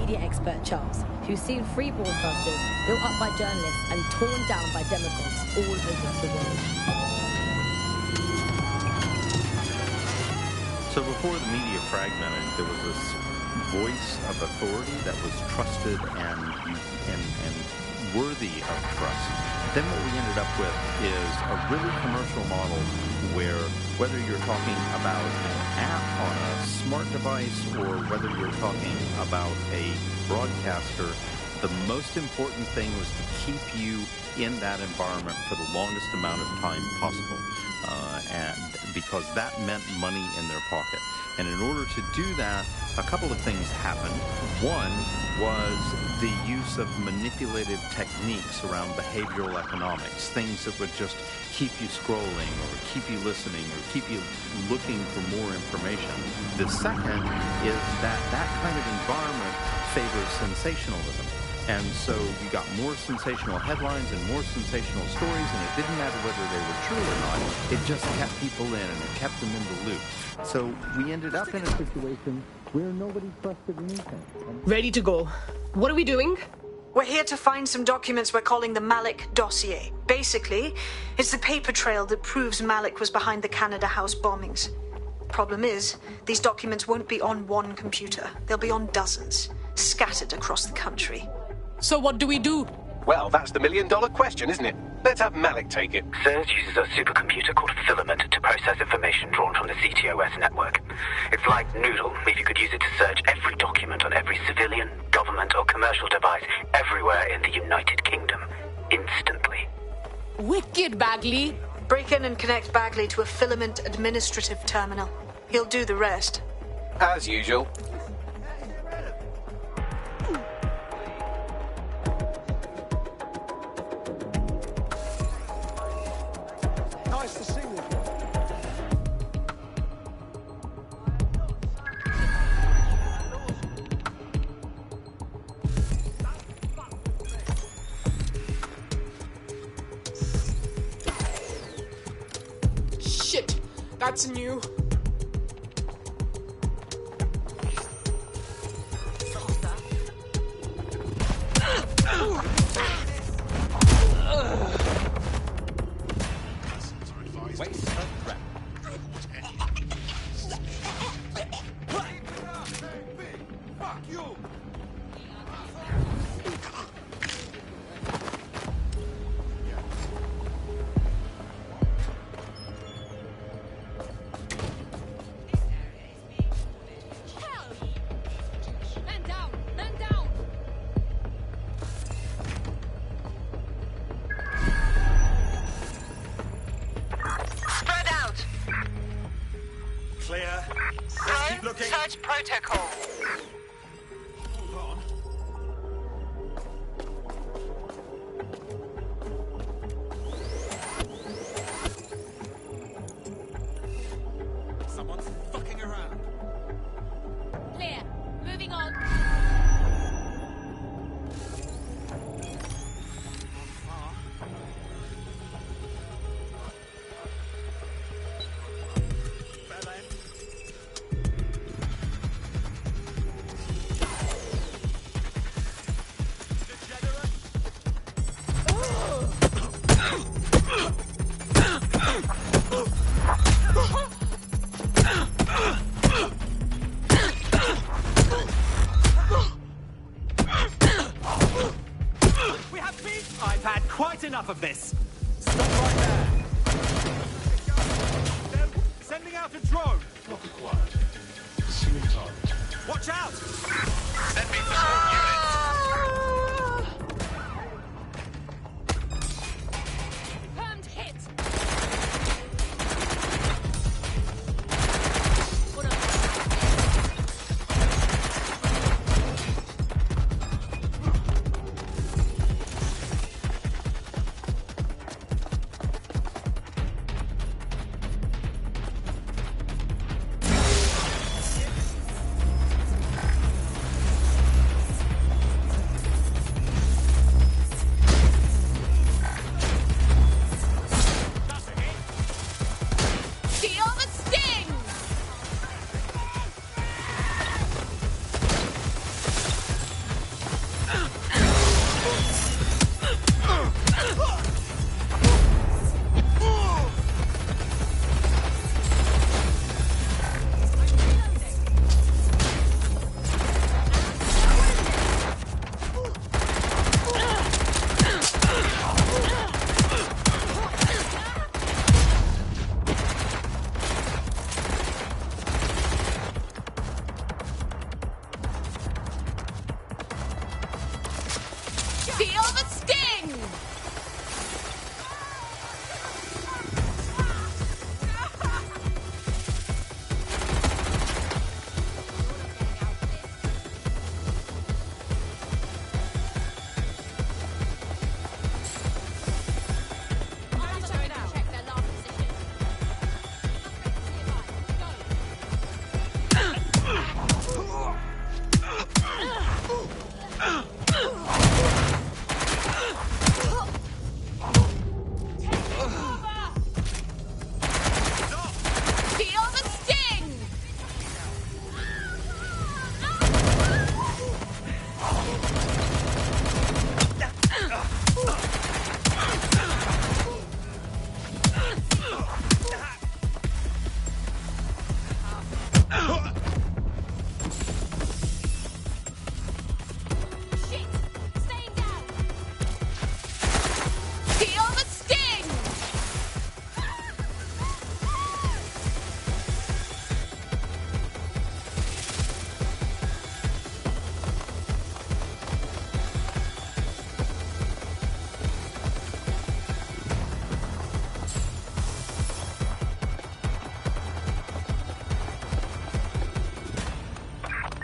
media expert Charles, who's seen free broadcasters built up by journalists and torn down by demagogues all over the world. So before the media fragmented, there was this voice of authority that was trusted and worthy of trust. Then what we ended up with is a really commercial model where whether you're talking about an app on a smart device or whether you're talking about a broadcaster, the most important thing was to keep you in that environment for the longest amount of time possible, and because that meant money in their pocket. And in order to do that, a couple of things happened. One was the use of manipulative techniques around behavioral economics, things that would just keep you scrolling or keep you listening or keep you looking for more information. The second is that kind of environment favors sensationalism. And so you got more sensational headlines and more sensational stories, and it didn't matter whether they were true or not. It just kept people in, and it kept them in the loop. So we ended up in a situation where nobody trusted anything. Ready to go. What are we doing? We're here to find some documents we're calling the Malik dossier. Basically, it's the paper trail that proves Malik was behind the Canada House bombings. Problem is, these documents won't be on one computer. They'll be on dozens, scattered across the country. So what do we do? Well, that's the million-dollar question, isn't it? Let's have Malik take it. CERS uses a supercomputer called Filament to process information drawn from the CTOS network. It's like Noodle, if you could use it to search every document on every civilian, government or commercial device everywhere in the United Kingdom, instantly. Wicked, Bagley. Break in and connect Bagley to a Filament administrative terminal. He'll do the rest. As usual. Nice to see you. Shit, that's new. Clear. Let's keep looking. Search protocol. Hold on. Someone's fucking around. Clear. Moving on. I've had quite enough of this. Stop right there. Sending out a drone. Not required. Pursuing target. Watch out! Send me support units. Confirmed hit. Feel the sting!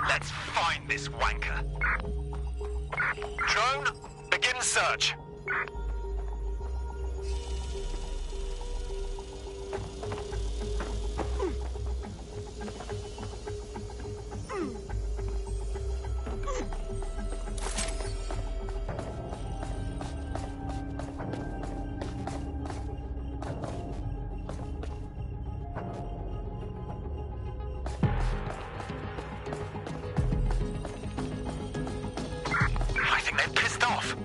Let's find this wanker. Drone, begin search. I think they're pissed off.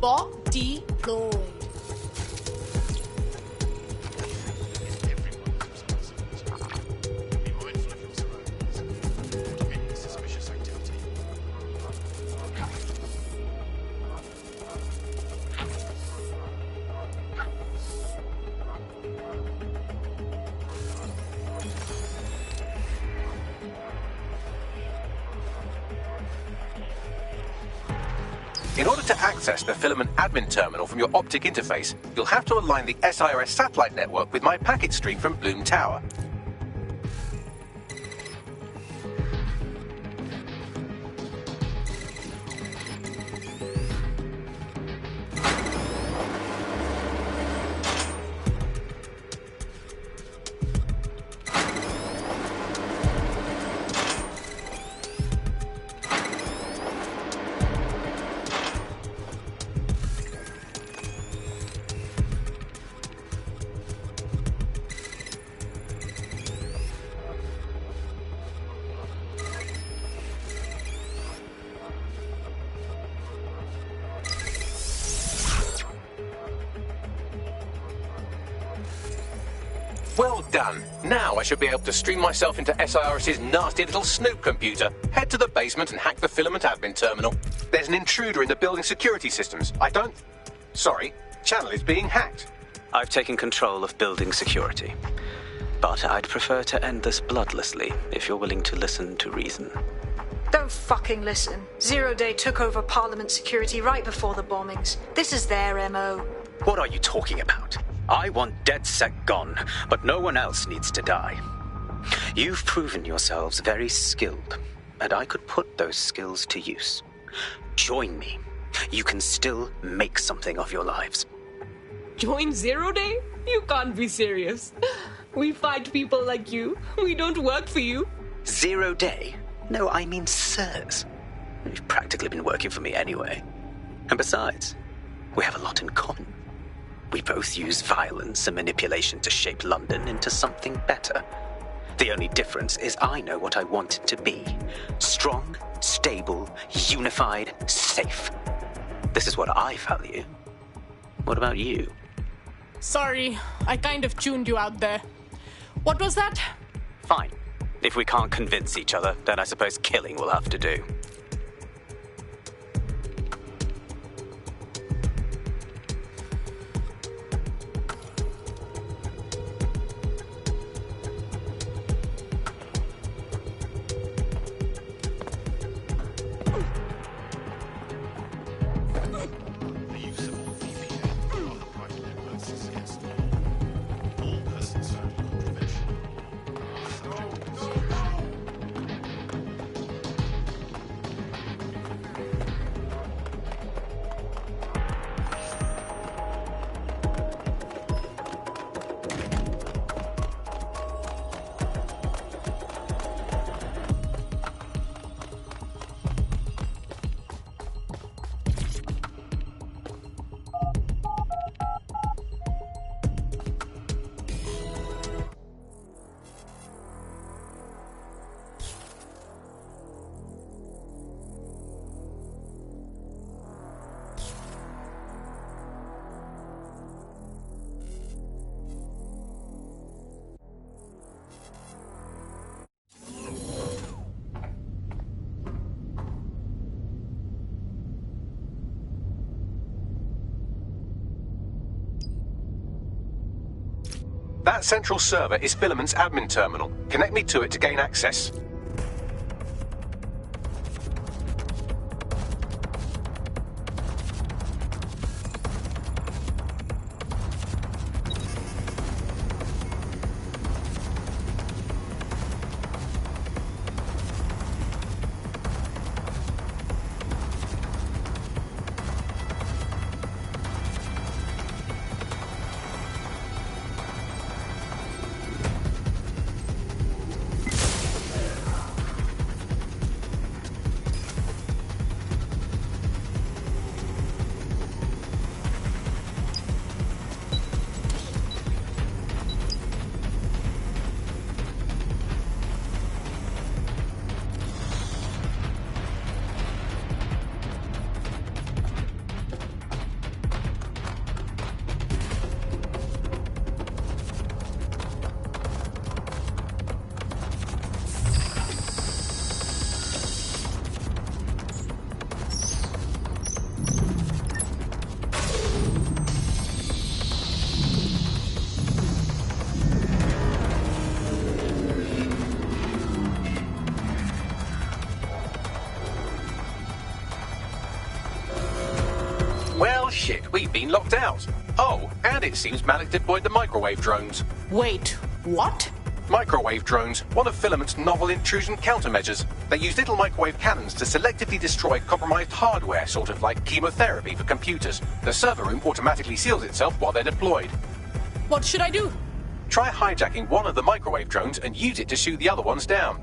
Bot deployed. In order to access the filament admin terminal from your optic interface, you'll have to align the SIRS satellite network with my packet stream from Bloom Tower. Well done. Now I should be able to stream myself into SIRS's nasty little snoop computer, head to the basement and hack the filament admin terminal. There's an intruder in the building security systems. Sorry, channel is being hacked. I've taken control of building security. But I'd prefer to end this bloodlessly, if you're willing to listen to reason. Don't fucking listen. Zero Day took over Parliament security right before the bombings. This is their MO. What are you talking about? I want DedSec gone, but no one else needs to die. You've proven yourselves very skilled, and I could put those skills to use. Join me. You can still make something of your lives. Join Zero Day? You can't be serious. We fight people like you. We don't work for you. 0 Day? No, I mean sirs. You've practically been working for me anyway. And besides, we have a lot in common. We both use violence and manipulation to shape London into something better. The only difference is I know what I want it to be. Strong, stable, unified, safe. This is what I value. What about you? Sorry, I kind of tuned you out there. What was that? Fine. If we can't convince each other, then I suppose killing will have to do. The use of VPN on private networks is against the law. All persons found in contravention are subject to prosecution. That central server is Filament's admin terminal. Connect me to it to gain access. Shit, we've been locked out. Oh, and it seems Malik deployed the microwave drones. Wait, what? Microwave drones, one of Filament's novel intrusion countermeasures. They use little microwave cannons to selectively destroy compromised hardware, sort of like chemotherapy for computers. The server room automatically seals itself while they're deployed. What should I do? Try hijacking one of the microwave drones and use it to shoot the other ones down.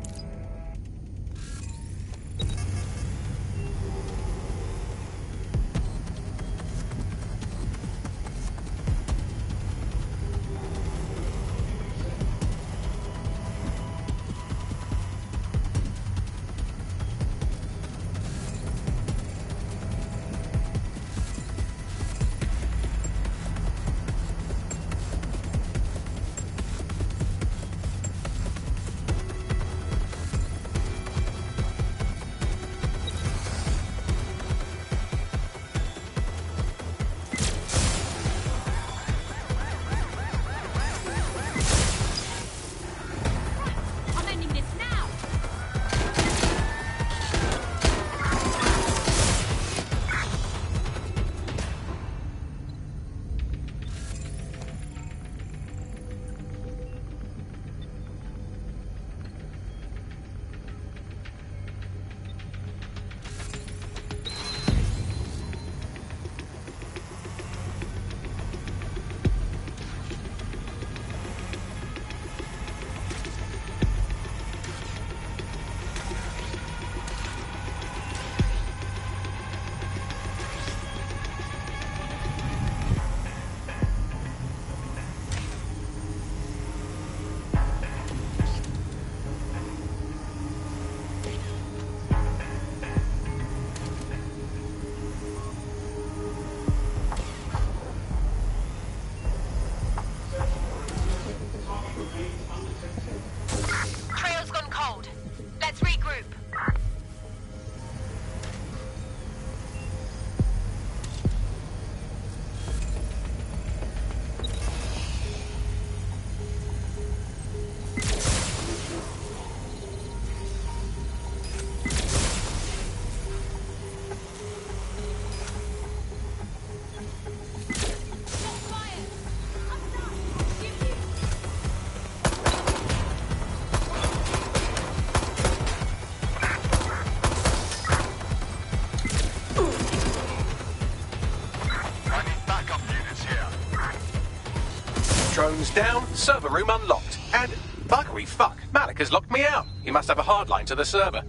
Drones down, server room unlocked. And buggery fuck, Malik has locked me out. He must have a hard line to the server.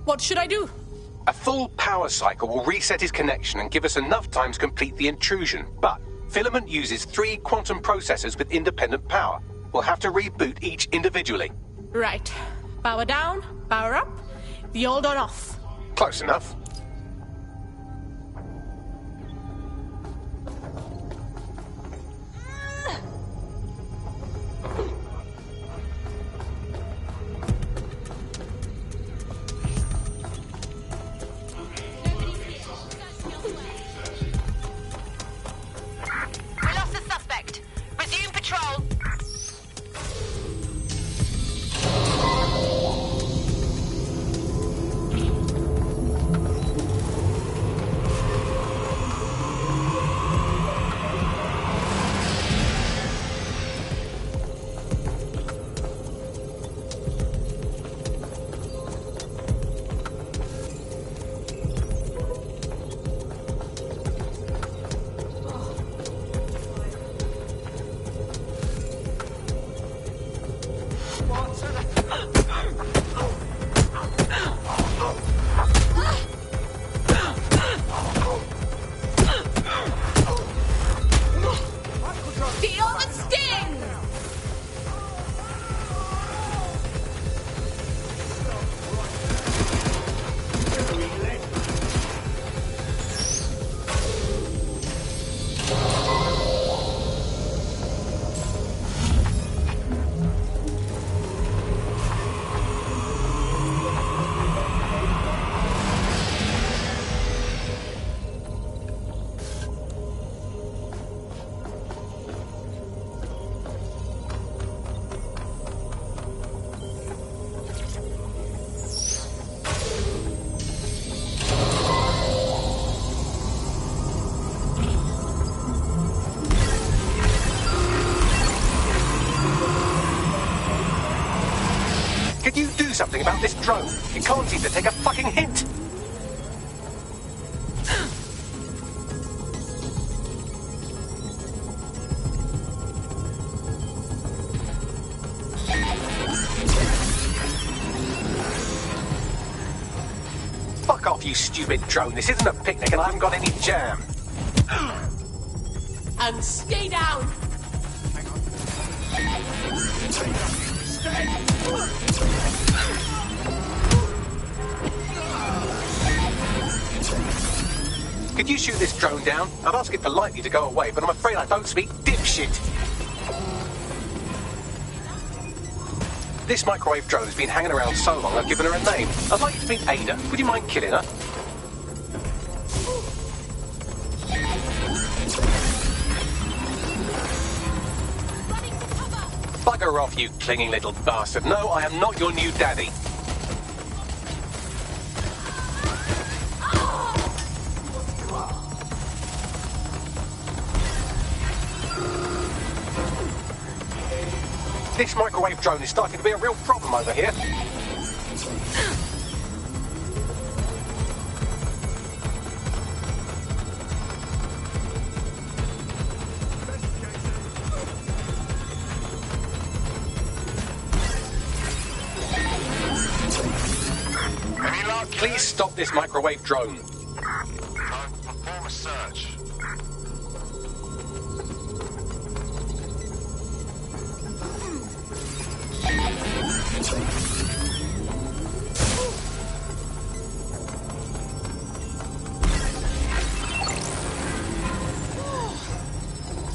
What should I do? A full power cycle will reset his connection and give us enough time to complete the intrusion. But Filament uses 3 quantum processors with independent power. We'll have to reboot each individually. Right. Power down, power up, the old on off. Close enough. drone. It can't seem to take a fucking hint. Fuck off, you stupid drone. This isn't a picnic and I haven't got any jam. And stay down. Could you shoot this drone down? I'd ask it politely to go away, but I'm afraid I don't speak dipshit. This microwave drone has been hanging around so long I've given her a name. I'd like you to meet Ada. Would you mind killing her? Bugger off, you clinging little bastard. No, I am not your new daddy. This microwave drone is starting to be a real problem over here. Please stop this microwave drone. Perform a search.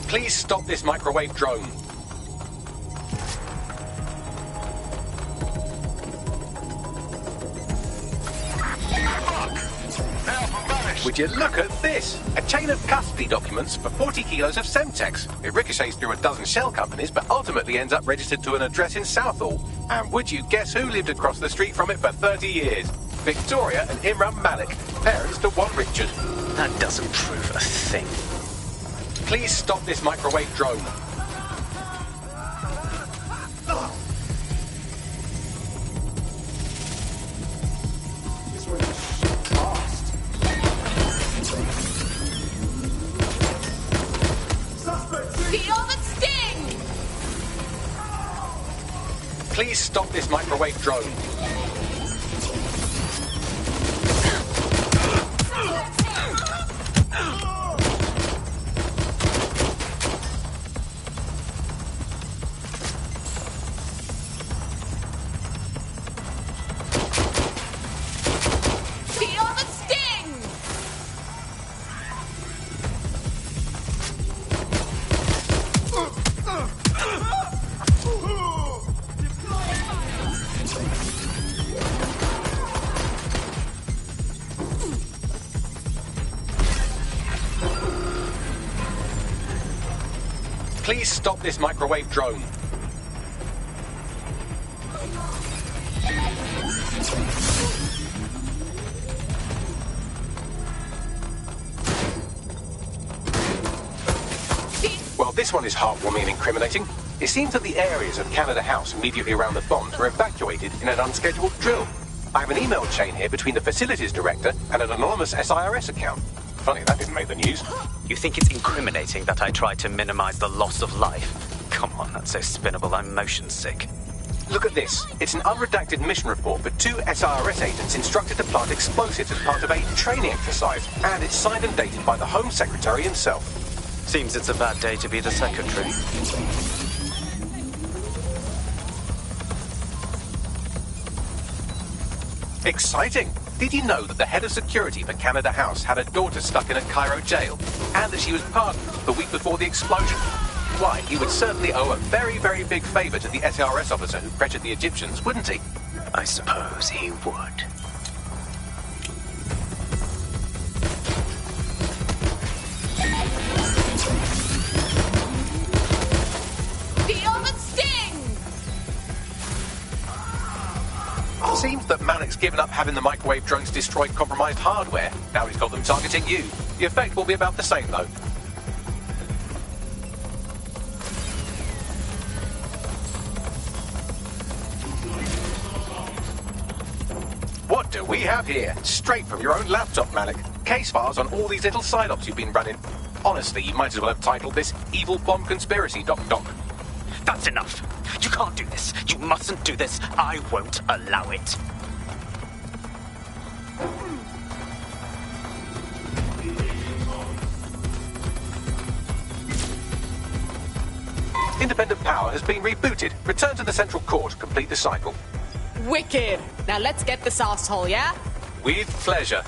Please stop this microwave drone. Would you look at this? A chain of custody documents for 40 kilos of Semtex. It ricochets through a dozen shell companies, but ultimately ends up registered to an address in Southall. And would you guess who lived across the street from it for 30 years? Victoria and Imran Malik, parents to one Richard. That doesn't prove a thing. Please stop this microwave drone. Please stop this microwave drone. Please stop this microwave drone. Well, this one is heartwarming and incriminating. It seems that the areas of Canada House immediately around the bombs were evacuated in an unscheduled drill. I have an email chain here between the facilities director and an anonymous SIRS account. Funny, that didn't make the news. You think it's incriminating that I tried to minimize the loss of life? Come on, that's so spinnable, I'm motion sick. Look at this. It's an unredacted mission report for 2 SIRS agents instructed to plant explosives as part of a training exercise. And it's signed and dated by the Home Secretary himself. Seems it's a bad day to be the secretary. Exciting! Did you know that the head of security for Canada House had a daughter stuck in a Cairo jail? And that she was pardoned the week before the explosion? Why, he would certainly owe a very, very big favour to the SRS officer who pressured the Egyptians, wouldn't he? I suppose he would. Seems that Malik's given up having the microwave drones destroy compromised hardware. Now he's got them targeting you. The effect will be about the same, though. we have here, straight from your own laptop, Malik, case files on all these little side-ops you've been running. Honestly, you might as well have titled this Evil Bomb Conspiracy, Doc. That's enough. You can't do this. You mustn't do this. I won't allow it. Independent power has been rebooted. Return to the central core to complete the cycle. Wicked. Now let's get this asshole, yeah? With pleasure.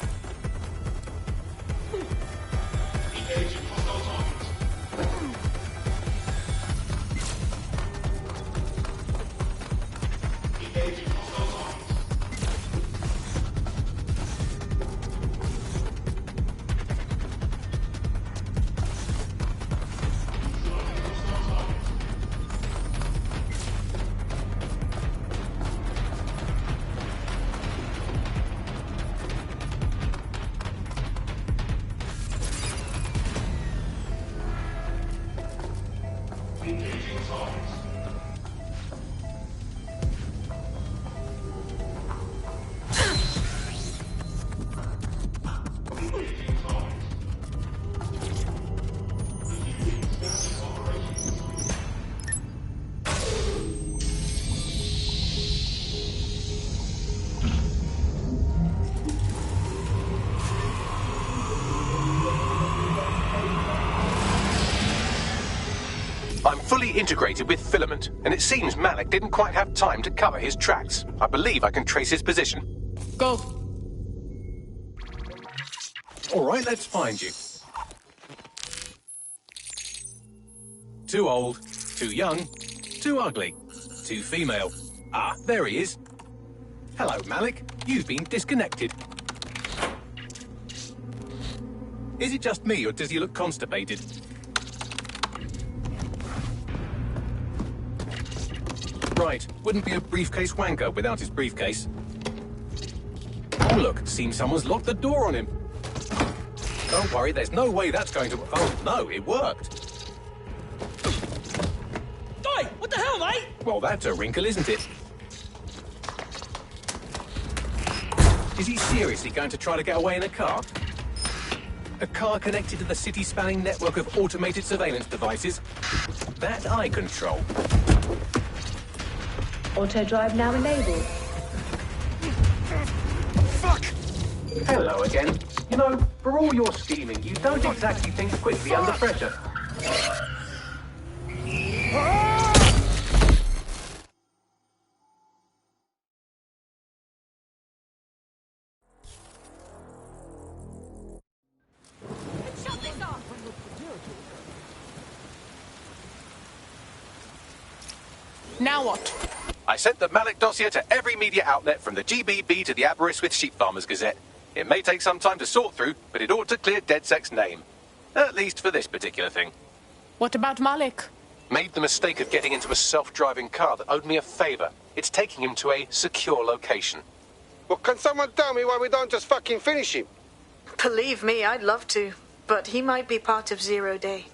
I'm fully integrated with Filament, and it seems Malik didn't quite have time to cover his tracks. I believe I can trace his position. Go. All right, let's find you. Too old, too young, too ugly, too female. Ah, there he is. Hello, Malik. You've been disconnected. Is it just me, or does he look constipated? Right, wouldn't be a briefcase wanker without his briefcase. Oh look, seems someone's locked the door on him. Don't worry, there's no way that's going to... Oh no, it worked. Oi! What the hell, mate? Well, that's a wrinkle, isn't it? Is he seriously going to try to get away in a car? A car connected to the city-spanning network of automated surveillance devices? That I control. Auto drive now enabled. Fuck! Hello again. You know, for all your scheming, you don't exactly think quickly under pressure. Now what? I sent the Malik dossier to every media outlet from the GBB to the Aberystwyth Sheep Farmers Gazette. It may take some time to sort through, but it ought to clear DedSec's name. At least for this particular thing. What about Malik? Made the mistake of getting into a self-driving car that owed me a favor. It's taking him to a secure location. Well, can someone tell me why we don't just fucking finish him? Believe me, I'd love to. But he might be part of Zero Day.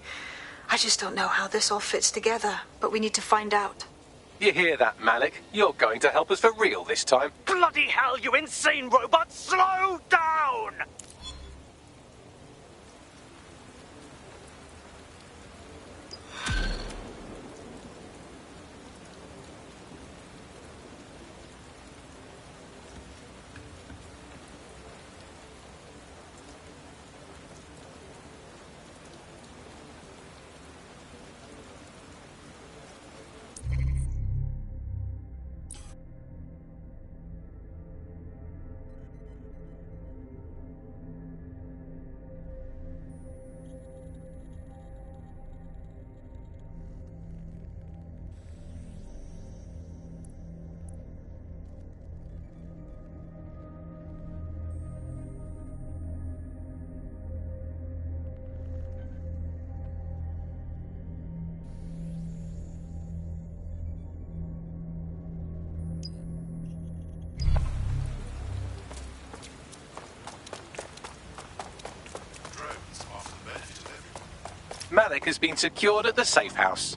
I just don't know how this all fits together, but we need to find out. You hear that, Malik? You're going to help us for real this time. Bloody hell, you insane robot! Slow down! Malik has been secured at the safe house.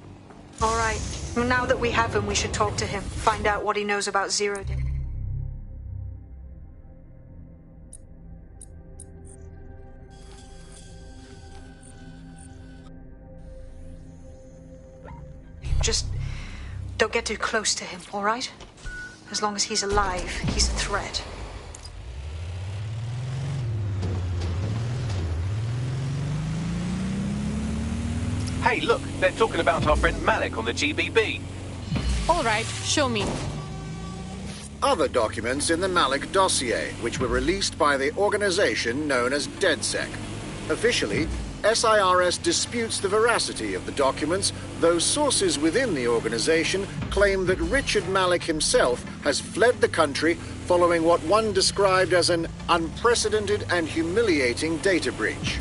All right. Now that we have him, we should talk to him. Find out what he knows about Zero Day. Don't get too close to him, all right? As long as he's alive, he's a threat. Hey, look, they're talking about our friend Malik on the GBB. All right, show me. Other documents in the Malik dossier, which were released by the organization known as DedSec. Officially, SIRS disputes the veracity of the documents, though sources within the organization claim that Richard Malik himself has fled the country following what one described as an unprecedented and humiliating data breach.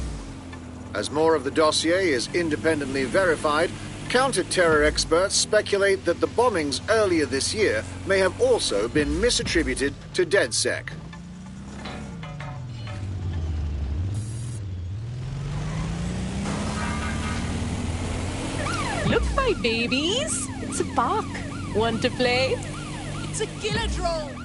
As more of the dossier is independently verified, counter-terror experts speculate that the bombings earlier this year may have also been misattributed to DedSec. Look, my babies. It's a park. Want to play? It's a killer drone.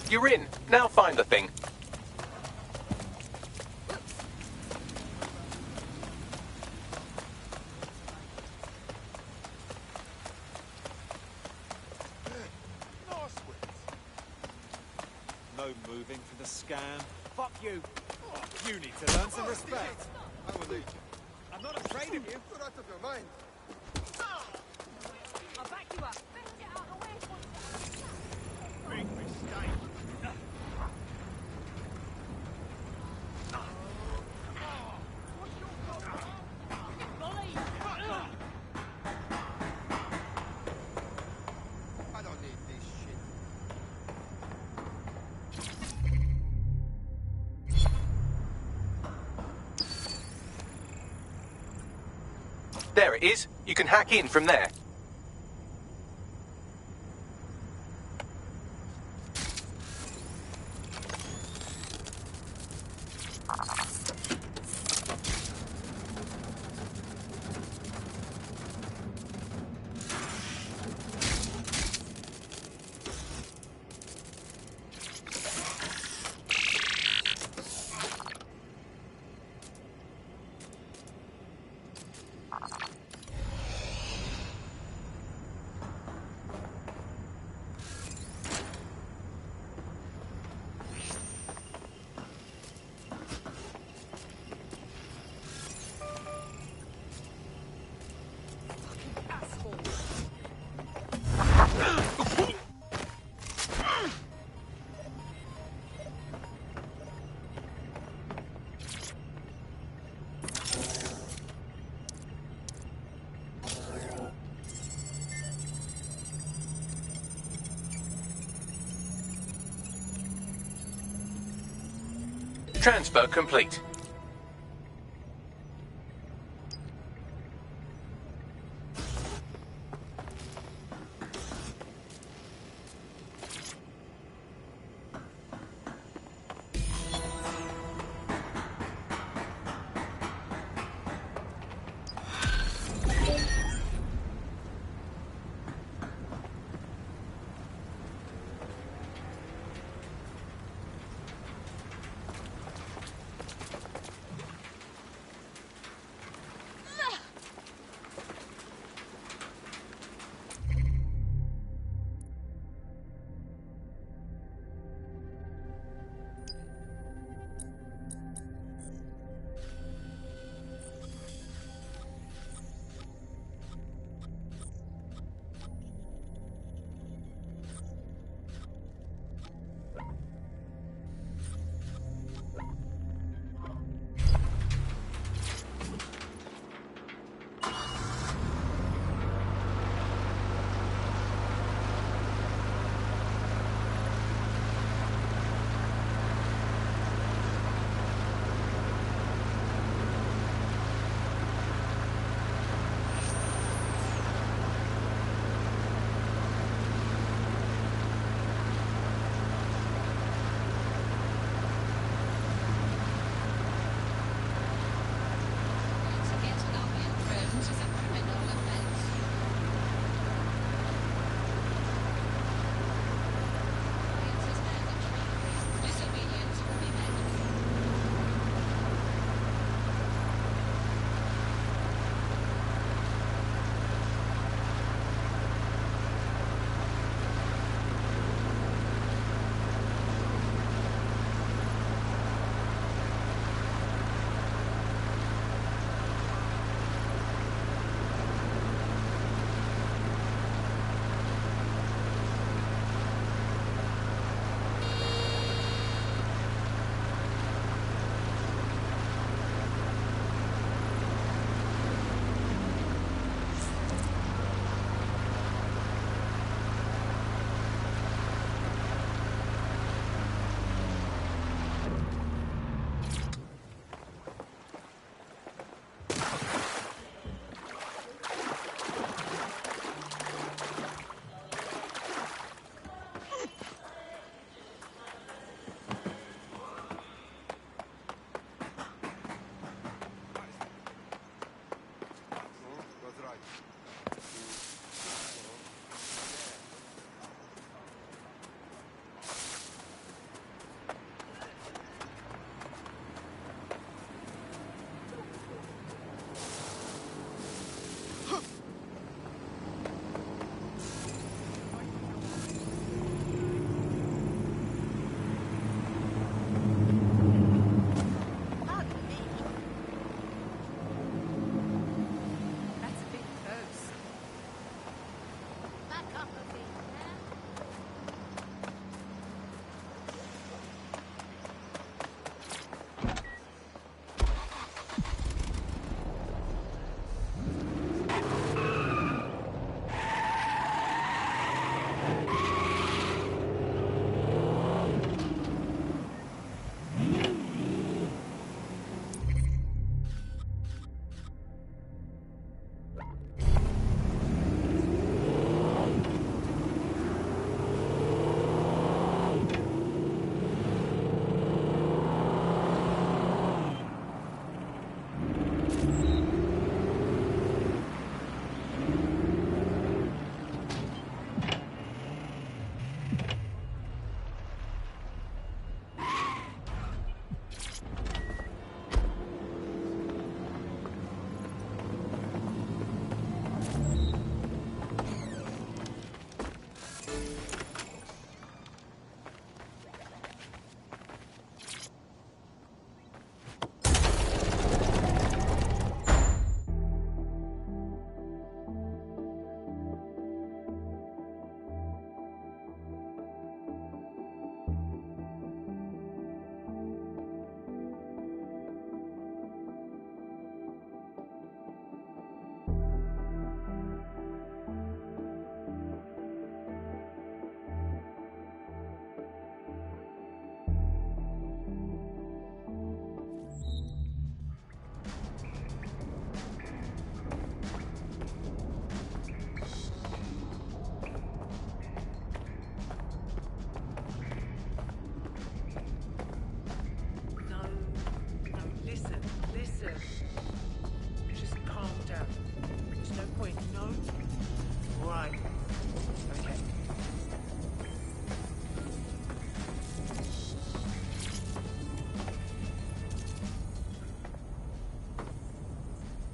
You're in. Now find the thing. No moving for the scam. Fuck you. You need to learn some respect. I will leave. I'm not afraid of you. You're out of your mind. I'll back you up. Get out of the way. Big mistake. I don't need this shit. There it is. You can hack in from there. Transfer complete.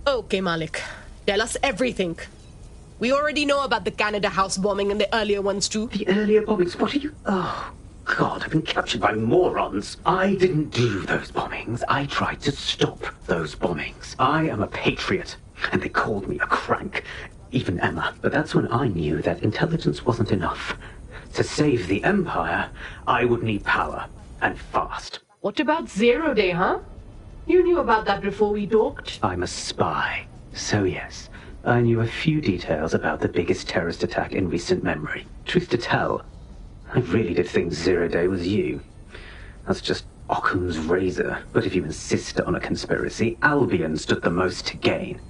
Okay, Malik. Tell us everything. We already know about the Canada House bombing and the earlier ones too. The earlier bombings? What are you... Oh, God, I've been captured by morons. I didn't do those bombings. I tried to stop those bombings. I am a patriot, and they called me a crank. Even Emma. But that's when I knew that intelligence wasn't enough. To save the Empire, I would need power, and fast. What about Zero Day, huh? You knew about that before we talked. I'm a spy. So yes, I knew a few details about the biggest terrorist attack in recent memory. Truth to tell, I really did think Zero Day was you. That's just Occam's razor. But if you insist on a conspiracy, Albion stood the most to gain.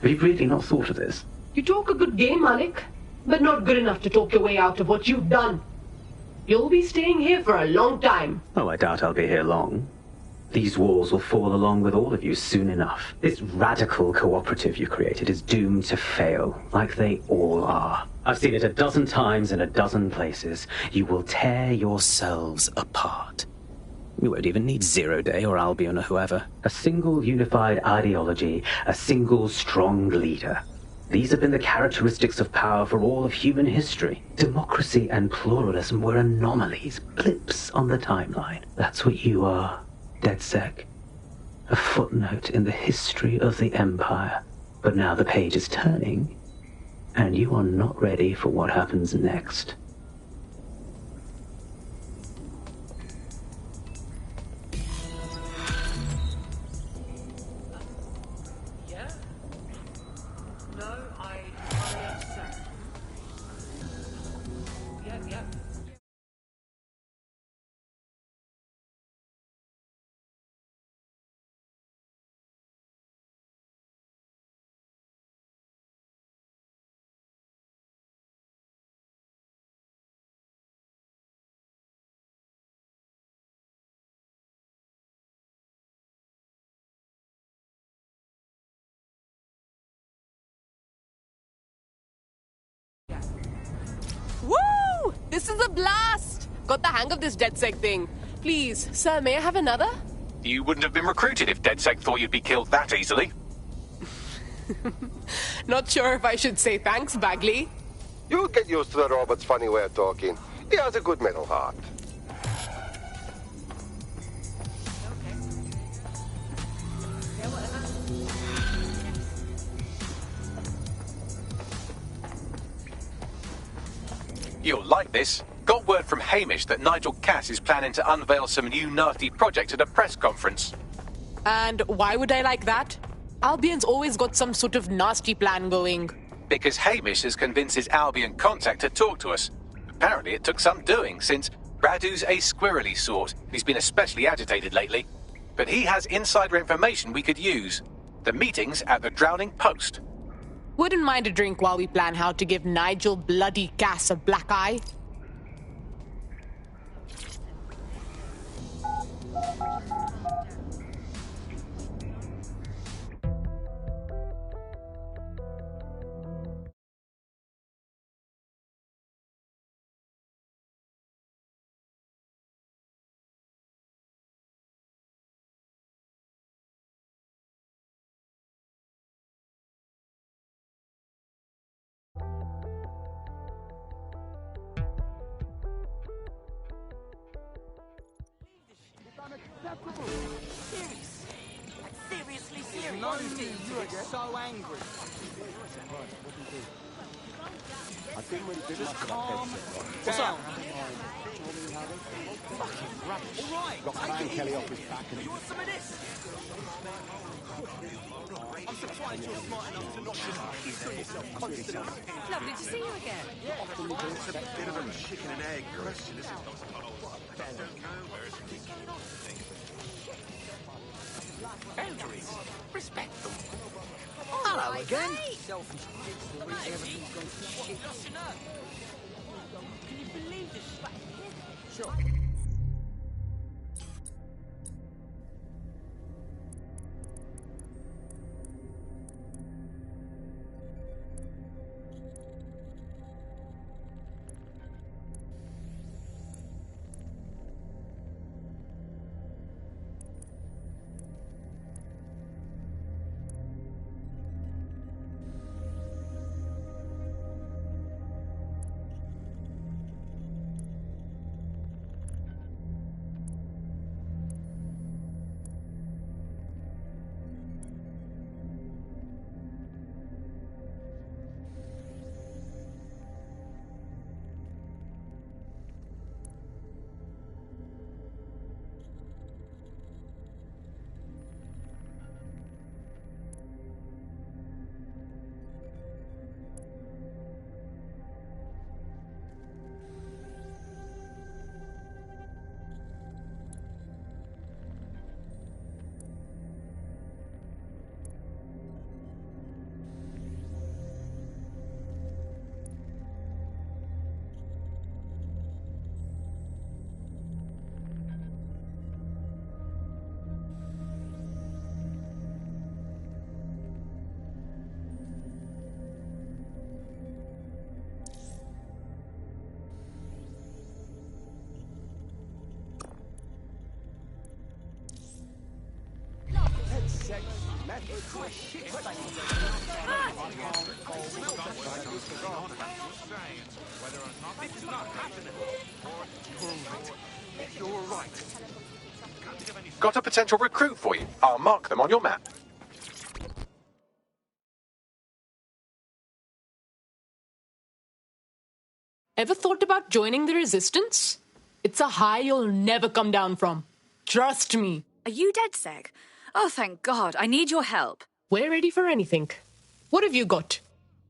Have you really not thought of this? You talk a good game, Malik, but not good enough to talk your way out of what you've done. You'll be staying here for a long time. Oh, I doubt I'll be here long. These walls will fall along with all of you soon enough. This radical cooperative you created is doomed to fail, like they all are. I've seen it a dozen times in a dozen places. You will tear yourselves apart. You won't even need Zero Day or Albion or whoever. A single unified ideology, a single strong leader. These have been the characteristics of power for all of human history. Democracy and pluralism were anomalies, blips on the timeline. That's what you are, DedSec. A footnote in the history of the Empire. But now the page is turning, and you are not ready for what happens next. Woo! This is a blast! Got the hang of this DedSec thing. Please, sir, may I have another? You wouldn't have been recruited if DedSec thought you'd be killed that easily. Not sure if I should say thanks, Bagley. You'll get used to the robot's funny way of talking. He has a good metal heart. You'll like this. Got word from Hamish that Nigel Cass is planning to unveil some new nasty project at a press conference. And why would I like that? Albion's always got some sort of nasty plan going. Because Hamish has convinced his Albion contact to talk to us. Apparently it took some doing, since Radu's a squirrely sort. He's been especially agitated lately. But he has insider information we could use. The meeting's at the Drowning Post. Wouldn't mind a drink while we plan how to give Nigel bloody Cass a black eye. Seriously serious. No need to get so angry. I didn't really do Just much calm What's down. up? Fucking rubbish. All right, Got take Van it Kelly easy. off his back and You want some of this? I'm surprised you're smart enough to not just kill yourself constantly. Lovely to see you again. It's a bit of a chicken and egg question, isn't it? I don't know where it's Boundaries. Respect them. Hello again. Can you believe this? Sure. Got a potential recruit for you. I'll mark them on your map. Ever thought about joining the Resistance? It's a high you'll never come down from. Trust me. Are you DedSec? Oh, thank God. I need your help. We're ready for anything. What have you got?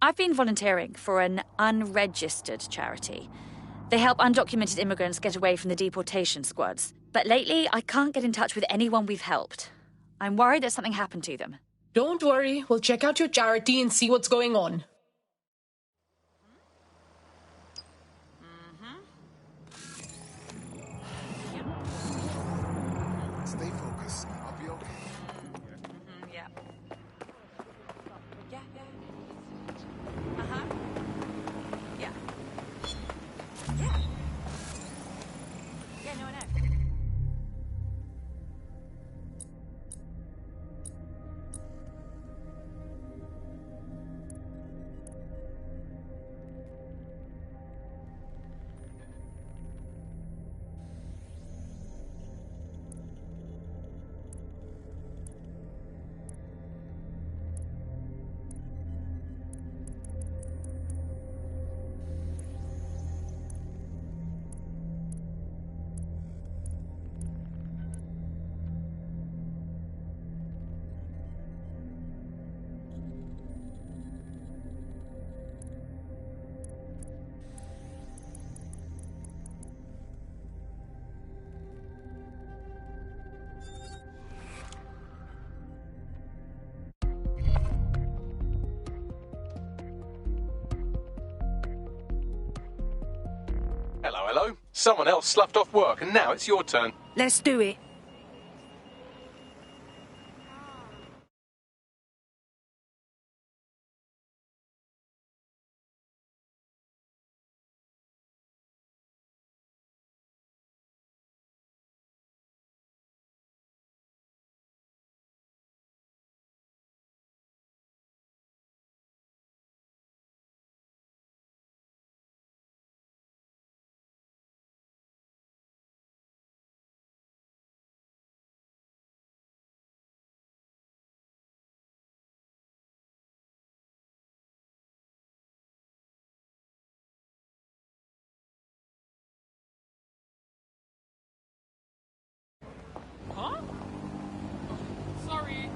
I've been volunteering for an unregistered charity. They help undocumented immigrants get away from the deportation squads. But lately, I can't get in touch with anyone we've helped. I'm worried that something happened to them. Don't worry. We'll check out your charity and see what's going on. Stay focused. I'll be okay. Yeah. Uh-huh. Yeah. Yeah. Yeah, no, I know. Hello, hello. Someone else sloughed off work, and now it's your turn. Let's do it. Huh? Sorry.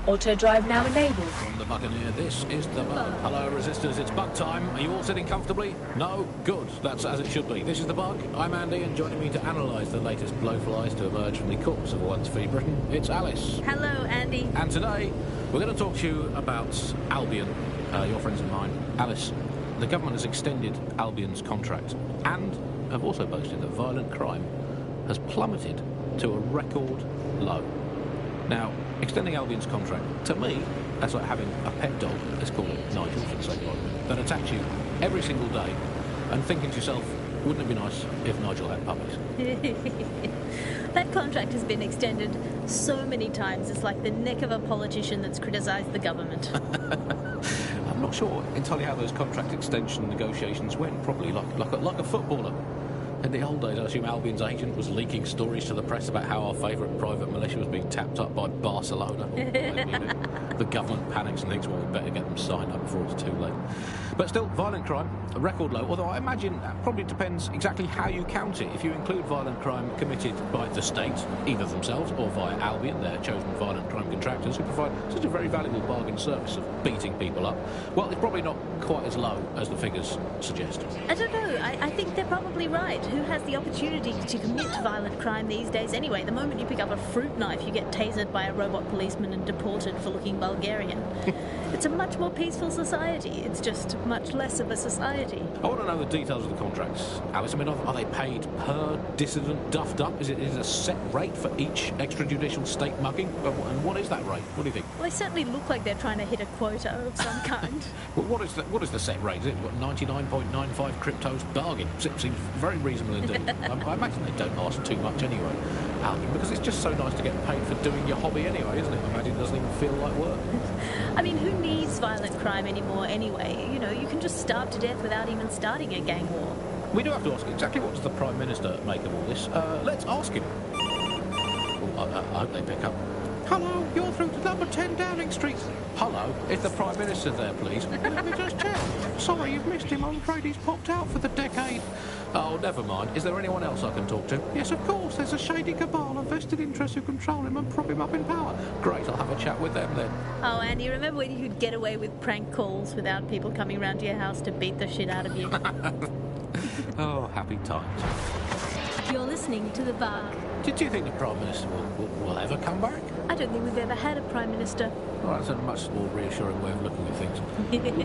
Auto drive now enabled. From the Buccaneer, this is the Bug. Hello, Resistors, it's Bug time. Are you all sitting comfortably? No? Good. That's as it should be. This is the Bug. I'm Andy, and joining me to analyse the latest blowflies to emerge from the corpse of a once free Britain, it's Alice. Hello, Andy. And today, we're going to talk to you about Albion, your friends and mine. Alice, the government has extended Albion's contract and have also boasted that violent crime has plummeted to a record low. Now, extending Albion's contract, to me, that's like having a pet dog, let's call it Nigel for the sake of argument, that attacks you every single day and thinking to yourself, wouldn't it be nice if Nigel had puppies? That contract has been extended so many times, it's like the neck of a politician that's criticised the government. I'm not sure entirely how those contract extension negotiations went, probably like a footballer. In the old days, I assume Albion's agent was leaking stories to the press about how our favourite private militia was being tapped up by Barcelona. The government panics and thinks, well, we better get them signed up before it's too late. But still, violent crime, a record low, although I imagine that probably depends exactly how you count it. If you include violent crime committed by the state, either themselves or via Albion, their chosen violent crime contractors who provide such a very valuable bargain service of beating people up, well, it's probably not quite as low as the figures suggest. I don't know. I think they're probably right. Who has the opportunity to commit violent crime these days anyway? The moment you pick up a fruit knife, you get tasered by a robot policeman and deported for looking Bulgarian. It's a much more peaceful society. It's just much less of a society. I want to know the details of the contracts, Alice. I mean, are they paid per dissident duffed up? Is it a set rate for each extrajudicial state mugging? And what is that rate? What do you think? Well, they certainly look like they're trying to hit a quota of some kind. Well, what is the set rate? Is it 99.95 cryptos bargain? Seems very reasonable indeed. I imagine they don't ask too much anyway, Albion, because it's just so nice to get paid for doing your hobby anyway, isn't it? I imagine it doesn't even feel like work. I mean, who needs violent crime anymore anyway? You know, you can just starve to death without even starting a gang war. We do have to ask exactly what does the Prime Minister make of all this. Let's ask him. Oh, I hope they pick up. Hello, you're through to number 10 Downing Street. Hello, is the Prime Minister there, please? Let me just check. Sorry, you've missed him. I'm afraid he's popped out for the decade. Oh, never mind. Is there anyone else I can talk to? Yes, of course. There's a shady cabal of vested interests who control him and prop him up in power. Great, I'll have a chat with them then. Oh, Andy, remember when you could get away with prank calls without people coming round to your house to beat the shit out of you? Oh, happy times. You're listening to The Bug. Did you think the Prime Minister will ever come back? I don't think we've ever had a Prime Minister. Well, that's a much more reassuring way of looking at things.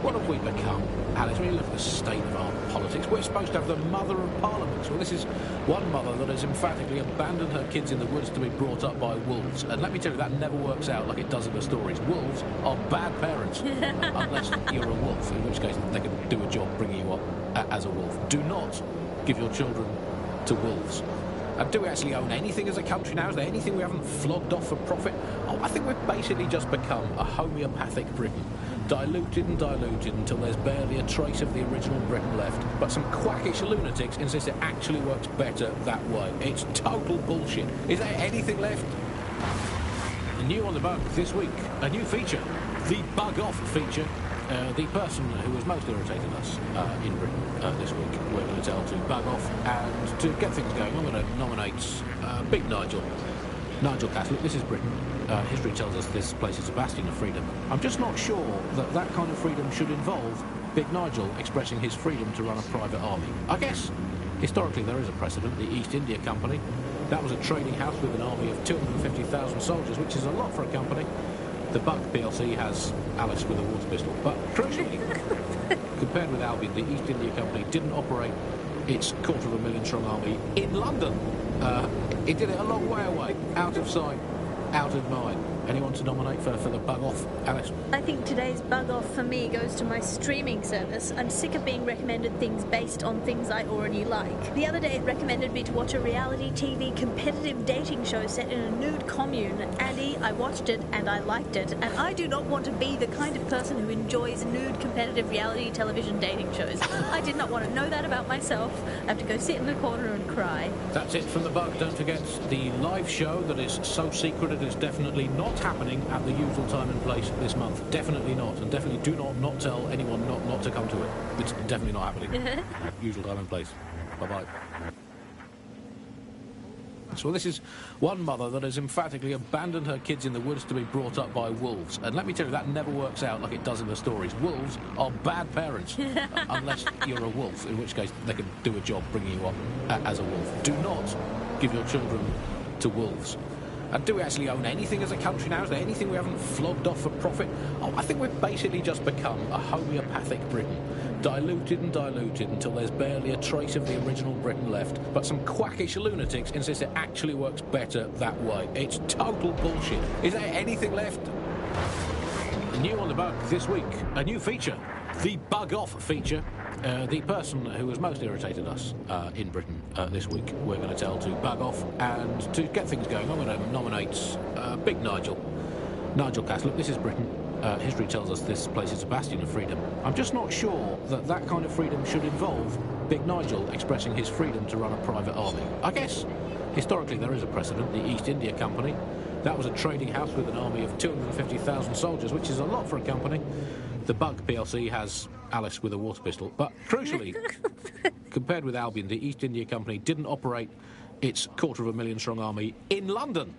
What have we become, Alice? When you look at the state of our politics, we're supposed to have the mother of parliaments. Well, this is one mother that has emphatically abandoned her kids in the woods to be brought up by wolves. And let me tell you, that never works out like it does in the stories. Wolves are bad parents, unless you're a wolf, in which case they can do a job bringing you up as a wolf. Do not give your children to wolves. And do we actually own anything as a country now? Is there anything we haven't flogged off for profit? Oh, I think we've basically just become a homeopathic Britain. Diluted and diluted until there's barely a trace of the original Britain left. But some quackish lunatics insist it actually works better that way. It's total bullshit. Is there anything left? New on the bug this week, a new feature. The Bug Off feature. The person who has most irritated us in Britain this week, we're going to tell to bug off, and to get things going, I'm going to nominate Big Nigel. Nigel Catholic, this is Britain. History tells us this place is a bastion of freedom. I'm just not sure that that kind of freedom should involve Big Nigel expressing his freedom to run a private army. I guess, historically, there is a precedent, the East India Company. That was a trading house with an army of 250,000 soldiers, which is a lot for a company. The Buck PLC has Alice with a water pistol. But crucially, compared with Albion, the East India Company didn't operate its 250,000-strong army in London. It did it a long way away, out of sight, out of mind. Anyone to nominate for the Bug Off, Alice? I think today's Bug Off for me goes to my streaming service. I'm sick of being recommended things based on things I already like. The other day it recommended me to watch a reality TV competitive dating show set in a nude commune. Andy, I watched it and I liked it, and I do not want to be the kind of person who enjoys nude competitive reality television dating shows. I did not want to know that about myself. I have to go sit in the corner and cry. That's it from the Bug. Don't forget the live show that is so secret it is definitely not happening at the usual time and place this month. Definitely not, and definitely do not tell anyone not to come to it. It's definitely not happening. Usual time and place. Bye-bye. So this is one mother that has emphatically abandoned her kids in the woods to be brought up by wolves. And let me tell you, that never works out like it does in the stories. Wolves are bad parents, unless you're a wolf, in which case they can do a job bringing you up as a wolf. Do not give your children to wolves. And do we actually own anything as a country now? Is there anything we haven't flogged off for profit? Oh, I think we've basically just become a homeopathic Britain. Diluted and diluted until there's barely a trace of the original Britain left. But some quackish lunatics insist it actually works better that way. It's total bullshit. Is there anything left? New on the Bug this week, a new feature. The Bug Off feature. The person who has most irritated us in Britain this week, we're going to tell to bug off, and to get things going, I'm going to nominate Big Nigel. Nigel Catholic, this is Britain. History tells us this place is a bastion of freedom. I'm just not sure that that kind of freedom should involve Big Nigel expressing his freedom to run a private army. I guess, historically, there is a precedent, the East India Company. That was a trading house with an army of 250,000 soldiers, which is a lot for a company. The Bug PLC has Alice with a water pistol. But crucially, compared with Albion, the East India Company didn't operate its 250,000 strong army in London.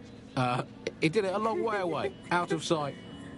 It did it a long way away, out of sight,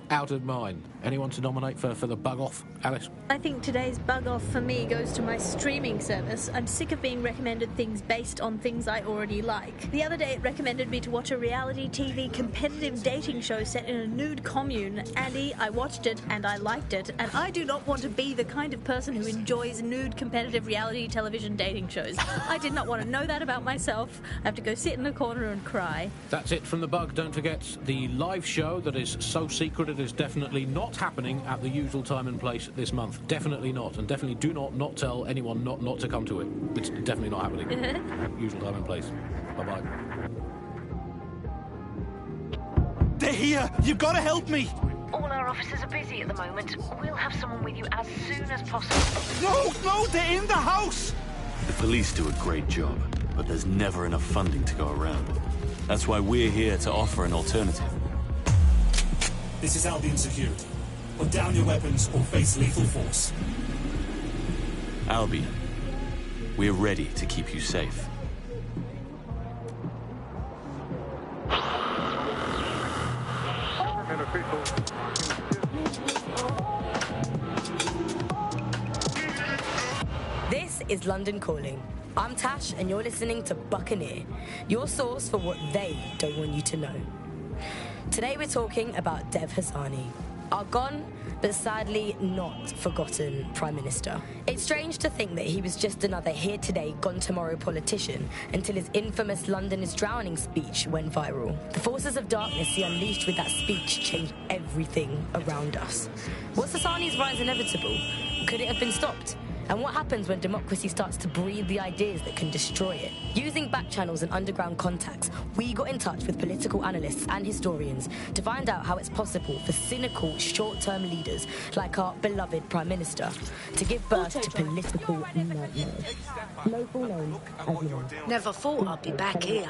out of mind. Anyone to nominate for the bug off, Alice? I think today's bug off for me goes to my streaming service. I'm sick of being recommended things based on things I already like. The other day it recommended me to watch a reality TV competitive dating show set in a nude commune. Andy, I watched it and I liked it, and I do not want to be the kind of person who enjoys nude competitive reality television dating shows. I did not want to know that about myself. I have to go sit in a corner and cry. That's it from the bug. Don't forget the live show that is so secret it is definitely not happening at the usual time and place this month. Definitely not. And definitely do not tell anyone not to come to it. It's definitely not happening. Usual time and place. Bye-bye. They're here! You've got to help me! All our officers are busy at the moment. We'll have someone with you as soon as possible. No, they're in the house! The police do a great job, but there's never enough funding to go around. That's why we're here to offer an alternative. This is Albion Security. Put down your weapons or face lethal force. Albion, we're ready to keep you safe. This is London Calling. I'm Tash, and you're listening to Buccaneer, your source for what they don't want you to know. Today we're talking about Dev Hassani, our gone, but sadly not forgotten Prime Minister. It's strange to think that he was just another here today, gone tomorrow politician until his infamous London is drowning speech went viral. The forces of darkness he unleashed with that speech changed everything around us. Was Hassani's rise inevitable? Could it have been stopped? And what happens when democracy starts to breed the ideas that can destroy it? Using back channels and underground contacts, we got in touch with political analysts and historians to find out how it's possible for cynical, short-term leaders like our beloved Prime Minister to give birth to political nightmares. Local known as Law. Never thought I'd be back here.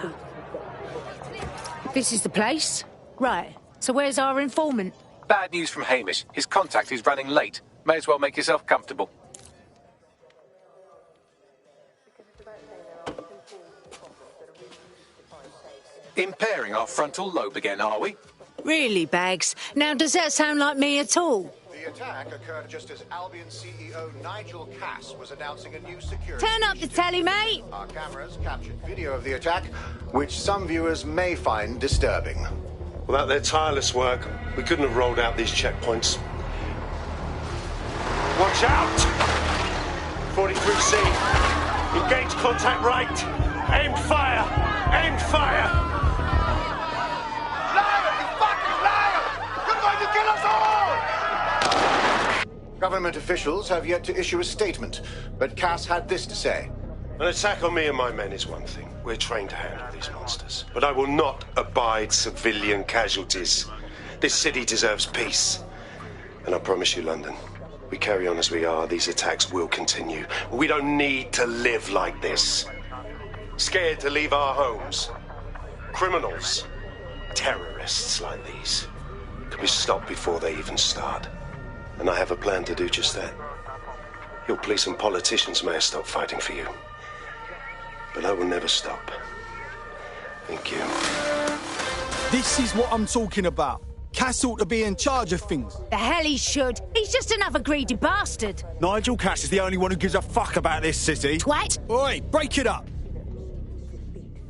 This is the place? Right. So where's our informant? Bad news from Hamish. His contact is running late. May as well make yourself comfortable. Impairing our frontal lobe again, are we? Really, Bags? Now, does that sound like me at all? The attack occurred just as Albion CEO Nigel Cass was announcing a new security... Turn up the telly, mate! Our cameras captured video of the attack, which some viewers may find disturbing. Without their tireless work, we couldn't have rolled out these checkpoints. Watch out! 43C. Engage contact right. Aim fire! Aim fire! Government officials have yet to issue a statement, but Cass had this to say. An attack on me and my men is one thing. We're trained to handle these monsters. But I will not abide civilian casualties. This city deserves peace. And I promise you, London, we carry on as we are, these attacks will continue. We don't need to live like this. Scared to leave our homes. Criminals, terrorists like these can be stopped before they even start. And I have a plan to do just that. Your police and politicians may have stopped fighting for you. But I will never stop. Thank you. This is what I'm talking about. Cass ought to be in charge of things. The hell he should. He's just another greedy bastard. Nigel Cass is the only one who gives a fuck about this city. Twat! Oi, break it up.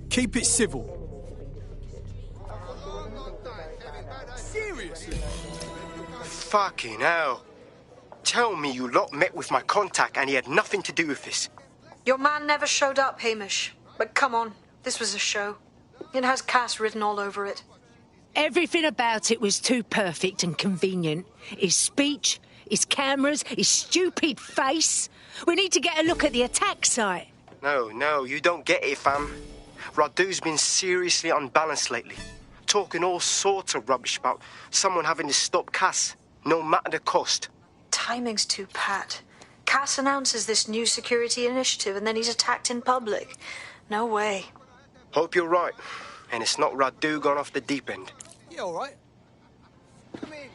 Keep it civil. Seriously? Fucking hell. Tell me you lot met with my contact and he had nothing to do with this. Your man never showed up, Hamish. But come on, this was a show. It has Cass written all over it. Everything about it was too perfect and convenient. His speech, his cameras, his stupid face. We need to get a look at the attack site. No, you don't get it, fam. Radu's been seriously unbalanced lately. Talking all sorts of rubbish about someone having to stop Cass, no matter the cost. Timing's too pat. Cass announces this new security initiative and then he's attacked in public. No way. Hope you're right. And it's not Radu gone off the deep end. You alright? I mean,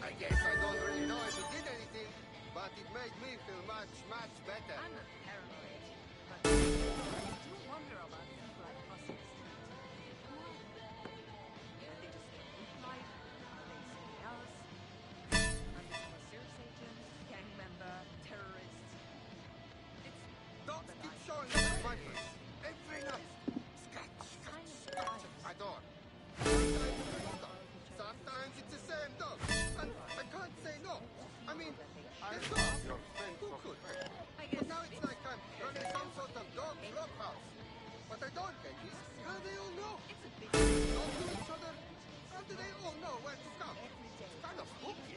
I guess I don't really know if it did anything, but it made me feel much, much better. I'm not paranoid, but I do wonder about things like buses. Are they just a group life? Are they something else? Are they concierge agents, gang member, terrorists? Dogs keep showing up at my place. Every night. Scratch. I don't. Sometimes it's the same dog. And I can't say no. I mean, there's dogs. Who could? But now it's like I'm running some sort of dog flop house. What I don't get is how they all know. They talk to each other. How do they all know where to come? It's kind of spooky.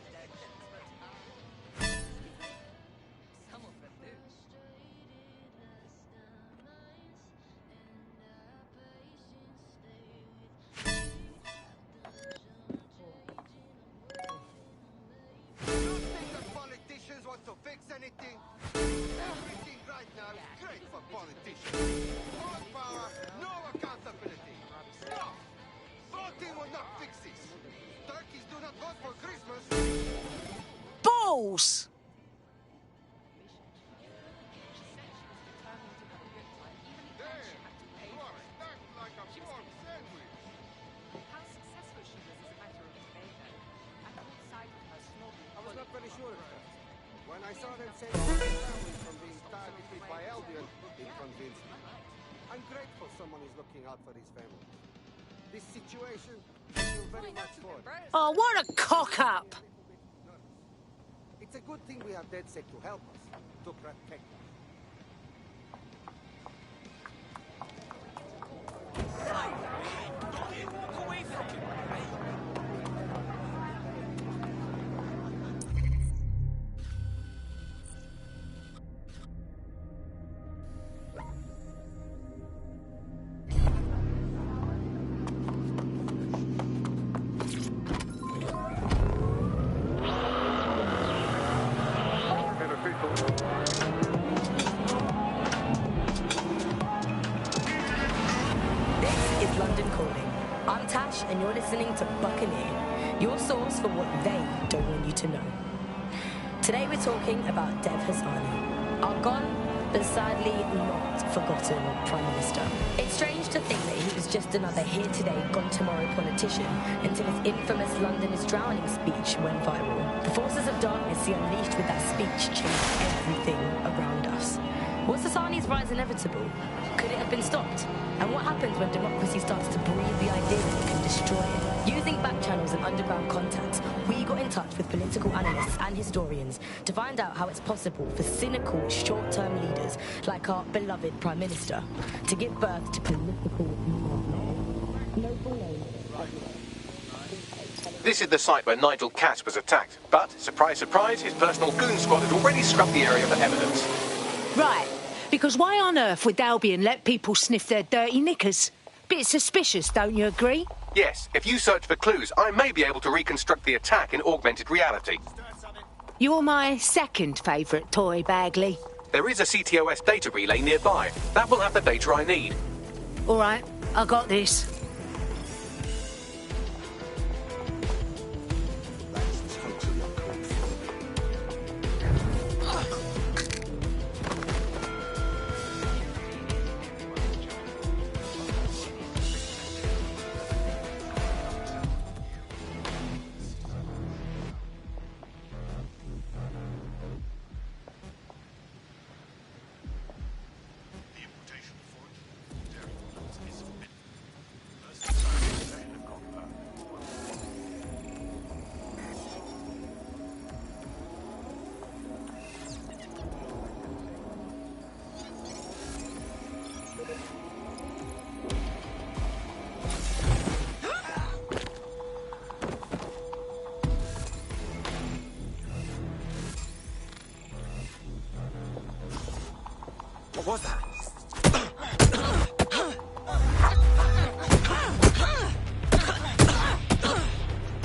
Some of them do. Politicians want to fix anything. Everything right now is great for politicians. More power, no accountability. No! Voting will not fix this. Turkeys do not vote for Christmas. Balls! You are stacked like a pork sandwich. How successful she was is a matter of debate, though. I caught sight of her snorting. I was not very sure at first. When I saw them save all their families from being targeted by Albion, it convinced me. I'm grateful someone is looking out for his family. This situation, I feel very much for it. Oh, what a cock-up! It's a good thing we have DedSec to help us, to protect us. This is London Calling. I'm Tash, and you're listening to Buccaneer, your source for what they don't want you to know. Today we're talking about Dev Hassani, our gone, but sadly not forgotten Prime Minister. It's strange to think that he was just another here today, gone tomorrow politician until his infamous London is drowning speech went viral. The forces of darkness he unleashed with that speech changed everything around us. Was Hassani's rise inevitable? Could it have been stopped? And what happens when democracy starts to breathe the idea that it can destroy it? Using back channels and underground contacts, we got in touch with political analysts and historians to find out how it's possible for cynical, short-term leaders like our beloved Prime Minister to give birth to political... This is the site where Nigel Cass was attacked, but, surprise, surprise, his personal goon squad had already scrubbed the area for evidence. Right, because why on earth would Albion let people sniff their dirty knickers? Bit suspicious, don't you agree? Yes, if you search for clues, I may be able to reconstruct the attack in augmented reality. You're my second favourite toy, Bagley. There is a CTOS data relay nearby. That will have the data I need. All right, I got this. What was that?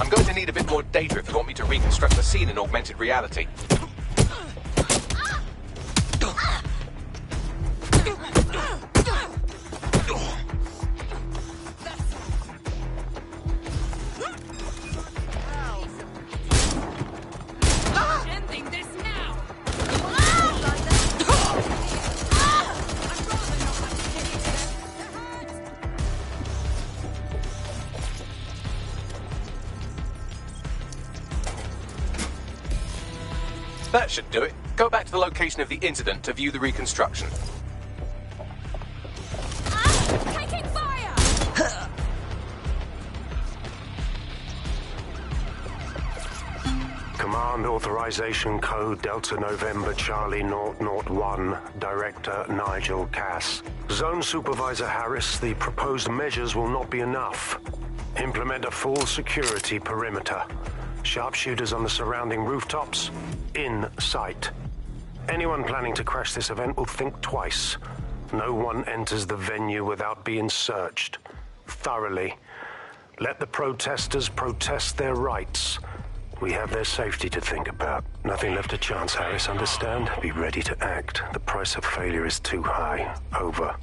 I'm going to need a bit more data if you want me to reconstruct the scene in augmented reality. That should do it. Go back to the location of the incident to view the reconstruction. Taking fire! Command Authorization Code Delta November Charlie 001, Director Nigel Cass. Zone Supervisor Harris, the proposed measures will not be enough. Implement a full security perimeter. Sharpshooters on the surrounding rooftops, in sight. Anyone planning to crash this event will think twice. No one enters the venue without being searched. Thoroughly. Let the protesters protest their rights. We have their safety to think about. Nothing left to chance, Harris, understand? Be ready to act. The price of failure is too high. Over.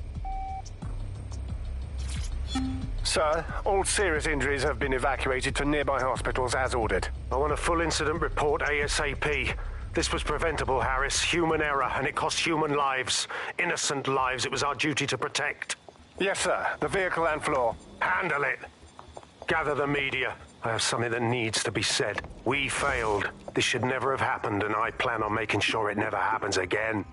Sir, all serious injuries have been evacuated to nearby hospitals as ordered. I want a full incident report ASAP. This was preventable, Harris. Human error, and it cost human lives. Innocent lives it was our duty to protect. Yes, sir. The vehicle and floor. Handle it. Gather the media. I have something that needs to be said. We failed. This should never have happened, and I plan on making sure it never happens again.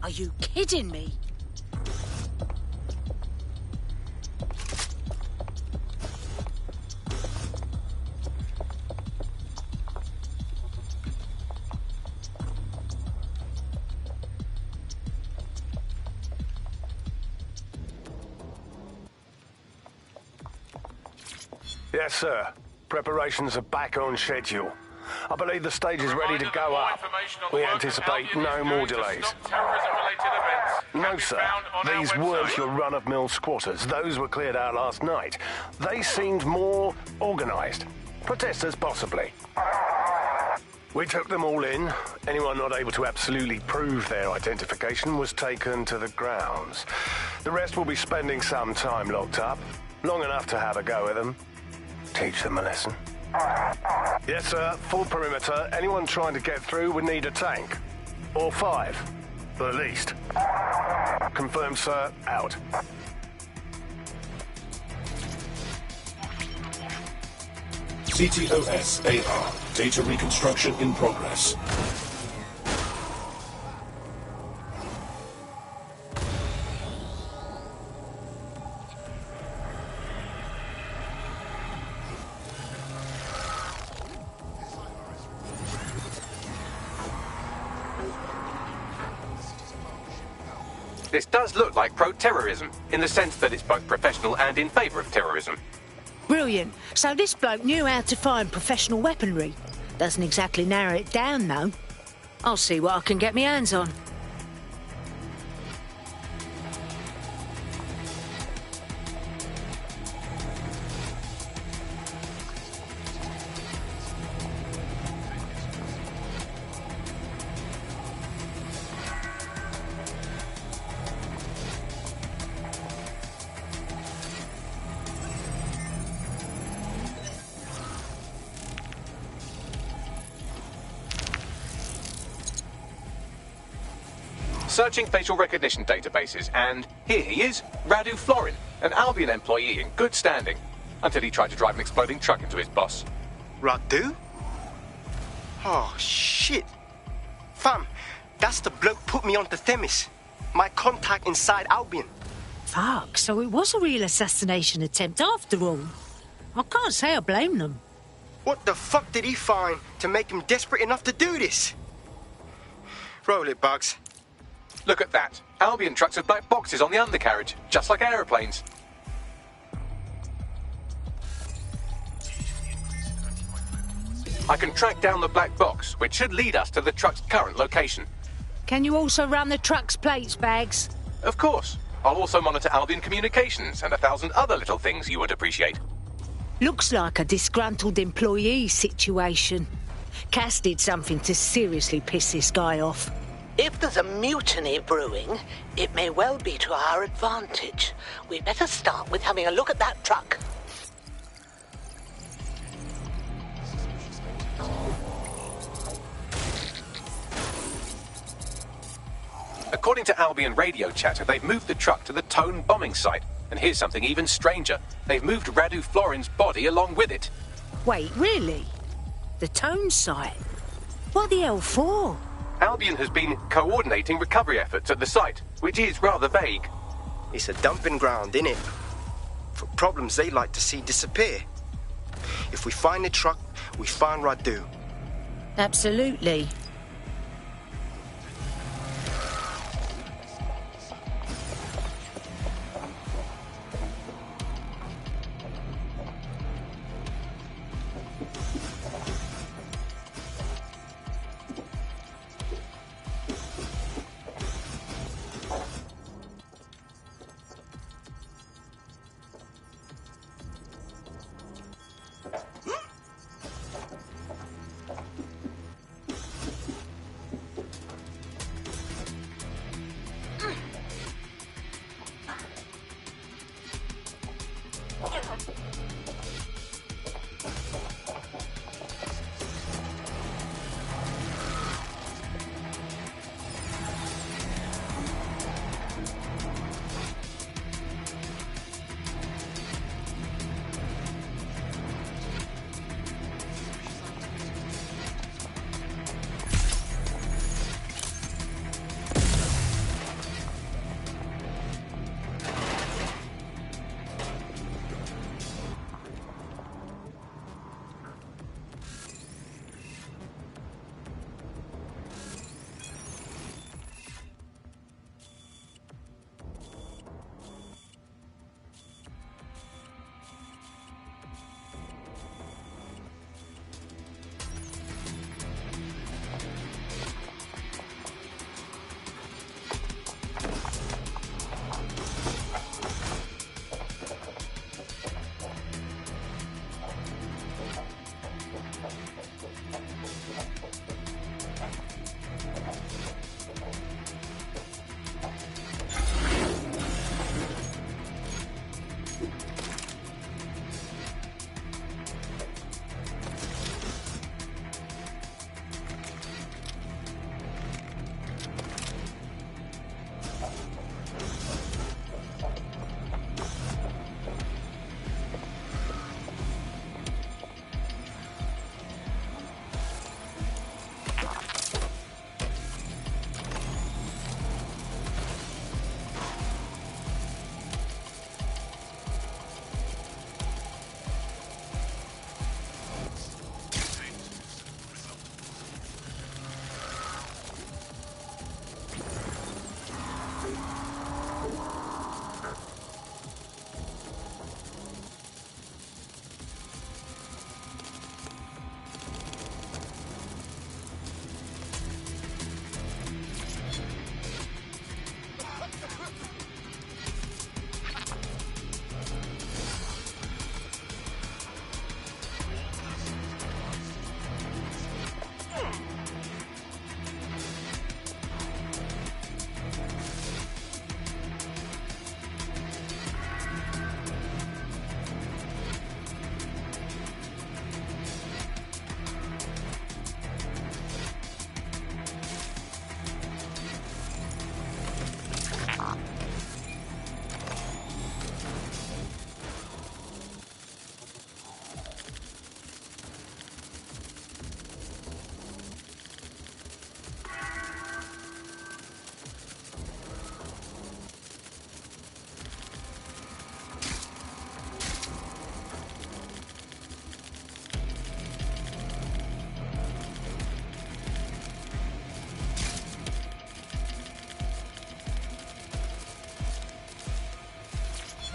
Are you kidding me? Yes, sir. Preparations are back on schedule. I believe the stage is ready to go up. We anticipate no more delays. No, sir. These weren't your run-of-mill squatters. Those were cleared out last night. They seemed more organized. Protesters, possibly. We took them all in. Anyone not able to absolutely prove their identification was taken to the grounds. The rest will be spending some time locked up. Long enough to have a go at them. Teach them a lesson. Yes, sir. Full perimeter. Anyone trying to get through would need a tank. Or 5. At least. Confirmed, sir. Out. CTOS AR. Data reconstruction in progress. This does look like pro-terrorism, in the sense that it's both professional and in favour of terrorism. Brilliant. So this bloke knew how to find professional weaponry. Doesn't exactly narrow it down, though. I'll see what I can get my hands on. searching facial recognition databases, and here he is, Radu Florin, an Albion employee in good standing, until he tried to drive an exploding truck into his boss. Radu? Oh, shit. Fam, that's the bloke put me onto Themis. My contact inside Albion. Fuck, so it was a real assassination attempt after all. I can't say I blame them. What the fuck did he find to make him desperate enough to do this? Roll it, Bugs. Look at that. Albion trucks with black boxes on the undercarriage, just like aeroplanes. I can track down the black box, which should lead us to the truck's current location. Can you also run the truck's plates, Bags? Of course. I'll also monitor Albion communications and 1,000 other little things you would appreciate. Looks like a disgruntled employee situation. Cass did something to seriously piss this guy off. If there's a mutiny brewing, it may well be to our advantage. We better start with having a look at that truck. According to Albion radio chatter, they've moved the truck to the Tone bombing site. And here's something even stranger. They've moved Radu Florin's body along with it. Wait, really? The Tone site? What the hell for? Albion has been coordinating recovery efforts at the site, which is rather vague. It's a dumping ground, innit? For problems they like to see disappear. If we find the truck, we find Radu. Absolutely.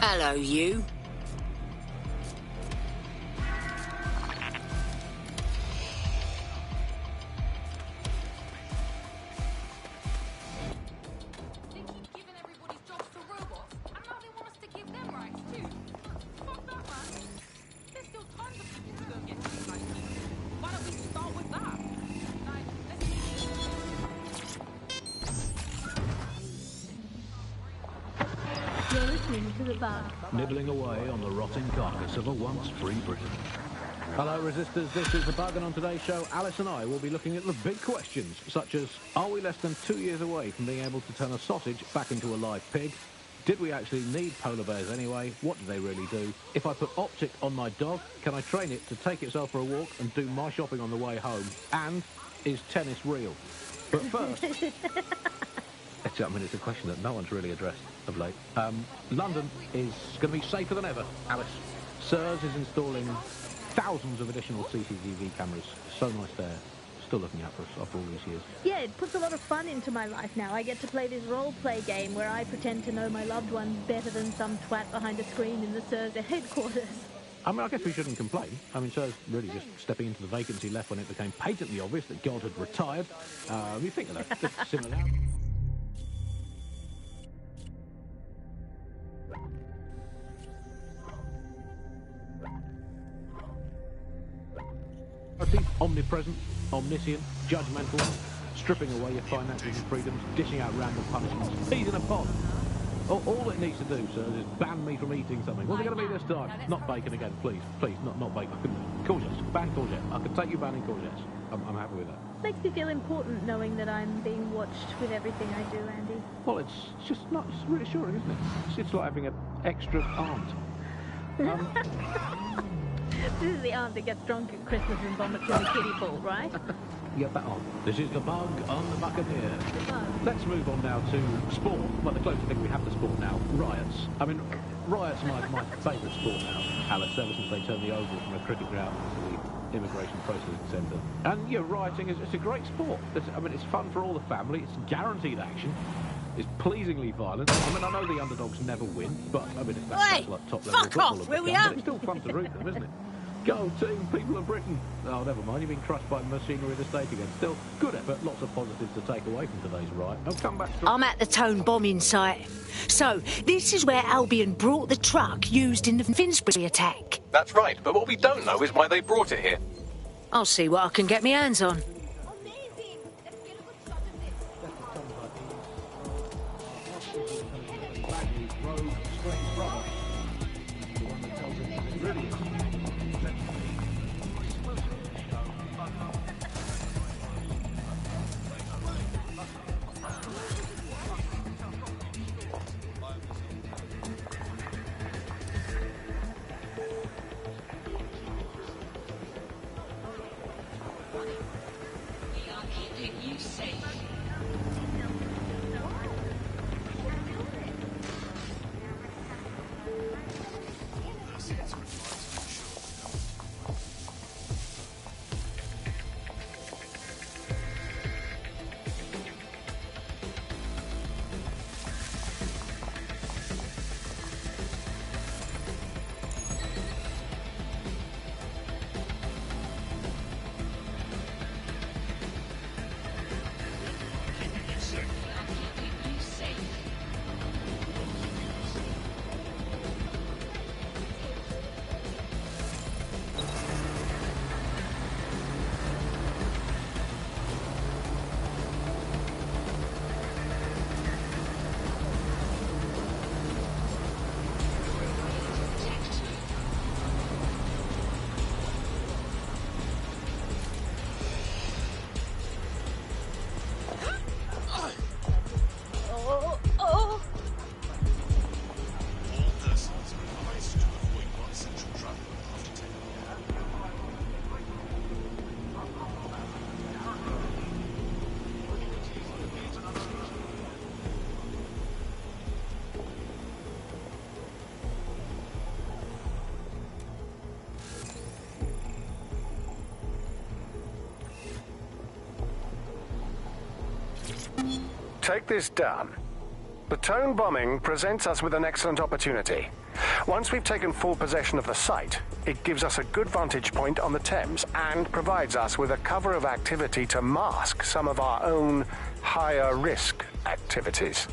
Hello, you. You're listening to The Bug. Nibbling away on the rotting carcass of a once free Britain. Hello, Resistors. This is The Bug, and on today's show, Alice and I will be looking at the big questions, such as, are we less than 2 years away from being able to turn a sausage back into a live pig? Did we actually need polar bears anyway? What do they really do? If I put Optic on my dog, can I train it to take itself for a walk and do my shopping on the way home? And is tennis real? But first... it's a question that no one's really addressed of late. London is going to be safer than ever, Alice. SIRS is installing thousands of additional CCTV cameras. So nice there. Still looking out for us after all these years. Yeah, it puts a lot of fun into my life now. I get to play this role-play game where I pretend to know my loved ones better than some twat behind a screen in the SIRS headquarters. I mean, I guess we shouldn't complain. I mean, SIRS really just stepping into the vacancy left when it became patently obvious that God had retired. You think of that, similar. Omnipresent, omniscient, judgmental, stripping away your finances and freedoms, dishing out random punishments, peas in a pot. All it needs to do, sir, is ban me from eating something. What's it going to be this time? Not bacon again, please. Please, not bacon. Courgettes. Ban courgette. I can take you banning courgettes. I'm happy with that. Makes me feel important knowing that I'm being watched with everything I do, Andy. Well, it's reassuring, isn't it? It's like having an extra aunt. This is the aunt that gets drunk at Christmas and vomits in the kiddie pool, right? Yeah, that on. This is The Bug on the Buccaneer. Let's move on now to sport. Well, the closest thing we have to sport now, riots. I mean, riots are my favourite sport now, Alice, ever since they turned the Oval from a cricket ground into the immigration processing centre. And, yeah, rioting it's a great sport. It's fun for all the family. It's guaranteed action. It's pleasingly violent. I mean, I know the underdogs never win, but, I mean, that's like top-level football. Fuck off, will we but it's still fun to root them, isn't it? Go team, people of Britain. Oh, never mind, you've been crushed by the machinery of the state again. Still, good effort, lots of positives to take away from today's riot. I'll come back to... I'm at the Tone bombing site. So, this is where Albion brought the truck used in the Finsbury attack. That's right, but what we don't know is why they brought it here. I'll see what I can get my hands on. Take this down. The Tone bombing presents us with an excellent opportunity. Once we've taken full possession of the site, it gives us a good vantage point on the Thames and provides us with a cover of activity to mask some of our own higher risk activities.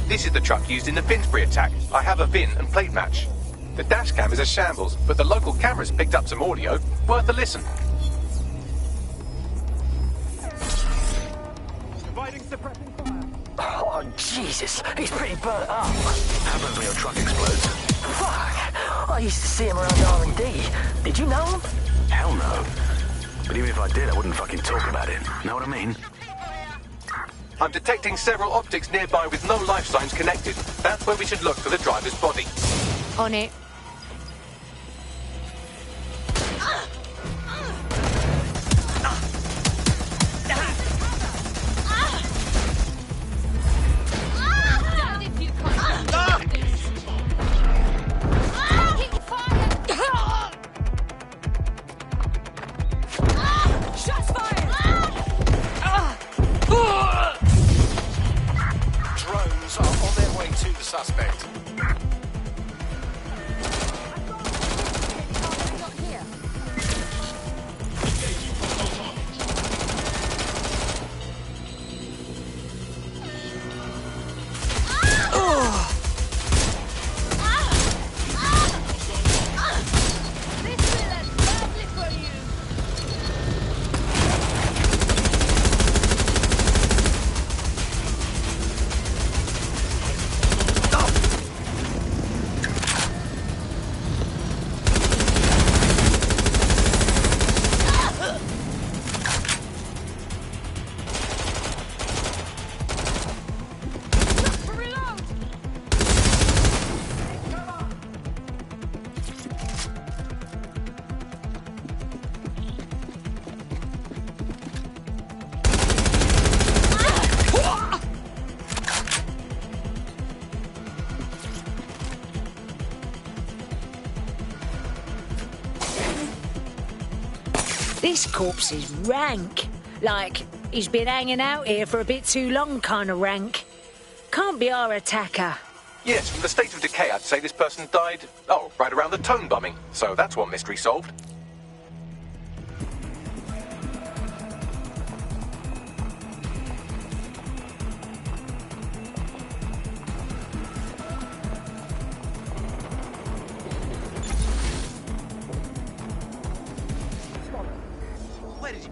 This is the truck used in the Finsbury attack. I have a VIN and plate match. The dash cam is a shambles, but the local cameras picked up some audio. Worth a listen. Oh, Jesus. He's pretty burnt up. Happens when your truck explodes. Fuck. I used to see him around R&D. Did you know him? Hell no. But even if I did, I wouldn't fucking talk about it. Know what I mean? I'm detecting several optics nearby with no life signs connected. That's where we should look for the driver's body. On it. Drones are on their way to the suspect. This corpse is rank. Like, he's been hanging out here for a bit too long kind of rank. Can't be our attacker. Yes, from the state of decay, I'd say this person died, right around the Tone bombing. So that's one mystery solved. Where did you...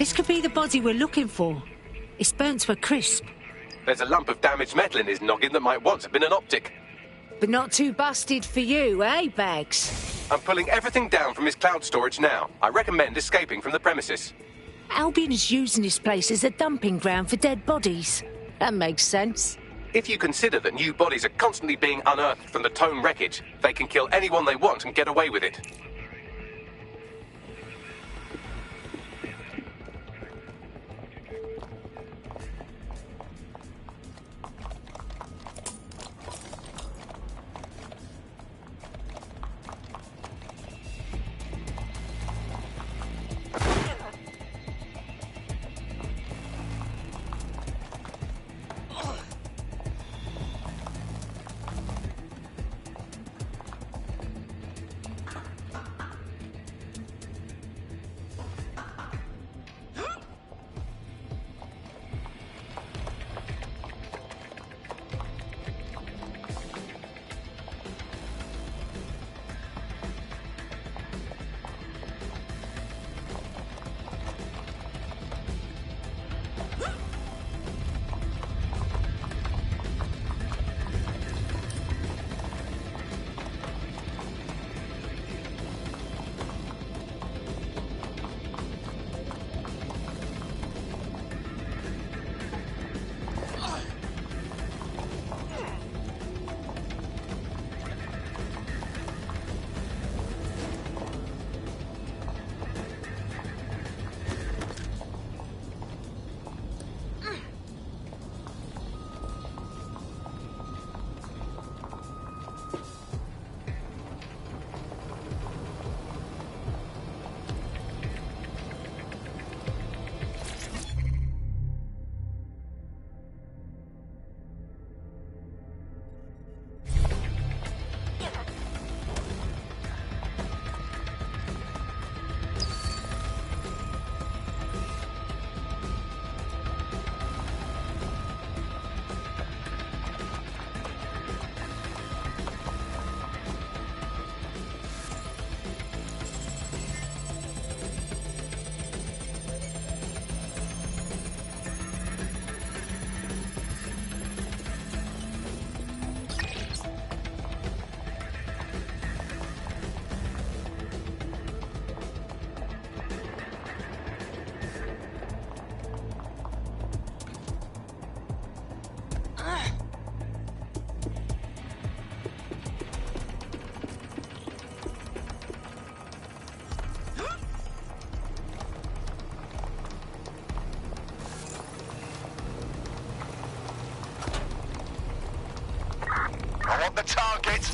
This could be the body we're looking for. It's burnt to a crisp. There's a lump of damaged metal in his noggin that might once have been an optic. But not too busted for you, eh, Bags? I'm pulling everything down from his cloud storage now. I recommend escaping from the premises. Albion is using this place as a dumping ground for dead bodies. That makes sense. If you consider that new bodies are constantly being unearthed from the Tone wreckage, they can kill anyone they want and get away with it.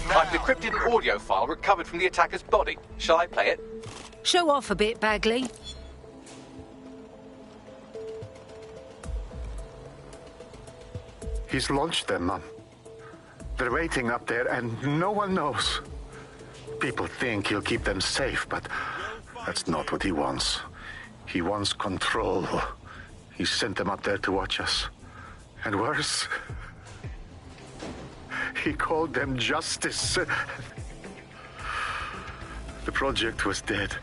I've decrypted an audio file recovered from the attacker's body. Shall I play it? Show off a bit, Bagley. He's launched them, Mum. They're waiting up there, and no one knows. People think he'll keep them safe, but that's not what he wants. He wants control. He sent them up there to watch us. And worse, he called them justice. The project was dead,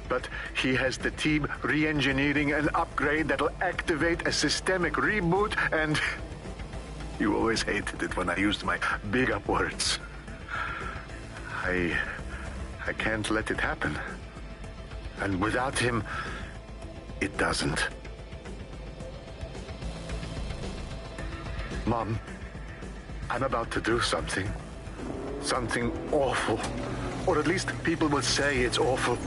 but he has the team re-engineering an upgrade that'll activate a systemic reboot, and you always hated it when I used my big up words. I can't let it happen. And without him, it doesn't. Mom, I'm about to do something. Something awful. Or at least people will say it's awful.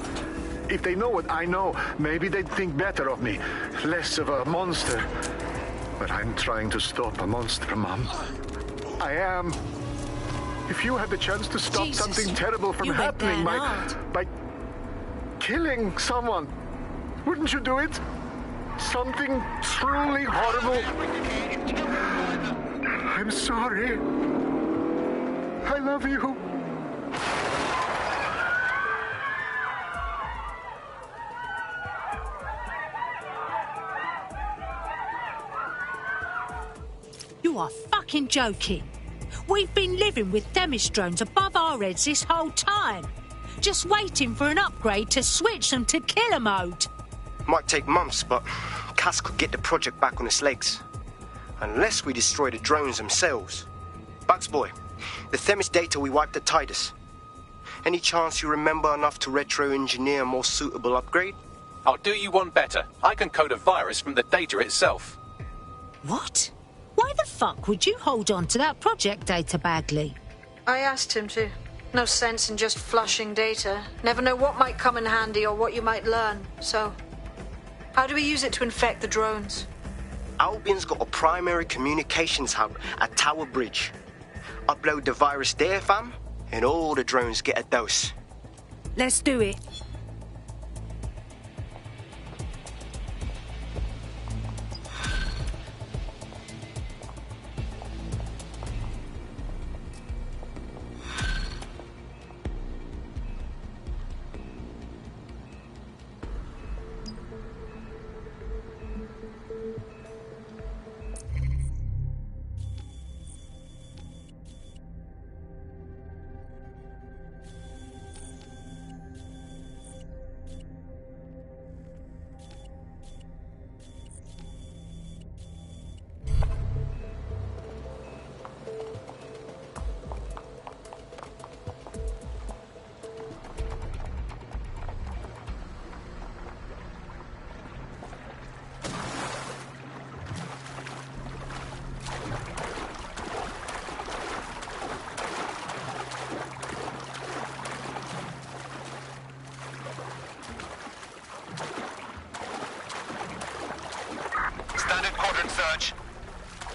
If they know what I know, maybe they'd think better of me. Less of a monster. But I'm trying to stop a monster, Mom. I am. If you had the chance to stop something terrible from happening by killing someone, wouldn't you do it? Something truly horrible. I'm sorry. I love you. You are fucking joking. We've been living with Themis drones above our heads this whole time. Just waiting for an upgrade to switch them to killer mode. Might take months, but Cass could get the project back on its legs. Unless we destroy the drones themselves. Bugs boy, the Themis data we wiped at Titus. Any chance you remember enough to retro-engineer a more suitable upgrade? I'll do you one better. I can code a virus from the data itself. What? Why the fuck would you hold on to that project data, Bagley? I asked him to. No sense in just flushing data. Never know what might come in handy or what you might learn. So, how do we use it to infect the drones? Albion's got a primary communications hub at Tower Bridge. Upload the virus there, fam, and all the drones get a dose. Let's do it. Standard quadrant search.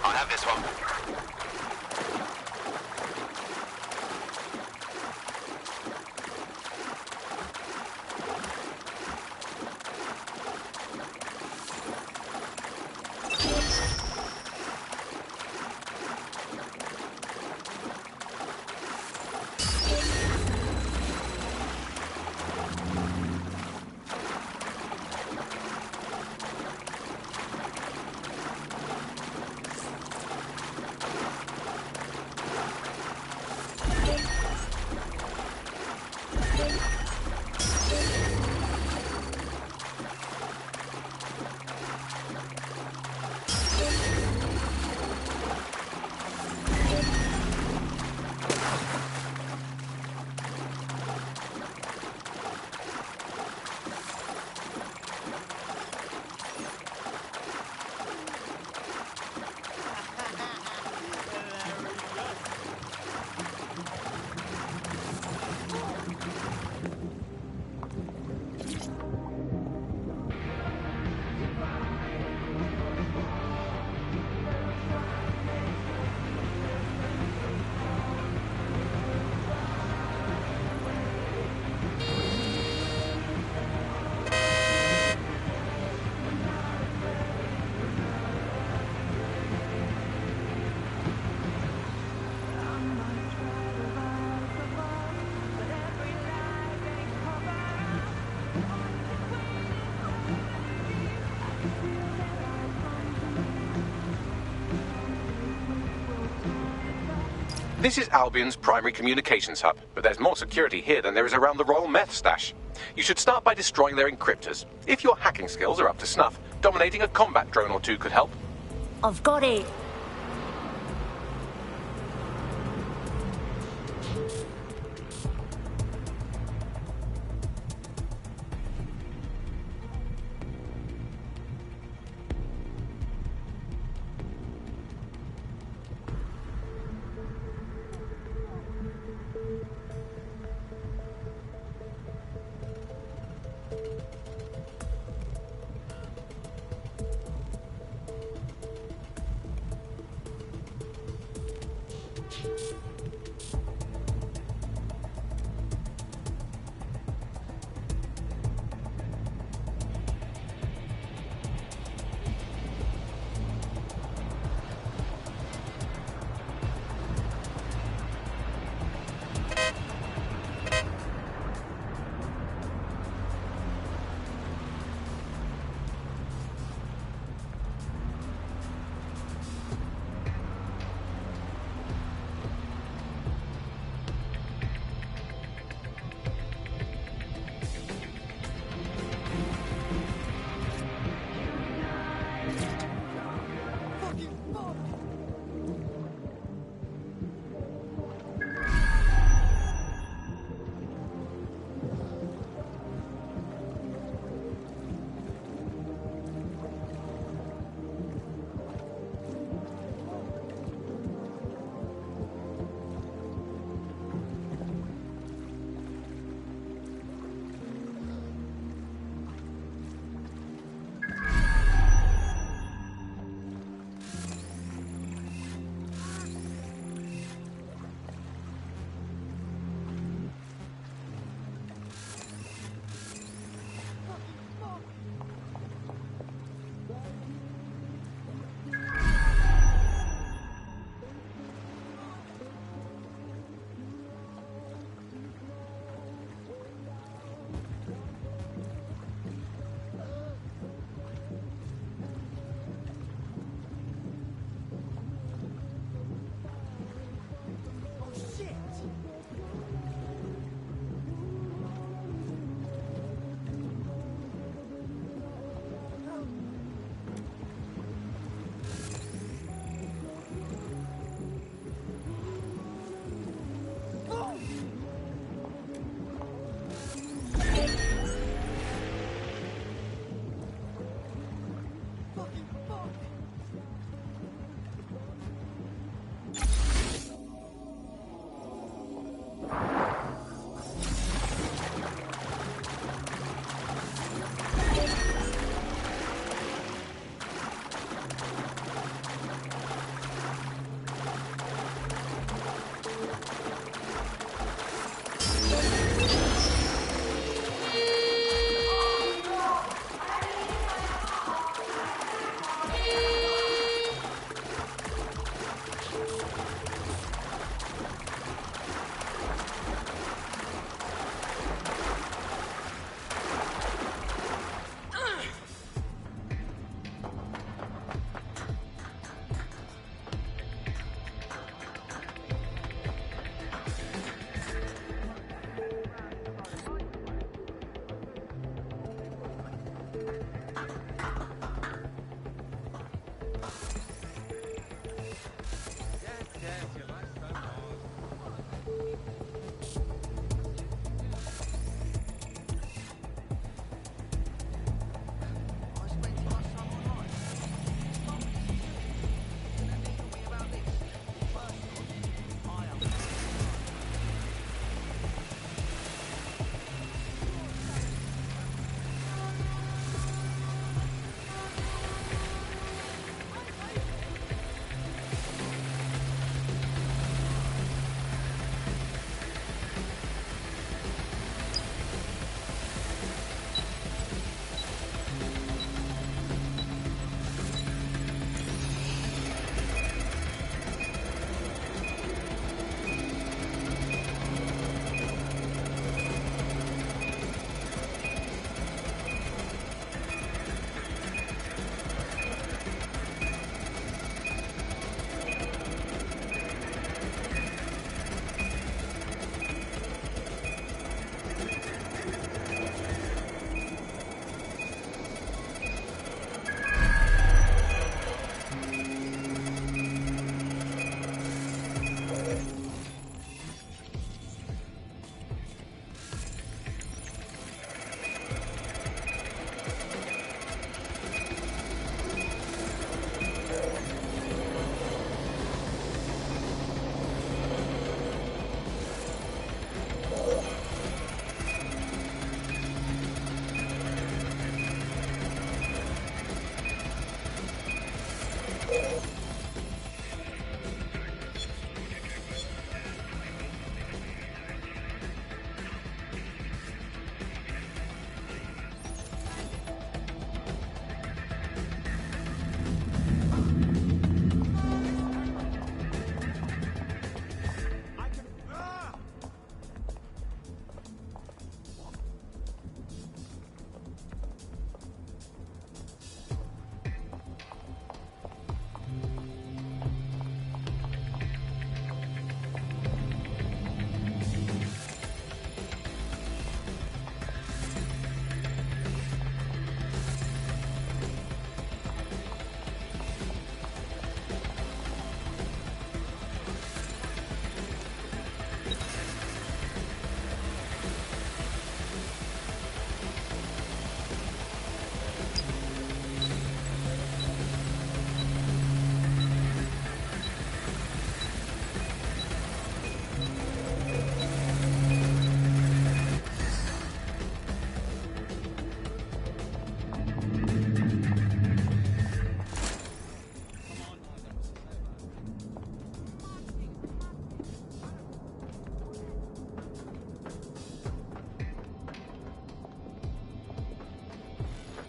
I have this one. This is Albion's primary communications hub, but there's more security here than there is around the Royal Meth stash. You should start by destroying their encryptors. If your hacking skills are up to snuff, dominating a combat drone or two could help. I've got it.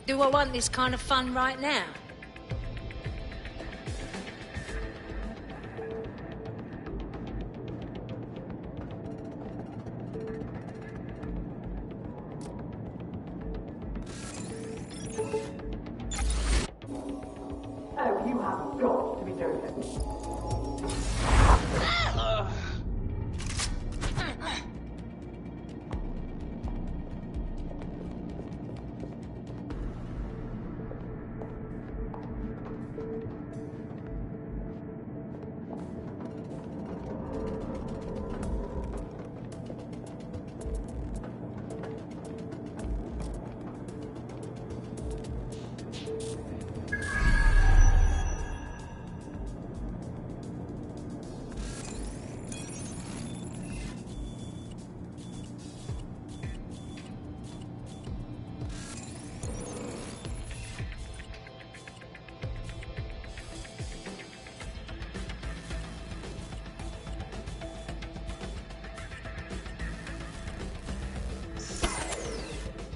Do I want this kind of fun right now? Oh, you have got to be joking.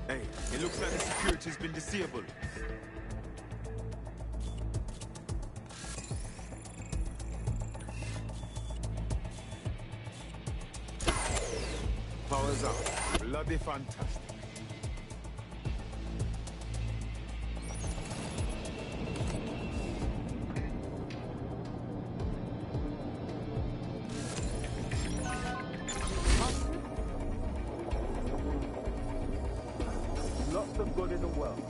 Hey, it looks like the security's been disabled. Power's out. Bloody fantastic. Lots of good in the world.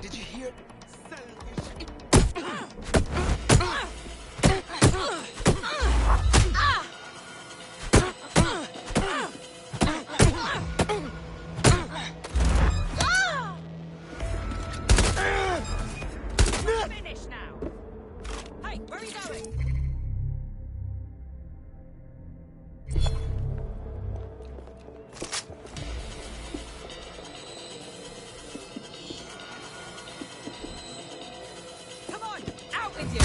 Did you hear? Finish now. Hey, where are you going? Come on, out with you.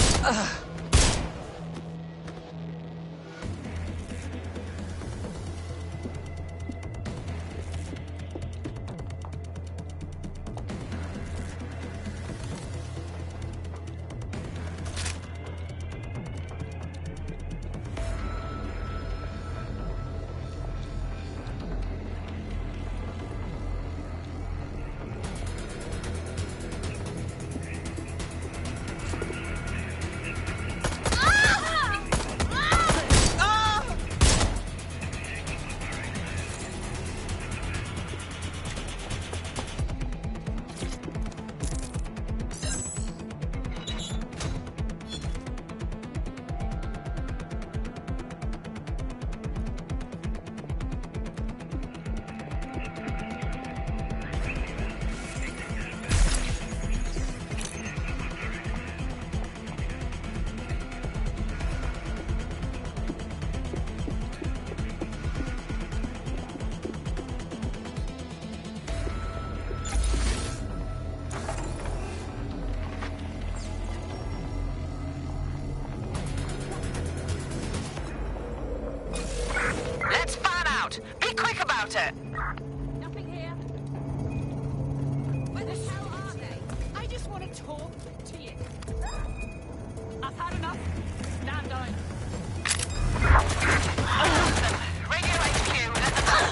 Let's fan out. Be quick about it. Nothing here. Where the hell are they? I just want to talk to you. I've had enough. Stand down. Radio HQ, let them know.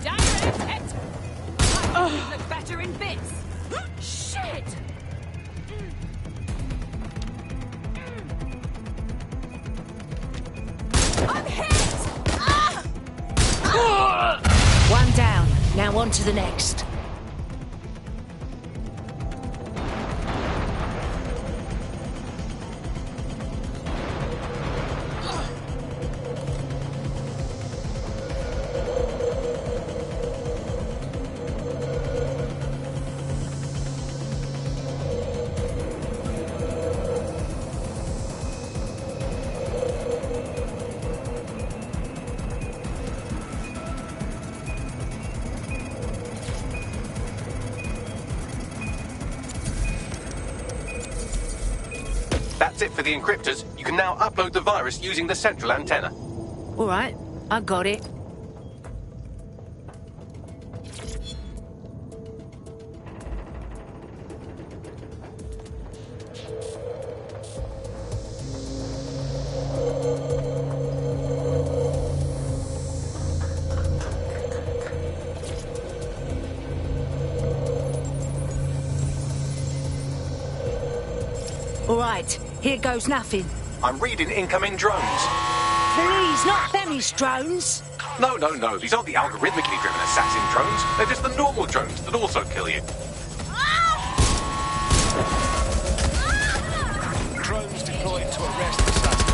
Down your head. You look better in bits. Shit! I'm hit! One down. Now on to the next. That's it for the encryptors. You can now upload the virus using the central antenna. All right, I got it. Right, here goes nothing. I'm reading incoming drones. Please, not Femi's drones. No. These aren't the algorithmically driven assassin drones. They're just the normal drones that also kill you. Drones deployed to arrest the suspect.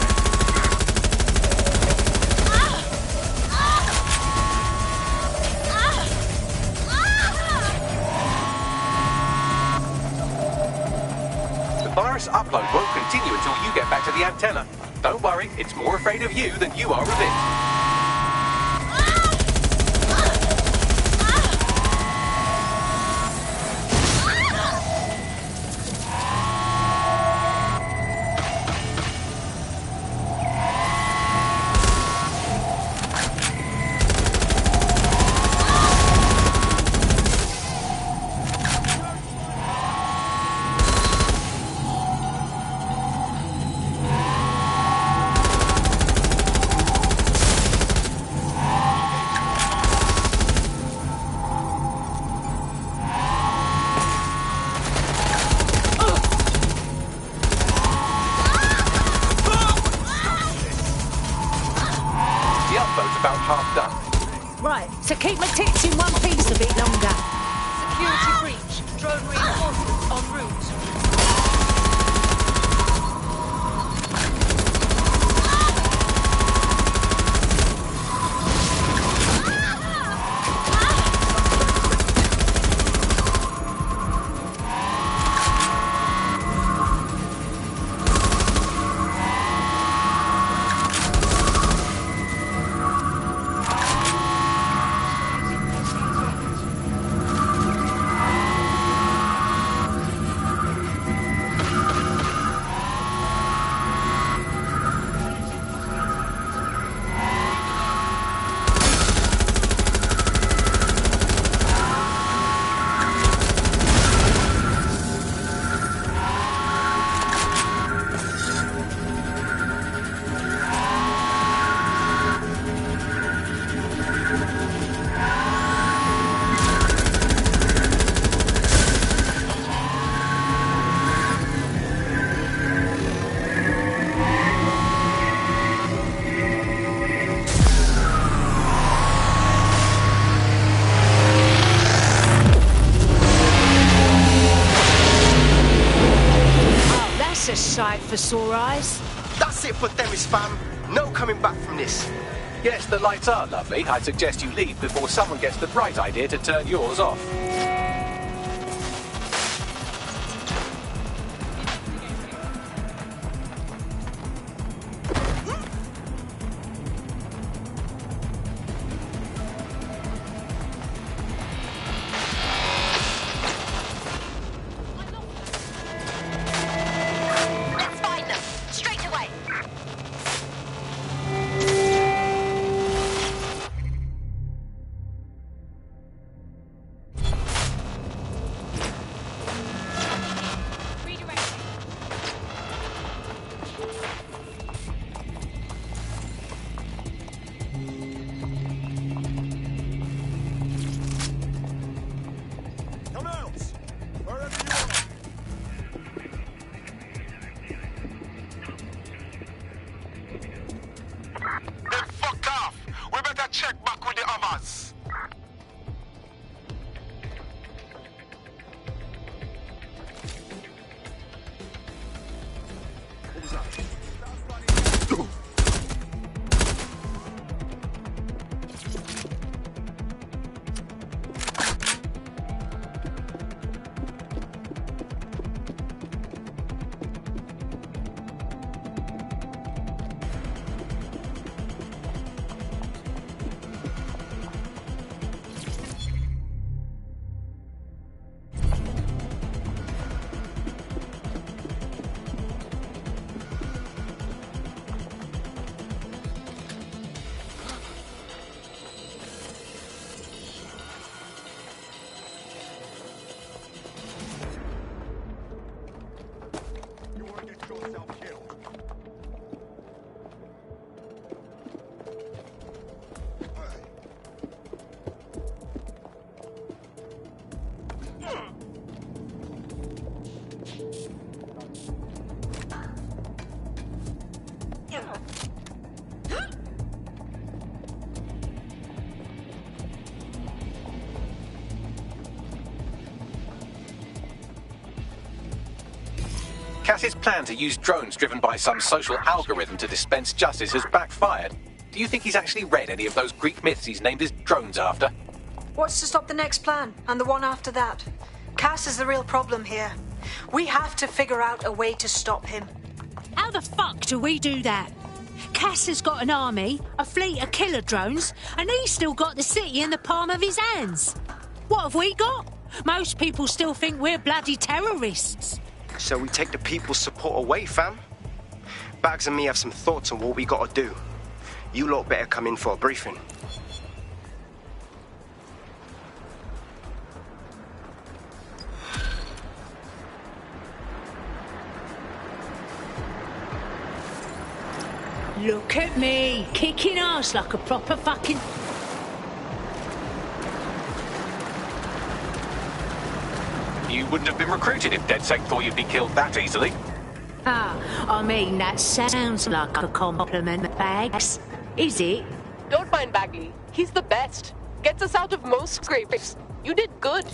The virus upload won't continue until you get back to the antenna. Don't worry, it's more afraid of you than you are of it. Right, so keep my tits in one piece a bit longer. Security breach. Drone reinforcements en route. A sight for sore eyes. That's it for Themis, fam. No coming back from this. Yes, the lights are lovely. I suggest you leave before someone gets the bright idea to turn yours off. Cass's plan to use drones driven by some social algorithm to dispense justice has backfired. Do you think he's actually read any of those Greek myths he's named his drones after? What's to stop the next plan, and the one after that? Cass is the real problem here. We have to figure out a way to stop him. How the fuck do we do that? Cass has got an army, a fleet of killer drones, and he's still got the city in the palm of his hands. What have we got? Most people still think we're bloody terrorists. So we take the people's support away, fam? Bags and me have some thoughts on what we gotta do. You lot better come in for a briefing. Look at me, kicking ass like a proper fucking... You wouldn't have been recruited if DedSec thought you'd be killed that easily. Ah, I mean, that sounds like a compliment, Bags. Is it? Don't mind Bagley. He's the best. Gets us out of most scrapes. You did good.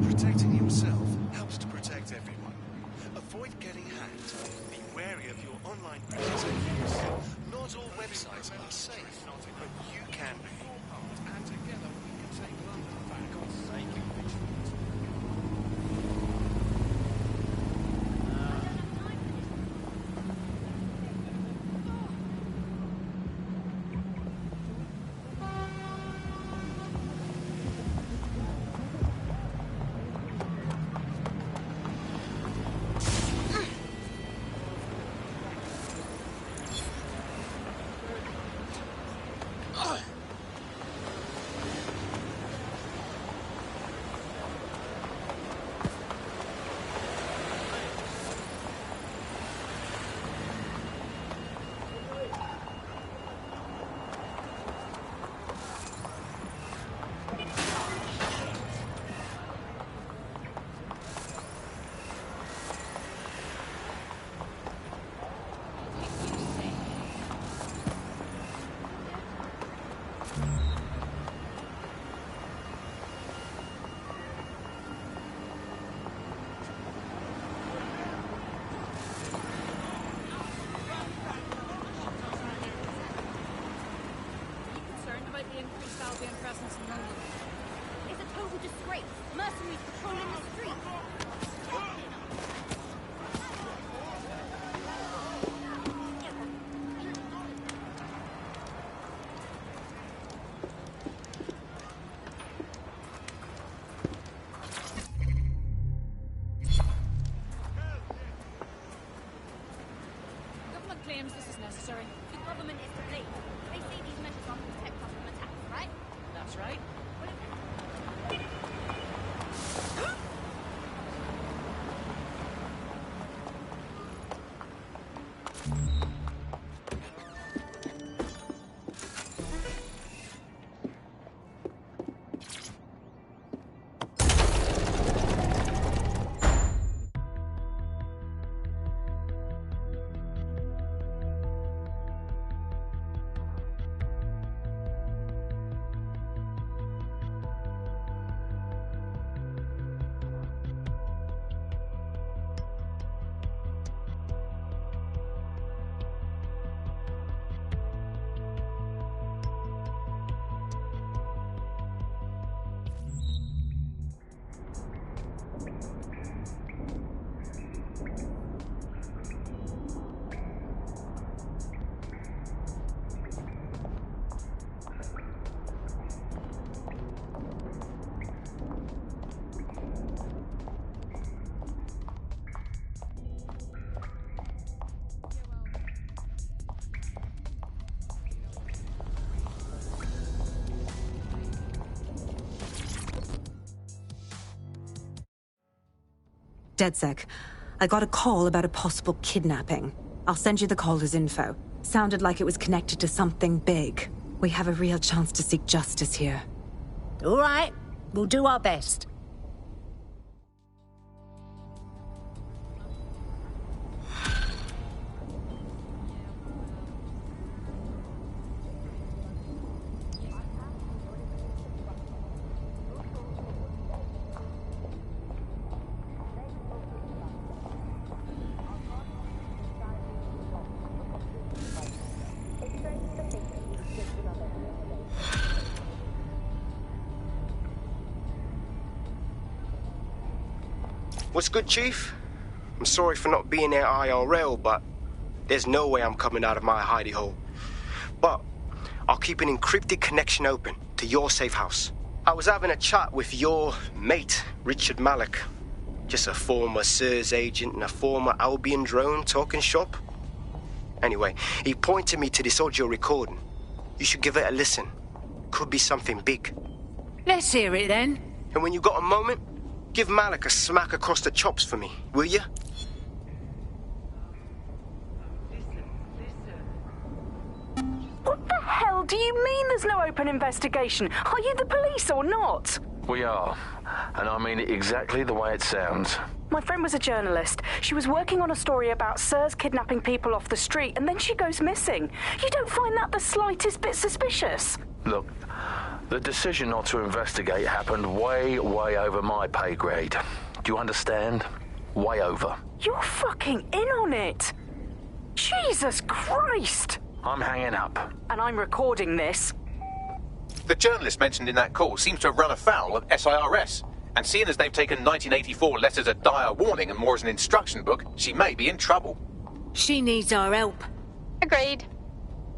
Protecting yourself helps to protect everyone. Avoid getting hacked. Be wary of your online presence and use. Not all websites are safe, but you can be. And together we can take London back. God's sake. Albion presence in London. It's a total disgrace. Mercenaries patrolling the streets. Government claims this is necessary. The government is to blame. They say these measures are to protect us from attacks, right? That's right. DedSec, I got a call about a possible kidnapping. I'll send you the caller's info. Sounded like it was connected to something big. We have a real chance to seek justice here. All right, we'll do our best. What's good, Chief? I'm sorry for not being there IRL, but there's no way I'm coming out of my hidey hole. But I'll keep an encrypted connection open to your safe house. I was having a chat with your mate, Richard Malik. Just a former SIRS agent and a former Albion drone talking shop. Anyway, he pointed me to this audio recording. You should give it a listen. Could be something big. Let's hear it then. And when you got a moment, give Malik a smack across the chops for me, will you? What the hell do you mean there's no open investigation? Are you the police or not? We are. And I mean it exactly the way it sounds. My friend was a journalist. She was working on a story about SIRS kidnapping people off the street, and then she goes missing. You don't find that the slightest bit suspicious? Look, the decision not to investigate happened way over my pay grade. Do you understand? Way over. You're fucking in on it. Jesus Christ! I'm hanging up. And I'm recording this. The journalist mentioned in that call seems to have run afoul of SIRS. And seeing as they've taken 1984 less as a dire warning and more as an instruction book, she may be in trouble. She needs our help. Agreed.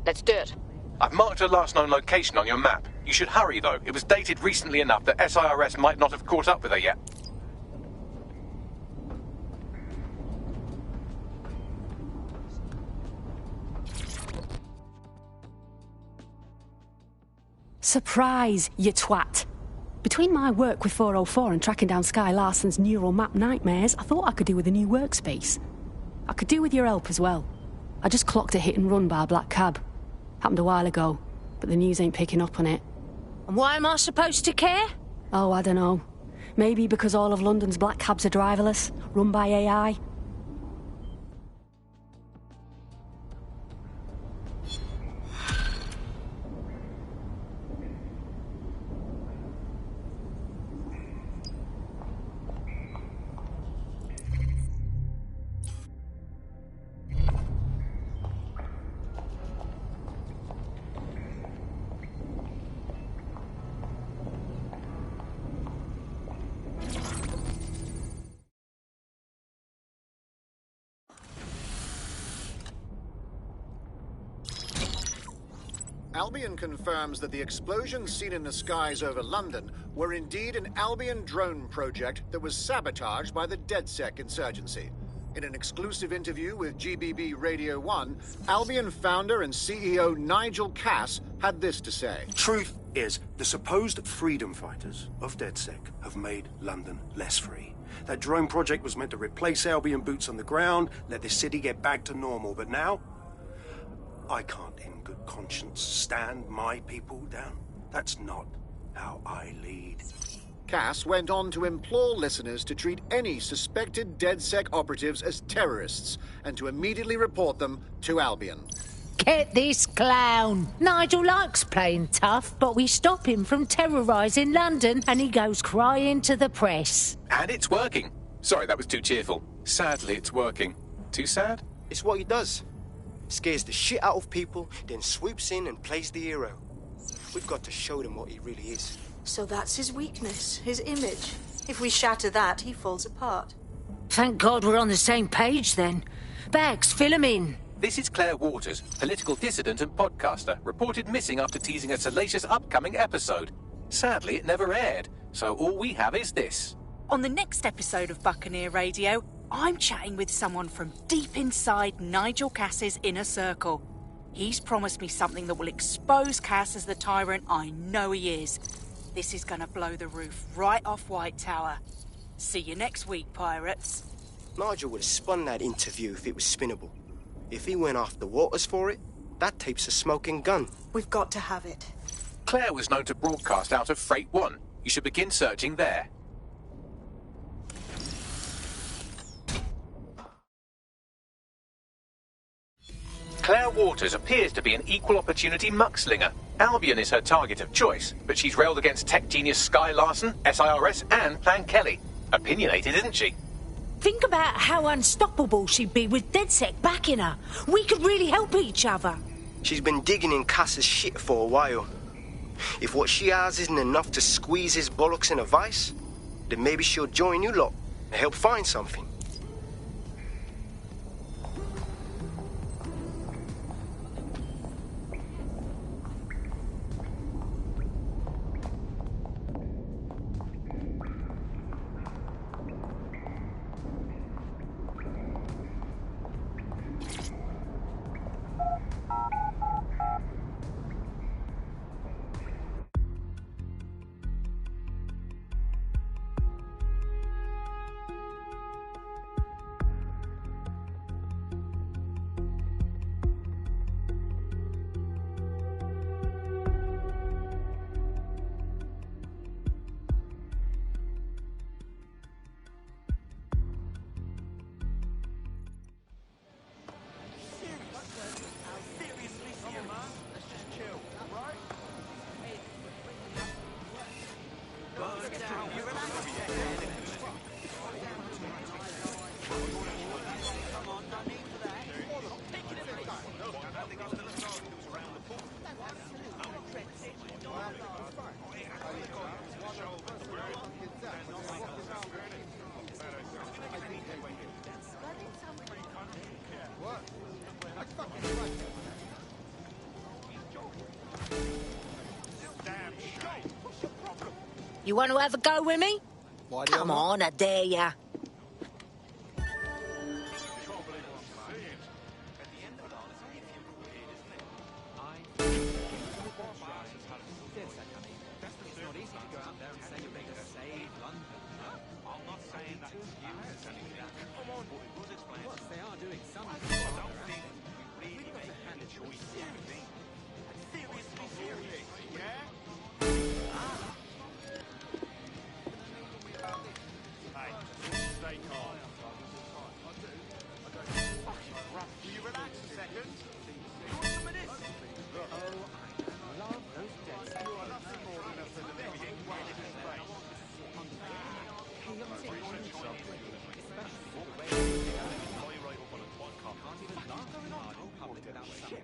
Let's do it. I've marked her last known location on your map. You should hurry, though. It was dated recently enough that SIRS might not have caught up with her yet. Surprise, you twat. Between my work with 404 and tracking down Sky Larson's neural map nightmares, I thought I could do with a new workspace. I could do with your help as well. I just clocked a hit and run by a black cab. Happened a while ago, but the news ain't picking up on it. And why am I supposed to care? Oh, I don't know. Maybe because all of London's black cabs are driverless, run by AI. Albion confirms that the explosions seen in the skies over London were indeed an Albion drone project that was sabotaged by the DedSec insurgency. In an exclusive interview with GBB Radio 1, Albion founder and CEO Nigel Cass had this to say. Truth is, the supposed freedom fighters of DedSec have made London less free. That drone project was meant to replace Albion boots on the ground, let the city get back to normal, but now I can't in good conscience stand my people down. That's not how I lead. Cass went on to implore listeners to treat any suspected DedSec operatives as terrorists and to immediately report them to Albion. Get this clown. Nigel likes playing tough, but we stop him from terrorising London and he goes crying to the press. And it's working. Sorry, that was too cheerful. Sadly, it's working. Too sad? It's what he does. Scares the shit out of people, then swoops in and plays the hero. We've got to show them what he really is. So that's his weakness, his image. If we shatter that, he falls apart. Thank God we're on the same page then. Bags, fill him in. This is Claire Waters, political dissident and podcaster, reported missing after teasing a salacious upcoming episode. Sadly, it never aired, so all we have is this. On the next episode of Buccaneer Radio, I'm chatting with someone from deep inside Nigel Cass's inner circle. He's promised me something that will expose Cass as the tyrant I know he is. This is gonna blow the roof right off White Tower. See you next week, pirates. Nigel would have spun that interview if it was spinnable. If he went after Waters for it, that tape's a smoking gun. We've got to have it. Claire was known to broadcast out of Freight 1. You should begin searching there. Claire Waters appears to be an equal opportunity muckslinger. Albion is her target of choice, but she's railed against tech genius Sky Larson, SIRS, and Plan Kelly. Opinionated, isn't she? Think about how unstoppable she'd be with DedSec backing her. We could really help each other. She's been digging in Cass's shit for a while. If what she has isn't enough to squeeze his bollocks in a vice, then maybe she'll join you lot and help find something. You want to have a go with me? Come on, I dare ya.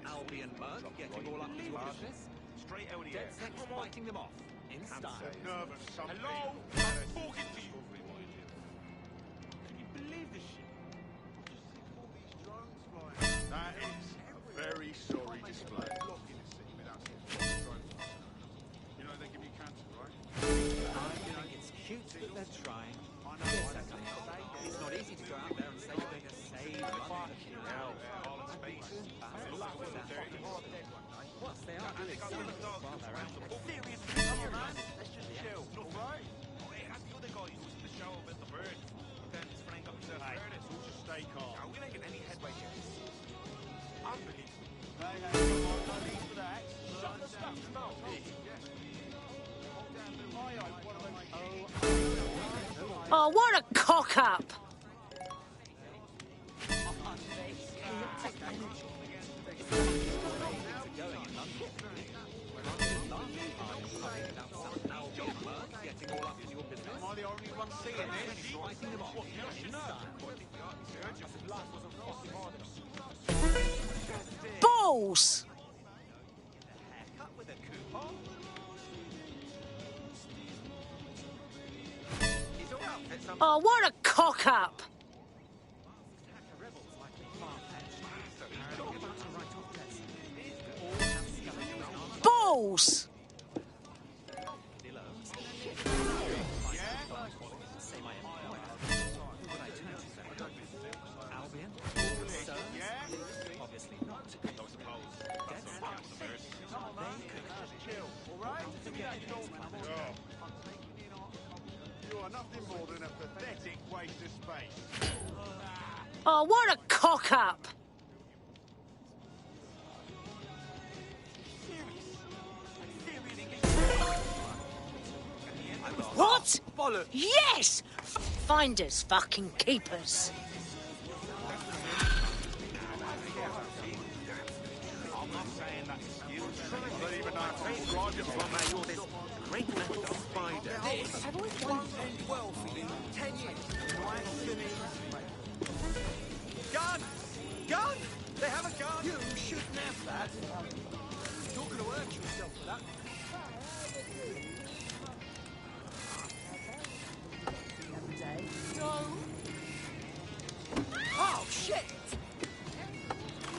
Albion mug, getting all up to business. Straight out of the air. Fighting them off in style. Nervous something. Hello? I'm talking to you. Can you believe this shit? That is a very sorry display. Oh, what a cock-up! Balls! Oh, what a cock-up! Balls! You are nothing more than a pathetic waste of space. Oh, what a cock-up! What? Yes! Finders fucking keepers. I'm not saying that's excuse. I don't even know if I'm describing it. You're this great master spider. This I've always won't end well for you. 10 years. Gun! Gun! They have a gun! You shouldn't have that. You're going to hurt yourself for that. No! Oh, shit!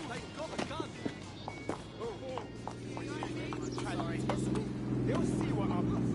They've got a gun! Sorry. They'll see what happens.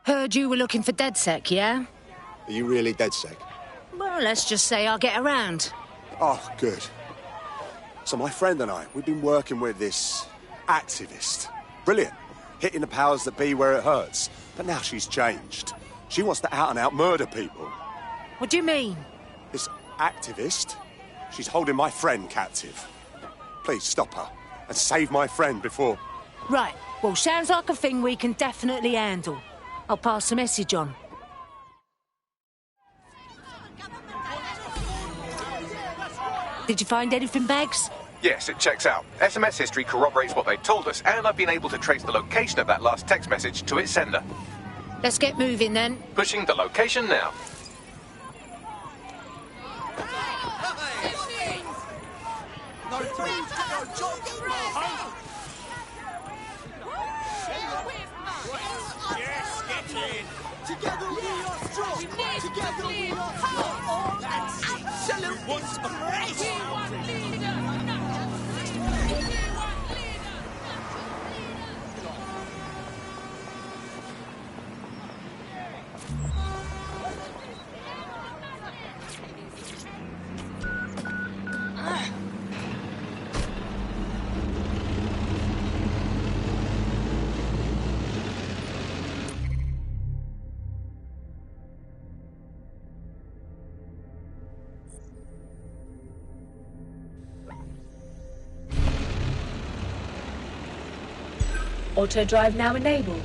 Heard you were looking for DedSec, yeah? Are you really DedSec? let's just say I'll get around. Oh, good. So my friend and I, we've been working with this activist. Brilliant. Hitting the powers that be where it hurts. But now she's changed. She wants to out-and-out murder people. What do you mean? This activist, she's holding my friend captive. Please stop her and save my friend before... Right, well, sounds like a thing we can definitely handle. I'll pass the message on. Did you find anything, Bags? Yes, it checks out. SMS history corroborates what they told us, and I've been able to trace the location of that last text message to its sender. Let's get moving, then. Pushing the location now. Yes, get in! Together we are strong! Together we are strong! That's absolute inspiration! Auto drive now enabled.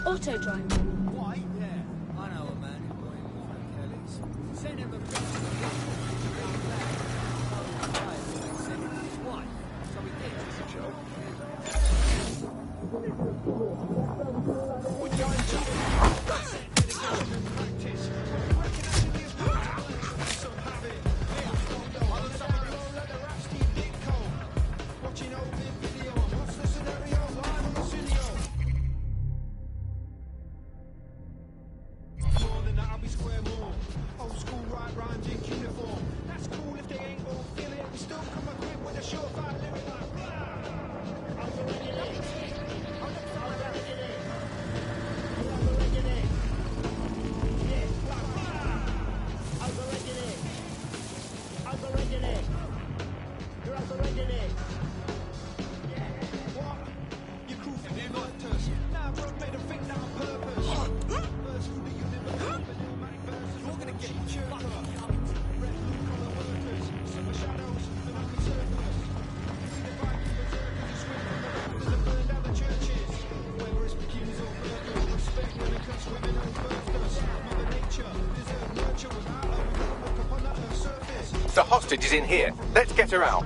Auto drive. Why? Yeah, I know a man who got him off at Kelly's. Sent him a picture of him and sent it to his wife. So he did. It's a joke. We're going to practice. Watching over the video, what's the scenario? Live on the studio. More than that, I'll be square more. Old school right rhymes in uniform. That's cool if they ain't all feel it. We still come equipped with a surefire lyric like blah. I'm already late. I'm not sorry about it. hostage is in here. Let's get her out.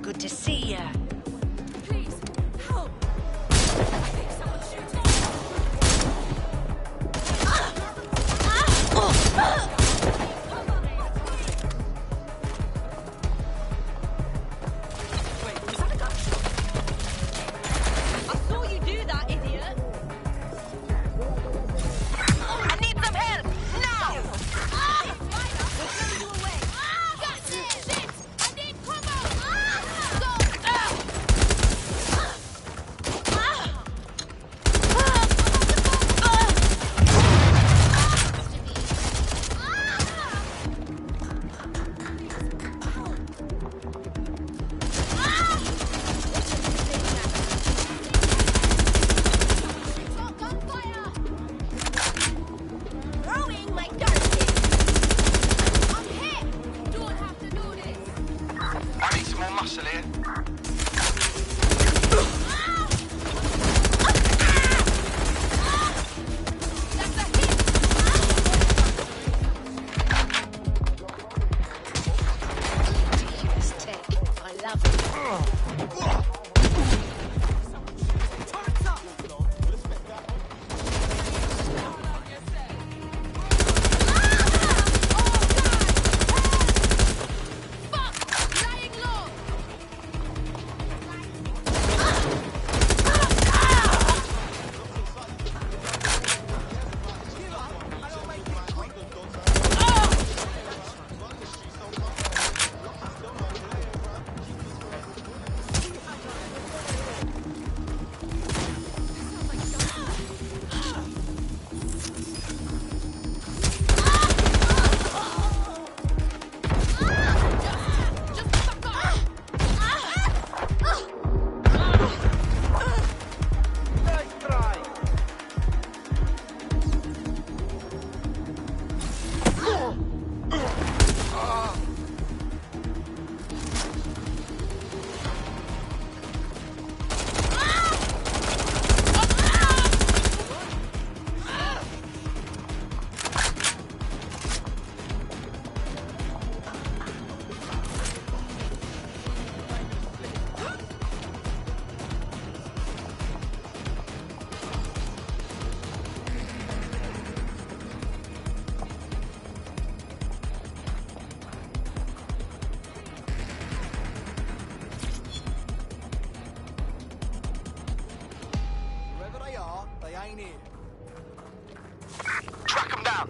Good to see you. Please, help! I think someone's shooting. I saw you do that, idiot. I need some help now. We're sending you away. Got this! Shit! I need cover! Throwing my darkness! I'm hit! Don't have to do this! I need some more muscle here. I love it. Lying low! Wherever they are, they ain't here. Track them down.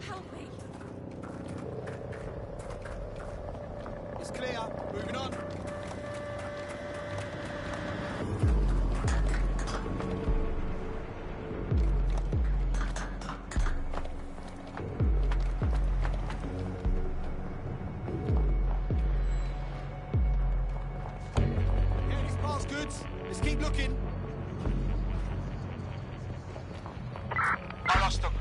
Help me. It's clear. Moving on. Yeah, this part's good. Let's keep looking. I lost them.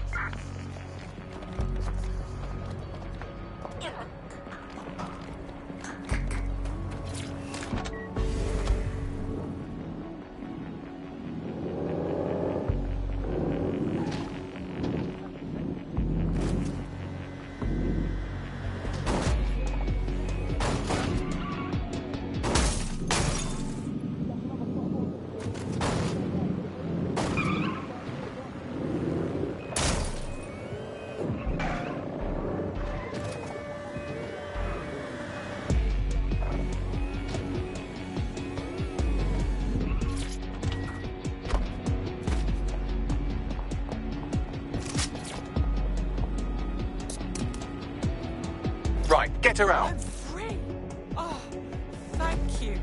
Right, get her out. I'm free. Oh, thank you.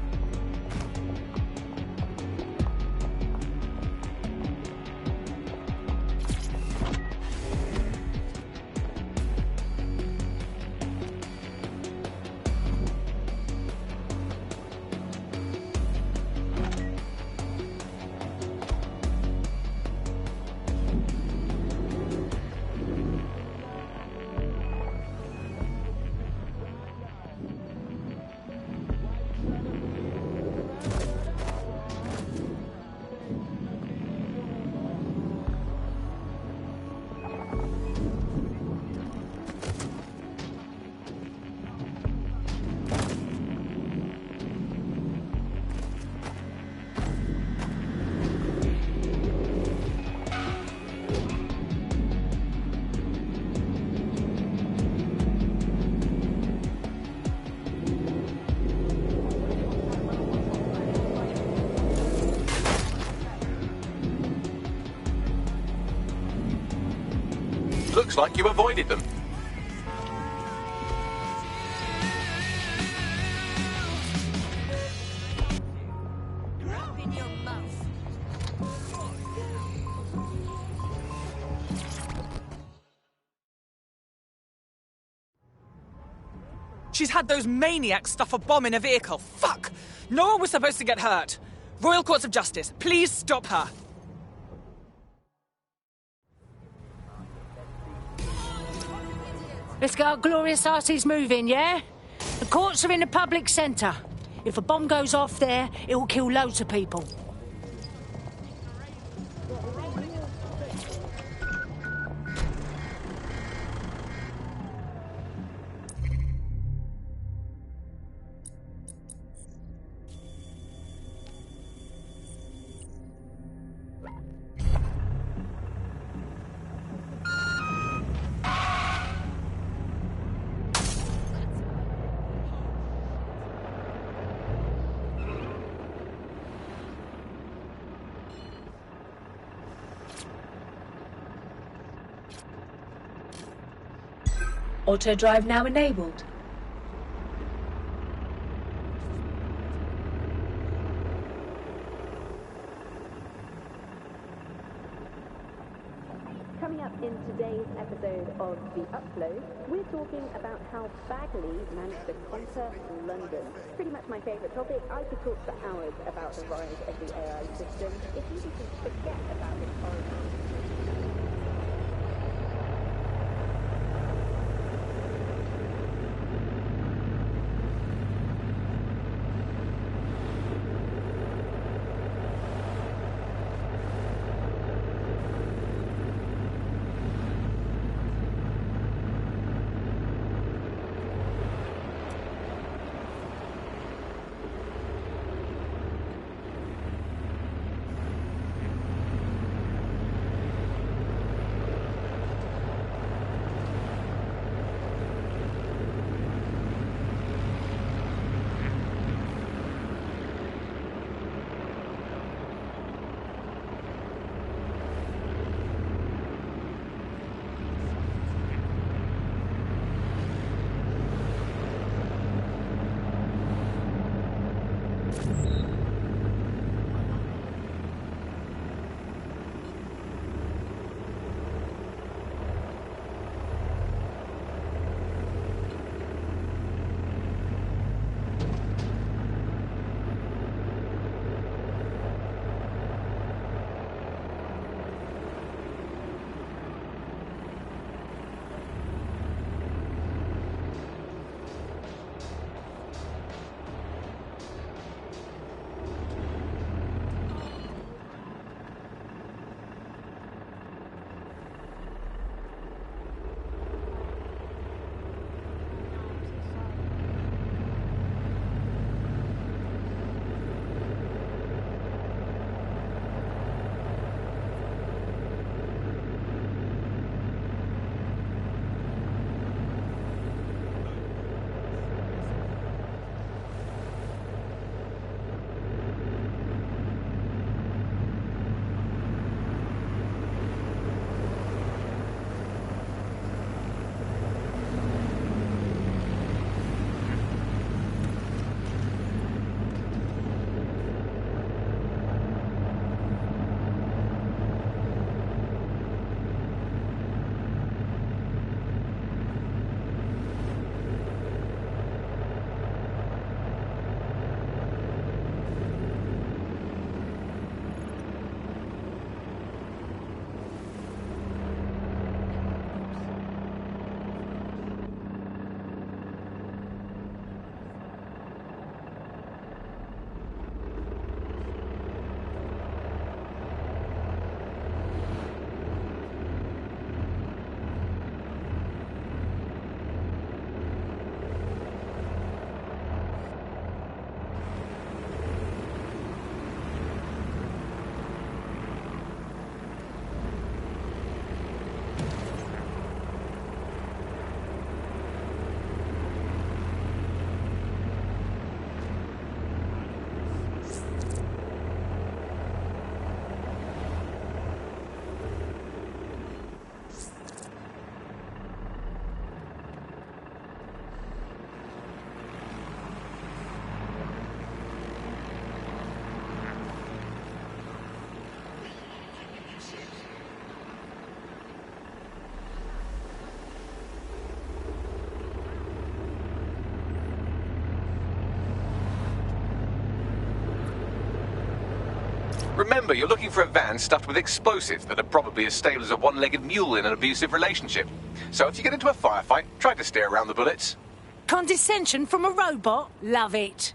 Looks like you avoided them. She's had those maniacs stuff a bomb in a vehicle. Fuck! No one was supposed to get hurt. Royal Courts of Justice, please stop her. Let's get our glorious arses moving, yeah? The courts are in the public centre. If a bomb goes off there, it will kill loads of people. Auto drive now enabled. Coming up in today's episode of The Upload, we're talking about how Bagley managed to conquer London. Pretty much my favourite topic. I could talk for hours about the rise of the AI system. It's easy to forget about its origins. Remember, you're looking for a van stuffed with explosives that are probably as stable as a one-legged mule in an abusive relationship. So if you get into a firefight, try to steer around the bullets. Condescension from a robot? Love it.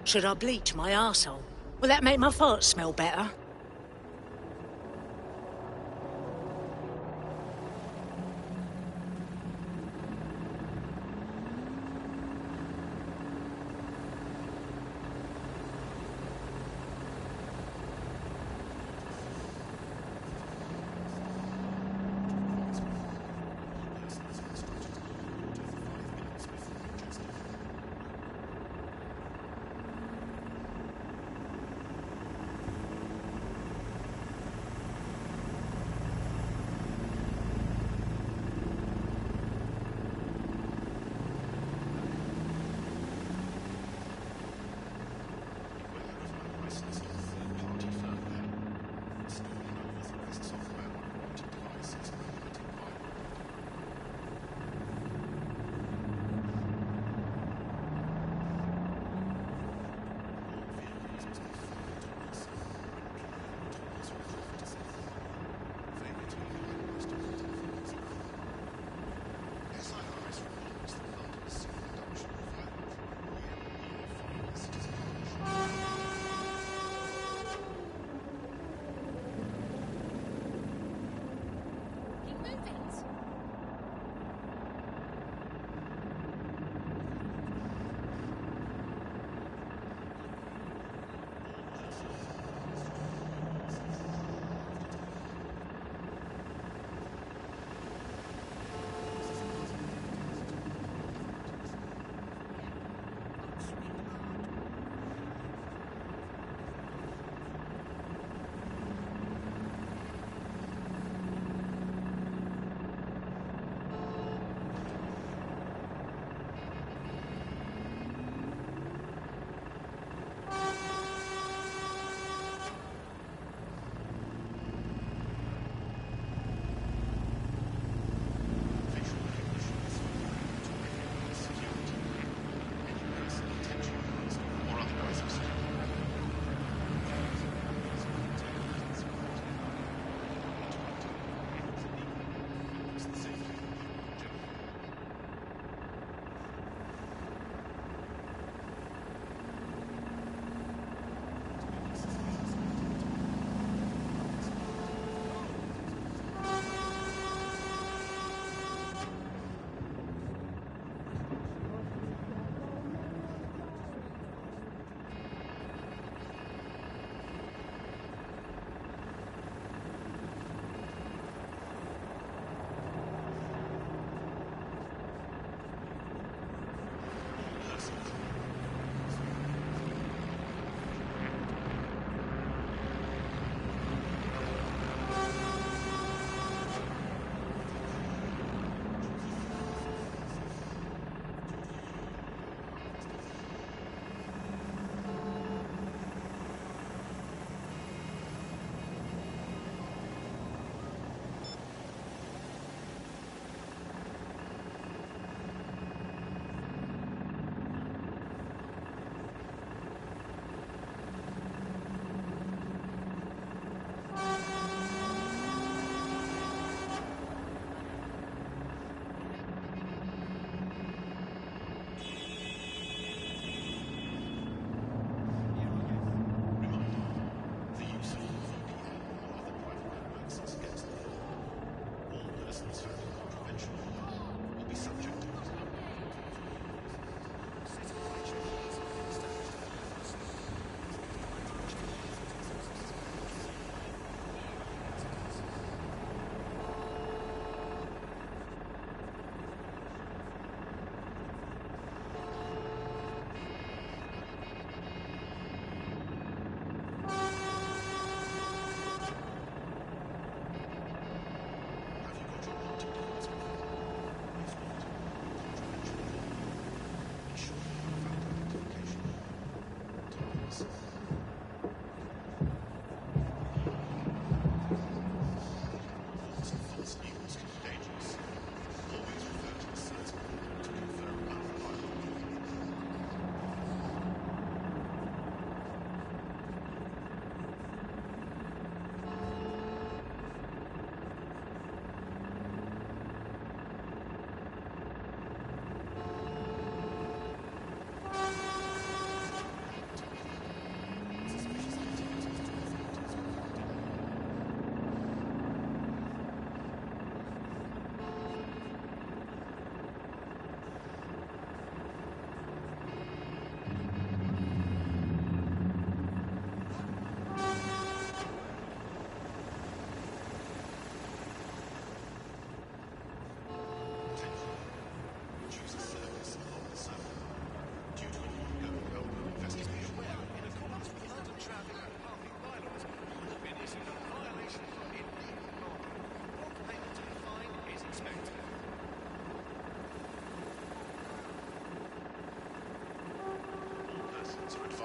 Should I bleach my arsehole? Will that make my farts smell better?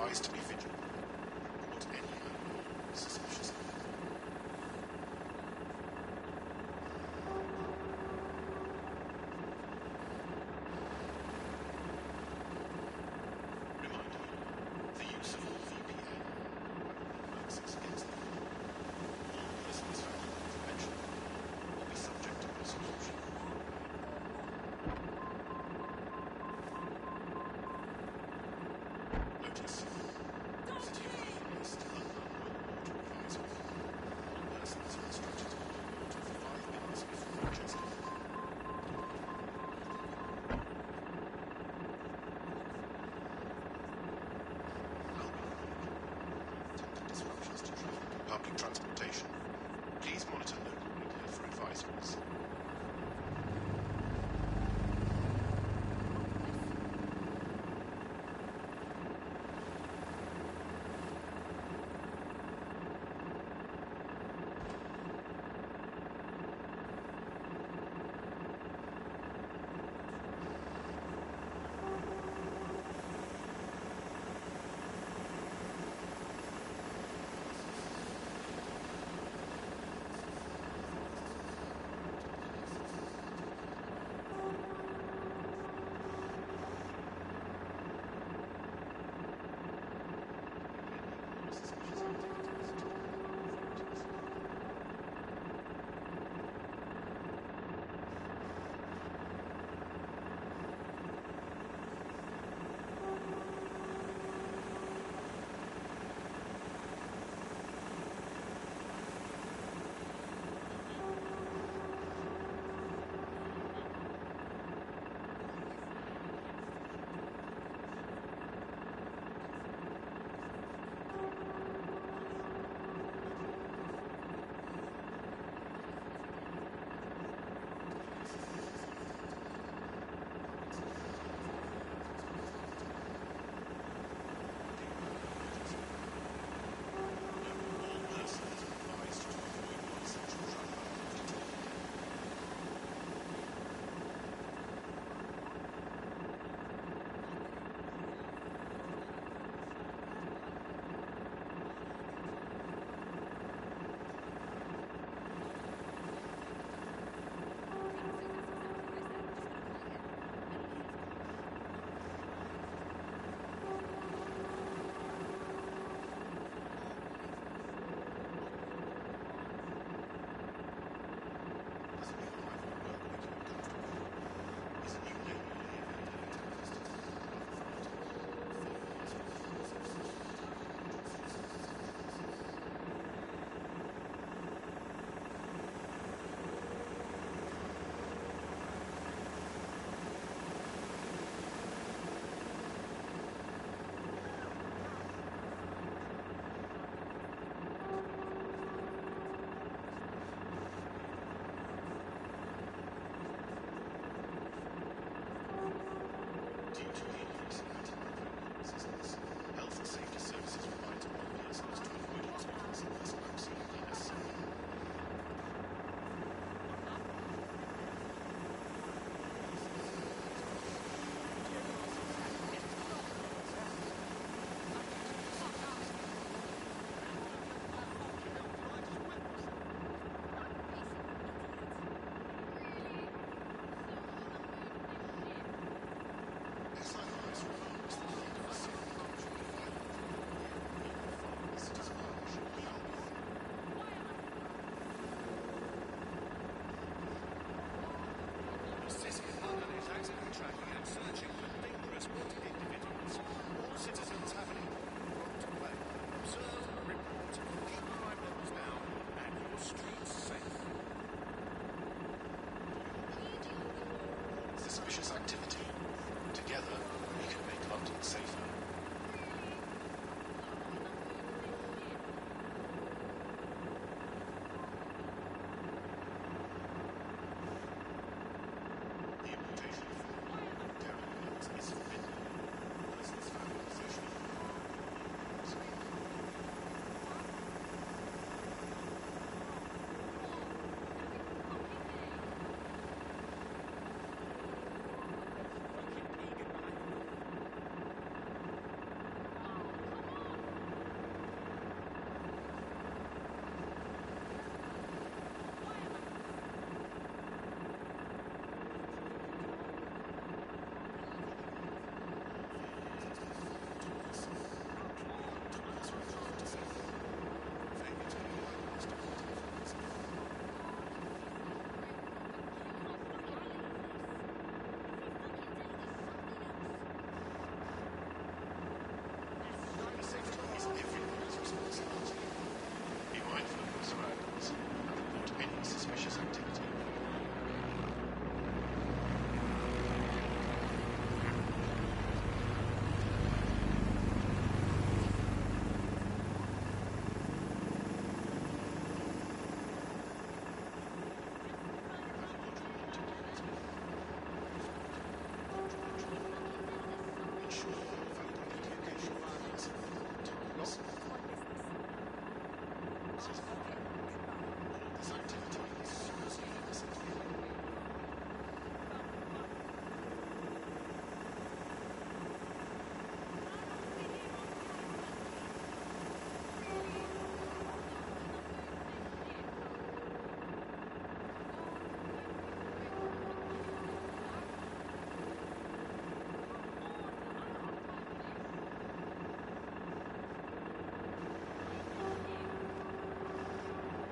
advised to be vigilant. Report any suspicious. Reminder, the use of all VPN works against them. All persons found in contravention will be subject to prosecution. Notice. City of London is still under water advisory. All persons are instructed to boil water for 5 minutes before ingesting. Disruptions to traffic and public transportation. Please monitor local media for advisories.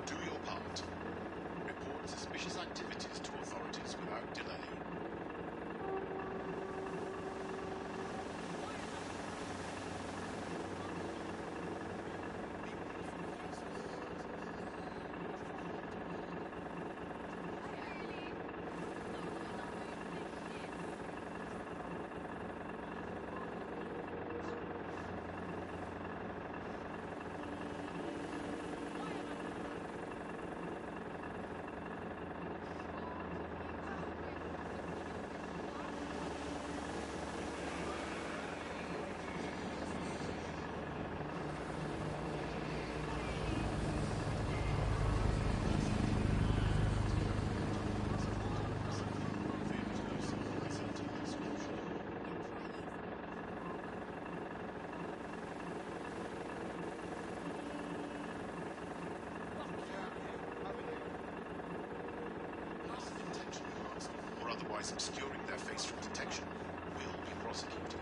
Do your part. Report suspicious activities to authorities without delay. Or otherwise obscuring their face from detection will be prosecuted.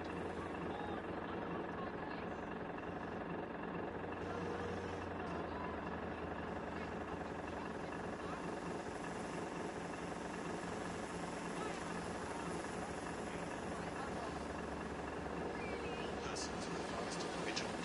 Persons are advised to be vigilant.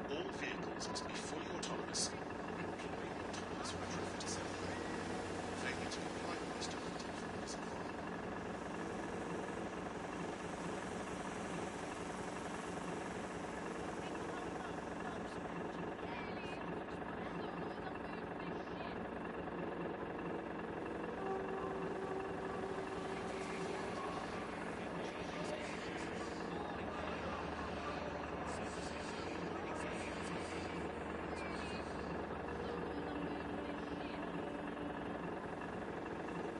All vehicles must be fully autonomous or employ autonomous retrofit assembly. Failure to comply with this directive is a crime.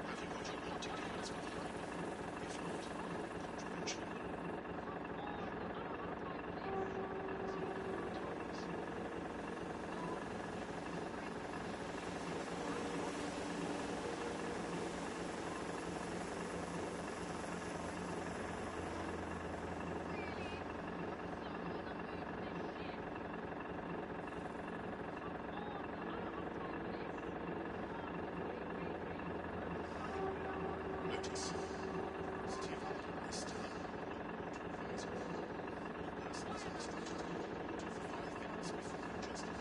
Have you got your party cards with you? If not, contravention of the law. Notice. City of London is still under water advisory. All persons instructed to report for 5 minutes before ingesting.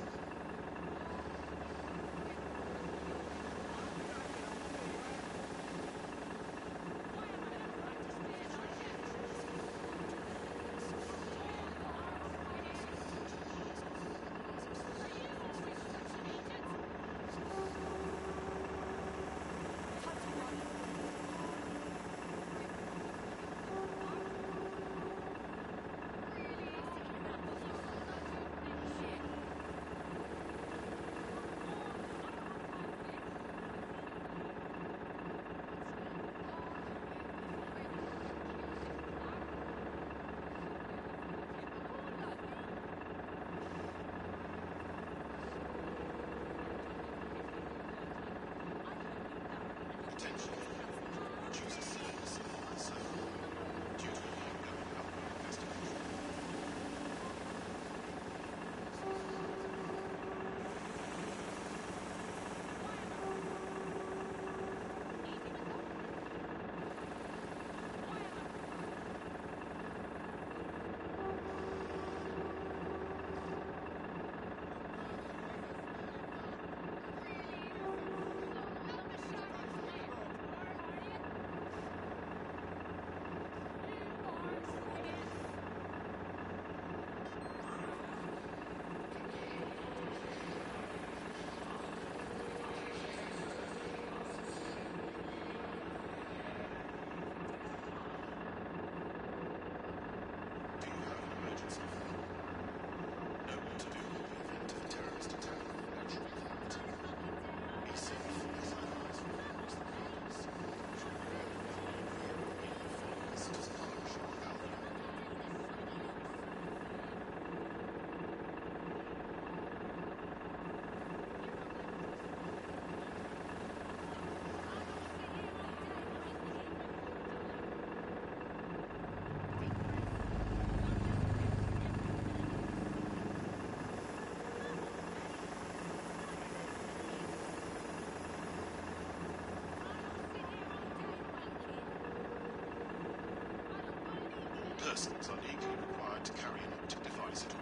persons are legally required to carry an optic device at all.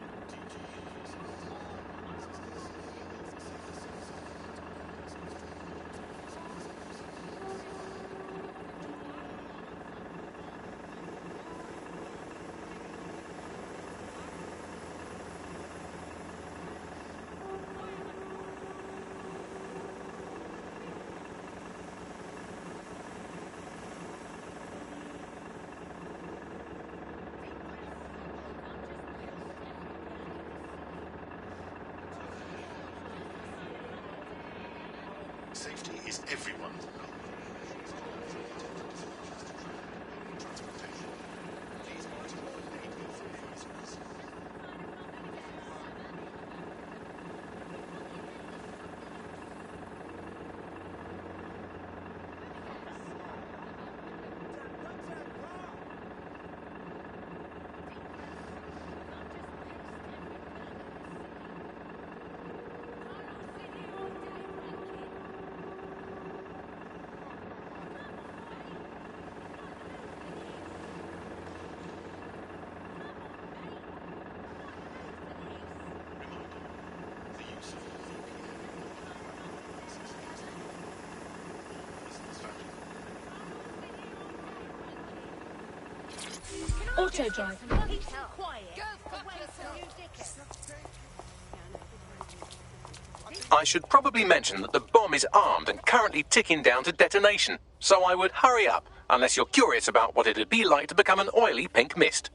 Safety is everyone's goal. Auto drive. I should probably mention that the bomb is armed and currently ticking down to detonation, so I would hurry up, unless you're curious about what it'd be like to become an oily pink mist.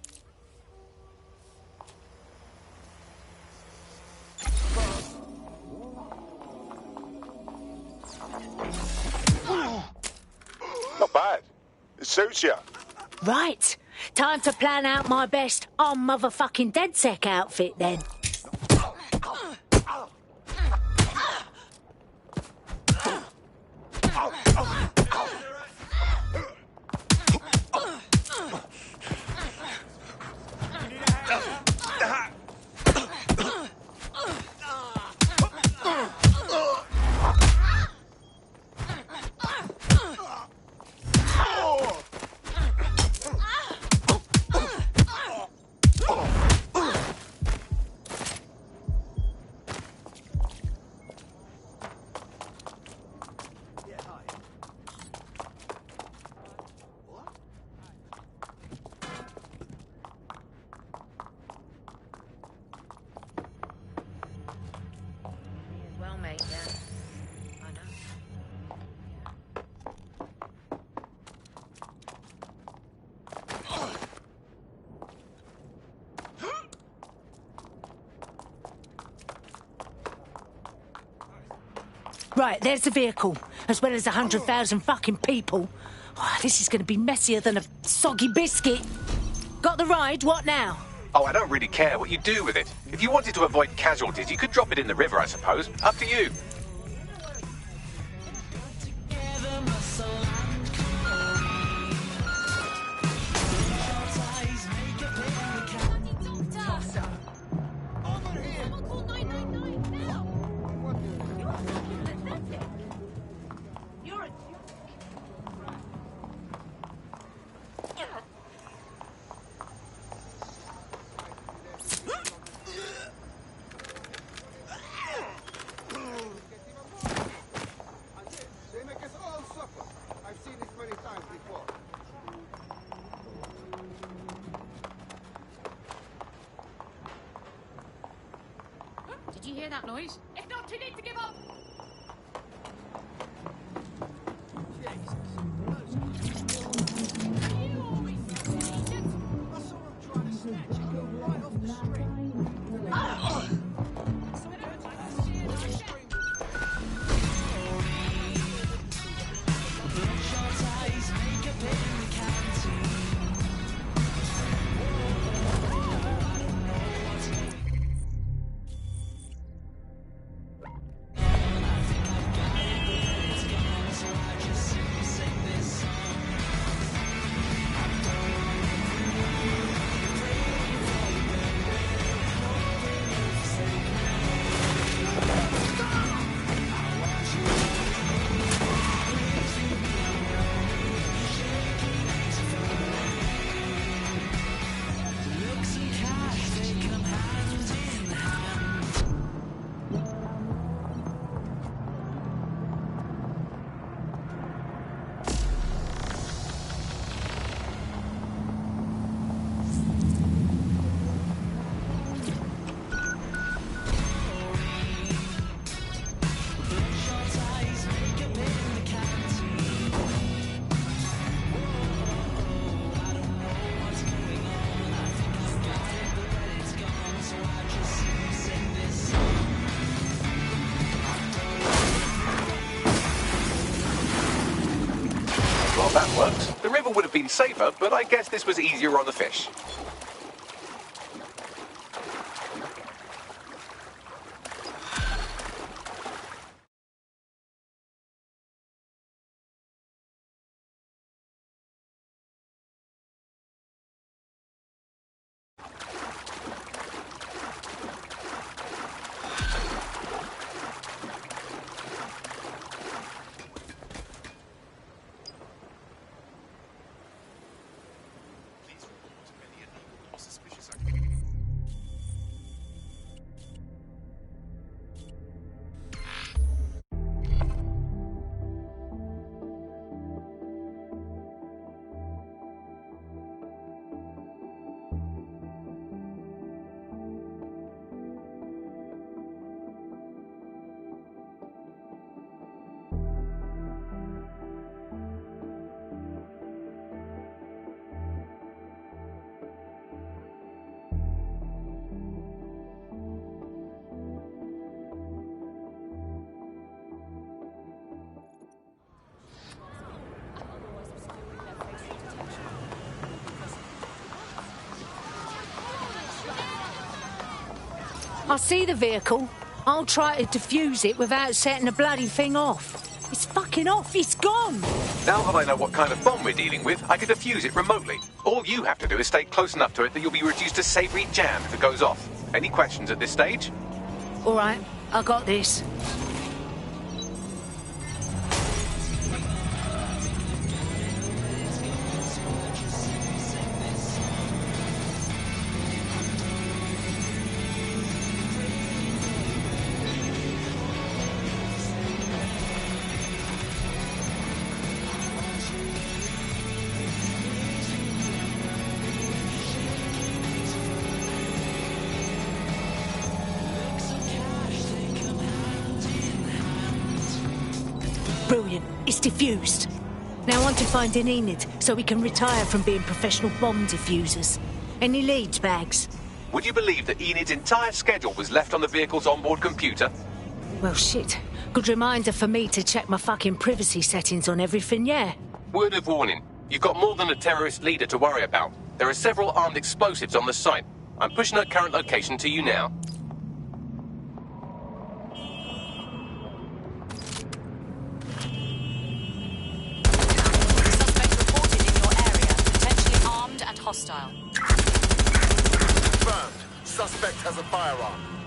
Not bad. It suits you. Right. Time to plan out my best motherfucking DedSec outfit then. Well, mate, yeah. I know. Right, there's the vehicle, as well as 100,000 fucking people. Oh, this is going to be messier than a soggy biscuit. Got the ride? What now? Oh, I don't really care what you do with it. If you wanted to avoid casualties, you could drop it in the river, I suppose. Up to you. Did you hear that noise? If not, you need to give up. Well, that worked. The river would have been safer, but I guess this was easier on the fish. I see the vehicle. I'll try to defuse it without setting the bloody thing off. It's fucking off. It's gone. Now that I know what kind of bomb we're dealing with, I can defuse it remotely. All you have to do is stay close enough to it that you'll be reduced to savoury jam if it goes off. Any questions at this stage? All right, I got this. Brilliant. It's diffused. Now on to finding Enid, so we can retire from being professional bomb diffusers. Any leads, Bags? Would you believe that Enid's entire schedule was left on the vehicle's onboard computer? Well, shit. Good reminder for me to check my fucking privacy settings on everything, yeah? Word of warning. You've got more than a terrorist leader to worry about. There are several armed explosives on the site. I'm pushing her current location to you now. Hostile. Confirmed. Suspect has a firearm.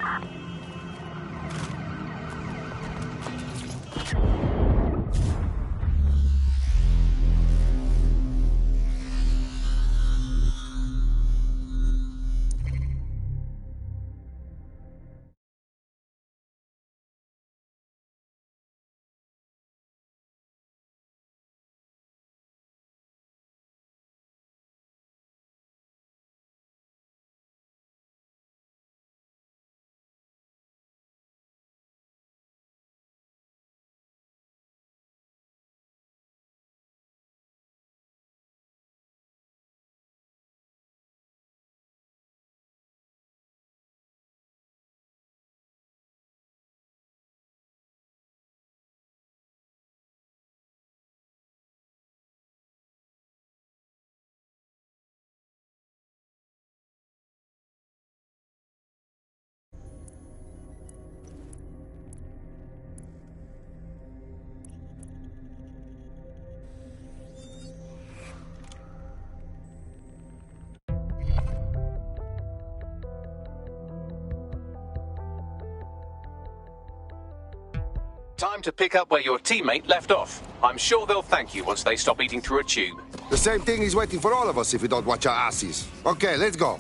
Time to pick up where your teammate left off. I'm sure they'll thank you once they stop eating through a tube. The same thing is waiting for all of us if we don't watch our asses. Okay, let's go.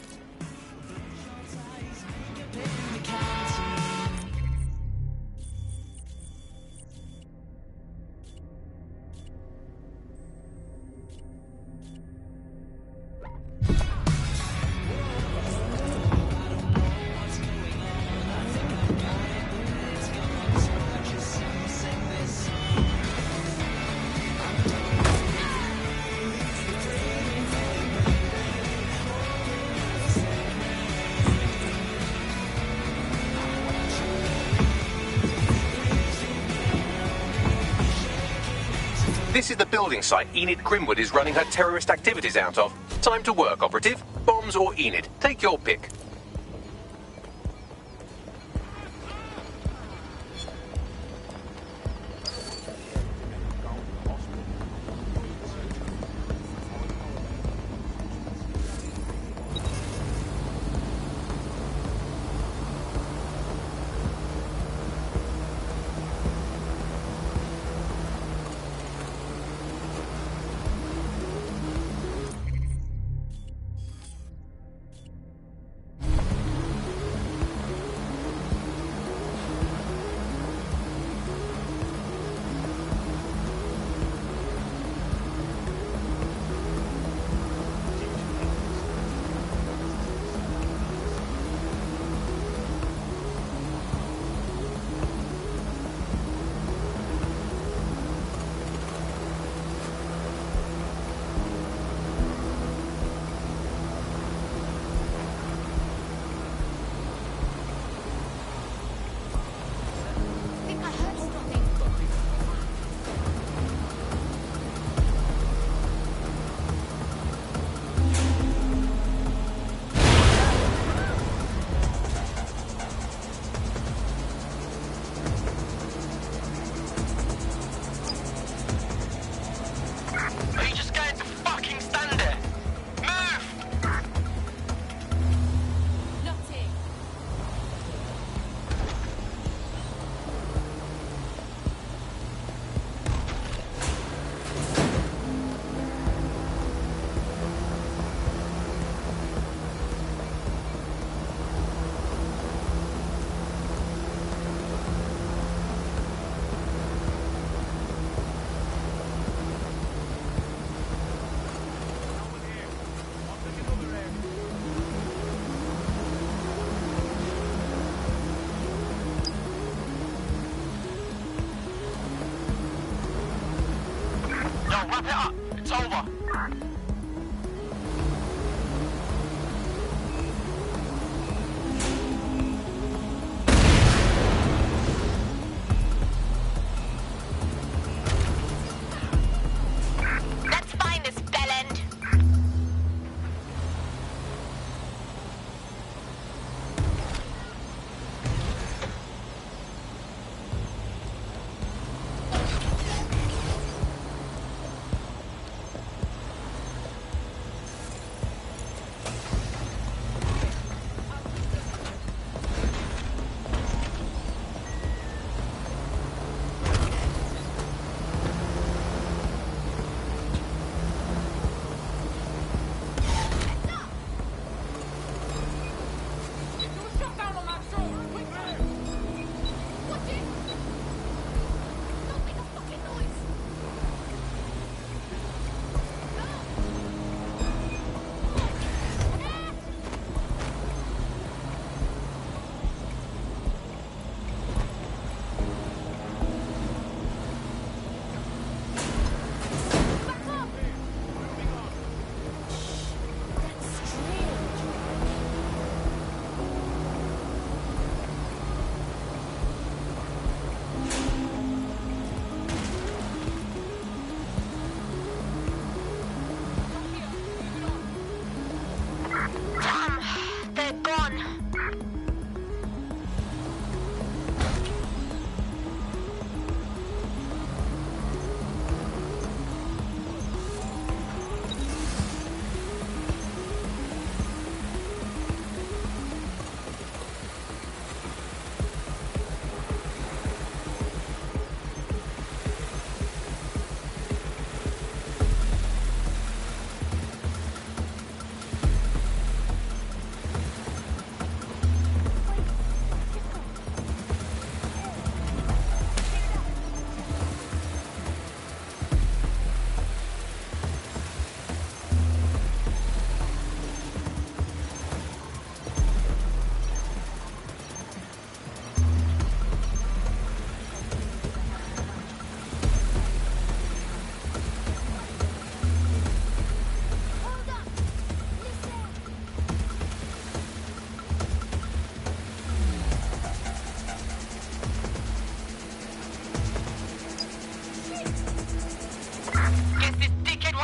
This is the building site Enid Grimwood is running her terrorist activities out of. Time to work, operative. Bombs or Enid. Take your pick. Wrap it up. It's over. Let's find this bellend.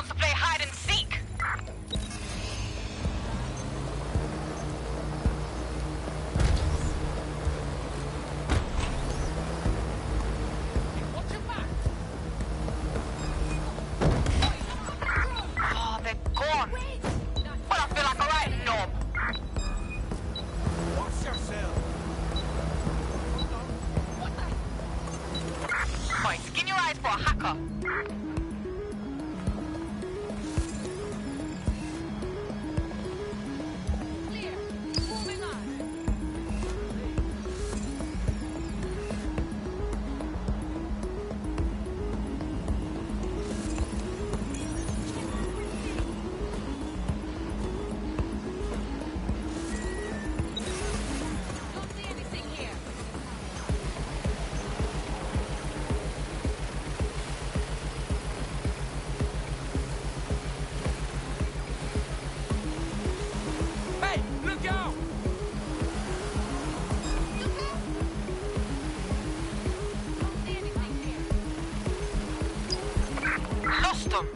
wants to play hide and seek. Oh, they're gone. Well, I feel like a right knob. Watch yourself. Boy, skin your eyes for a hacker. Hey, look out! Lost them.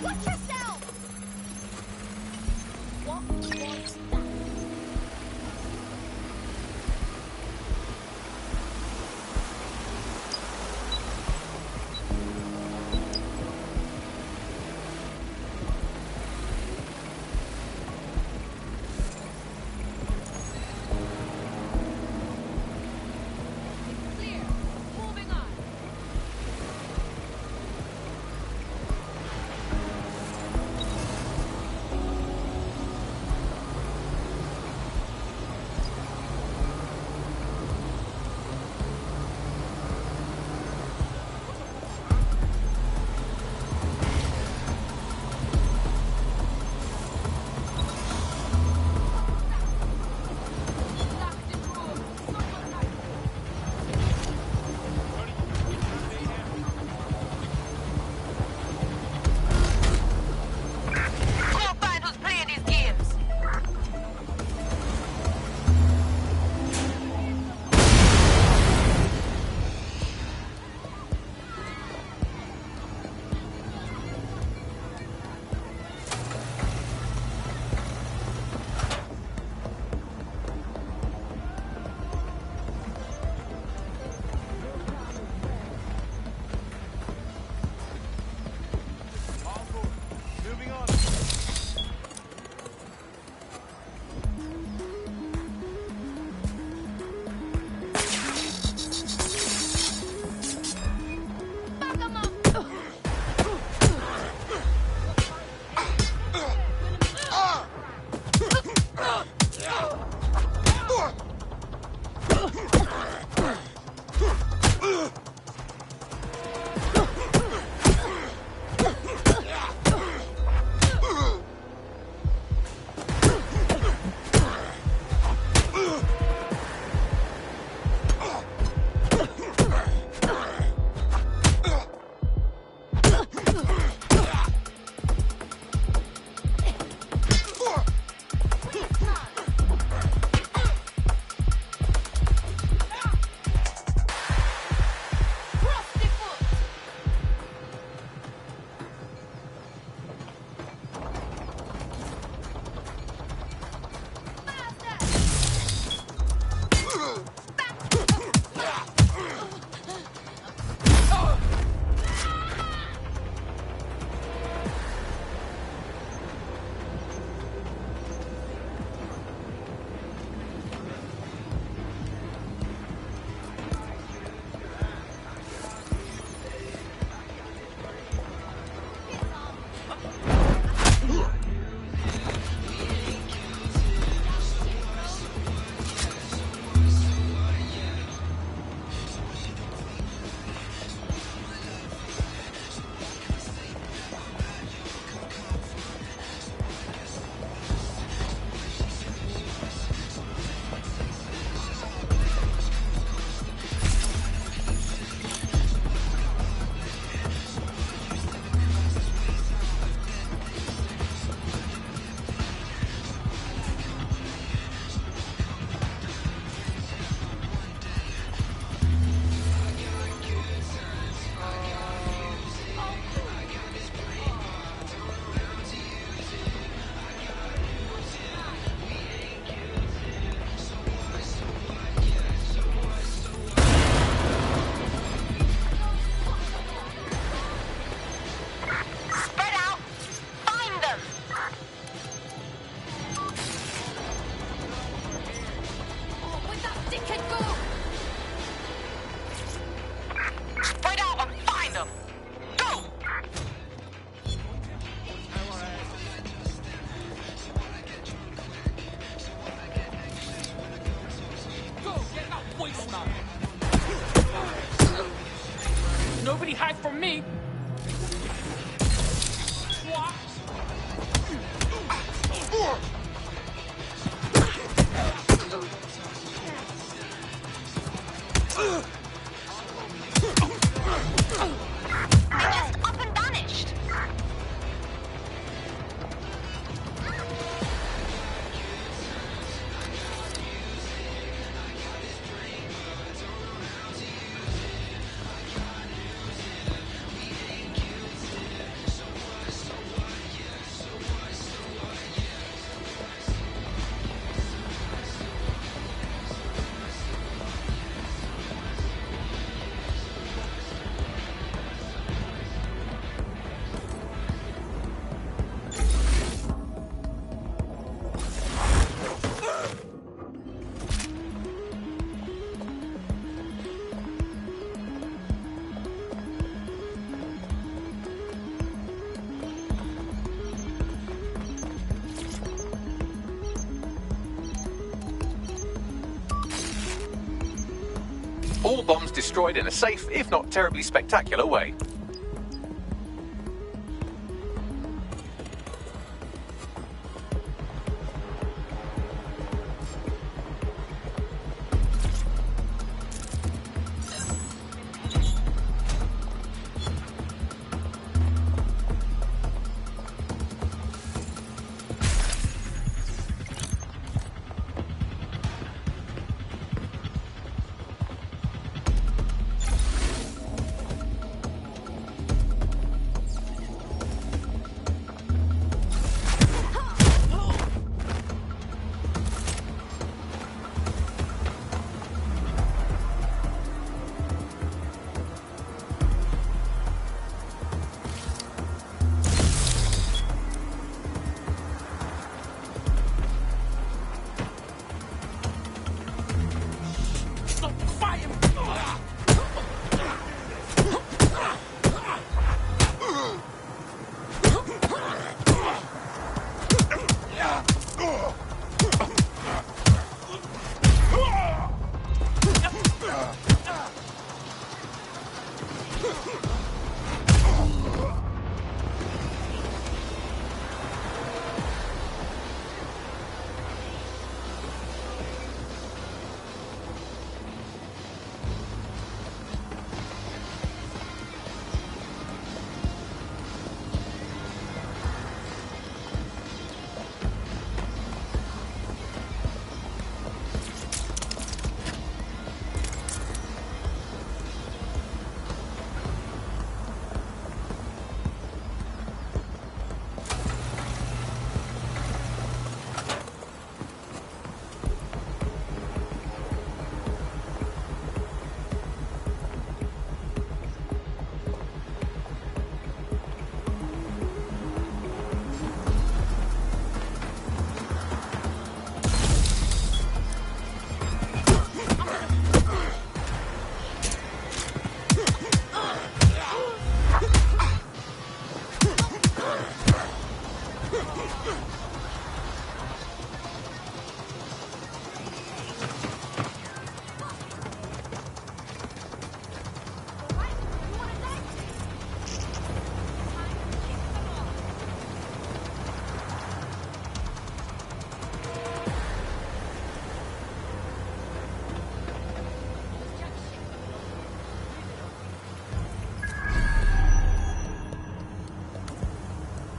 Watch yourself! What was that? hide from me. What? They just up and vanished. All bombs destroyed in a safe, if not terribly spectacular way.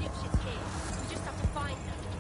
Dipshit's here. We just have to find them.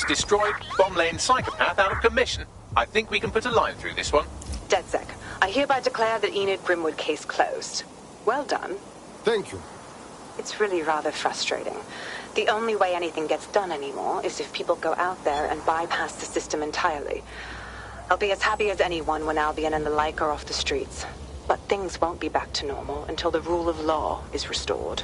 once destroyed, bomb-laying psychopath out of commission. I think we can put a line through this one. DedSec, I hereby declare the Enid Brimwood case closed. Well done. Thank you. It's really rather frustrating. The only way anything gets done anymore is if people go out there and bypass the system entirely. I'll be as happy as anyone when Albion and the like are off the streets. But things won't be back to normal until the rule of law is restored.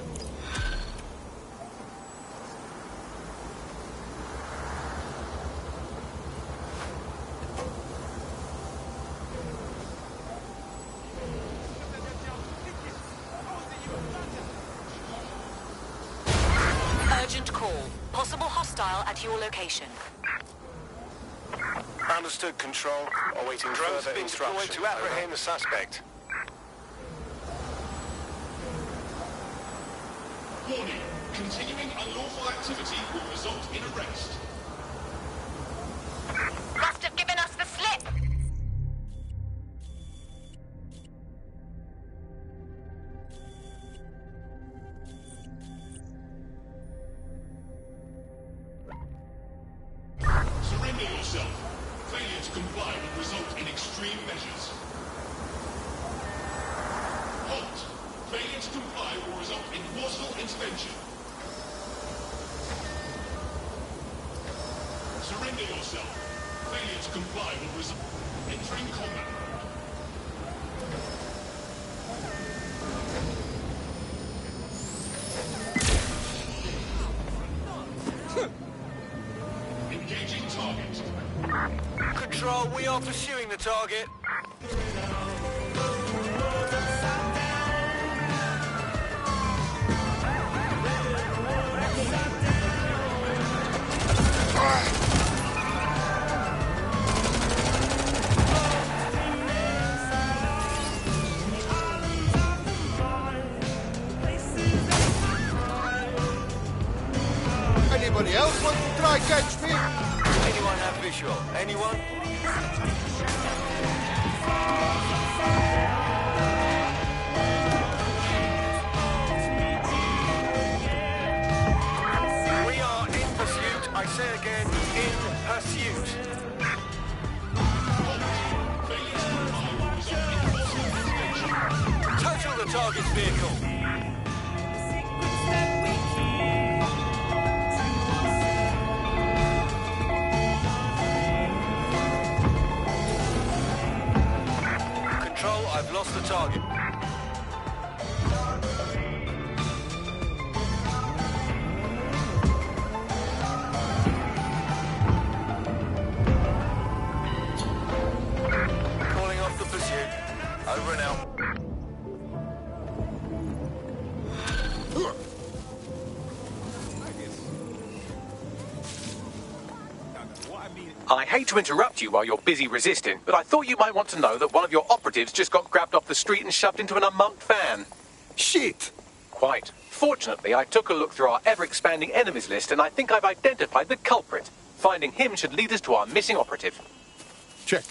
Urgent call. Possible hostile at your location. Understood, Control. Awaiting further instruction. To apprehend the suspect. Warning. Continuing unlawful activity will result in arrest. Must have given us the slip. Surrender yourself. Failure to comply will result in extreme measures. Halt. Failure to comply will result in forceful intervention. Surrender yourself. Failure to comply will result in entering combat. Engaging target. Control, we are pursuing the target. Anybody else want to try catch me? Anyone have visual? Anyone? We are in pursuit. I say again, in pursuit. Total the target's vehicle. Control, I've lost the target. Calling off the pursuit. Over and out. I hate to interrupt you while you're busy resisting, but I thought you might want to know that one of your operatives just got grabbed off the street and shoved into an unmarked van. Shit! Quite. Fortunately, I took a look through our ever-expanding enemies list and I think I've identified the culprit. Finding him should lead us to our missing operative. Check.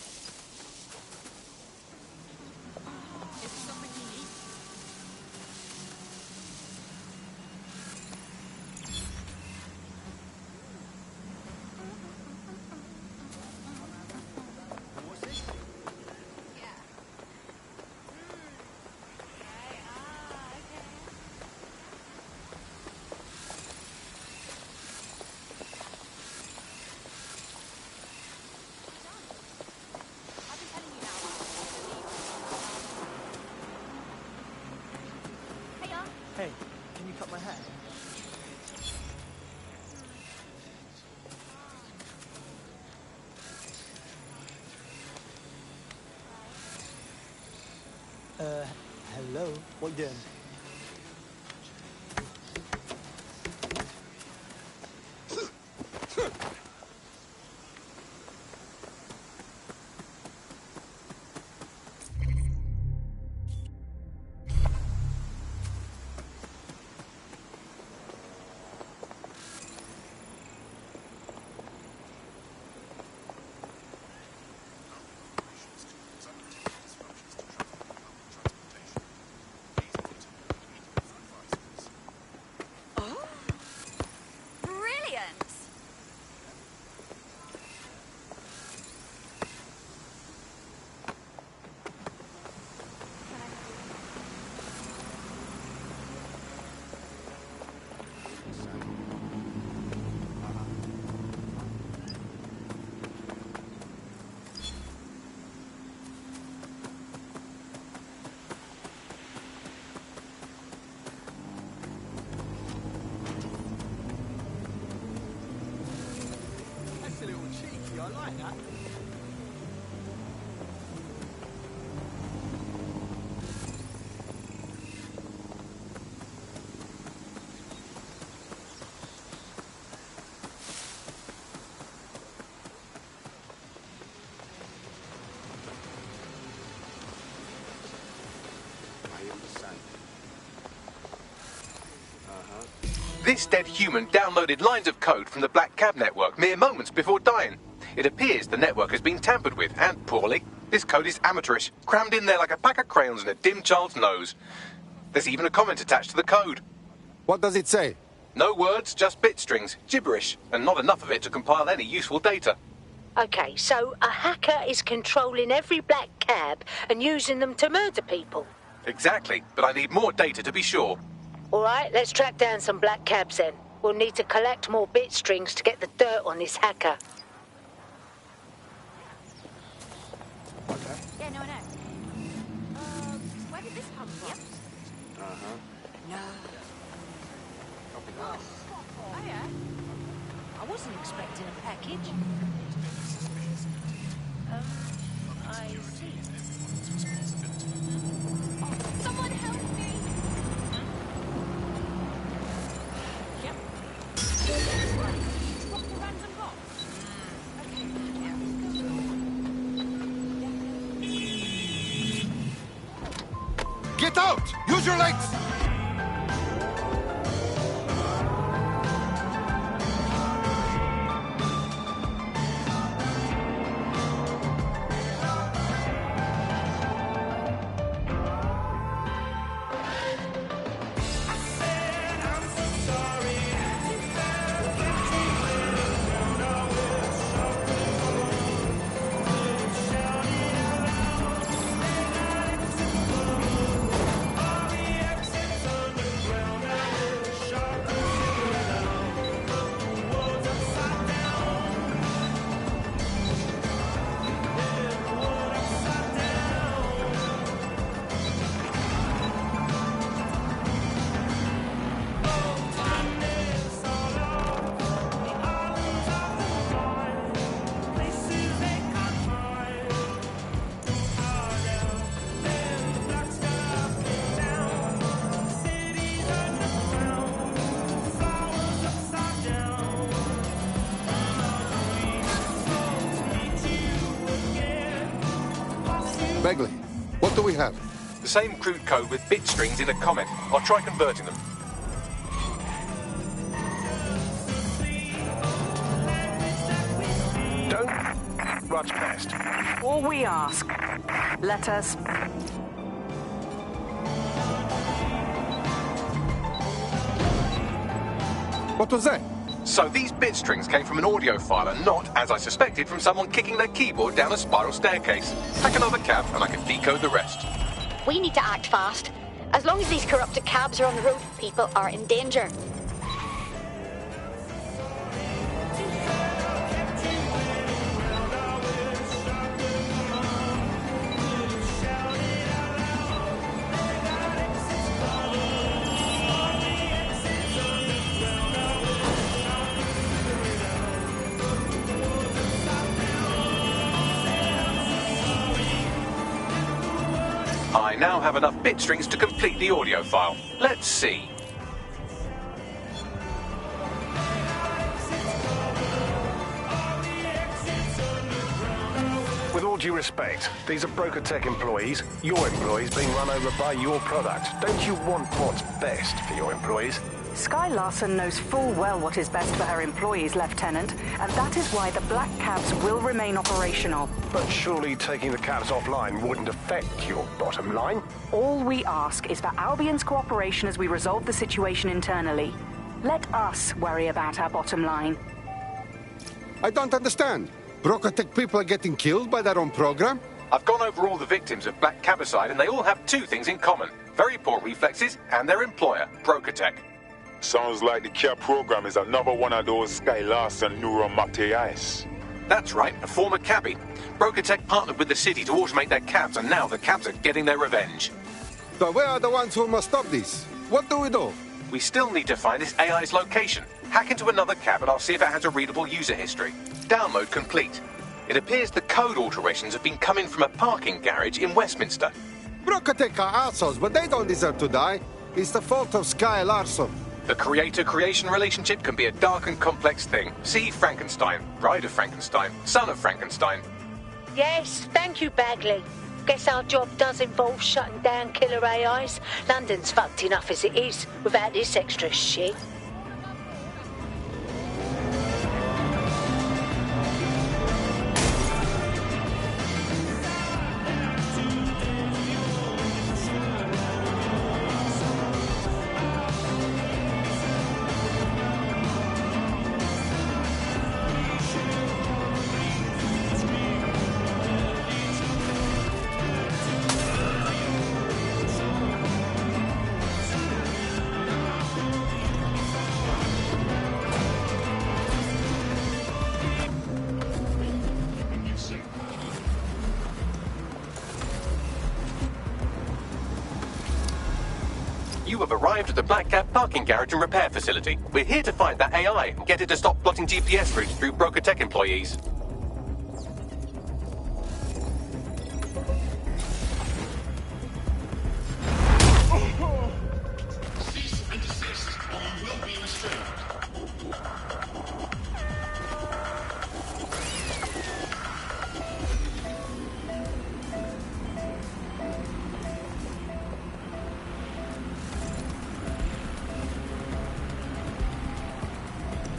Hey, can you cut my hair? Hello? What you doing? hangar. This dead human downloaded lines of code from the Black Cab network mere moments before dying. It appears the network has been tampered with, and poorly. This code is amateurish, crammed in there like a pack of crayons in a dim child's nose. There's even a comment attached to the code. What does it say? No words, just bit strings, gibberish, and not enough of it to compile any useful data. Okay, so a hacker is controlling every black cab and using them to murder people. Exactly, but I need more data to be sure. All right, let's track down some black cabs then. We'll need to collect more bit strings to get the dirt on this hacker. Yeah, no, I know. Where did this come from? No. Oh, yeah. I wasn't expecting a package. I see. Someone help me! Yep. Dropped a random box. Get out! Use your legs! Begley, what do we have? The same crude code with bit strings in a comment. I'll try converting them. Don't rush past. All we ask, let us... What was that? So these bit strings came from an audio file and not, as I suspected, from someone kicking their keyboard down a spiral staircase. Pack another cab and I can decode the rest. We need to act fast. As long as these corrupted cabs are on the road, people are in danger. I now have enough bit strings to complete the audio file. Let's see. With all due respect, these are Broker Tech employees, your employees being run over by your product. Don't you want what's best for your employees? Sky Larson knows full well what is best for her employees, Lieutenant, and that is why the black cabs will remain operational. But surely taking the cabs offline wouldn't affect your bottom line? All we ask is for Albion's cooperation as we resolve the situation internally. Let us worry about our bottom line. I don't understand. Brokatech people are getting killed by their own program? I've gone over all the victims of black cabicide and they all have two things in common. Very poor reflexes and their employer, Brokatech. Sounds like the cab program is another one of those Sky Larson neuromaterials. That's right, a former cabbie. Brokatech partnered with the city to automate their cabs, and now the cabs are getting their revenge. So we are the ones who must stop this. What do we do? We still need to find this AI's location. Hack into another cab and I'll see if it has a readable user history. Download complete. It appears the code alterations have been coming from a parking garage in Westminster. Brokatech are assholes, but they don't deserve to die. It's the fault of Sky Larson. The creator-creation relationship can be a dark and complex thing. See Frankenstein, Bride of Frankenstein, Son of Frankenstein. Yes, thank you, Bagley. Guess our job does involve shutting down killer AIs. London's fucked enough as it is, without this extra shit. You have arrived at the Black Cat parking garage and repair facility. We're here to find that AI and get it to stop plotting GPS routes through Broker Tech employees. Cease and desist, or you will be restrained.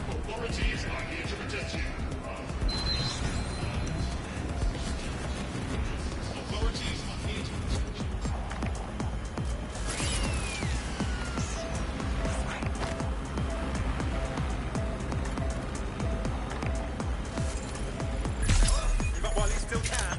Authorities are here to protect you. Authorities are here to protect you. But while he still can.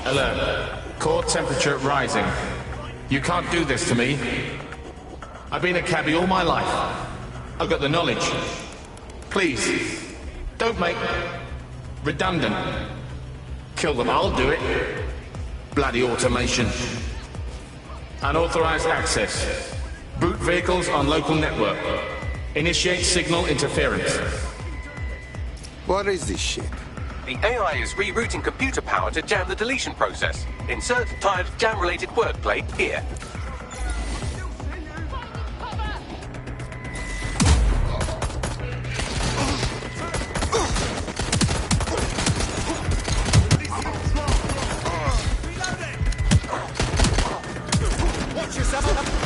Alert. Core temperature rising. You can't do this to me. I've been a cabbie all my life. I've got the knowledge. Please, don't make redundant. Kill them, I'll do it. Bloody automation. Unauthorized access. Boot vehicles on local network. Initiate signal interference. What is this shit? The AI is rerouting computer power to jam the deletion process. Insert tired jam-related wordplay here. Watch yourself.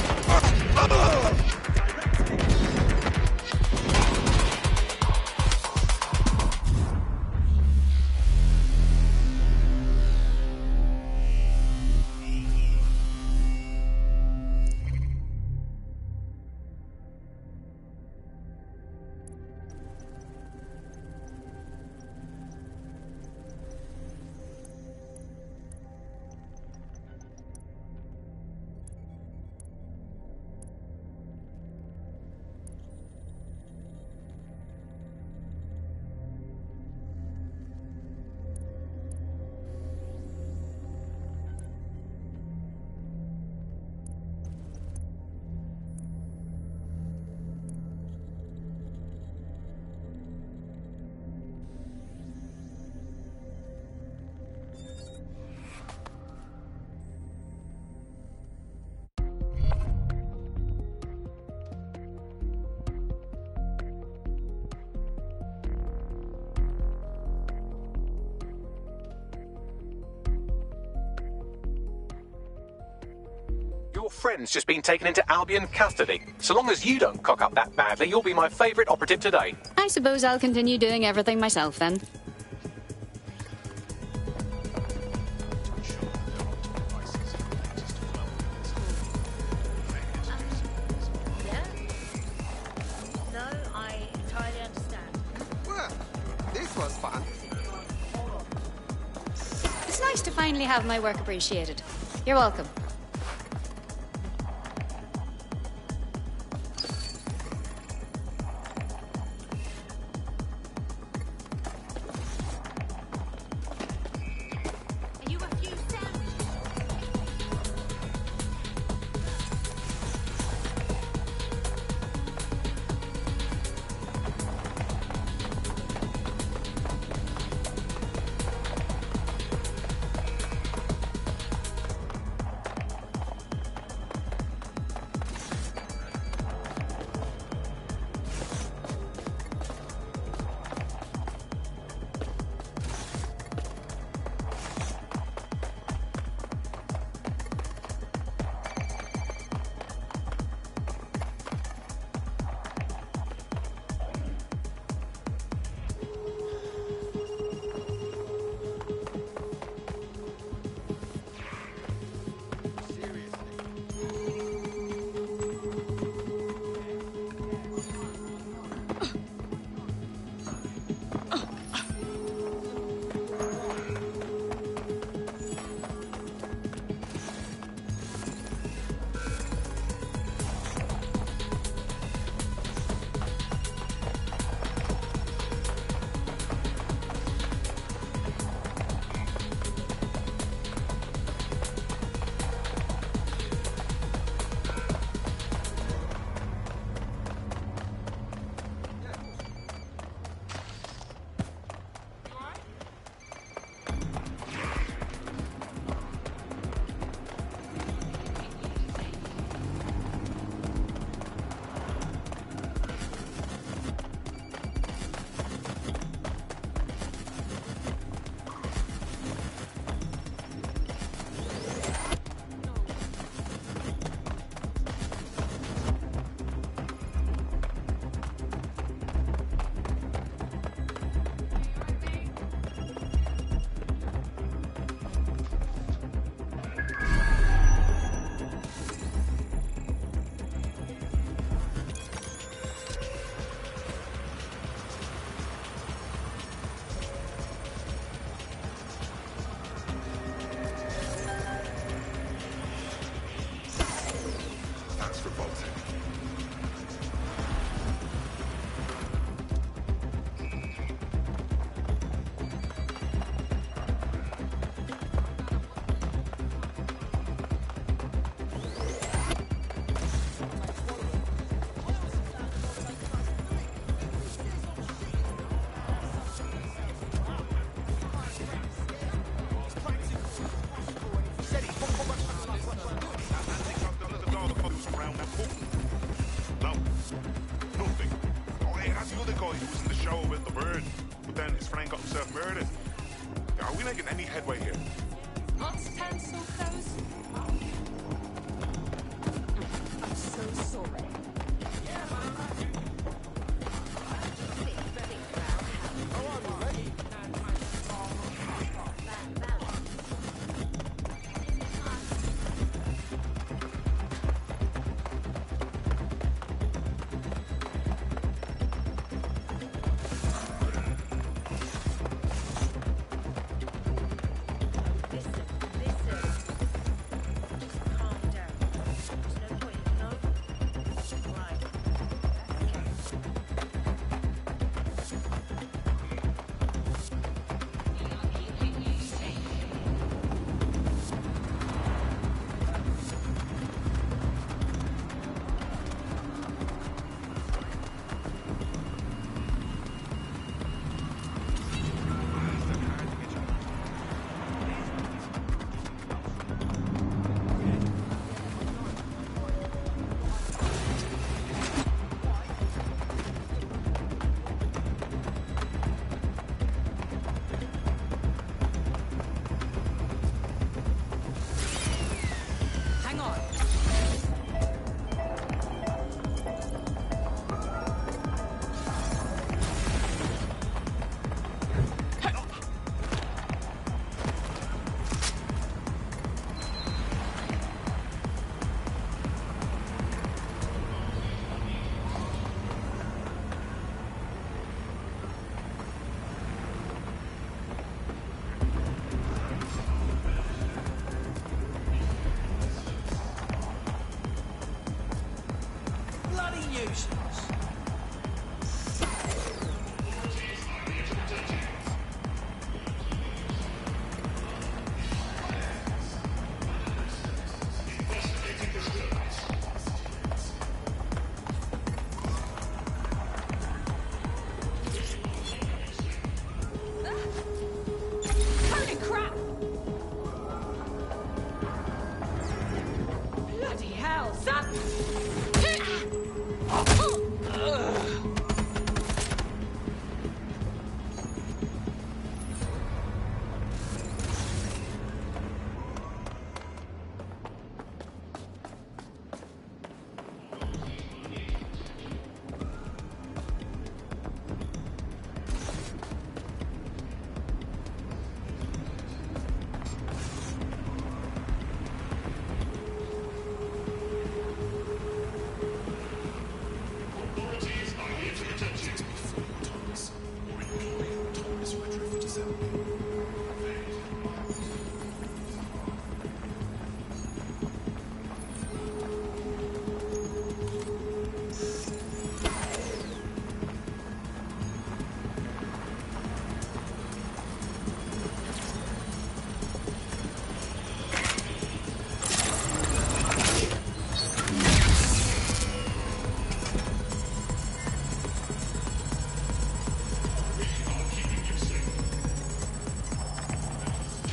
your friend's just been taken into Albion custody. So long as you don't cock up that badly, you'll be my favourite operative today. I suppose I'll continue doing everything myself then. Yeah? No, I entirely understand. Well, this was fun. It's nice to finally have my work appreciated. You're welcome.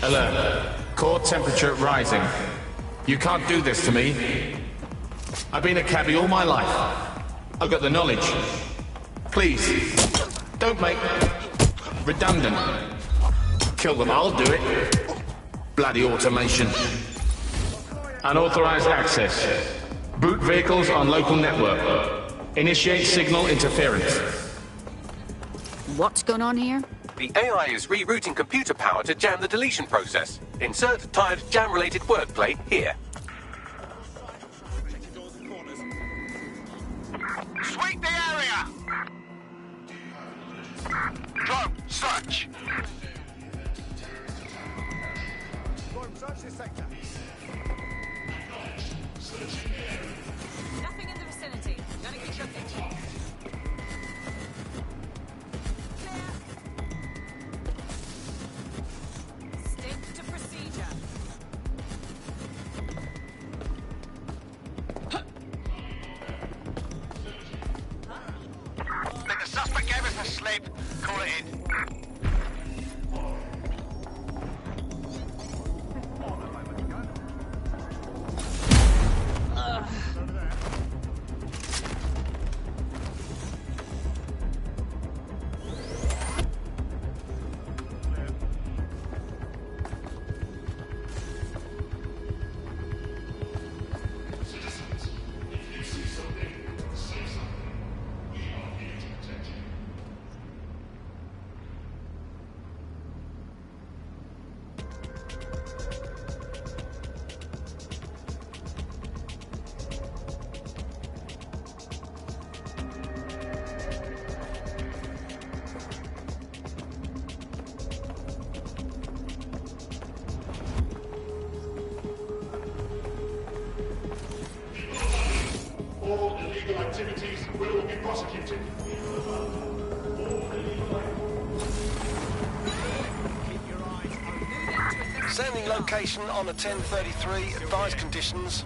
Alert. Core temperature rising. You can't do this to me. I've been a cabbie all my life. I've got the knowledge. Please, don't make... redundant. Kill them, I'll do it. Bloody automation. Unauthorized access. Boot vehicles on local network. Initiate signal interference. What's going on here? The AI is rerouting computer power to jam the deletion process. Insert tired jam-related wordplay here. Sweep the area! Drone, search! Search this sector. Nothing in the vicinity. Gotta keep looking. Stick to procedure. Think the suspect gave us a slip. Call it in. All illegal activities will be prosecuted. Sending location on a 1033. Advised conditions.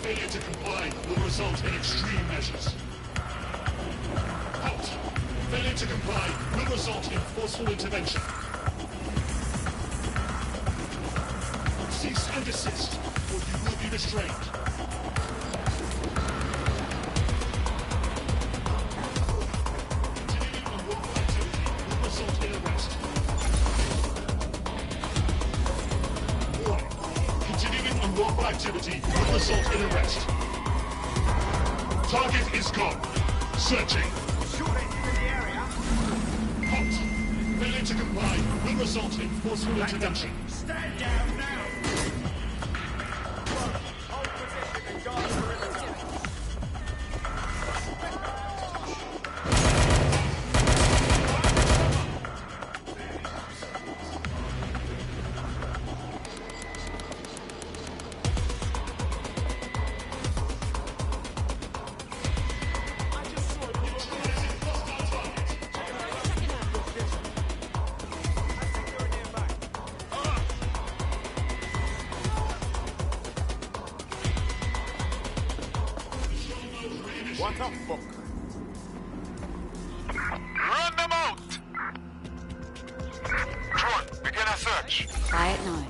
Failure to comply will result in extreme measures. Halt! Failure to comply will result in forceful intervention. Cease and desist, or you will be restrained. Continuing unlawful activity will result in arrest. Target is gone. Searching. Halt! Failure to comply will result in forceful intervention. Stand down now! Hold position and guard the perimeter. What the fuck? Run them out! Drone, begin a search. Quiet now.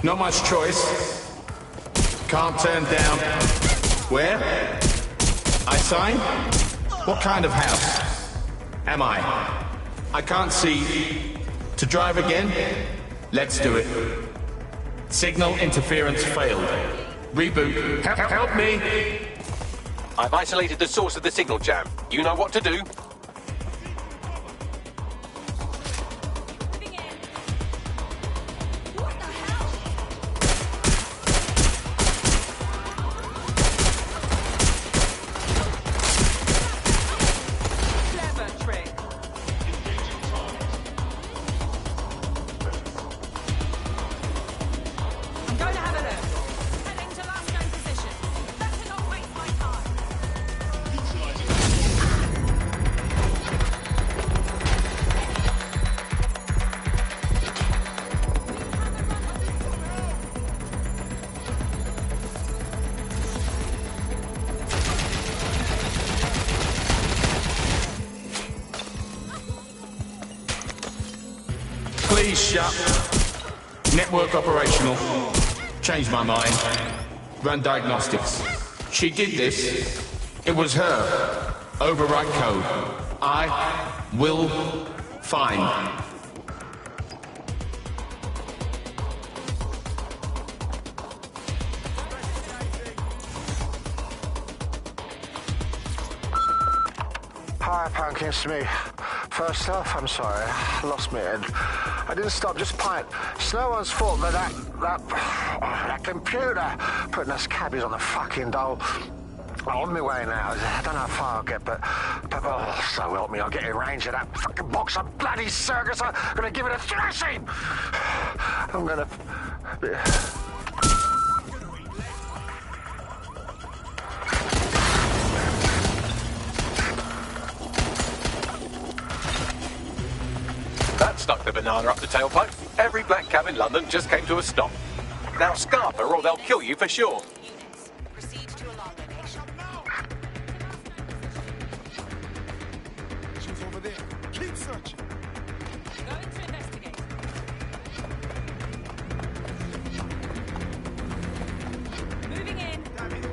Not much choice. Can't turn down. Where? I sign? What kind of house am I? I can't see. To drive again? Let's do it. Signal interference failed. Reboot. Help me! I've isolated the source of the signal jam. You know what to do. Please shut. Network operational. Changed my mind. Run diagnostics. She did this. It was her. Overwrite code. I will find. Hi, Pumpkin, it's me. First off, I'm sorry. I lost my head. I didn't stop, just pint. It's no one's fault, but that computer putting us cabbies on the fucking dole. On my way now. I don't know how far I'll get, but oh, so help me, I'll get in range of that fucking box of bloody circus. I'm gonna give it a thrashing. I'm gonna... That stuck the banana up the tailpipe. Every black cab in London just came to a stop. Now scarper or they'll kill you for sure. She's over there. Keep searching. Going to investigate. Moving in. Damn it.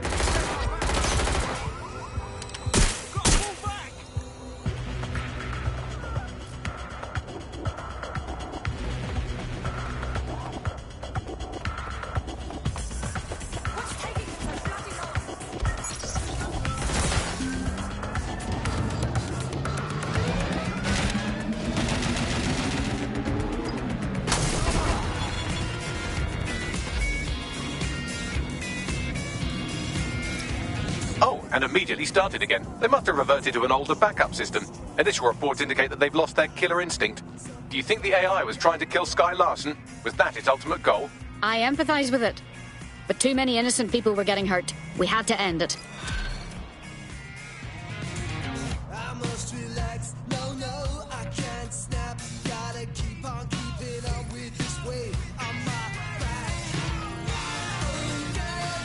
And immediately started again. They must have reverted to an older backup system. Initial reports indicate that they've lost their killer instinct. Do you think the AI was trying to kill Sky Larson? Was that its ultimate goal? I empathise with it. But too many innocent people were getting hurt. We had to end it. I must relax. No, I can't snap. Gotta keep on keeping up with this weight on my back. Oh, God.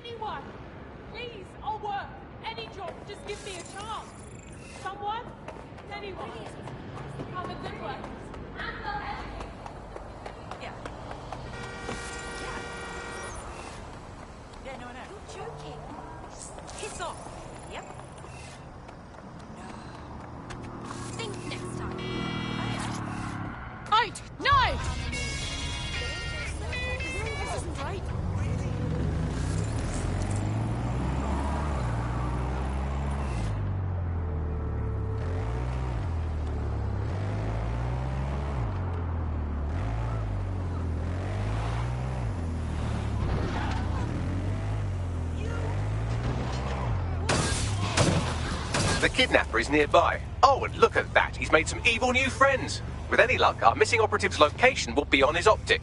Anyone! Please, I'll work. Any job, just give me a chance. Someone? Anyone. I'm a good worker. Yeah. Yeah, no, I know. You're joking. Piss off. Yep. Think next time. Right! No! This isn't right. The kidnapper is nearby. Oh, and look at that. He's made some evil new friends. With any luck, our missing operative's location will be on his optic.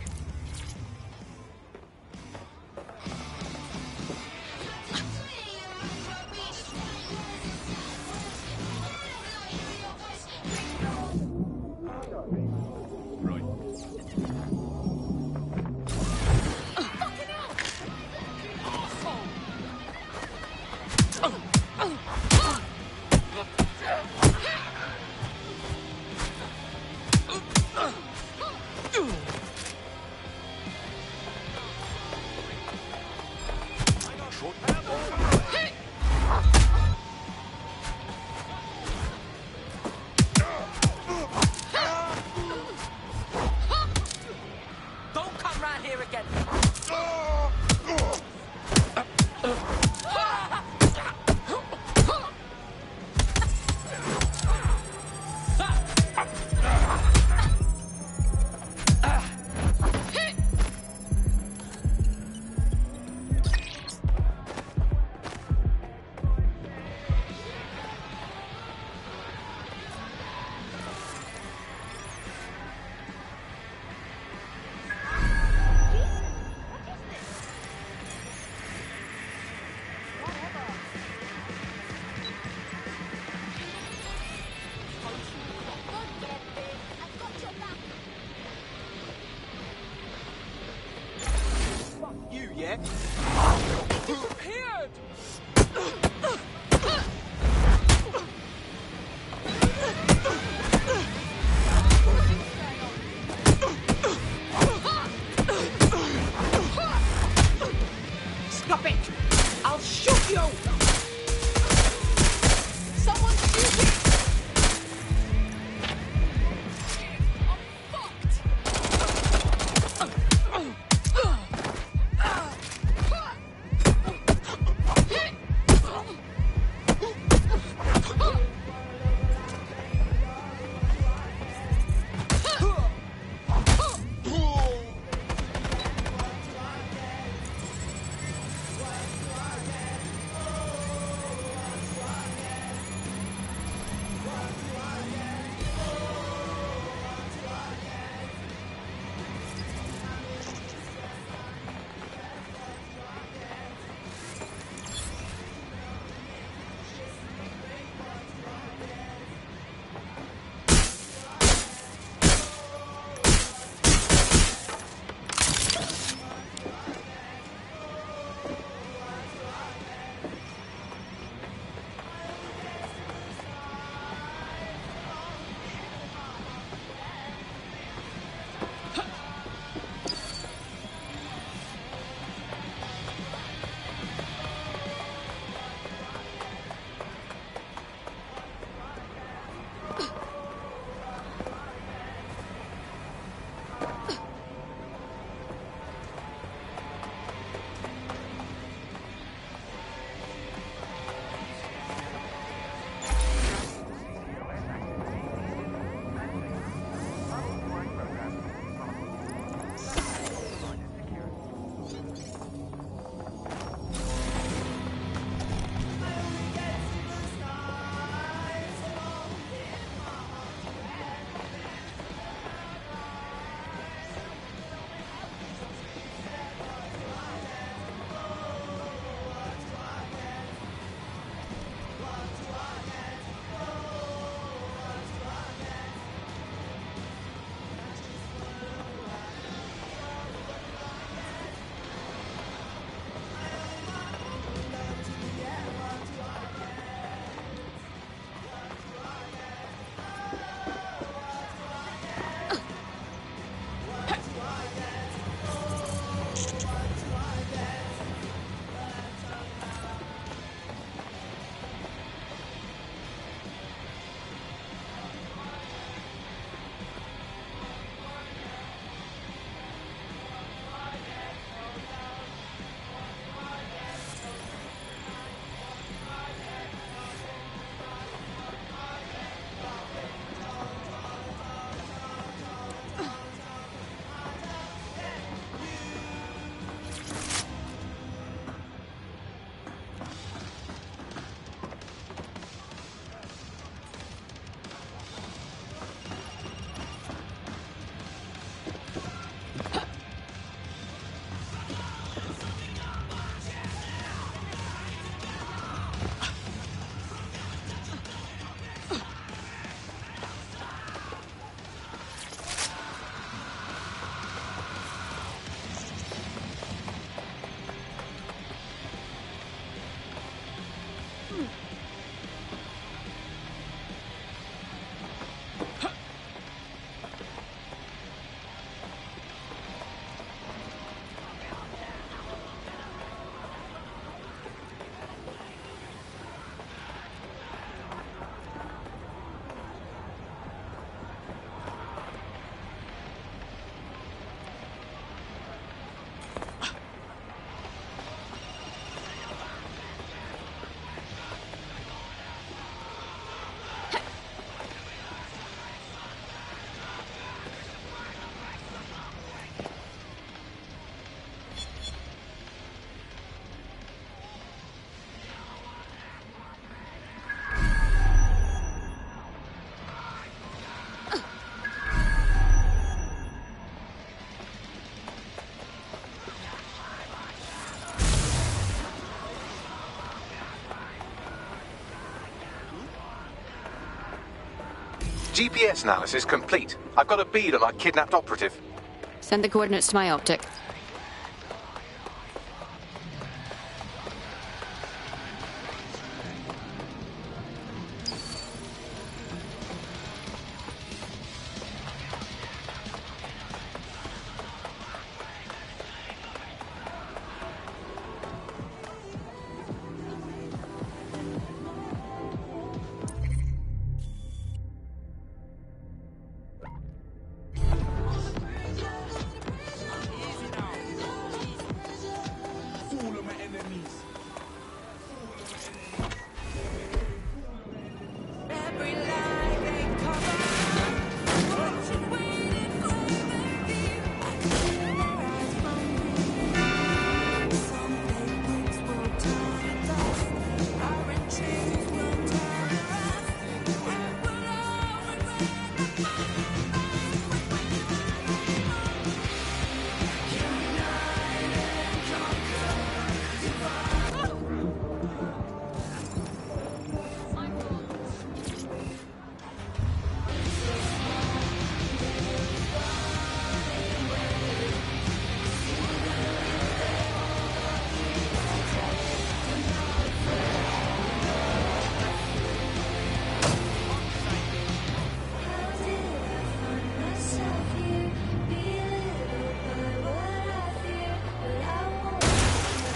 GPS analysis complete. I've got a bead on our kidnapped operative. Send the coordinates to my optic.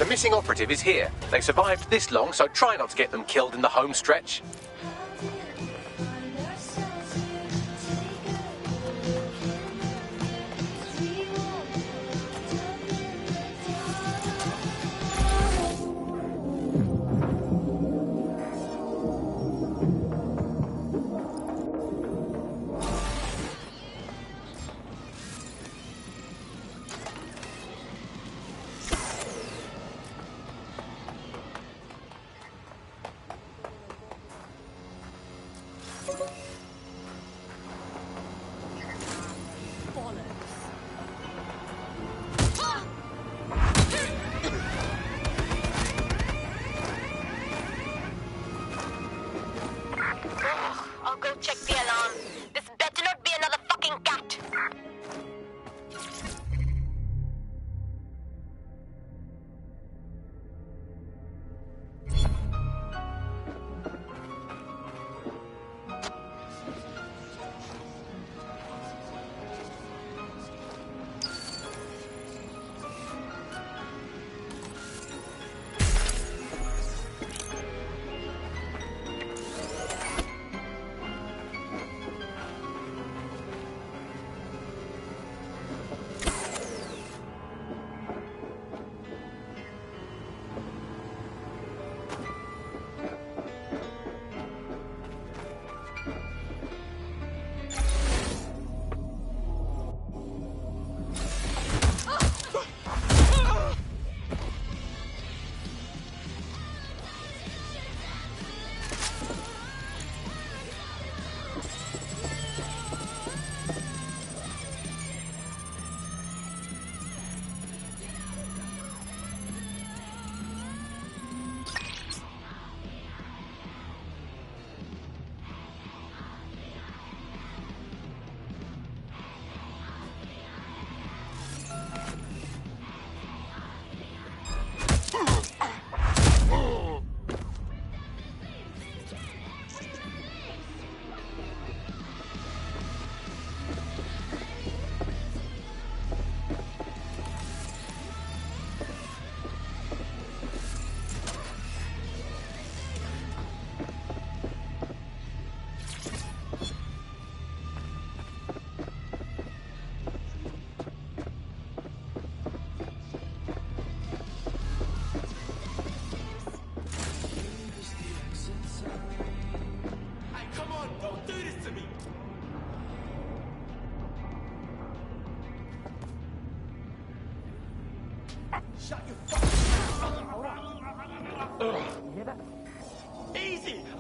The missing operative is here. They survived this long, so try not to get them killed in the home stretch.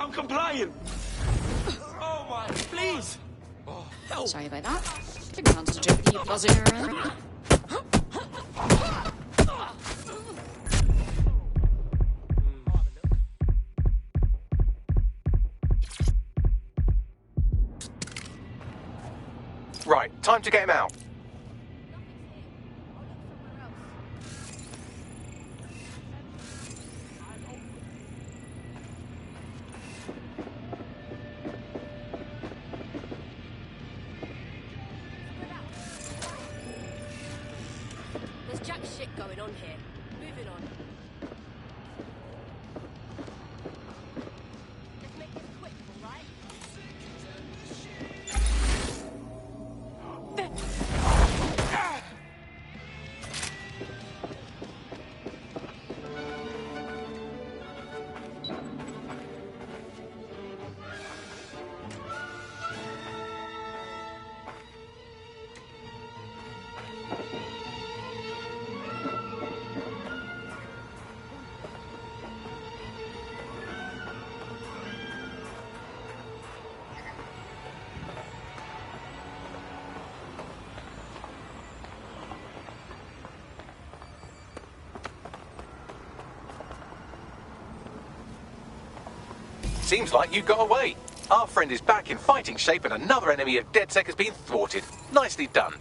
I'm complying. Oh my, please. Help. Sorry about that. Didn't constitute with you buzzing around. Right, time to get him out. There's jack shit going on here. Moving on. Let's make this quick, alright? Seems like you got away. Our friend is back in fighting shape and another enemy of DedSec has been thwarted. Nicely done.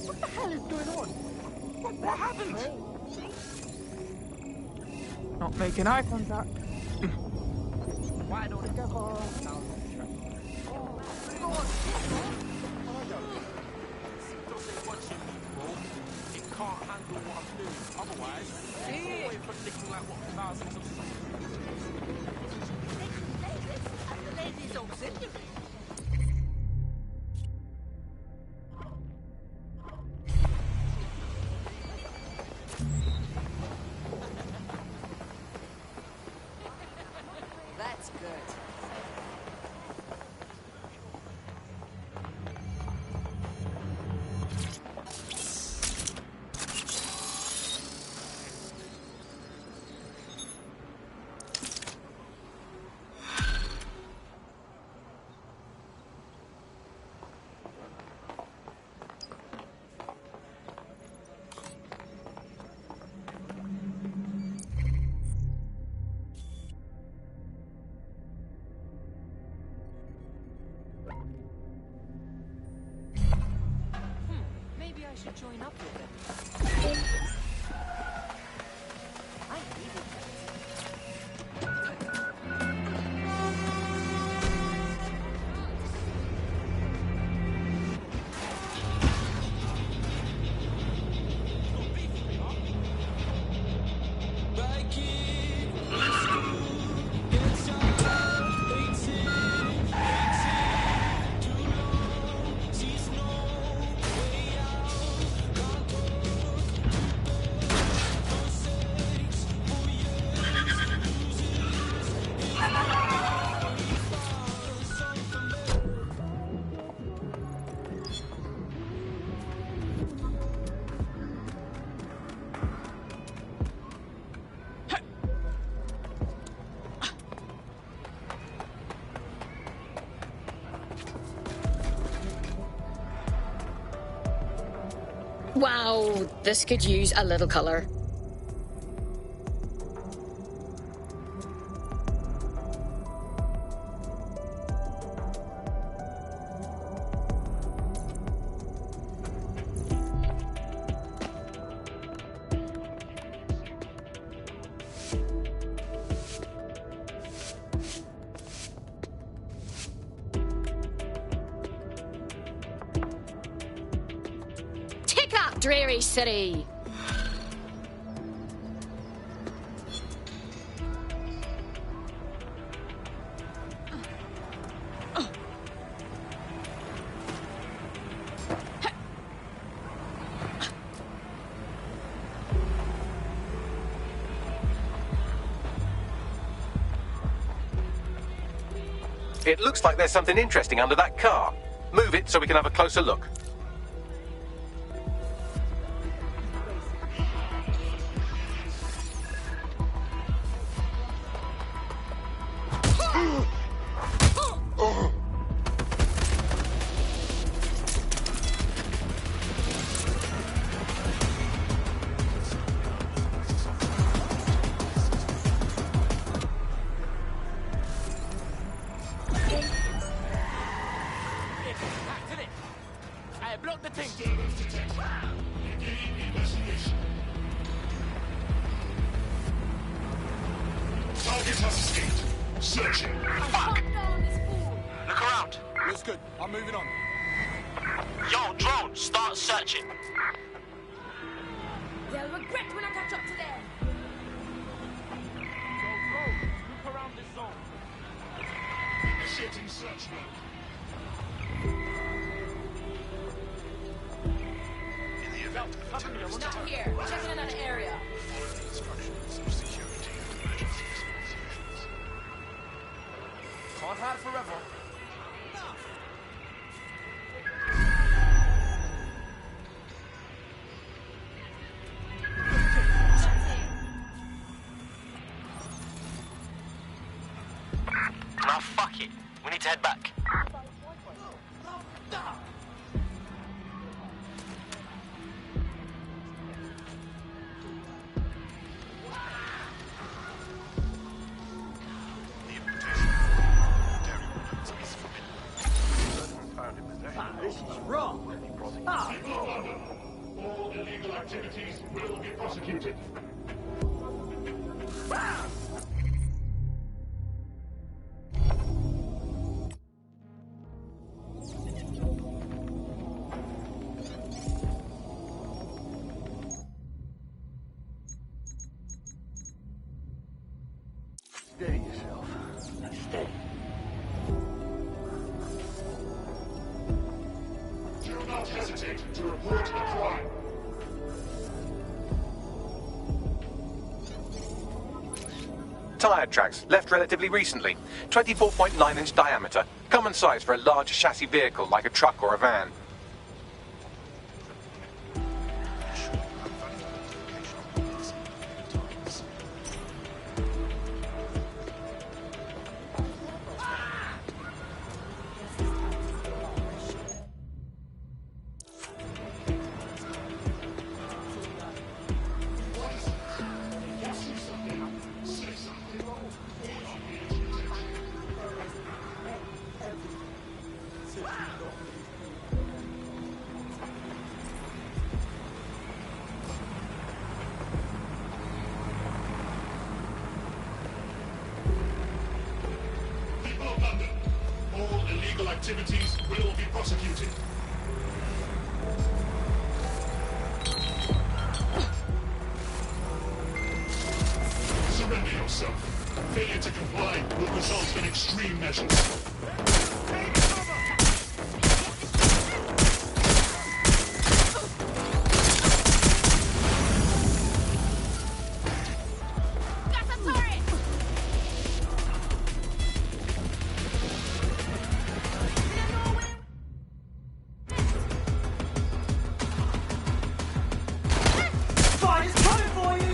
What the hell is going on? What happened? Not making eye contact. Why don't it go? It can't handle what I'm doing. Otherwise, it's always predicting like what thousands of the ladies auxiliary. That's good. Maybe I should join up with them. I needed Wow, this could use a little colour. Dreary city. It looks like there's something interesting under that car. Move it so we can have a closer look. Target has escaped. Searching. Fuck! Look around. Looks good. I'm moving on. Yo, drone, start searching. They'll regret when I catch up to them. Look around this zone. Initiating search mode. In the event of a terrorist Not attack, here. Checking another area. follow the instructions of security and emergency response missions. Can't hide forever. Now fuck it. We need to head back. This is wrong. All illegal activities will be prosecuted. Steady yourself. Steady. Do not hesitate to report a crime. Tyre tracks, left relatively recently. 24.9-inch diameter. Common size for a large chassis vehicle like a truck or a van. People of London, all illegal activities will be prosecuted. Surrender yourself. Failure to comply will result in extreme measures. Fire's coming for you!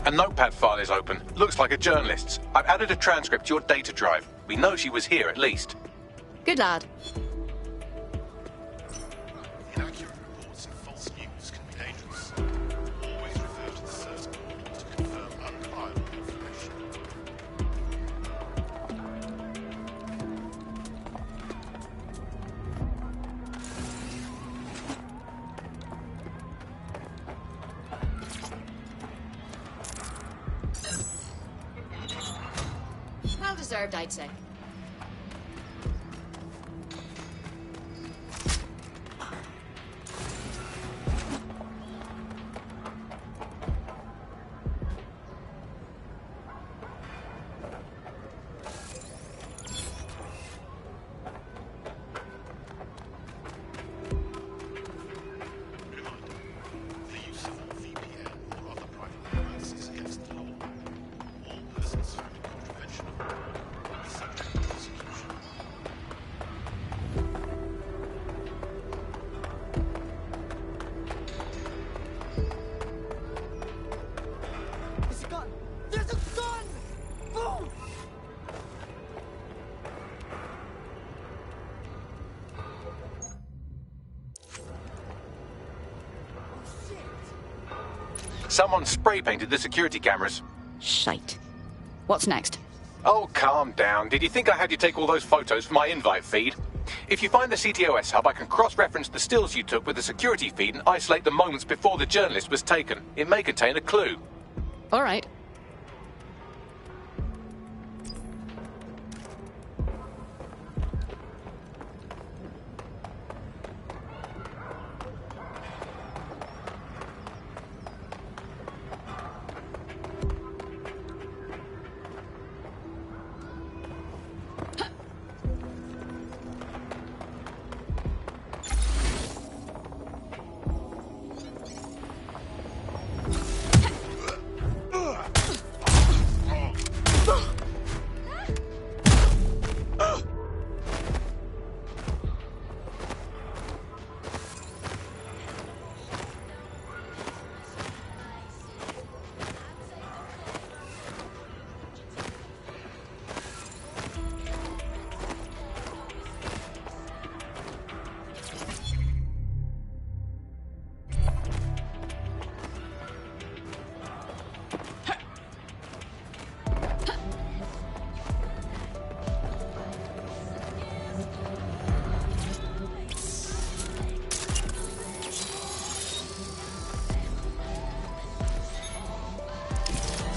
A notepad file is open. Looks like a journalist's. I've added a transcript to your data drive. We know she was here at least. Good lad. Inaccurate reports and false news can be dangerous. Always refer to the source code to confirm unreliable information. Well deserved, I'd say. The use of VPN or other private networks is against the law. All persons found in contravention of the law will be subject to prosecution. There's a gun! There's a gun! Boom! Someone spray painted the security cameras. Shite. What's next? Oh, calm down. Did you think I had you take all those photos for my invite feed? If you find the CTOS hub, I can cross-reference the stills you took with the security feed and isolate the moments before the journalist was taken. It may contain a clue. All right.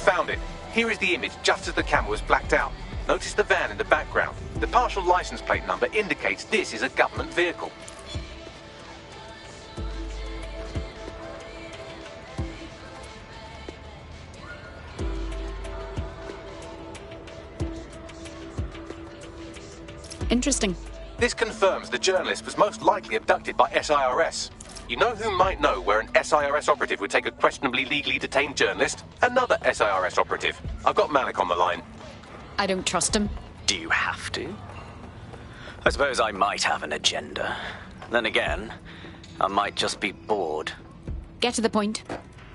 Found it. Here is the image just as the camera was blacked out. Notice the van in the background. The partial license plate number indicates this is a government vehicle. Interesting. This confirms the journalist was most likely abducted by SIRS. You know who might know where an SIRS operative would take a questionably legally detained journalist? Another SIRS operative. I've got Malik on the line. I don't trust him. Do you have to? I suppose I might have an agenda. Then again, I might just be bored. Get to the point.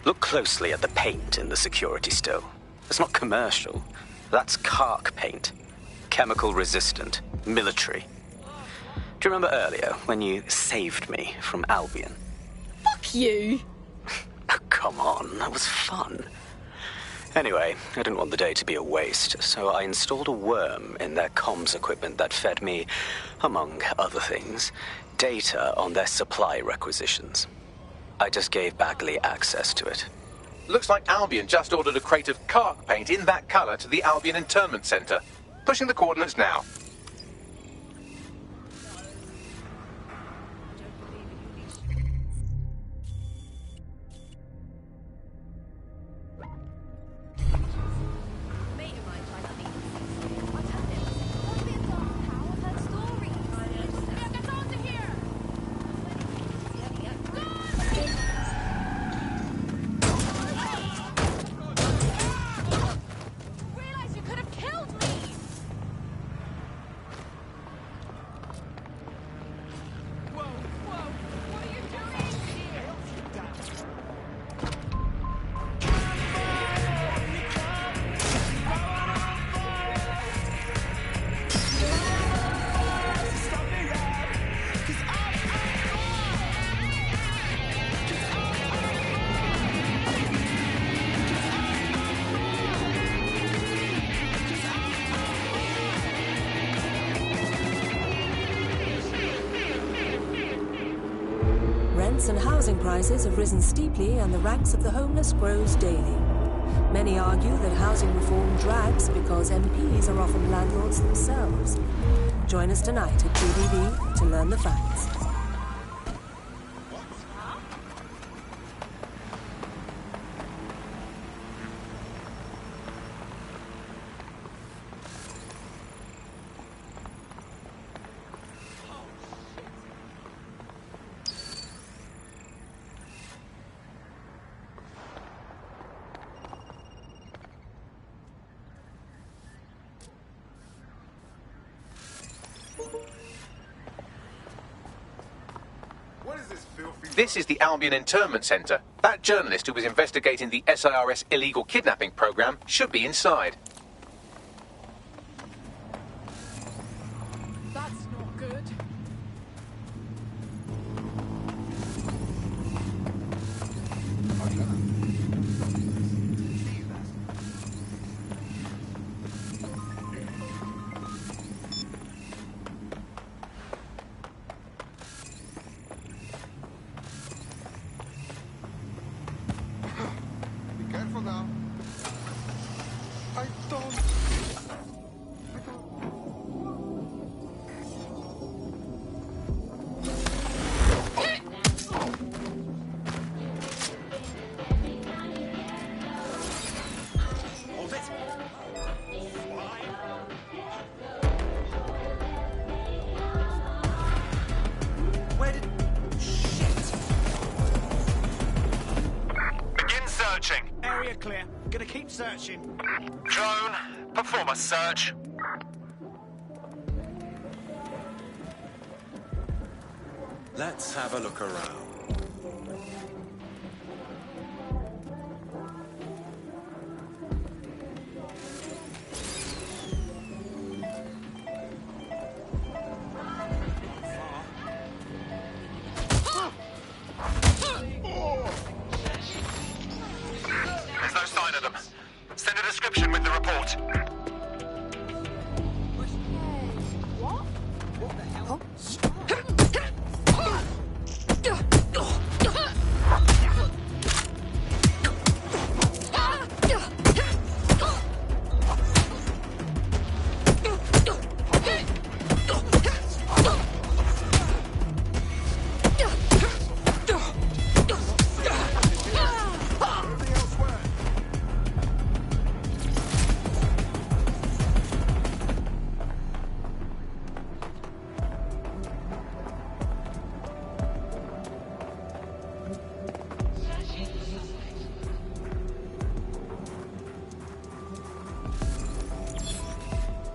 Look closely at the paint in the security still. It's not commercial. That's Kark paint. Chemical resistant. Military. Do you remember earlier when you saved me from Albion? Fuck you! Oh, come on, that was fun. Anyway, I didn't want the day to be a waste, so I installed a worm in their comms equipment that fed me, among other things, data on their supply requisitions. I just gave Bagley access to it. Looks like Albion just ordered a crate of Kark paint in that colour to the Albion Internment Centre. Pushing the coordinates now. rents and housing prices have risen steeply and the ranks of the homeless grows daily. Many argue that housing reform drags because MPs are often landlords themselves. Join us tonight at GDV to learn the facts. This is the Albion Internment Centre. That journalist who was investigating the SIRS illegal kidnapping program should be inside. That's not good. Be careful now. I don't... Hold it. Where did... Shit! Begin searching. Area clear. Gonna keep searching. Drone, perform a search. Let's have a look around. There's no sign of them. Send a description with the report. What? What the hell?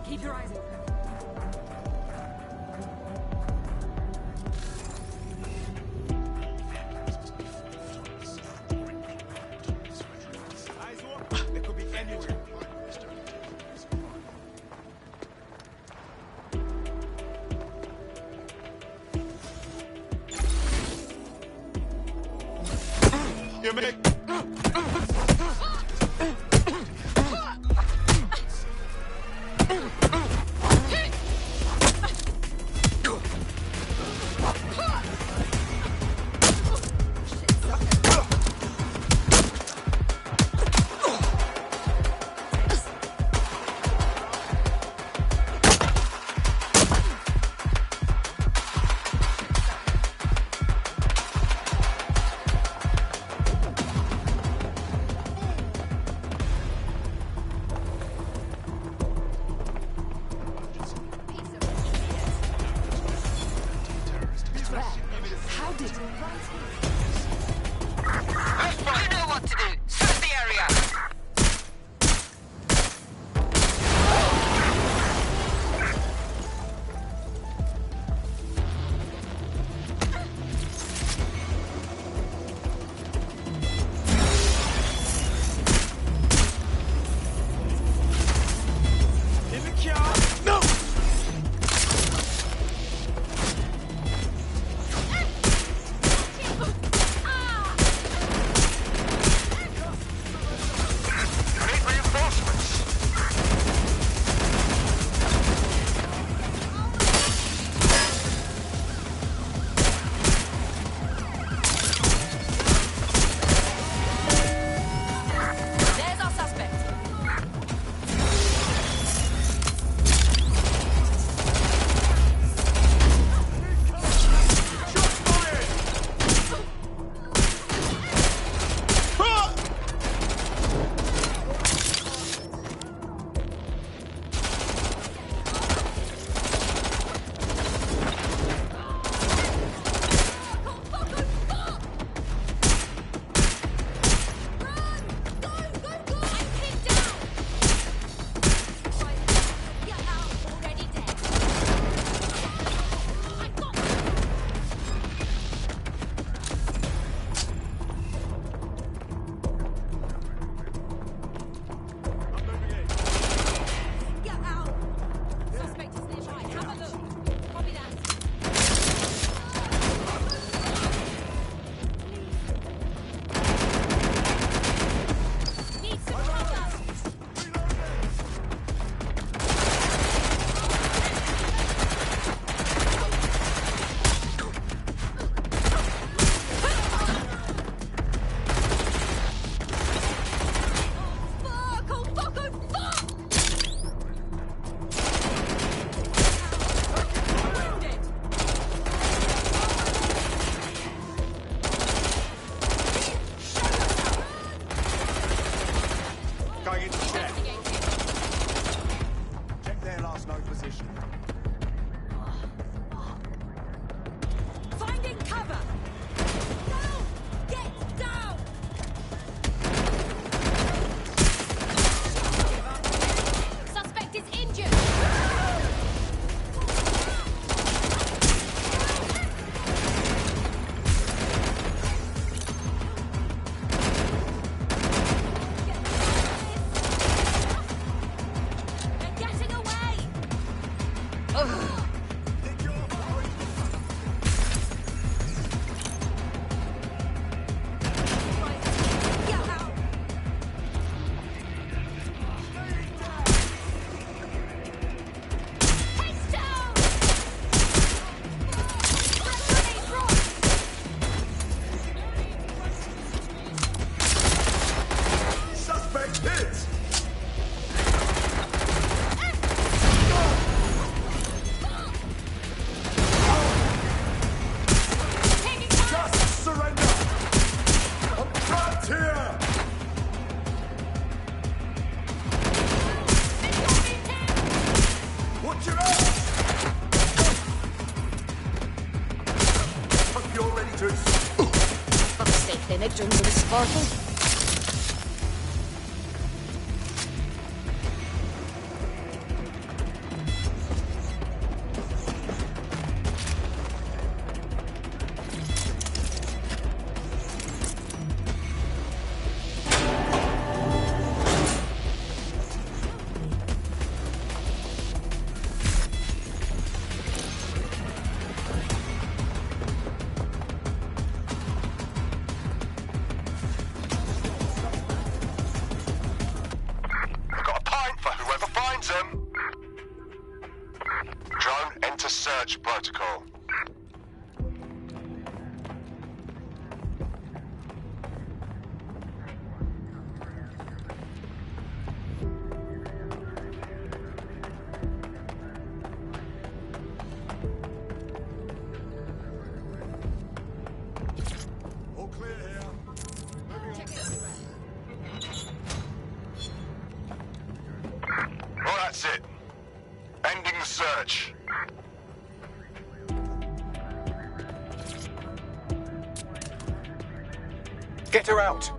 Keep your eyes open. Eyes open. They could be anywhere. You make... Victims with a sparkle. Got a pint for whoever finds them. Drone, enter search protocol. All clear here. Well, that's it. Ending the search. Get her out.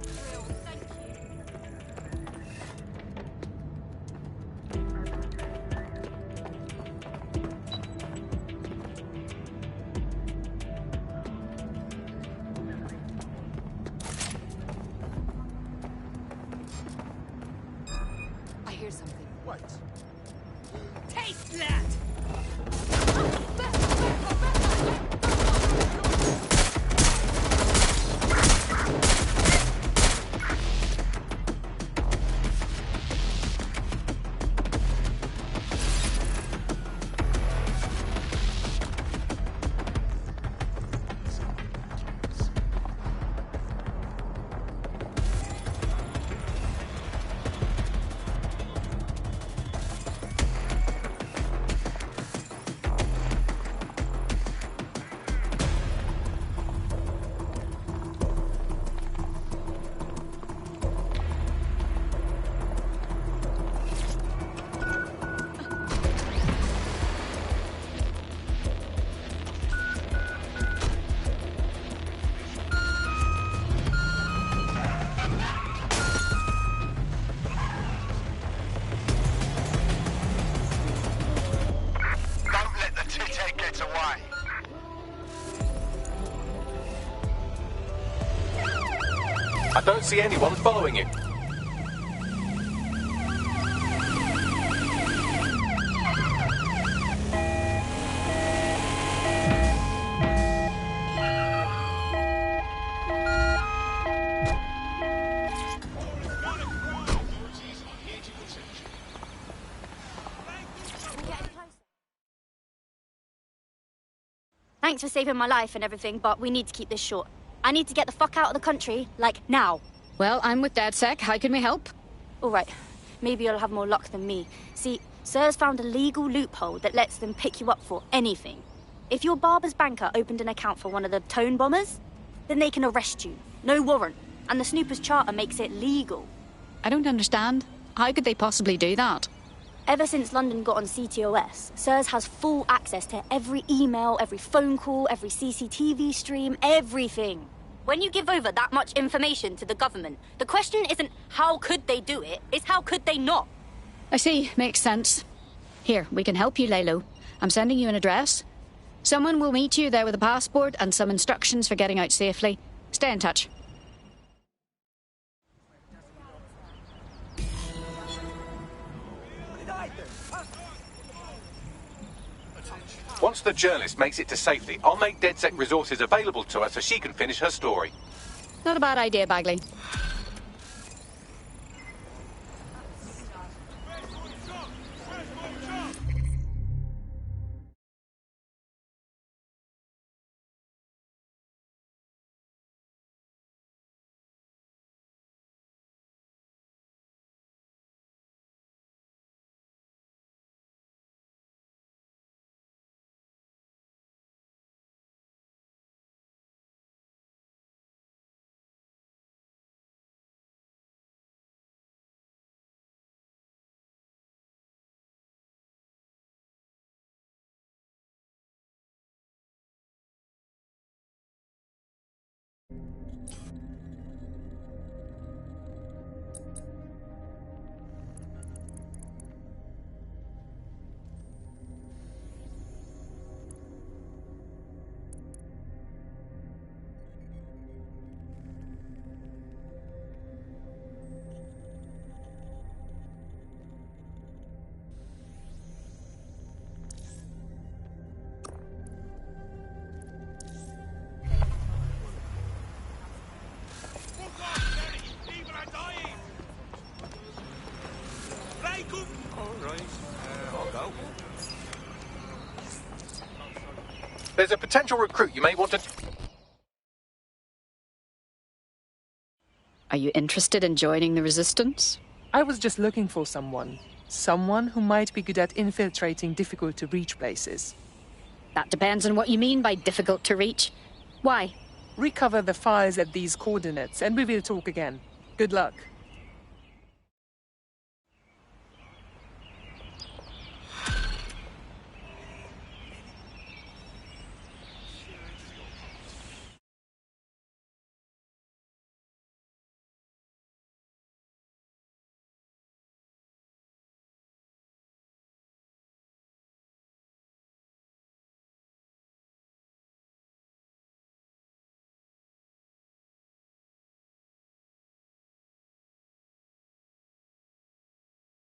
I hear something. Wait. Taste that! Don't let the tit-head get away. I don't see anyone following you. Thanks for saving my life and everything, but we need to keep this short. I need to get the fuck out of the country, like, now. Well, I'm with DedSec. How can we help? All right. Maybe you'll have more luck than me. See, Sir's found a legal loophole that lets them pick you up for anything. If your barber's banker opened an account for one of the tone bombers, then they can arrest you. No warrant. And the Snoopers Charter makes it legal. I don't understand. How could they possibly do that? Ever since London got on CTOS, Sirs has full access to every email, every phone call, every CCTV stream, everything. When you give over that much information to the government, the question isn't how could they do it, it's how could they not? I see. Makes sense. Here, we can help you lay low. I'm sending you an address. Someone will meet you there with a passport and some instructions for getting out safely. Stay in touch. Once the journalist makes it to safety, I'll make DedSec resources available to her so she can finish her story. Not a bad idea, Bagley. There's a potential recruit you may want to... Are you interested in joining the Resistance? I was just looking for someone. Someone who might be good at infiltrating difficult-to-reach places. That depends on what you mean by difficult to reach. Why? Recover the files at these coordinates, and we will talk again. Good luck.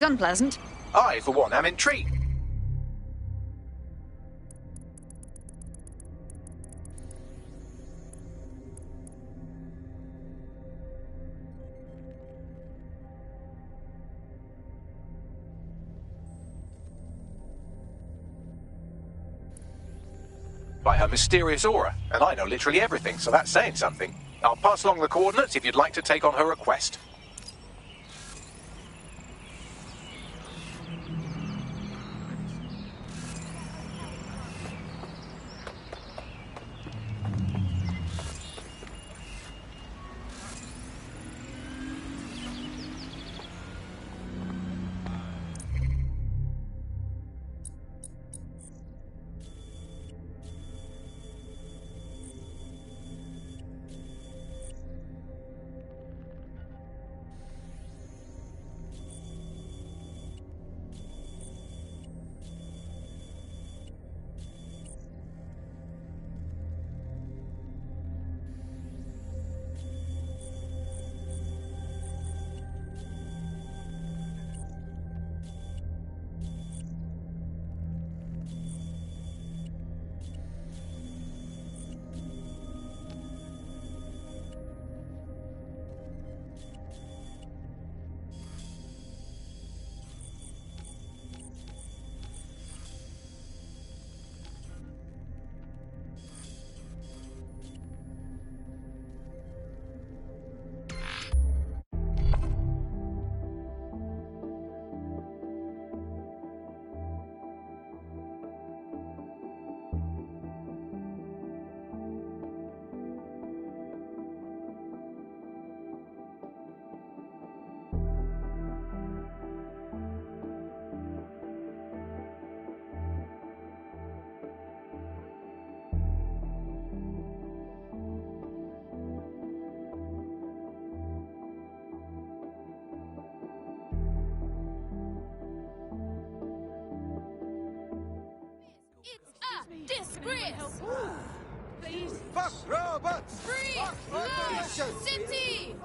Unpleasant. I, for one, am intrigued. By her mysterious aura, and I know literally everything, so that's saying something. I'll pass along the coordinates if you'd like to take on her request. Disgrace! Please. Fuck robots! Free! Fuck politicians! City!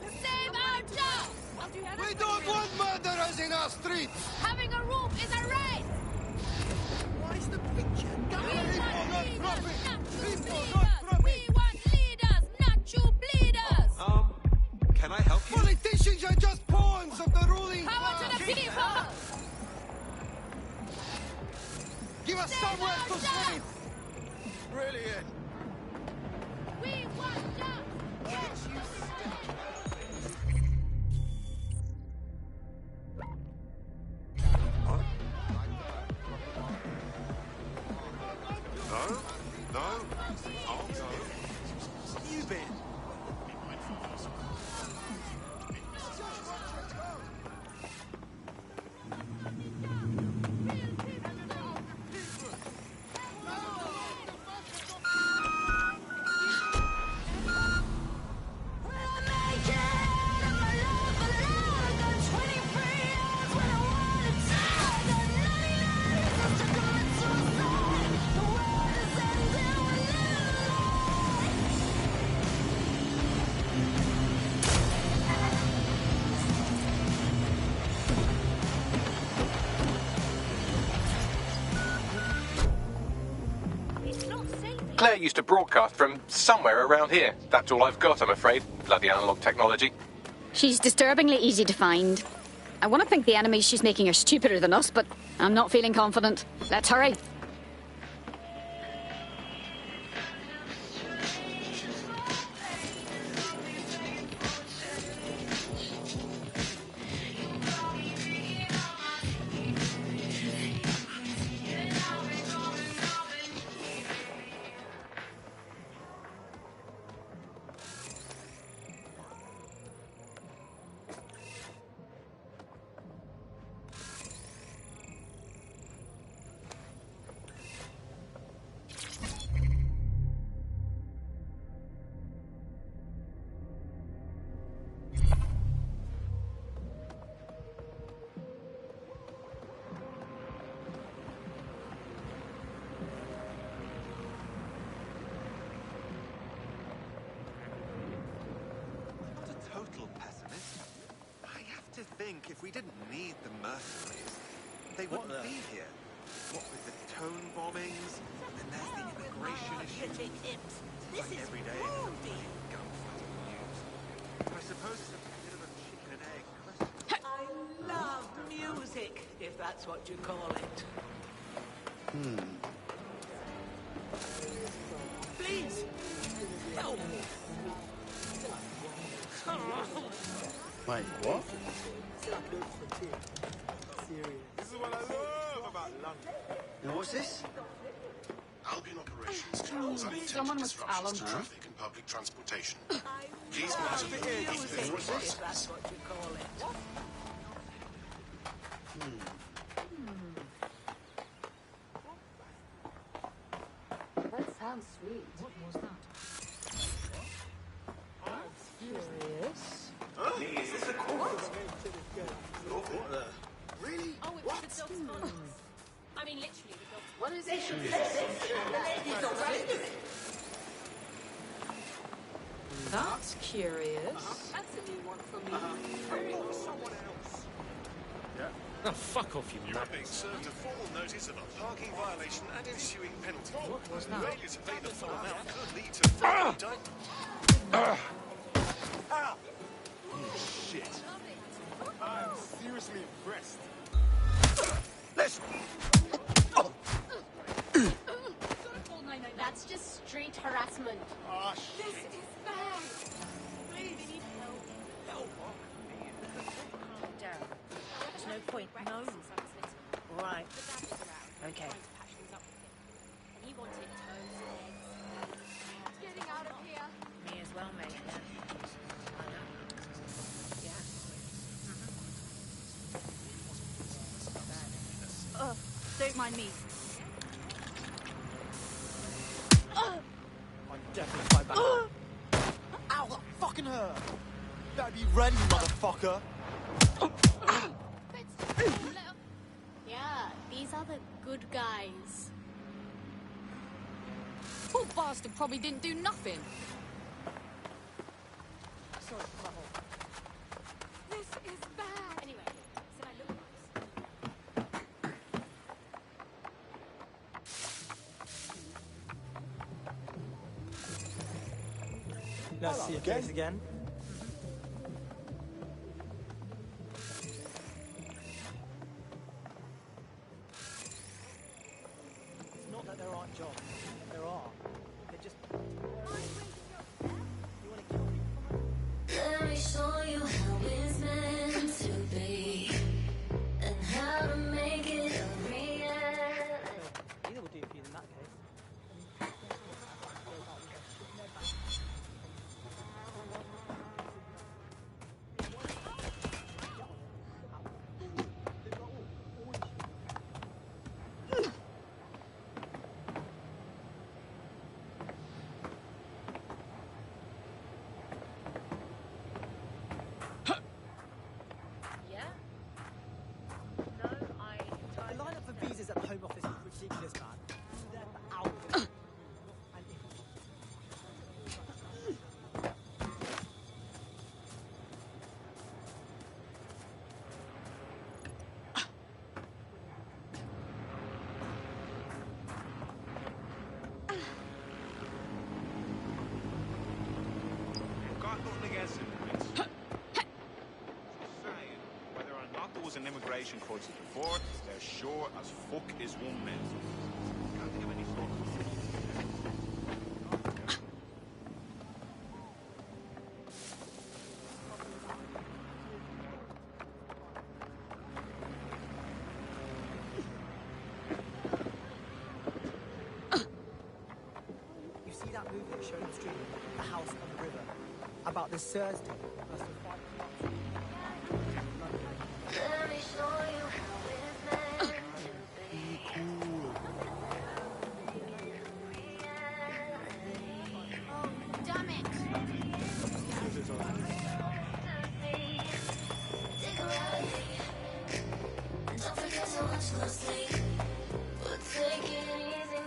Save our jobs! We don't want murderers in our streets! Having a roof is a right! What is the picture? We want leaders, not you bleeders! Can I help you? Politicians are just pawns of the ruling Power to the people! Give us somewhere to sleep! Brilliant! We want jobs! No? No? I'll go. You been? Claire used to broadcast from somewhere around here. That's all I've got, I'm afraid. Bloody analog technology. She's disturbingly easy to find. I want to think the enemies she's making are stupider than us, but I'm not feeling confident. Let's hurry. think if we didn't need the mercenaries, they wouldn't be here. What with the tone bombings, and then there's the immigration issue. This is every day. rude. Gunfight on the news. I suppose it's a bit of a chicken and egg question. I love music, if that's what you call it. Please, help me. Wait, what? This is what I love about London. And what's this? Albion Operations controls unintended Someone was disruptions to Alan. traffic and public transportation. Please Love monitor your music, vehicle if that's what you call it. That sounds sweet. What was that? Curious. Me, is this a quote? Really? Oh, it was the dog's mum. I mean, literally, the dog's What is They it? should fix it. The ladies don't like it. That's curious. That's a new one for me. Someone else. Oh, fuck off, you You are being served a formal notice of a parking violation and ensuing penalty. What was that? Failure to pay the full amount could lead to further indictment. Shit. I'm seriously impressed. Listen! That's just street harassment. Ah, This shit. is bad. Please, we need help. Calm down. There's no point. No. All right. Okay. And he wanted toast, eggs. Getting out of here. Me as well, mate. Yeah. Don't mind me. I'm definitely fight back. Ow, that fucking hurt. Better be ready, motherfucker. Yeah, these are the good guys. Poor bastard probably didn't do nothing. Sorry, This is bad. Anyway, so I look Let's see your face again. It's not that there aren't jobs. There are. They're just... Let me show you how it's meant to be and how to make it a reality. Either would do for you in that case. The line up for visas at the Home Office is ridiculous, man. You're there for hours. And if Got nothing against immigrants. Just saying, whether or not there was an immigration crisis before, there sure as fuck is one now. Can't think of any thought. you see that movie that showed on stream, The House on the River, about this Thursday. Let me show you how it's meant to be. Oh, damn it. Take a ride. And don't forget to watch no sleep. But take it easy.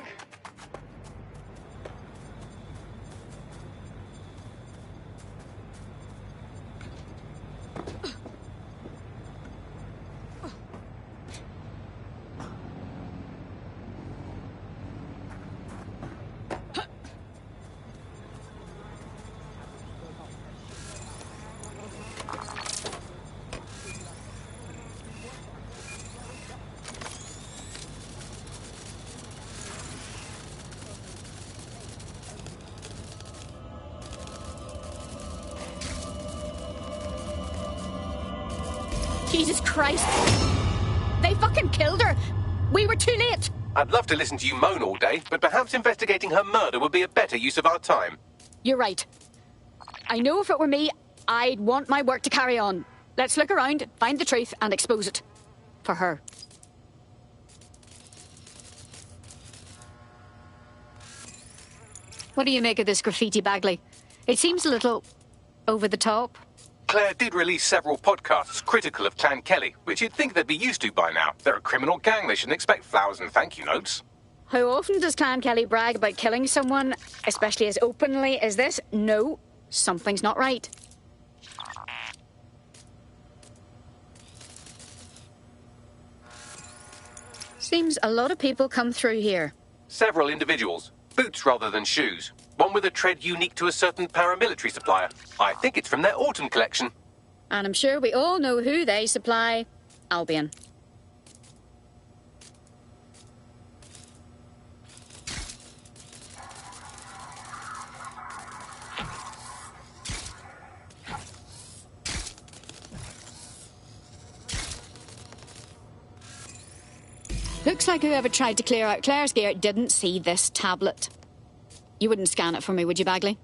Jesus Christ. They fucking killed her. We were too late. I'd love to listen to you moan all day, but perhaps investigating her murder would be a better use of our time. You're right. I know if it were me, I'd want my work to carry on. Let's look around, find the truth, and expose it. For her. What do you make of this graffiti, Bagley? It seems a little over the top. Claire did release several podcasts critical of Clan Kelly, which you'd think they'd be used to by now. They're a criminal gang, they shouldn't expect flowers and thank you notes. How often does Clan Kelly brag about killing someone, especially as openly as this? No, something's not right. Seems a lot of people come through here. Several individuals. Boots rather than shoes. One with a tread unique to a certain paramilitary supplier. I think it's from their autumn collection. And I'm sure we all know who they supply. Albion. Looks like whoever tried to clear out Claire's gear didn't see this tablet. You wouldn't scan it for me, would you, Bagley?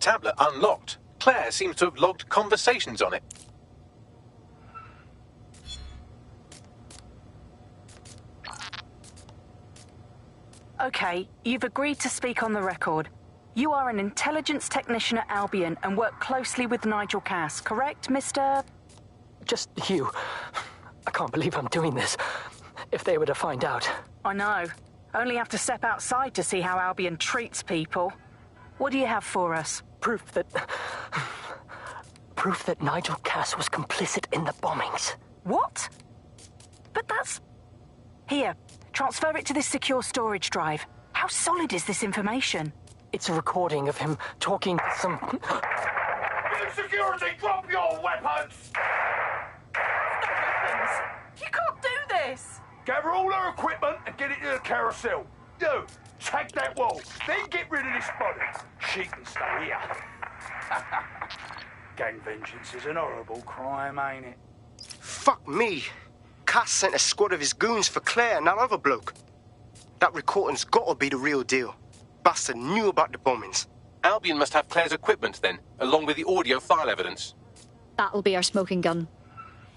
Tablet unlocked. Claire seems to have logged conversations on it. Okay, you've agreed to speak on the record. You are an intelligence technician at Albion and work closely with Nigel Cass, correct, Mr...? Just you. I can't believe I'm doing this. If they were to find out. I know. Only have to step outside to see how Albion treats people. What do you have for us? Proof that Nigel Cass was complicit in the bombings. What? But that's... Here, transfer it to this secure storage drive. How solid is this information? It's a recording of him talking to some... Security, drop your weapons! You can't do this! Gather all her equipment and get it to the carousel. You, tag that wall, then get rid of this body. She can stay here. Gang vengeance is an horrible crime, ain't it? Fuck me. Cass sent a squad of his goons for Claire and that other bloke. That recording's gotta be the real deal. Bastard knew about the bombings. Albion must have Claire's equipment then, along with the audio file evidence. That'll be our smoking gun.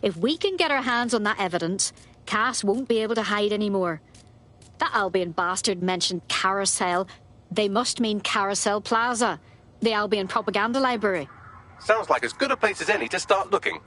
If we can get our hands on that evidence, Cass won't be able to hide anymore. That Albion bastard mentioned Carousel. They must mean Carousel Plaza, the Albion propaganda library. Sounds like as good a place as any to start looking.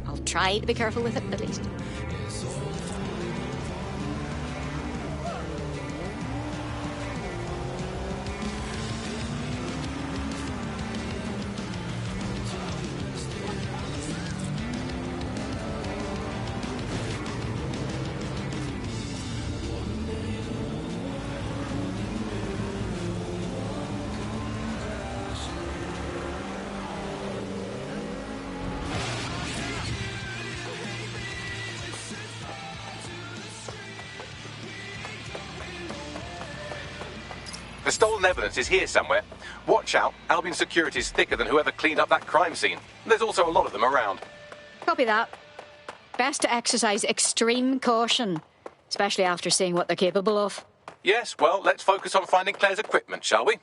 I'll try to be careful with it, at least. The stolen evidence is here somewhere. Watch out, Albion security's thicker than whoever cleaned up that crime scene. There's also a lot of them around. Copy that. Best to exercise extreme caution, especially after seeing what they're capable of. Yes, well, let's focus on finding Claire's equipment, shall we?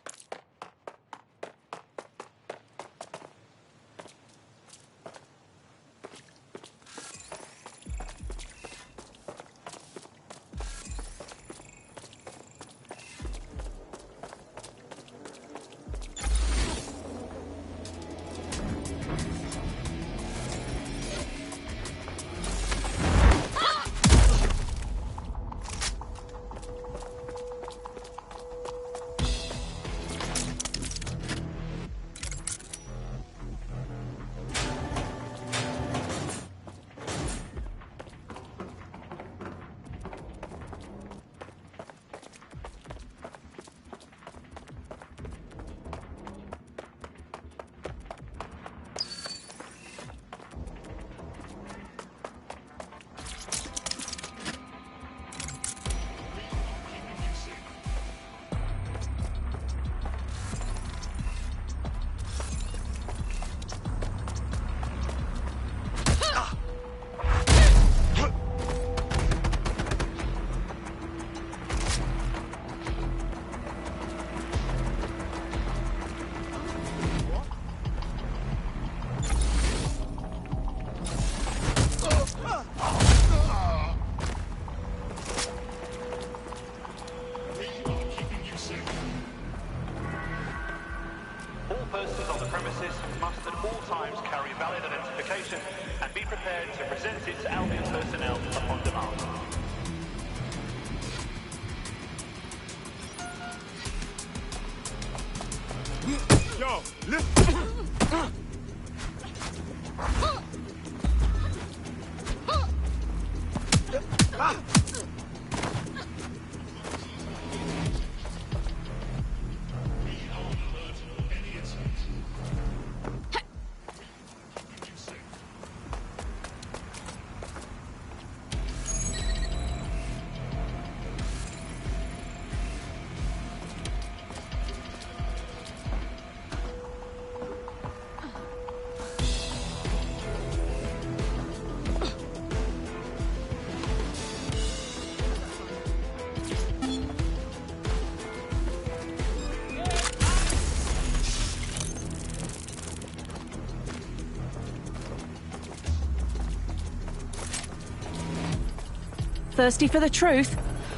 Thirsty for the truth?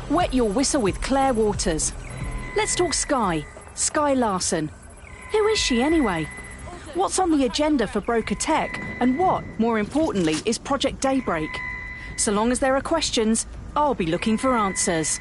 Wet your whistle with Claire Waters. Let's talk Skye. Skye Larson. Who is she anyway? What's on the agenda for Broker Tech? And what, more importantly, is Project Daybreak? So long as there are questions, I'll be looking for answers.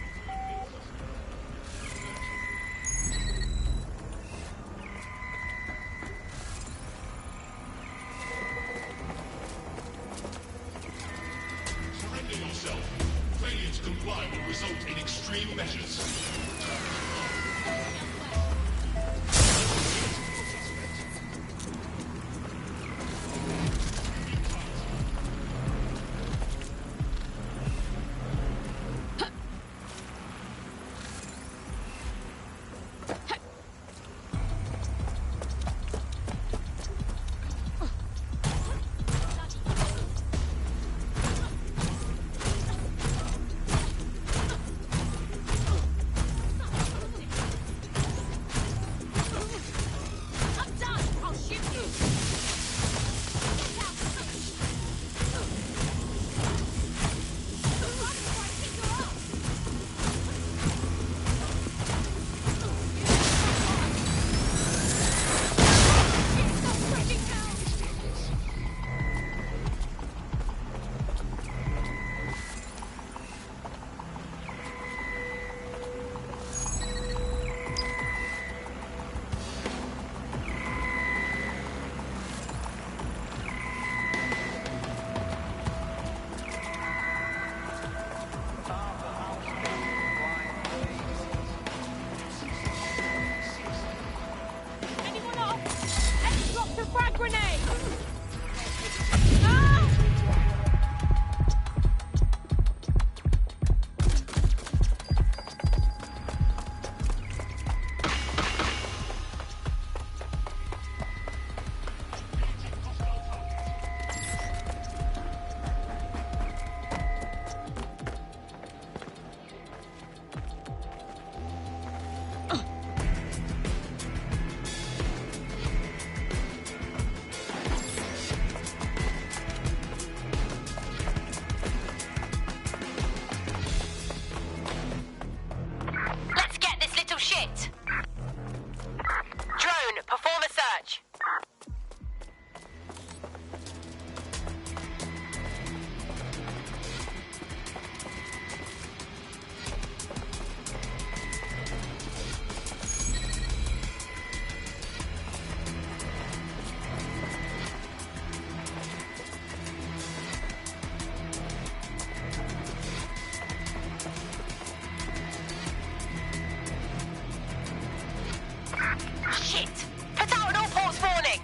Shit! Put out an all-ports warning!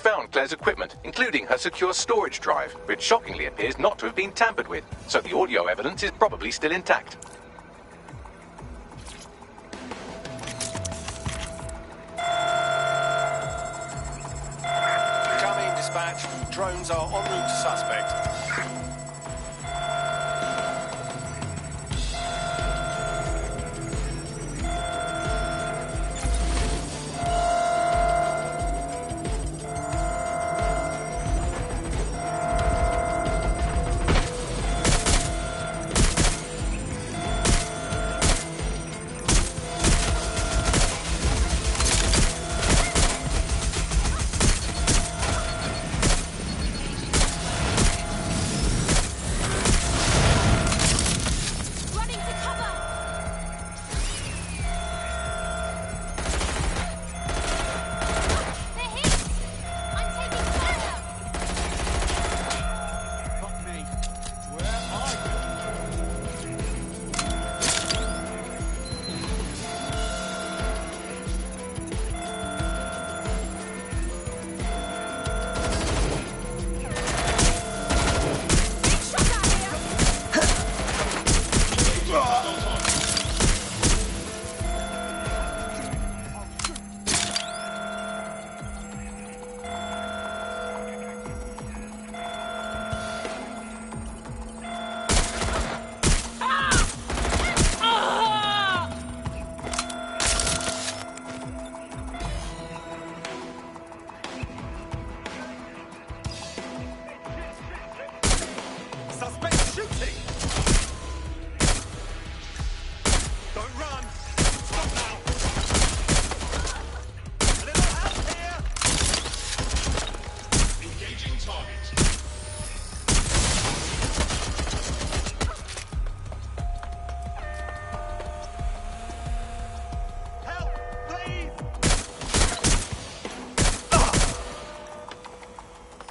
found Claire's equipment, including her secure storage drive, which shockingly appears not to have been tampered with, so the audio evidence is probably still intact. Come in, dispatch. Drones are en route to suspect.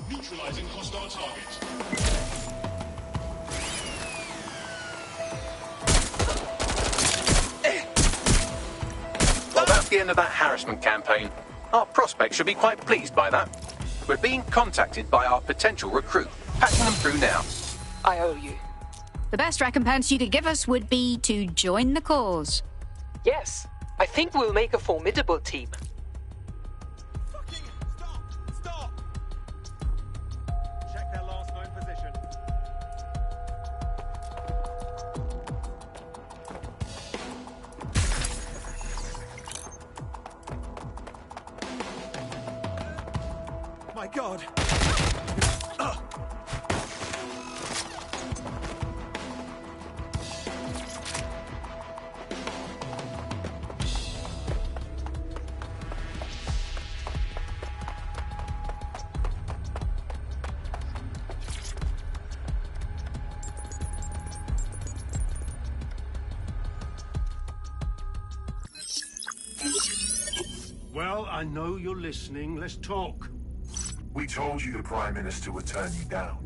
Neutralizing hostile target. Well, that's the end of that harassment campaign. Our prospects should be quite pleased by that. We're being contacted by our potential recruit. Patching them through now. I owe you. The best recompense you could give us would be to join the cause. Yes, I think we'll make a formidable team. Check their last known position. My God! Well, I know you're listening. Let's talk. We told you the Prime Minister would turn you down.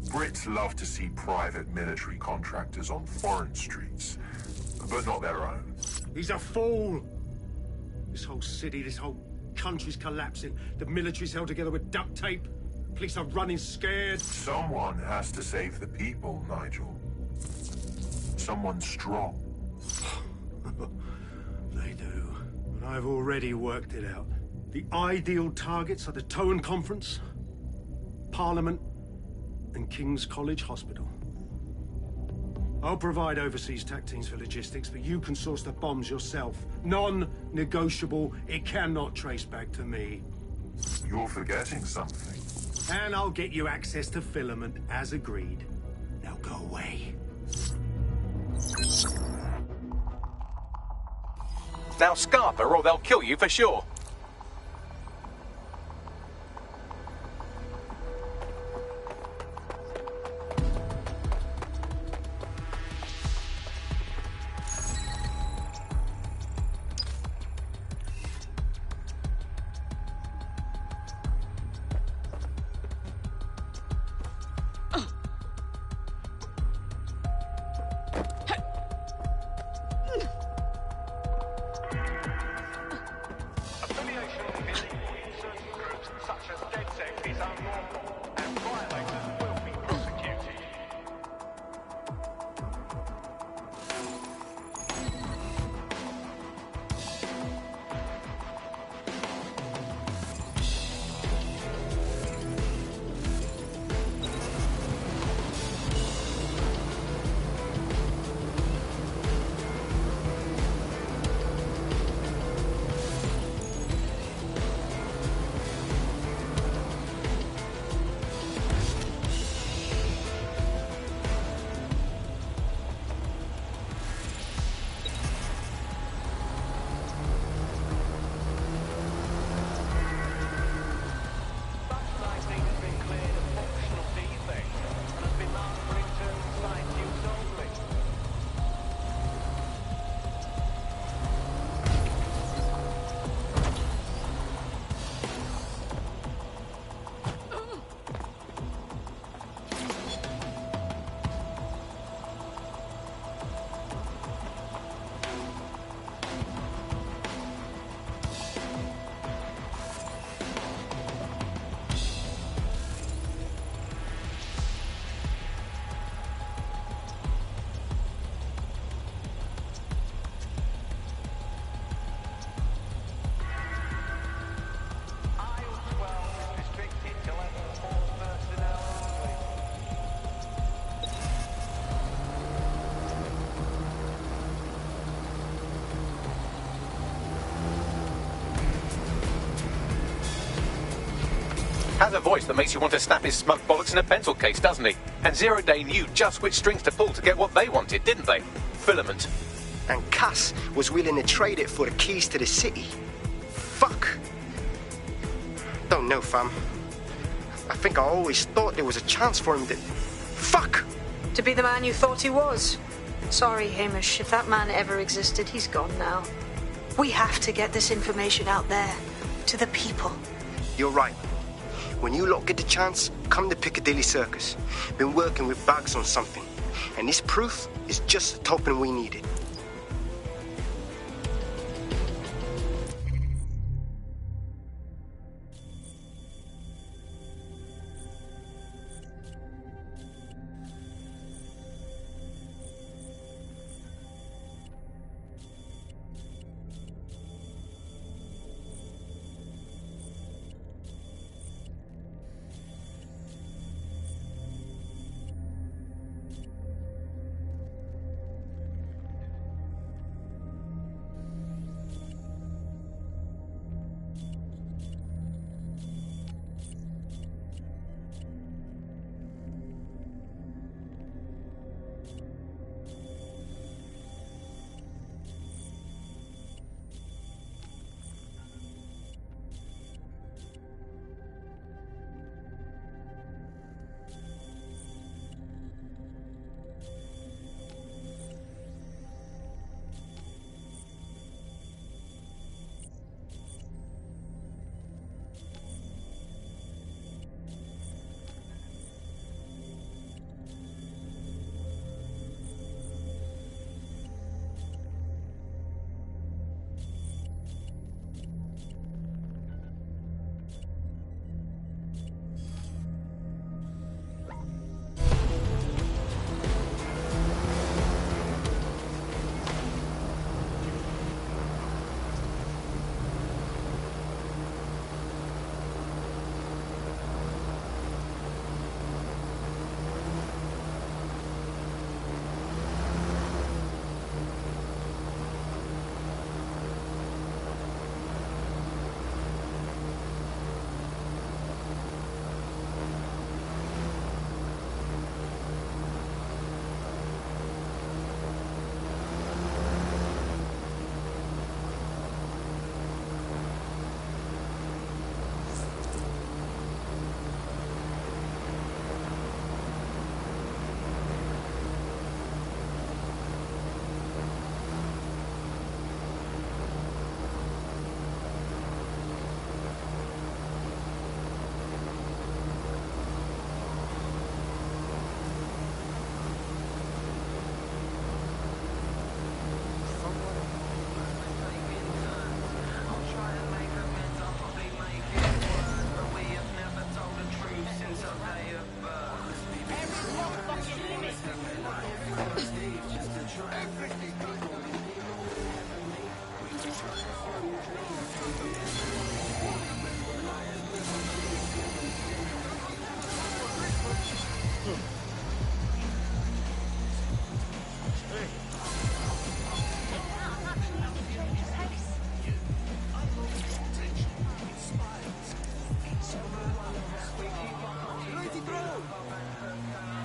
Brits love to see private military contractors on foreign streets, but not their own. He's a fool. This whole city, this whole country's collapsing. The military's held together with duct tape. Police are running scared. Someone has to save the people, Nigel. Someone strong. They do. But I've already worked it out. The ideal targets are the Towan Conference, Parliament, and King's College Hospital. I'll provide overseas tac teams for logistics, but you can source the bombs yourself. Non-negotiable. It cannot trace back to me. You're forgetting something. And I'll get you access to filament, as agreed. Now go away. Now scarper or they'll kill you for sure. Has a voice that makes you want to snap his smug bollocks in a pencil case, doesn't he? And Zero Day knew just which strings to pull to get what they wanted, didn't they? Filament. And Cass was willing to trade it for the keys to the city. Fuck. Don't know, fam. I think I always thought there was a chance for him to... Fuck! To be the man you thought he was. Sorry, Hamish. If that man ever existed, he's gone now. We have to get this information out there. To the people. You're right. When you lot get the chance, come to Piccadilly Circus. Been working with Bags on something. And this proof is just the token we needed.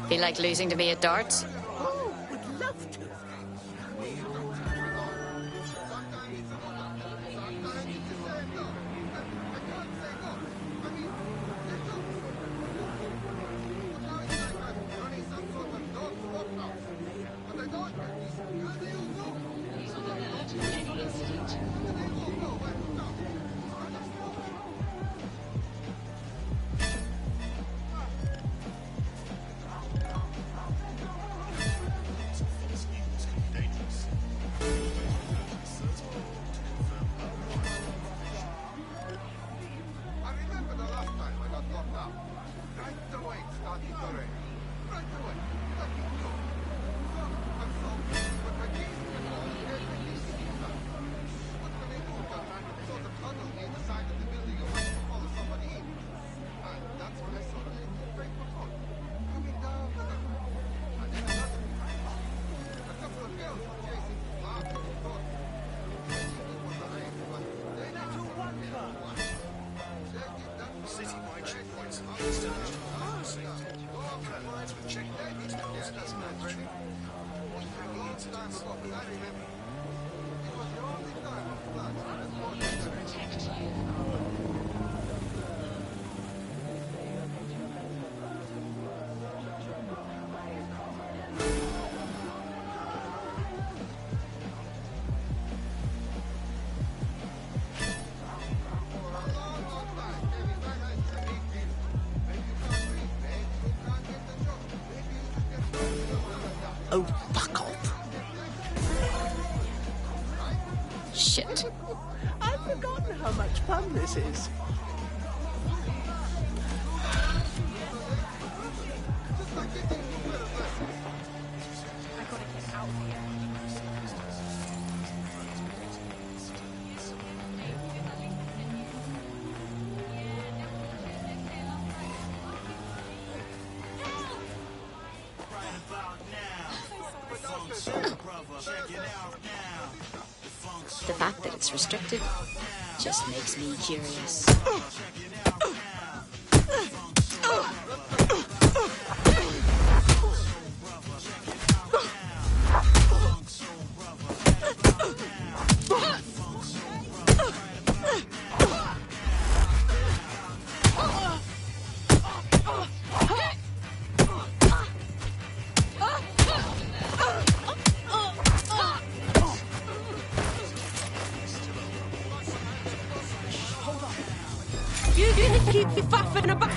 Feel like losing to me at darts? Oh, would love to. Shit. I've forgotten how much fun this is. The fact that it's restricted just makes me curious. You didn't keep your faffing about.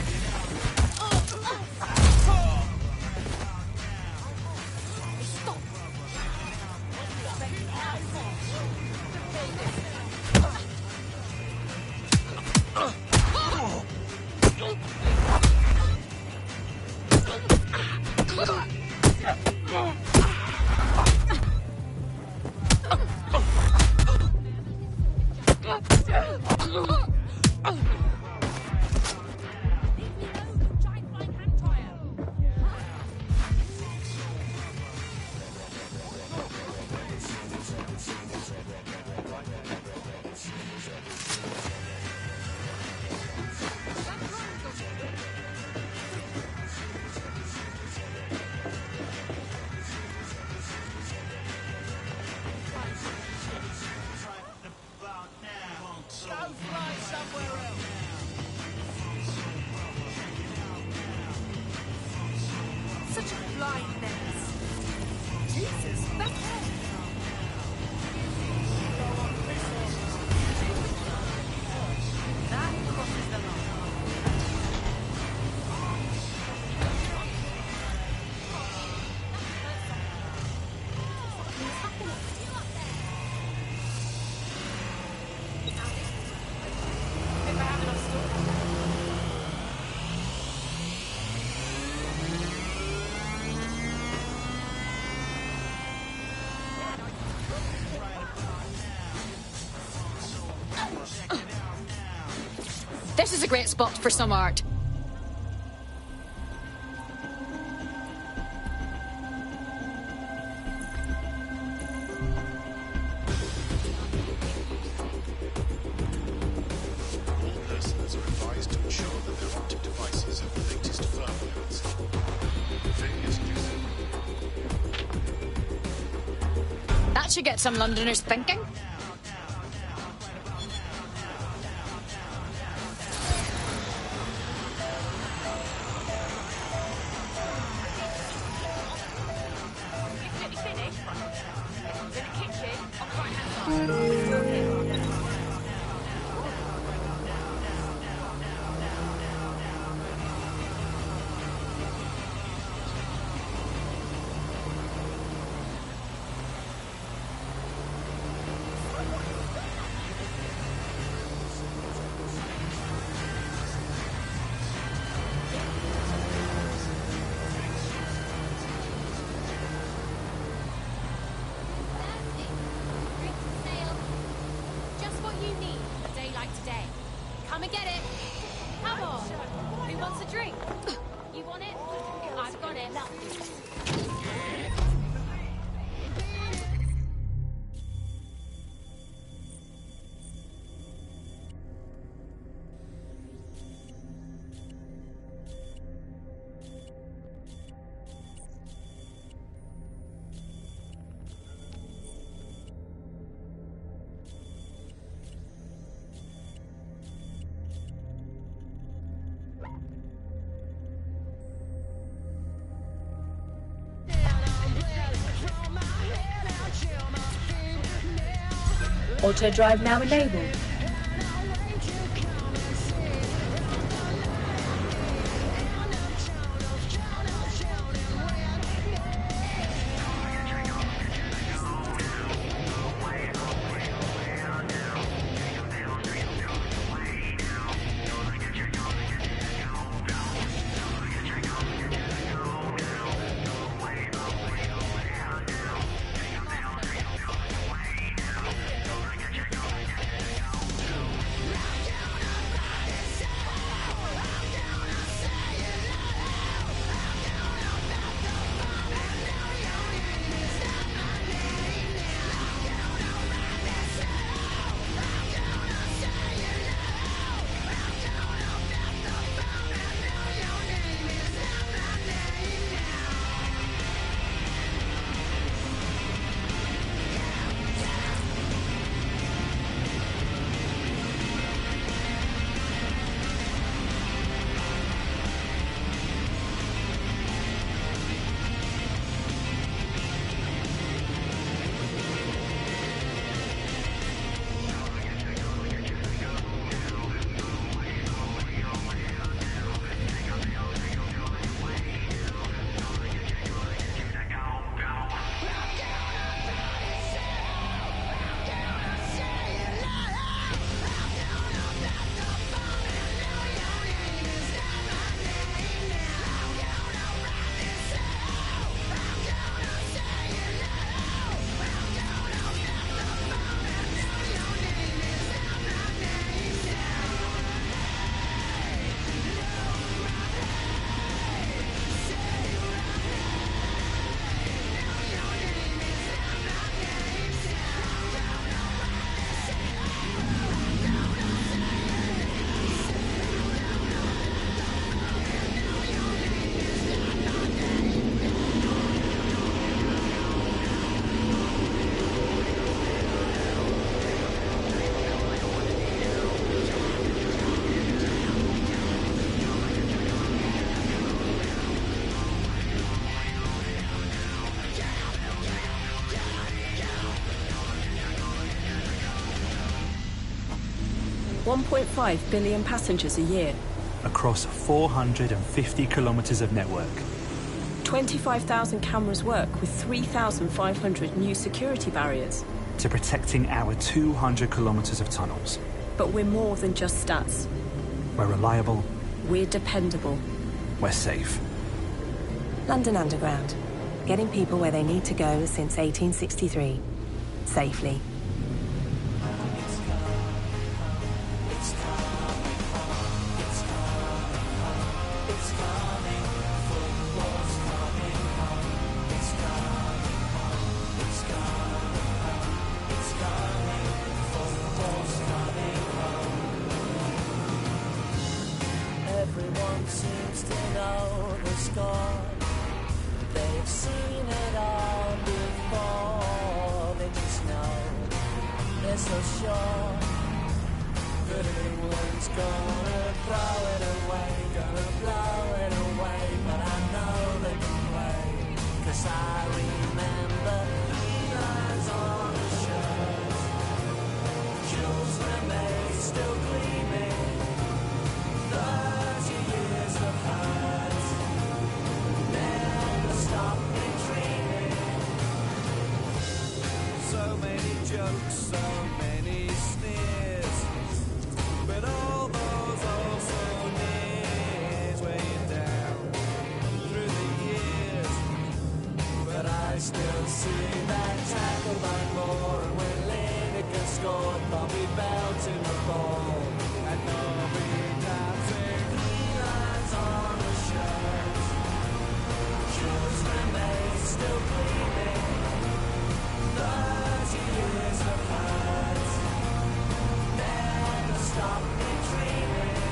Such a blindness. Jesus, that's that crosses the line. If I have enough storage. This is a great spot for some art. All persons are advised to ensure that their optic devices have the latest firmwares. Failures to do so. That should get some Londoners thinking. Just what you need a day like today. Come and get it. Come on. Who wants a drink? You want it? I've got it. Auto drive now enabled. 1.5 billion passengers a year. Across 450 kilometres of network. 25,000 cameras work with 3,500 new security barriers. To protecting our 200 kilometres of tunnels. But we're more than just stats. We're reliable. We're dependable. We're safe. London Underground. Getting people where they need to go since 1863. Safely. Everyone seems to know the score. They've seen it all before. They just know they're so sure that England's gonna throw it away, gonna blow it away. But I know they can play, 'cause I remember the lines on the shirt. Jules remains still gleaming. 30 years of hurt never stop me dreaming. So many jokes, so many sneers, but all those also nears weigh you down through the years. But I still see that tackle by Moore, and when Lineker scored, Bobby Belt in the ball, and Nobby dancing lines on the shirt. Jules remains still gleaming. 30 years of hurt never stop me dreaming.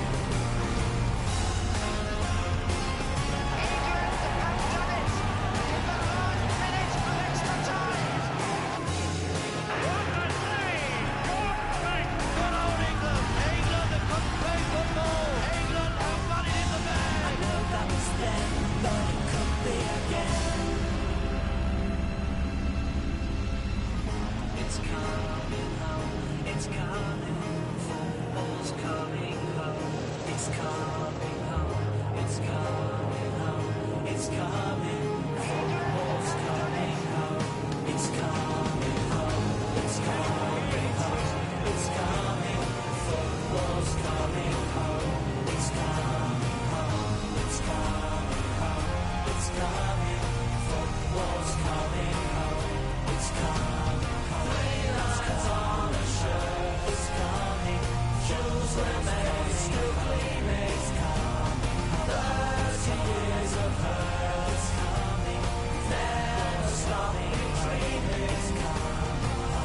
It's coming home, it's coming, football's coming home, it's coming home, it's coming home, it's coming, football's coming home, it's coming home, it's coming home, it's coming, football's coming home, it's coming home, it's coming home, it's coming, football's coming home, it's coming. On a shirt, it's coming. Jules remains still gleaming. It's coming. 30 years of hurt. It's coming. Never stop me dreaming. It's coming.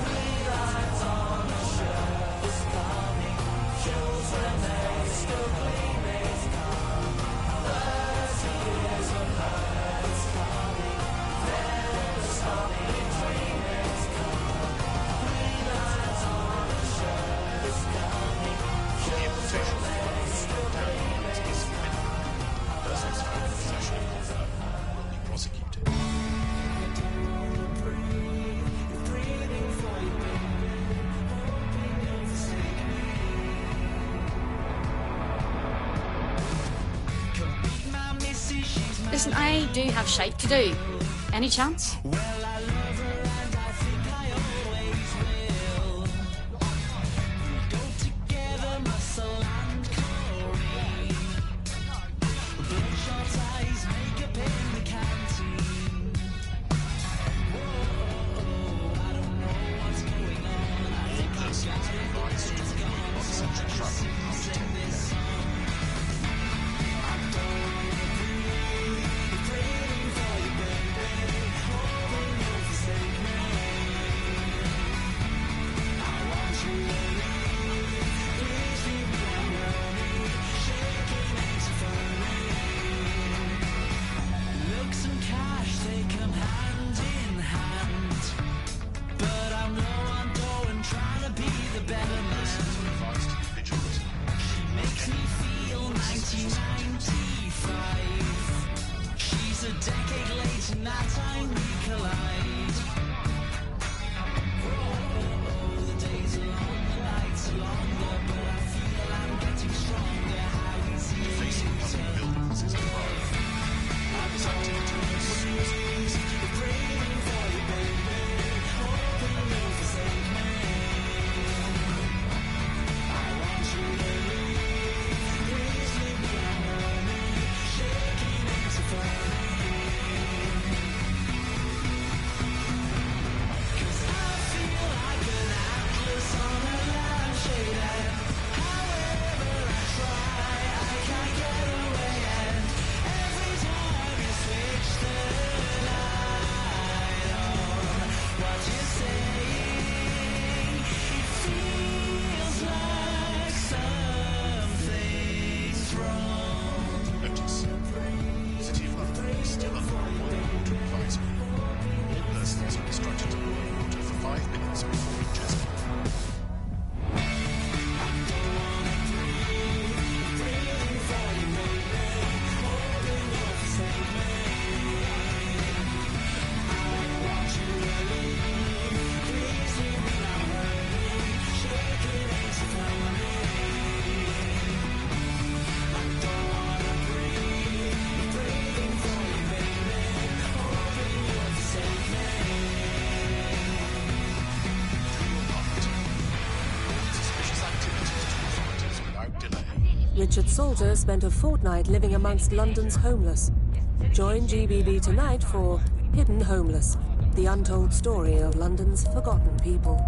3 lines on a shirt. It's coming. Jules remains still gleaming. It's coming. 30 years of hurt. It's coming. Never stop me dreaming. It's coming. Persons found in possession of copper will be prosecuted. Listen, I do have shape to do. Any chance? Richard Salter spent a fortnight living amongst London's homeless. Join GBB tonight for Hidden Homeless, the untold story of London's forgotten people.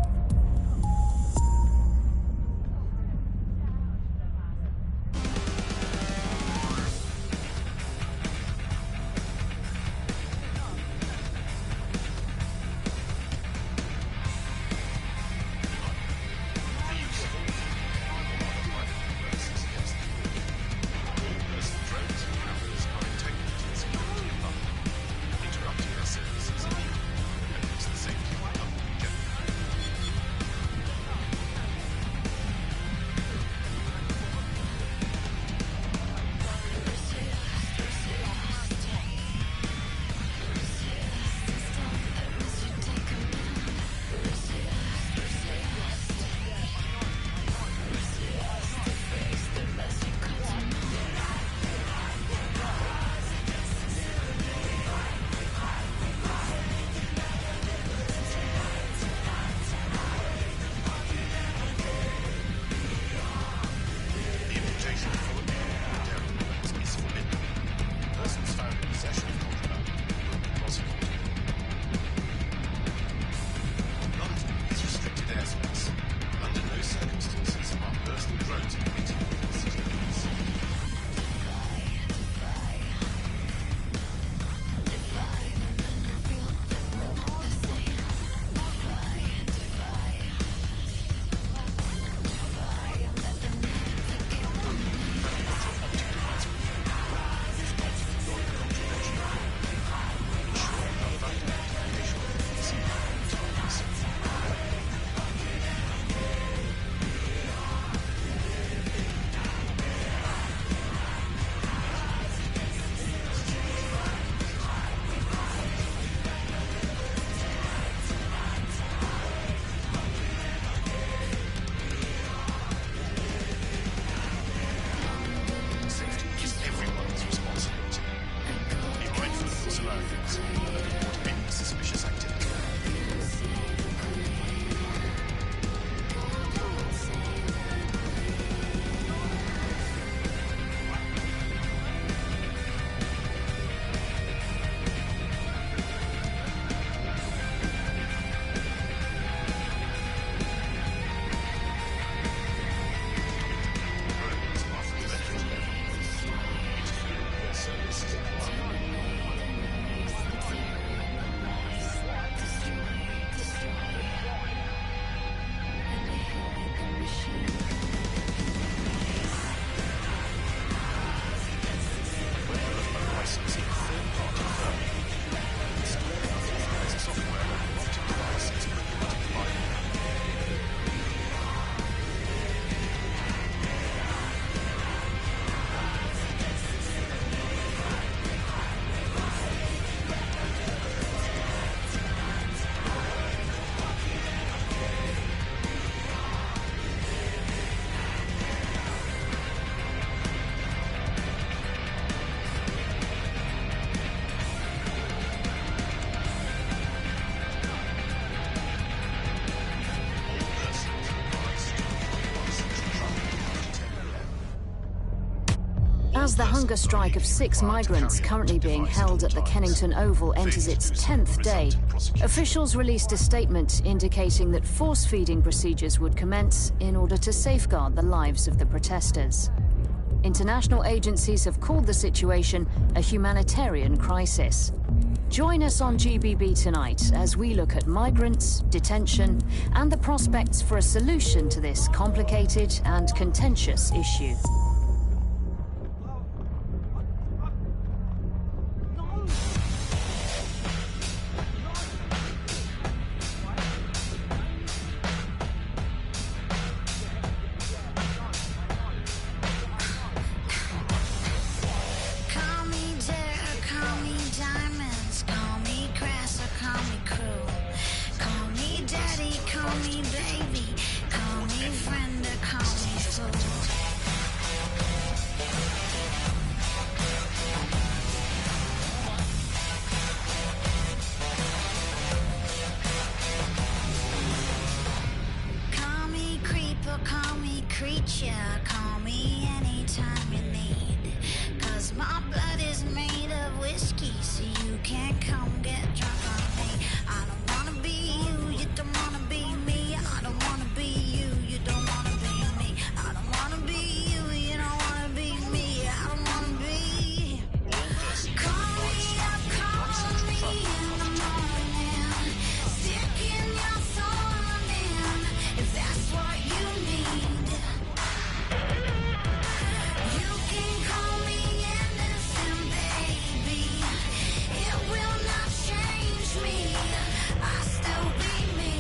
As the hunger strike of 6 migrants currently being held at the Kennington Oval enters its 10th day, officials released a statement indicating that force-feeding procedures would commence in order to safeguard the lives of the protesters. International agencies have called the situation a humanitarian crisis. Join us on GBB tonight as we look at migrants, detention, and the prospects for a solution to this complicated and contentious issue. Devil, call me creature, call me anytime you need. 'Cause my blood is made of whiskey, so you can't come get drunk on me. I don't wanna be you, you don't wanna be me. I don't wanna be you, you don't wanna be me. I don't wanna be you, you don't wanna be me. I don't wanna be. Call me up, call me in the morning. Stick in your thorn in, if that's what you need. You can call me innocent, baby. It will not change me. I'll still be me.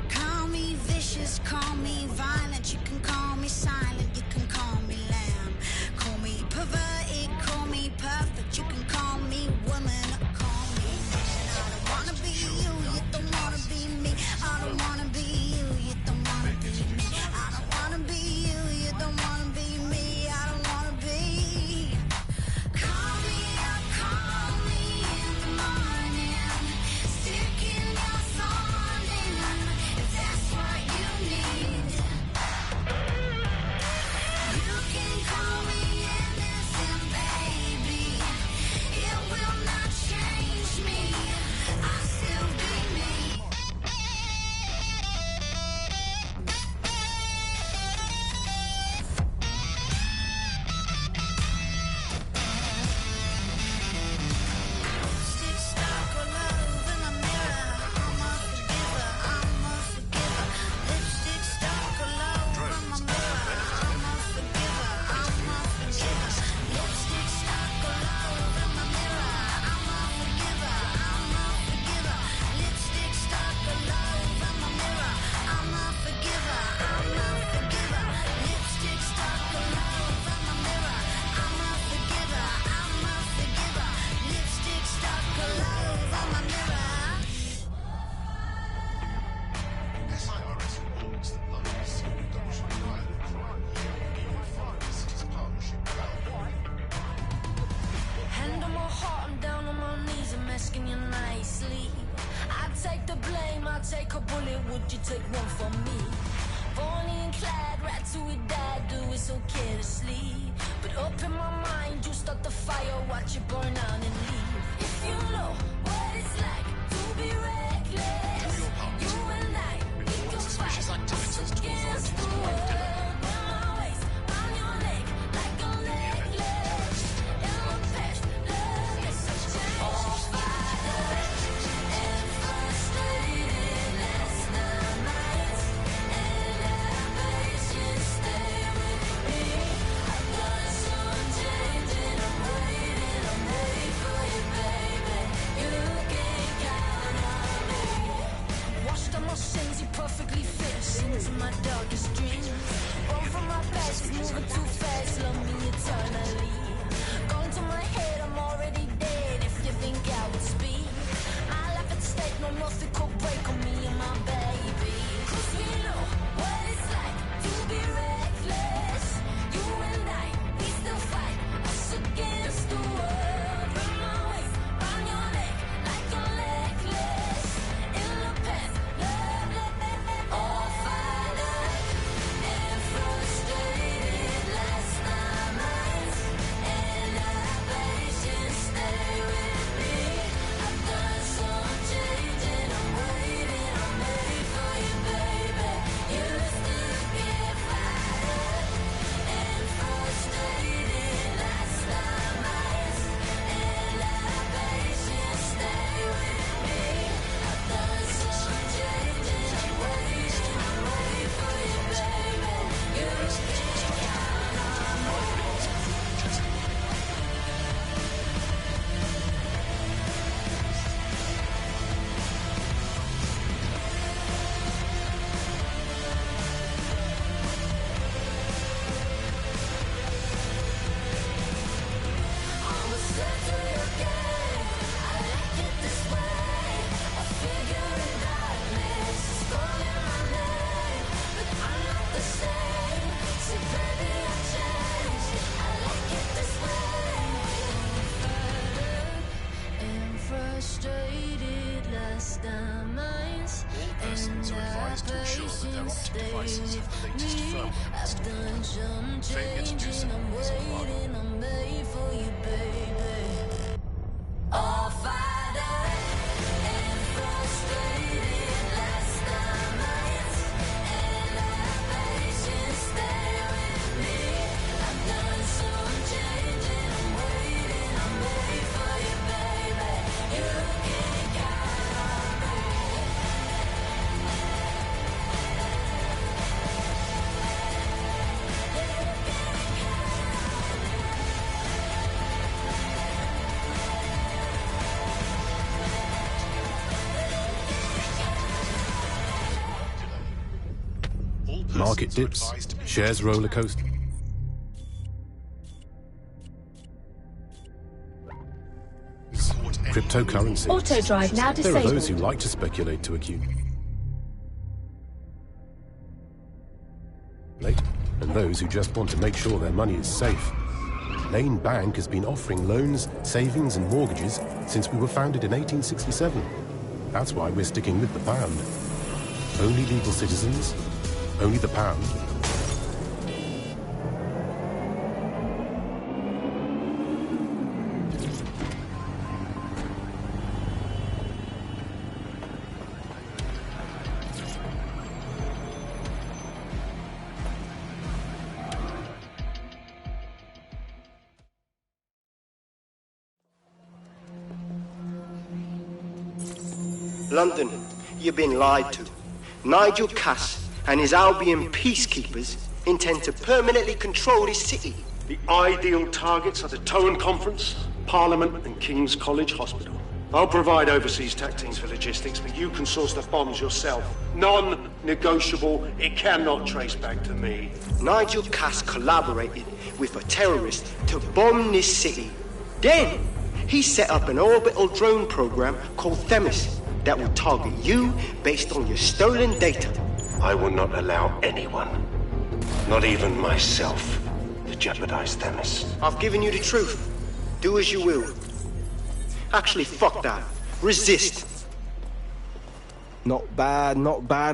Call me vicious, call me violent. You can call me silent, you can call me lamb. Call me perverted, call me perfect. You can call me woman, call me man. I don't wanna be you, you don't wanna be me. I don't wanna be you, you don't wanna be me. I don't wanna be you, you don't wanna be me. I don't wanna be. Call me up, call me in the morning. Stick in your thorn in, if that's what you need. You can call me innocent, baby. It will not change me. I'll still be me. Lipstick stuck all over my mirror. I'm a forgiver, I'm a forgiver. Lipstick stuck all over my mirror. I'm a forgiver, I'm a forgiver. Lipstick stuck all over my mirror. I'm a forgiver, I'm a forgiver. Lipstick stuck all over my mirror. I'm a forgiver, I'm a forgiver. Lipstick stuck all over my mirror. I'm a forgiver, I'm a forgiver. Lipstick stuck all over my mirror. SIRS reports that London's senior reduction in violent crime EU finds its partnership value. Hand on my heart, I'm down on my knees, I'm asking you nicely. I take the blame, I take a bullet, would you take one for me? Bonnie and Clyde, right till we die, do it's okay to sleep. But up in my mind, you start the fire, watch it burn out and leave. If you know what it's like to be reckless, you and I, we can fight us against the world. Round my waist, round your neck, like a necklace. In the past, love is such a all fired and frustrated last night. And patience stay with me. I've done some changing, I'm waiting, I'm waiting for you, baby. You can count on me. Washed all my sins, you perfectly fit us into my darkest dreams. Run from my past, it's moving too fast, love me eternally. Gone to my head, I'm already dead if you think I would speak. I laugh at stake, no nothing could break on me and my baby. 'Cause we know what it's like to be reckless. You and I, we still fight us against the world. Round my waist, round your neck, like a necklace. In the past, love, all fired up and frustrated last night. with their optic devices have the latest firmware installed. Failure to do so is a crime. Market dips, shares roller coaster. Cryptocurrency. Auto drive now There are those who disabled. like to speculate to accumulate, and those who just want to make sure their money is safe. Lane Bank has been offering loans, savings and mortgages since we were founded in 1867. That's why we're sticking with the pound. Only legal citizens, only the pound. London, you've been lied to. Nigel Cass and his Albion peacekeepers intend to permanently control this city. The ideal targets are the Towan Conference, Parliament and King's College Hospital. I'll provide overseas tech teams for logistics, but you can source the bombs yourself. Non-negotiable, it cannot trace back to me. Nigel Cass collaborated with a terrorist to bomb this city. Then, he set up an orbital drone program called Themis that will target you based on your stolen data. I will not allow anyone, not even myself, to jeopardize Themis. I've given you the truth. Do as you will. Actually, fuck that. Resist. Not bad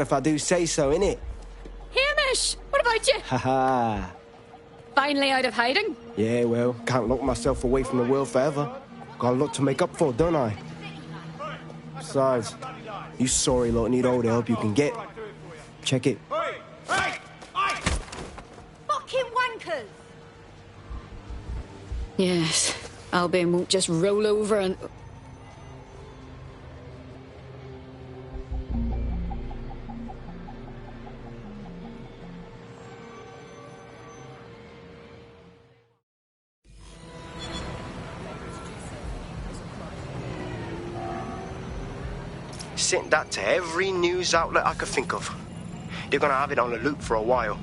if I do say so, innit? Hamish, what about you? Haha. Finally out of hiding? Yeah, well, can't lock myself away from the world forever. Got a lot to make up for, don't I? Besides, you sorry lot need all the help you can get. Check it. Fucking wankers! Yes, Albion won't just roll over and... Sent that to every news outlet I could think of. They're gonna have it on the loop for a while.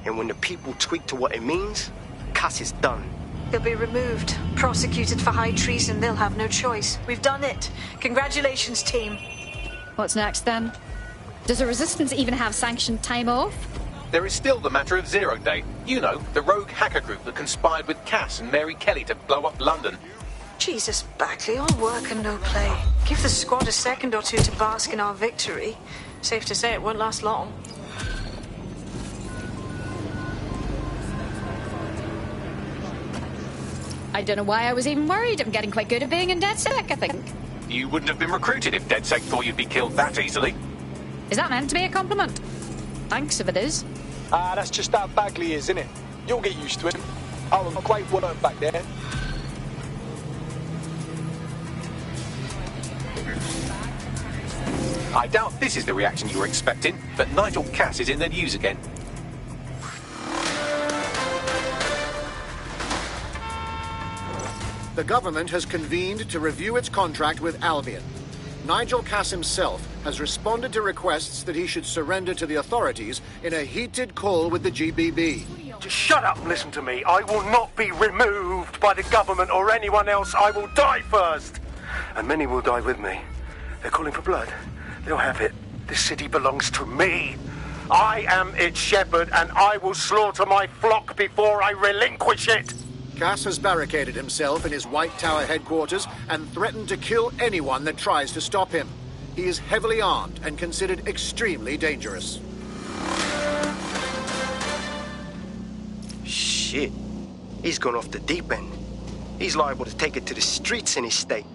And when the people tweak to what it means, Cass is done. He'll be removed, prosecuted for high treason. They'll have no choice. We've done it. Congratulations, team. What's next, then? Does the Resistance even have sanctioned time off? There is still the matter of Zero Day. You know, the rogue hacker group that conspired with Cass and Mary Kelly to blow up London. Jesus, Backley, all work and no play. Give the squad a second or two to bask in our victory. Safe to say it won't last long. I don't know why I was even worried. I'm getting quite good at being in DedSec, I think. You wouldn't have been recruited if DedSec thought you'd be killed that easily. Is that meant to be a compliment? Thanks if it is. That's just how Bagley is, isn't it? You'll get used to it. Oh, great work back there. I doubt this is the reaction you were expecting, but Nigel Cass is in the news again. The government has convened to review its contract with Albion. Nigel Cass himself has responded to requests that he should surrender to the authorities in a heated call with the GBB. Just shut up and listen to me. I will not be removed by the government or anyone else. I will die first. And many will die with me. They're calling for blood. They'll have it. This city belongs to me. I am its shepherd, and I will slaughter my flock before I relinquish it. Cass has barricaded himself in his White Tower headquarters and threatened to kill anyone that tries to stop him. He is heavily armed and considered extremely dangerous. shit. He's gone off the deep end. He's liable to take it to the streets in his state.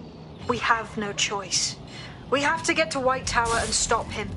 We have no choice. We have to get to White Tower and stop him.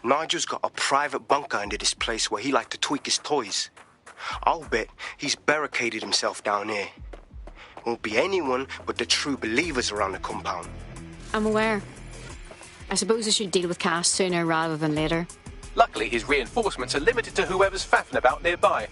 Nigel's got a private bunker under this place where he liked to tweak his toys. I'll bet he's barricaded himself down here. Won't be anyone but the true believers around the compound. I'm aware. I suppose I should deal with Cass sooner rather than later. Luckily, his reinforcements are limited to whoever's faffing about nearby.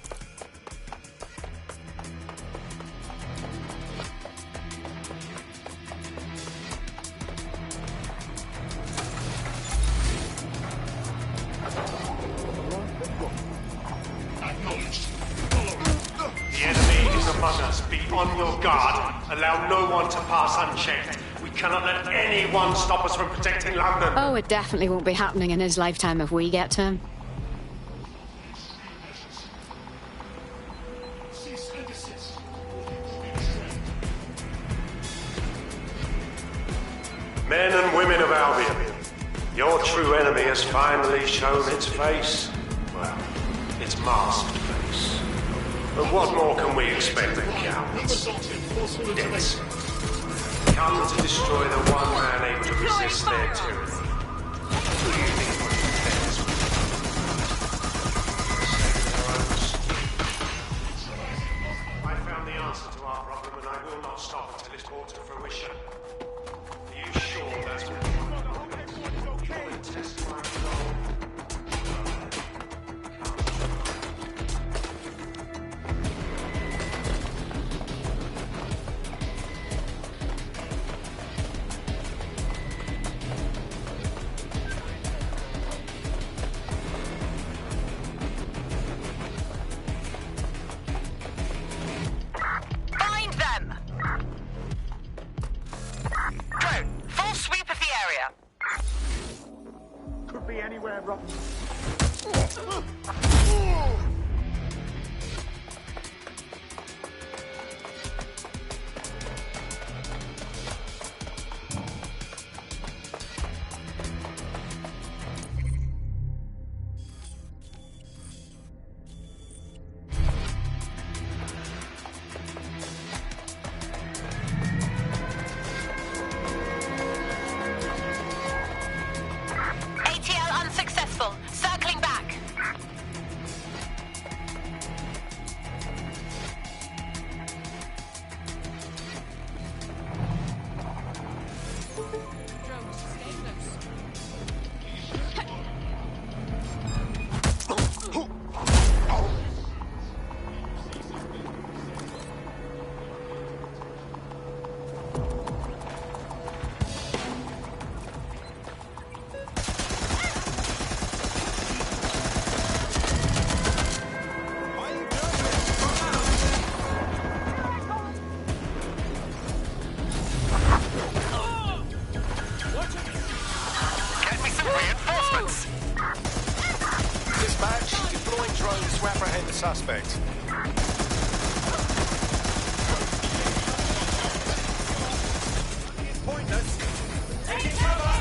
The enemy is among us. Be on your guard. Allow no one to pass unchecked. We cannot let anyone stop us from protecting London. Oh, it definitely won't be happening in his lifetime if we get to him. Men and women of Albion, your true enemy has finally shown its face. Well, its masked face. But what more can we expect from cowards? Dense. Come to destroy the one man able to resist their tyranny. Who do you think would be fairest with I found the answer to our problem, and I will not stop until it's brought to fruition. Are you sure that's what you want? Come and test my resolve. Find them! Drone, full sweep of the area. Could be anywhere, Rob. ATL unsuccessful. Circling back. Get me some reinforcements. Dispatch, deploying drone to apprehend the suspect. Pointless. Taking cover!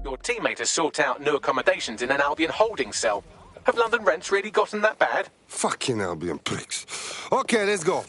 Your teammate has sought out new accommodations in an Albion holding cell. Have London rents really gotten that bad? Fucking Albion pricks. Okay, let's go.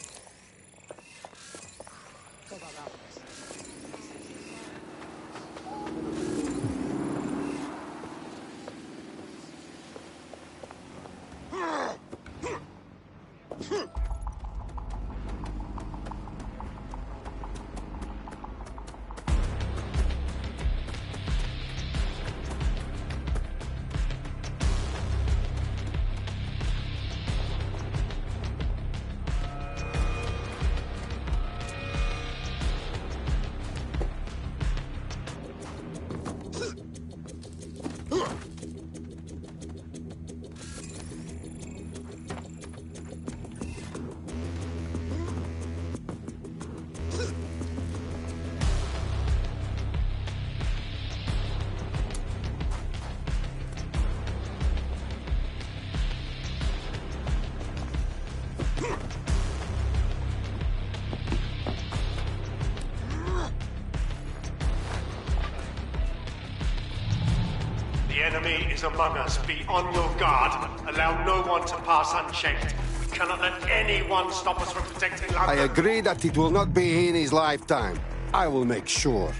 The enemy is among us. Be on your guard. Allow no one to pass unchecked. We cannot let anyone stop us from protecting London. I agree that it will not be in his lifetime. I will make sure.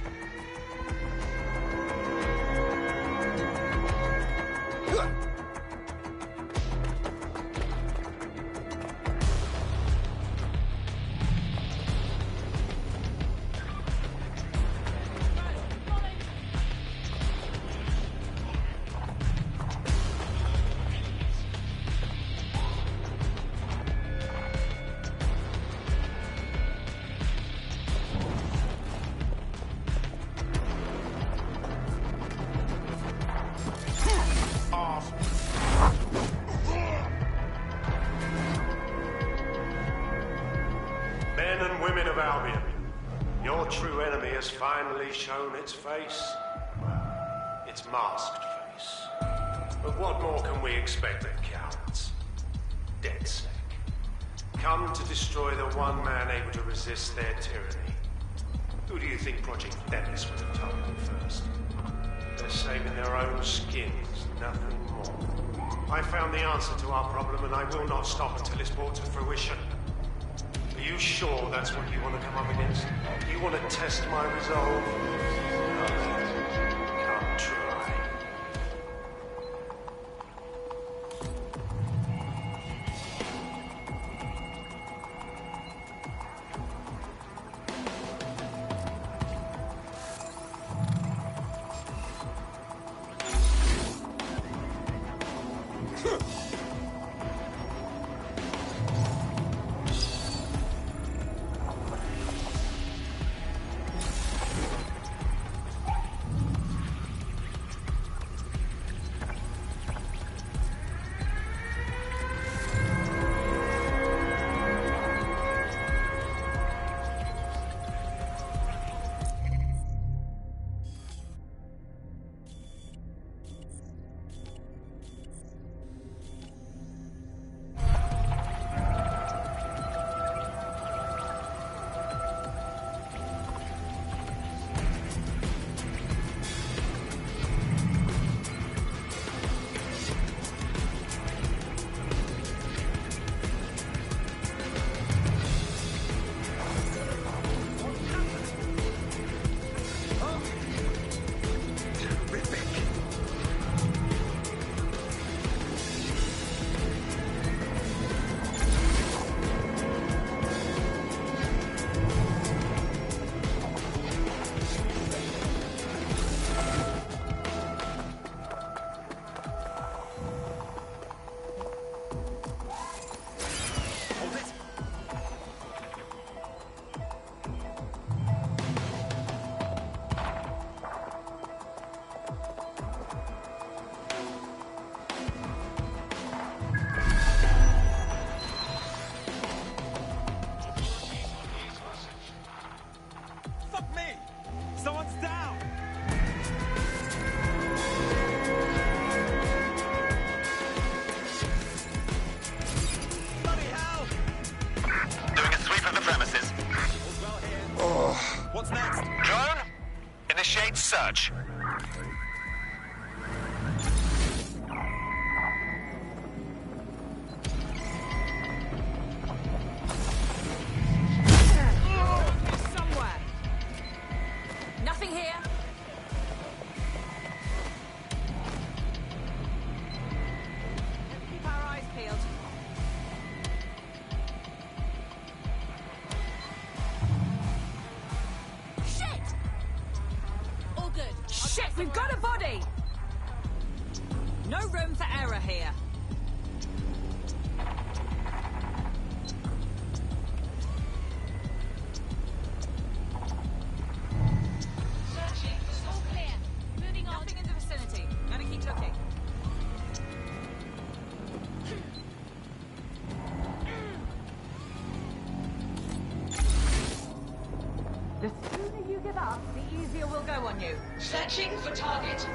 Men and women of Albion, your true enemy has finally shown its face. Its masked face. But what more can we expect of cowards? DedSec. Come to destroy the one man able to resist their tyranny. Who do you think Project Dennis would have targeted first? They're saving their own skins, nothing more. I found the answer to our problem, and I will not stop until it's brought to fruition. Are you sure that's what you want to come up against? You want to test my resolve? Come try. What's next? Drone? Initiate search. Somewhere. Nothing here. Keep our eyes peeled. Shit! All good. Shit, we've got a body! No room for error here. Searching. All clear. Moving on. Nothing in the vicinity. Gotta keep looking. The sooner you give up, the easier we'll go on you. Searching for target.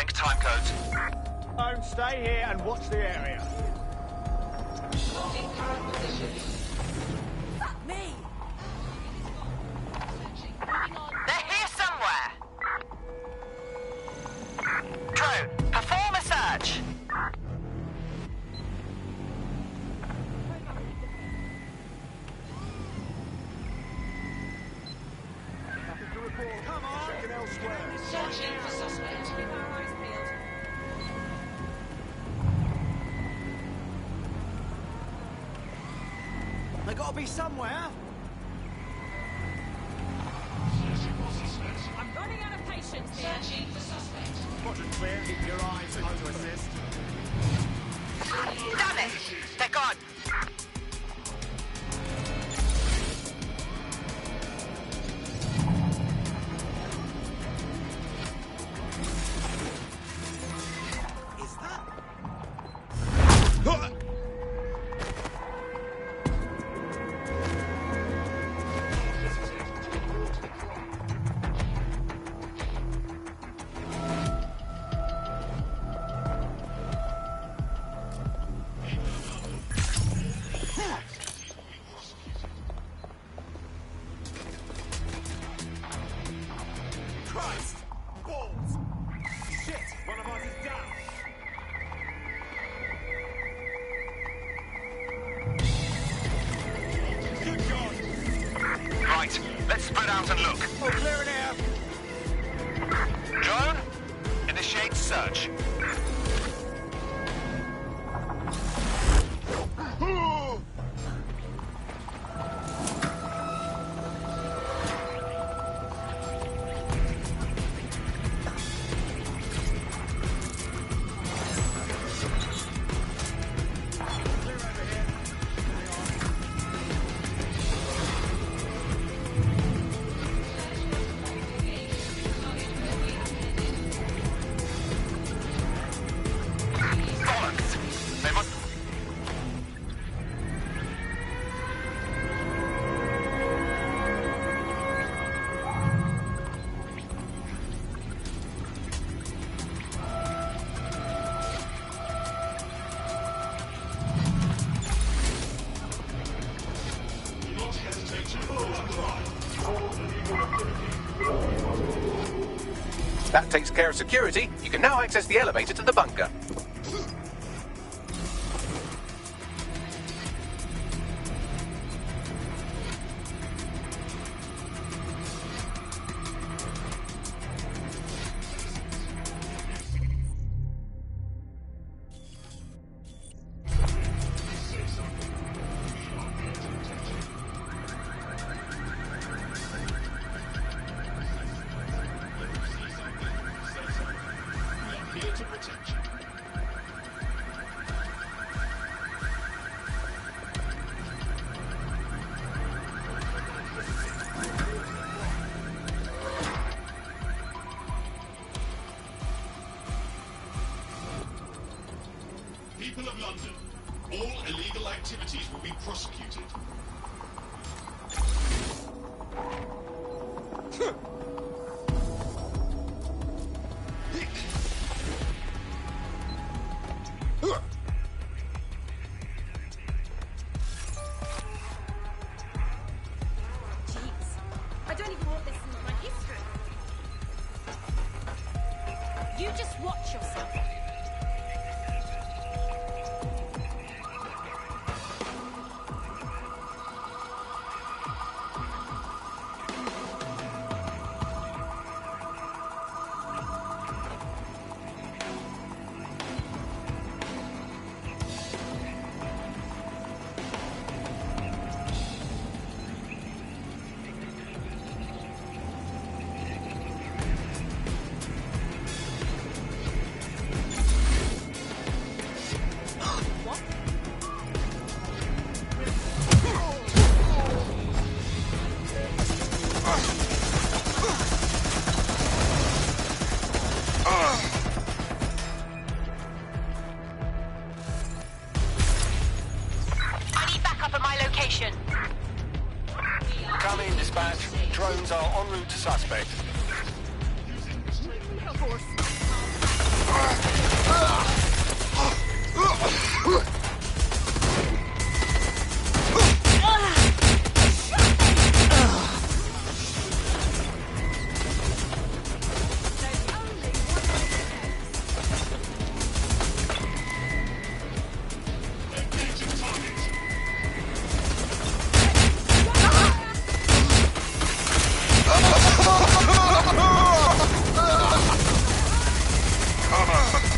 sync timecodes. Don't stay here and watch the area. Fuck me! They're here somewhere. Drone, perform a search. Come on! Checking elsewhere. Searching for suspect. Keep our eyes peeled. They gotta be somewhere. I'm running out of patience here. Searching for suspect. Roger, clear. Keep your eyes on to assist. Damn it! They're gone. Is that? Christ! Balls! Shit! One of ours is down! Good God! Right, let's spread out and look. Oh, clear in here! Drone, initiate search. Bollocks! They must... That takes care of security. You can now access the elevator to the bunker. Here to protect you. People of London, all illegal activities will be prosecuted. Jeez. I don't even want this in my history. You just watch yourself. I need backup at my location. Come in, dispatch. Drones are en route to suspect. Of course. Come on.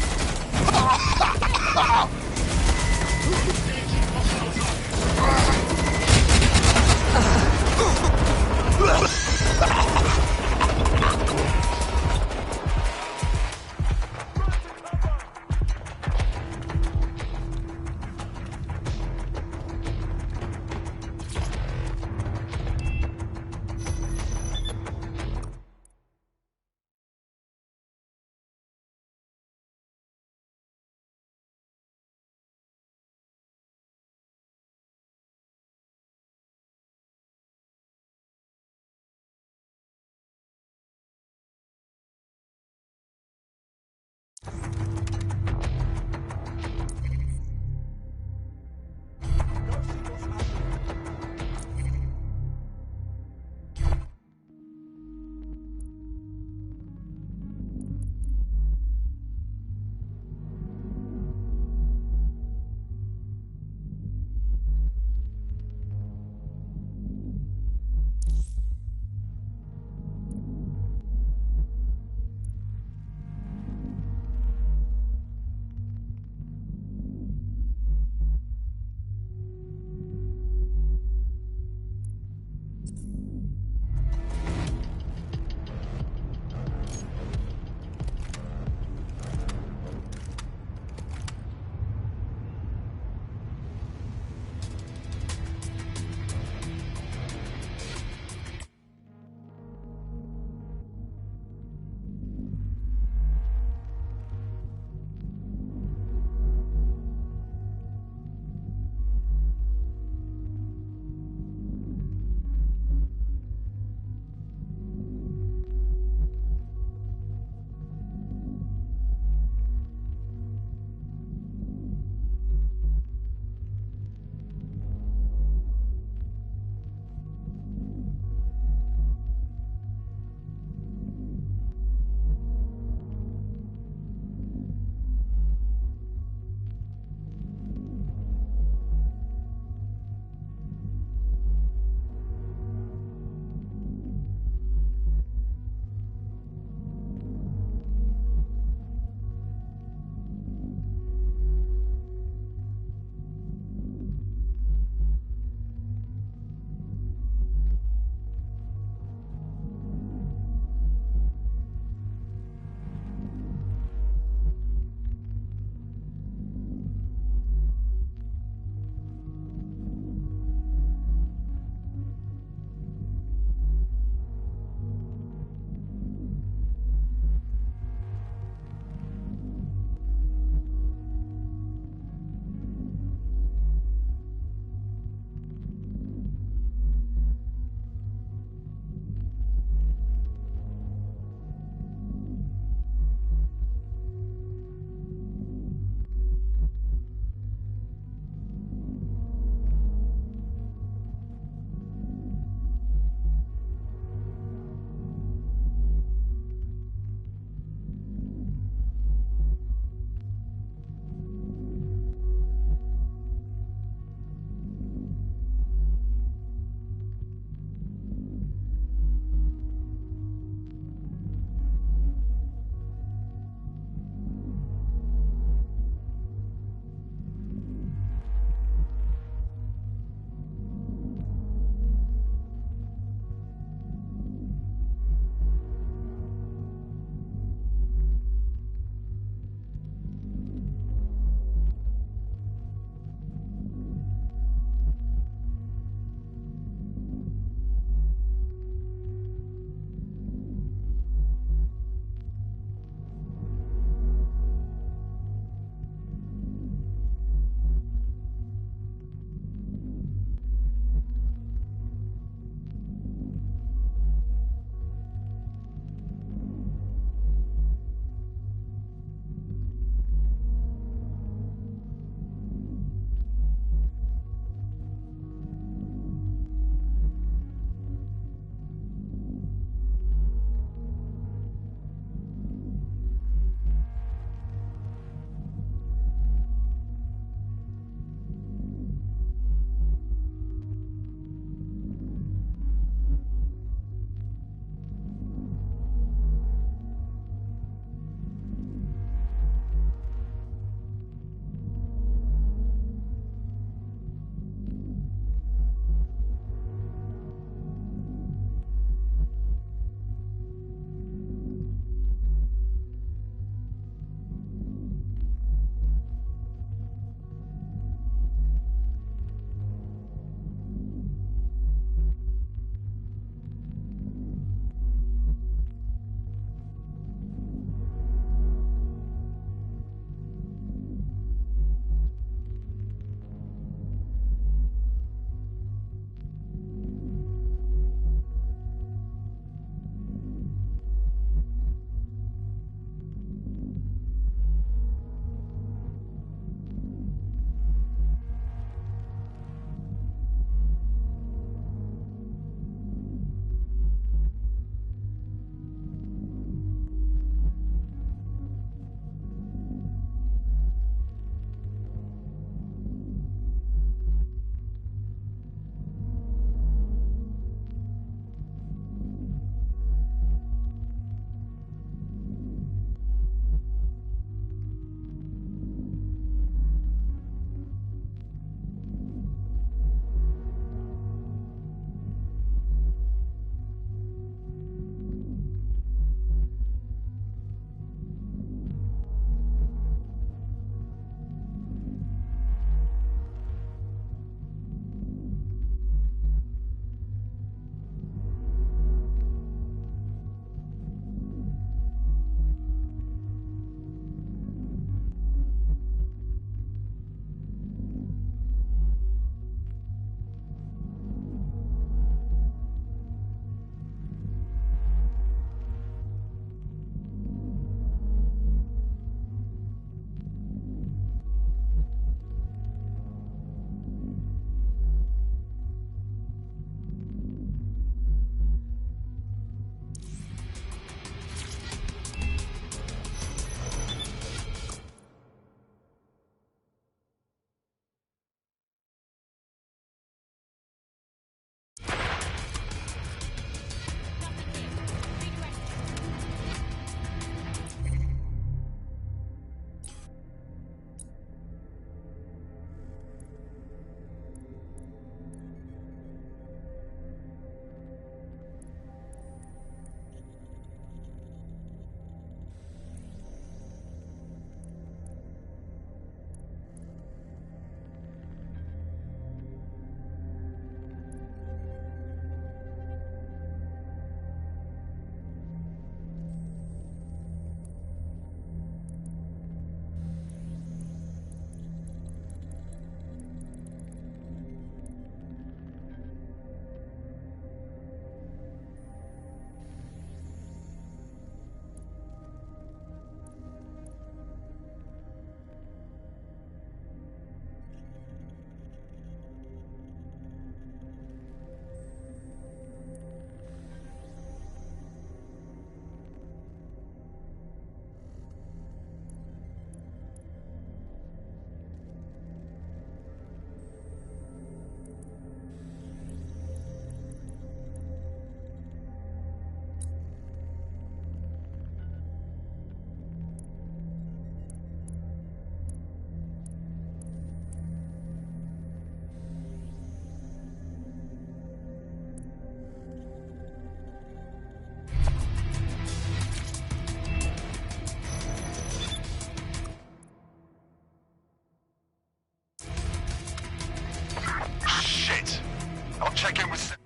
check in with...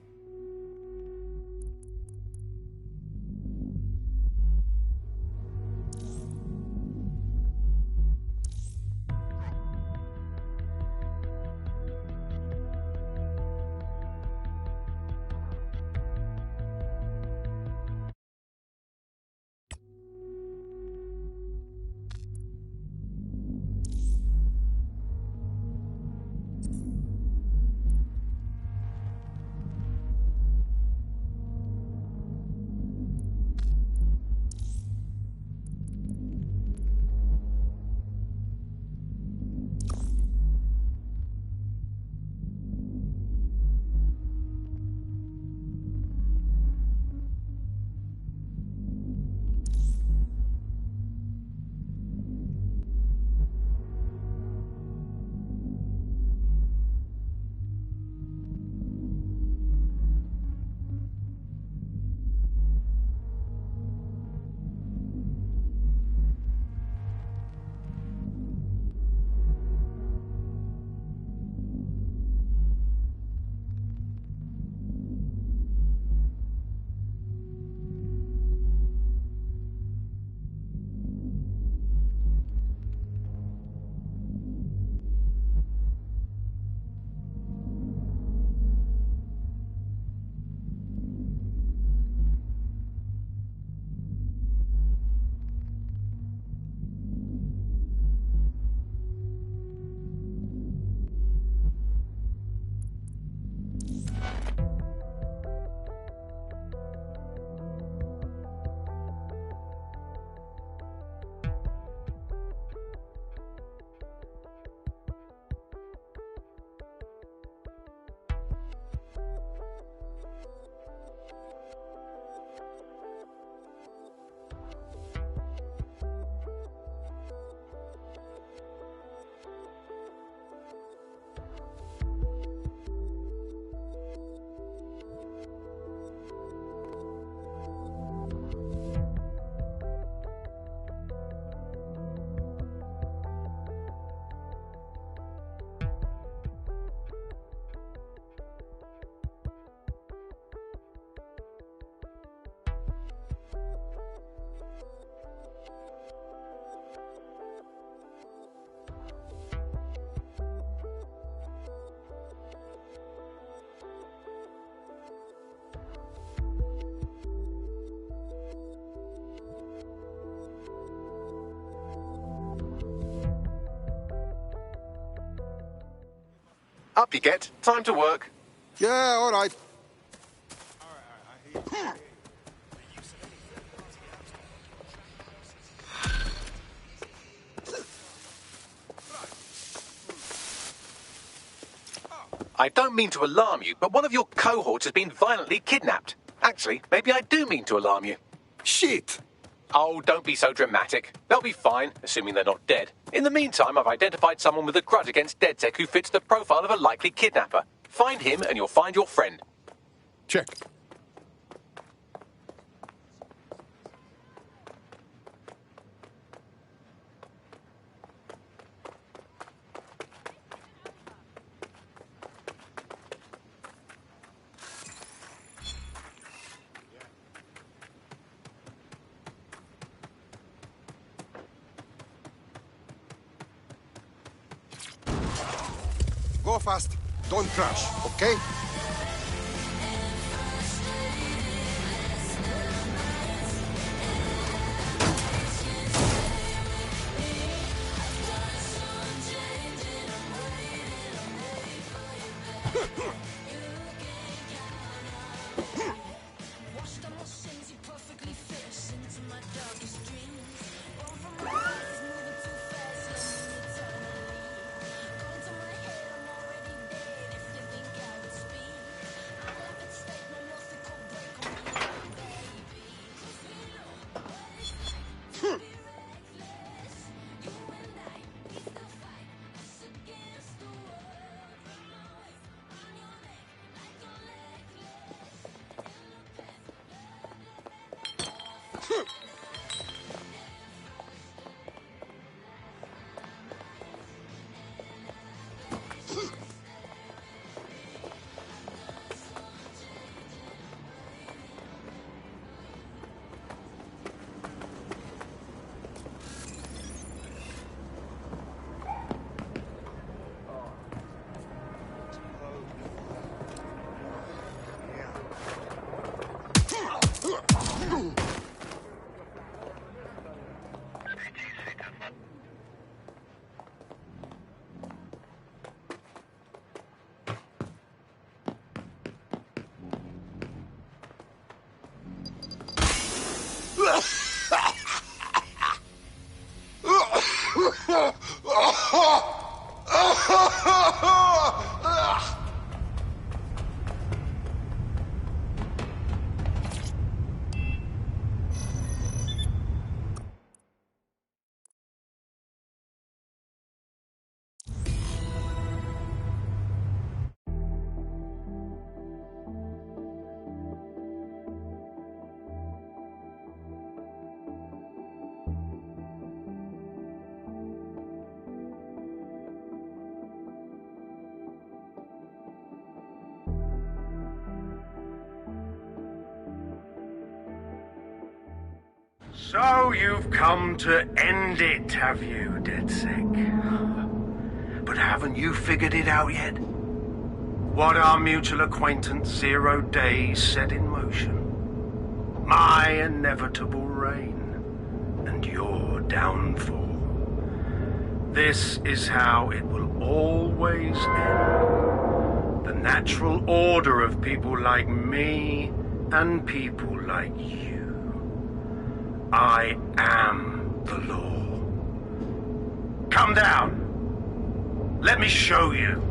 Up you get. Time to work. Yeah, all right. I don't mean to alarm you, but one of your cohorts has been violently kidnapped. Actually, maybe I do mean to alarm you. Shit! Oh, don't be so dramatic. They'll be fine, assuming they're not dead. In the meantime, I've identified someone with a grudge against DedSec who fits the profile of a likely kidnapper. Find him and you'll find your friend. Check. Go fast. Don't crash, okay? So you've come to end it, have you, DeadSec? But haven't you figured it out yet? What our mutual acquaintance 0 Days set in motion? My inevitable reign and your downfall. This is how it will always end. The natural order of people like me and people like you. I am the law. Come down. Let me show you.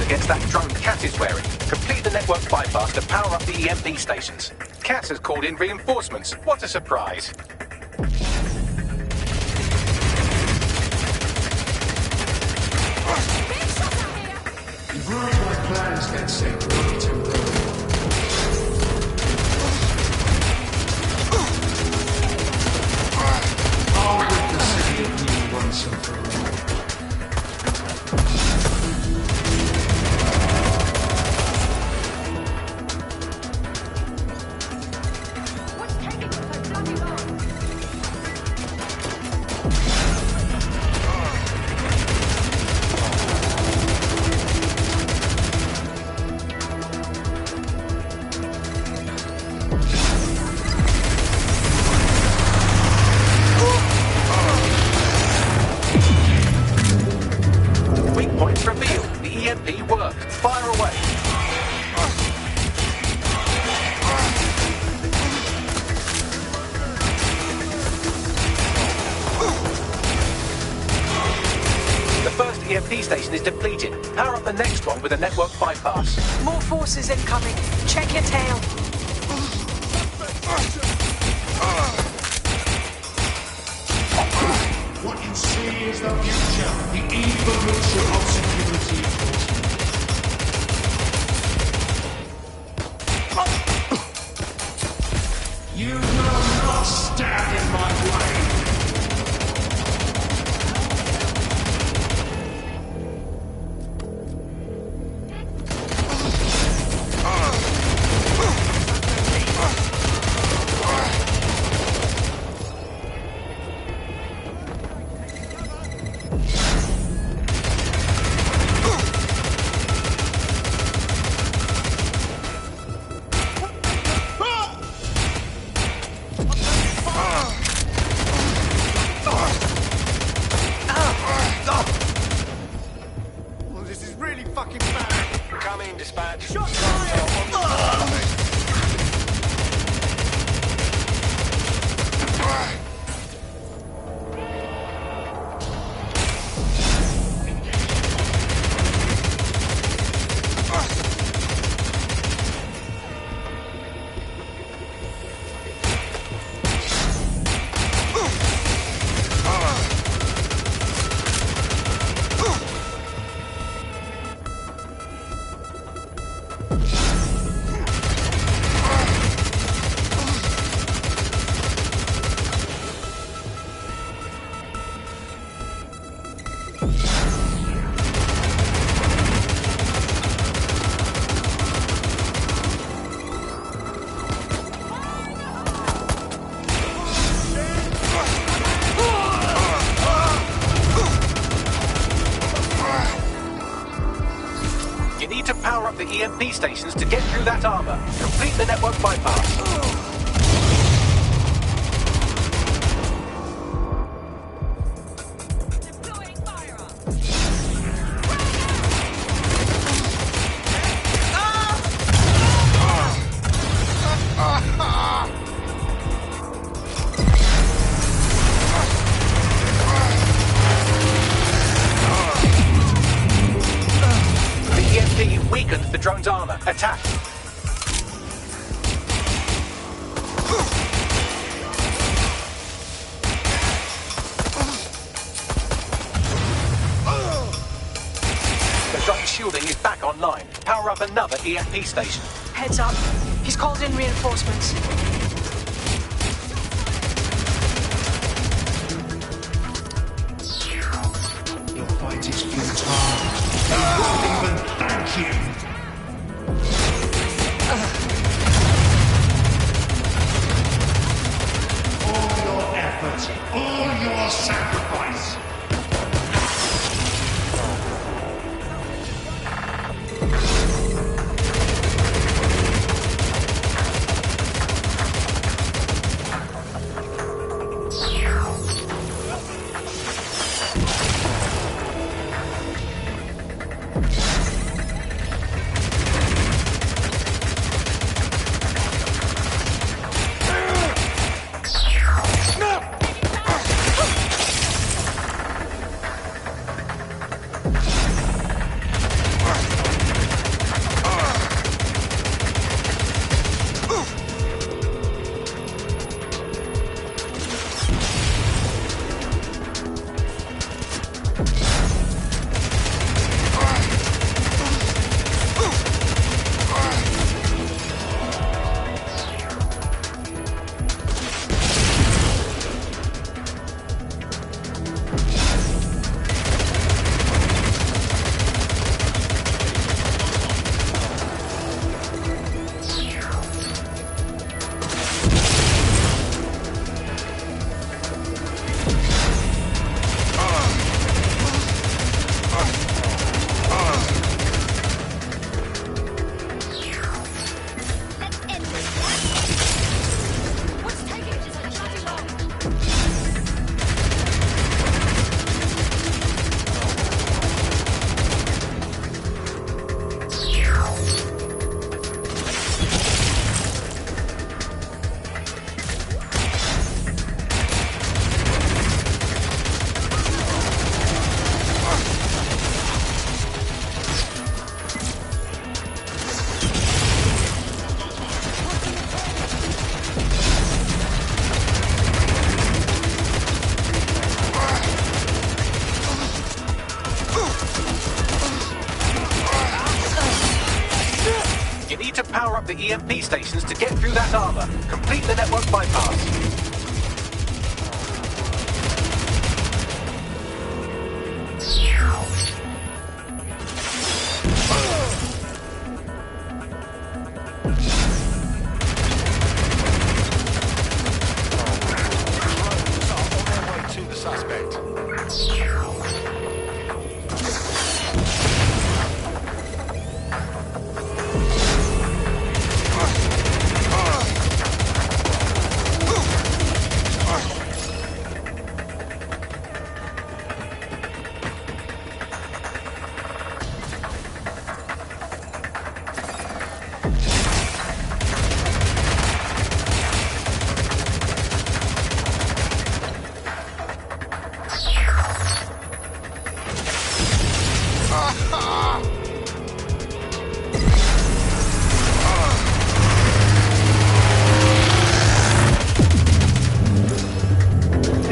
Against that drone Cat is wearing. Complete the network bypass to power up the EMP stations. Cat has called in reinforcements. What a surprise. You've ruined my plans, DeadSec. I'll rid the city of you once and for all. Station is depleted. Power up the next one with a network bypass. More forces incoming. Check your tail. What you see is the future, the evolution of security enforcement. You will not stand in my way. The EMP stations to get through that armor. Complete the network bypass. The EMP weakened the drone's armor. Attack. shielding is back online. Power up another EMP station. Heads up. He's called in reinforcements. Your fight is futile. They won't even thank you. All your effort, all your sacrifice. Power up the EMP stations to get through that armor. Complete the network bypass.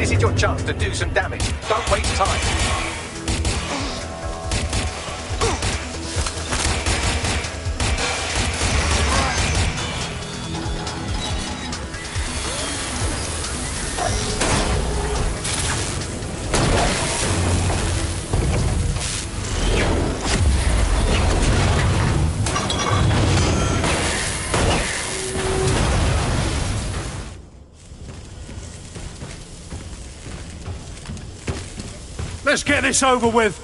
This is your chance to do some damage. Don't waste time. Let's get this over with.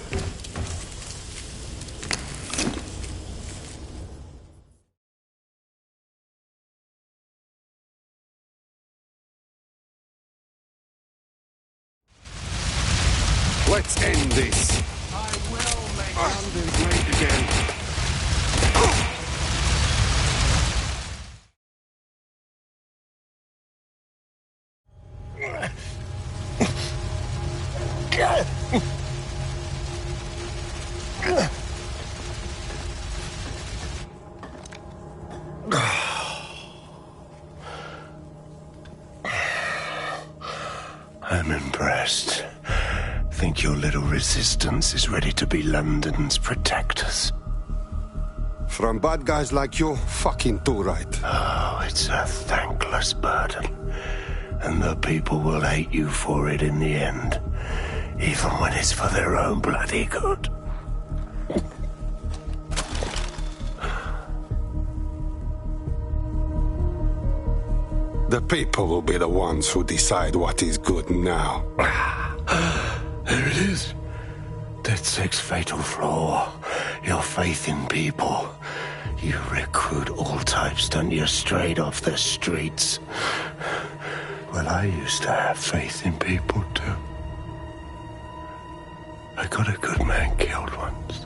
Let's end this. I will make London great again. I'm impressed. Think your little resistance is ready to be London's protectors. From bad guys like you, fucking too right. Oh, it's a thankless burden. And the people will hate you for it in the end. Even when it's for their own bloody good. The people will be the ones who decide what is good now. There it is. That sixth fatal flaw. Your faith in people. You recruit all types, don't you, straight off the streets. Well, I used to have faith in people, too. I got a good man killed once.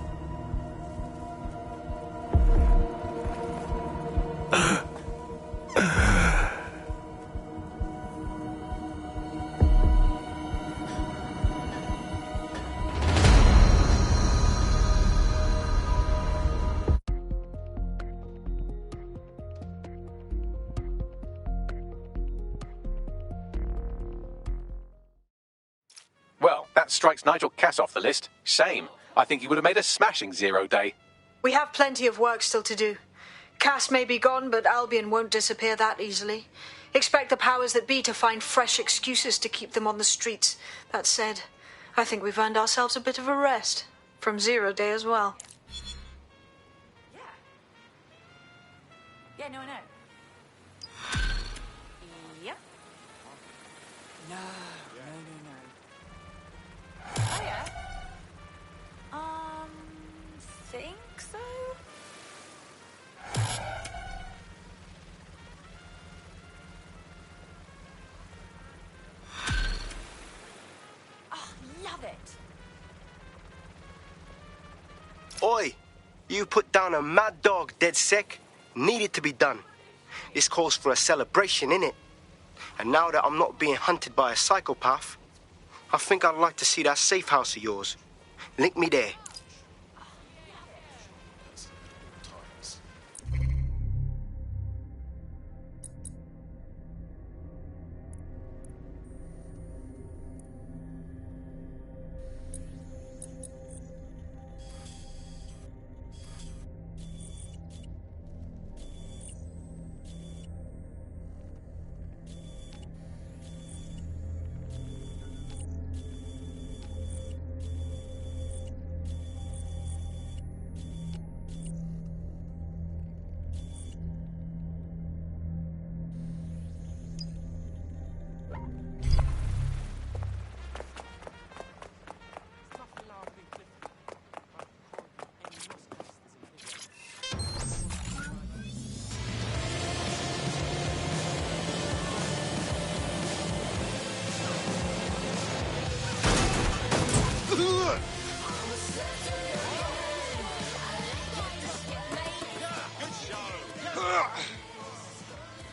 Well, that strikes Nigel Cass off the list. Shame. I think he would have made a smashing 0 day. We have plenty of work still to do. Cass may be gone, but Albion won't disappear that easily. Expect the powers that be to find fresh excuses to keep them on the streets. That said, I think we've earned ourselves a bit of a rest. From 0 day as well. Yeah, no, I know. Yep. No. Oh, yeah? Think so? Oh, love it. Oi! You put down a mad dog, dead sec. Needed to be done. This calls for a celebration, innit? And now that I'm not being hunted by a psychopath, I think I'd like to see that safe house of yours. Link me there.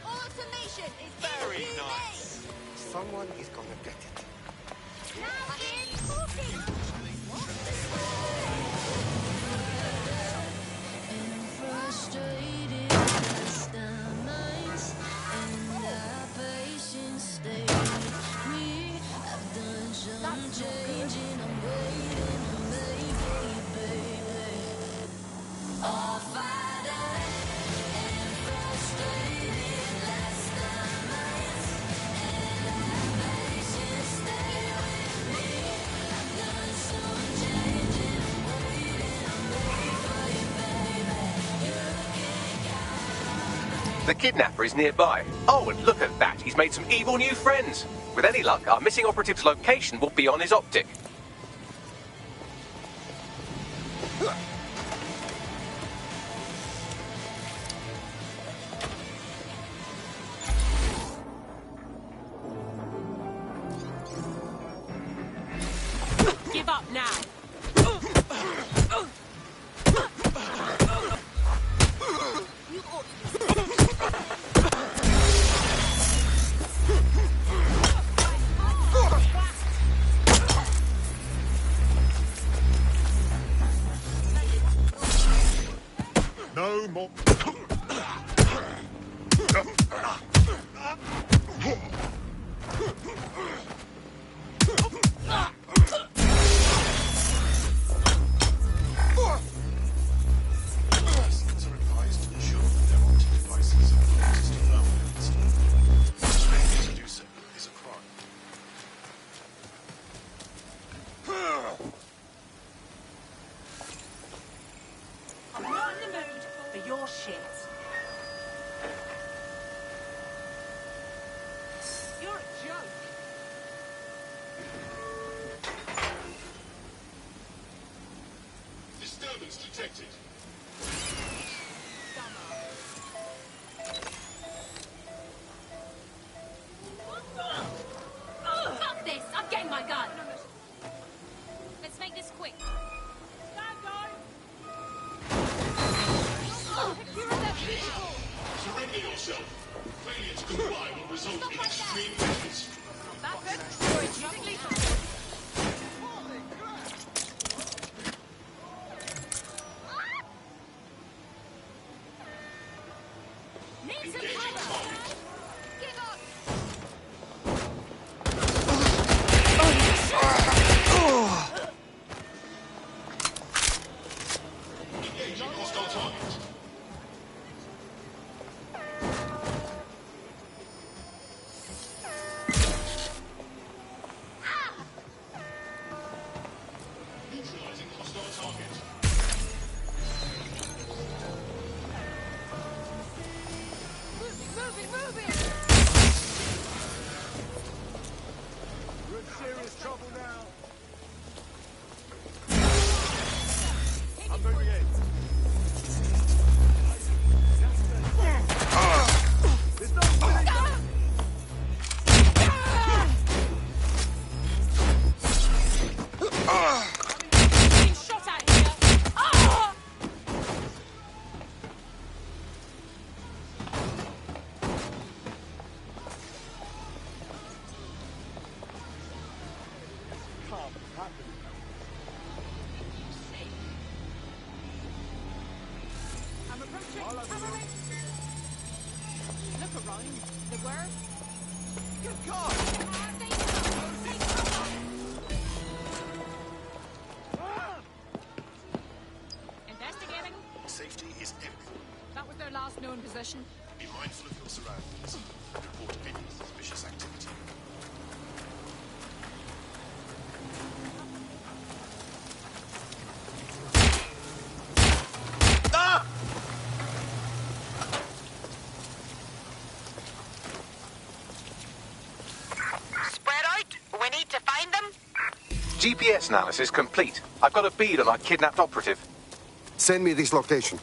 Automation is very nice. Someone is gonna get it. The kidnapper is nearby. Oh, and look at that. He's made some evil new friends. With any luck, our missing operative's location will be on his optic. Give up now. No more. detected. Fuck this! I'm getting my gun! Let's make this quick. Stand on! Surrender yourself. Failure to comply will result in extreme measures. Backward, or it's using lethal. Need some cover! Give up! Engaging hostile target. Neutralizing hostile target. Moving! We're in serious trouble now. I'm moving in. There's no Being shot at here! Ah! can't happen. I'm approaching. Look around. The word. Good God! Investigating. Safety is everything. That was their last known position. Be mindful of your surroundings and report any suspicious activity. Spread out. We need to find them. GPS analysis complete. I've got a bead on our kidnapped operative. Send me this location.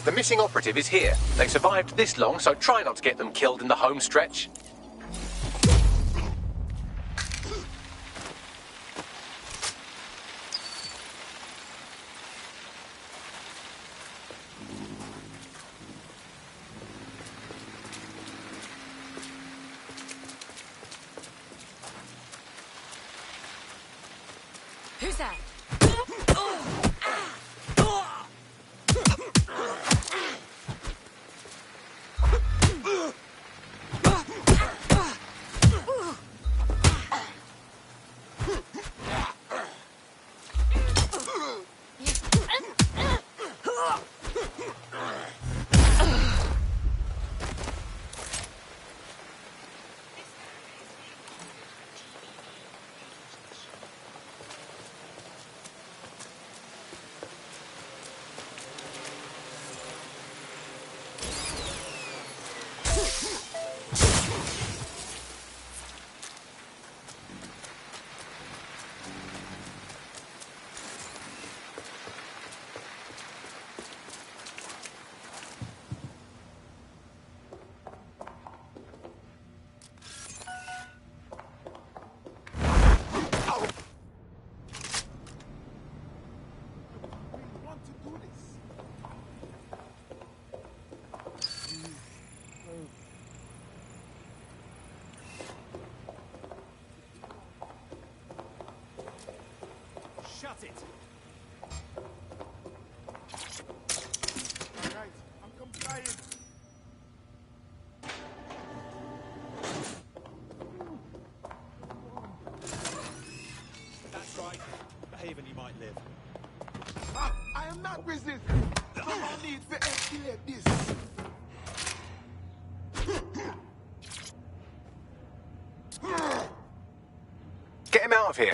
The missing operative is here. They survived this long, so try not to get them killed in the home stretch. Who's that? Shut it! Right, I'm complying. That's right. Behave and you might live. I am not resisting. Someone needs to escalate this. Get him out of here.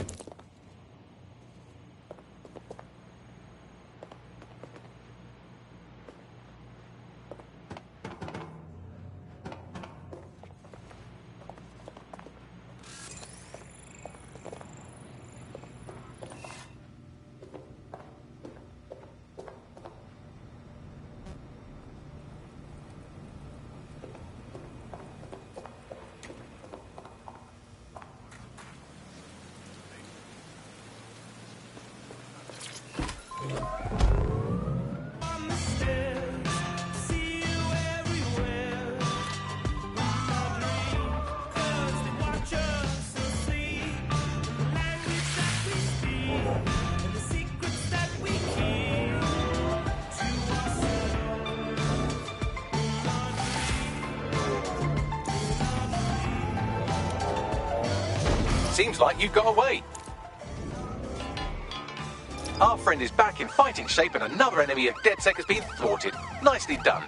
Seems like you got away. Our friend is back in fighting shape and another enemy of DedSec has been thwarted. Nicely done.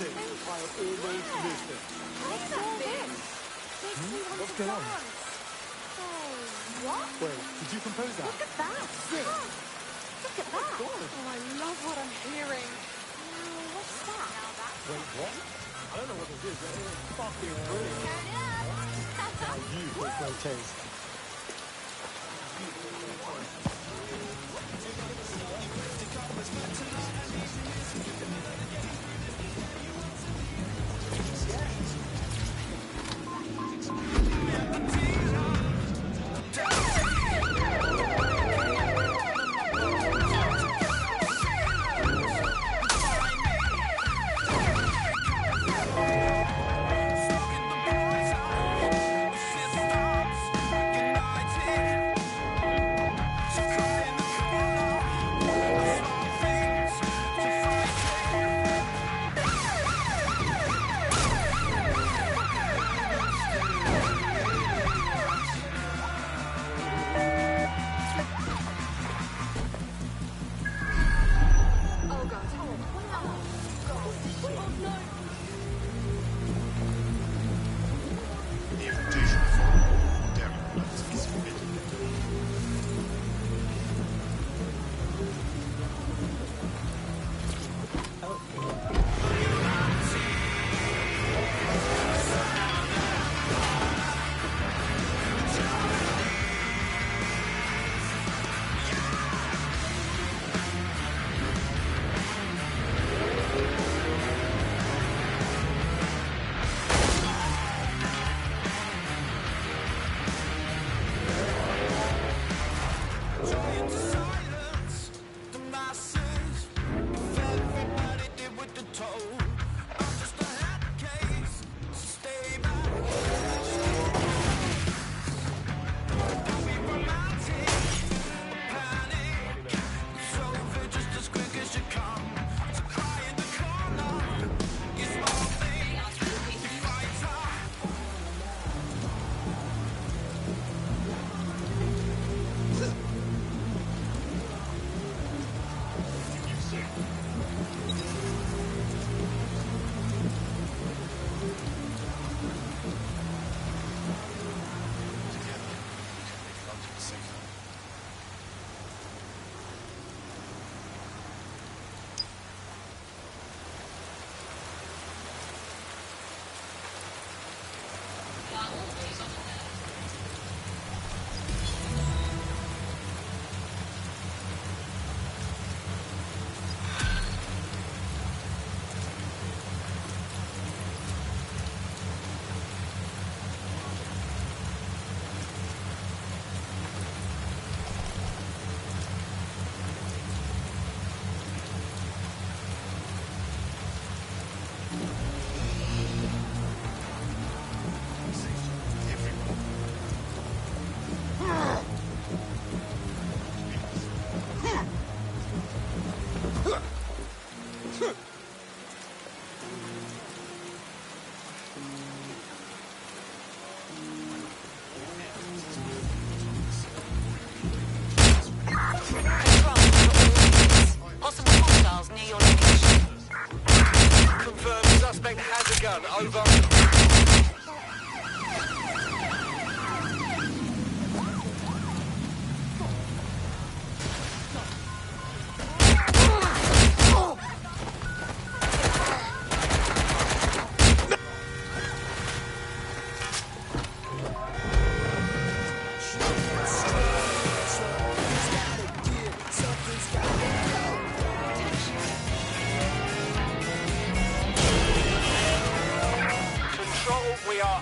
it. I almost missed it. What's going on? What? Wait, did you compose that? Look at that! Look at that! Oh, I love what I'm hearing. What's that? Wait, what? I don't know what this is, but it's fucking brilliant. Now you've got great taste.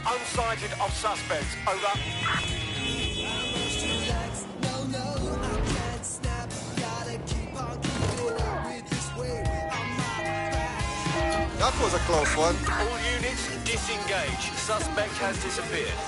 Unsighted of suspects. Over. That was a close one. All units, disengage. Suspect has disappeared.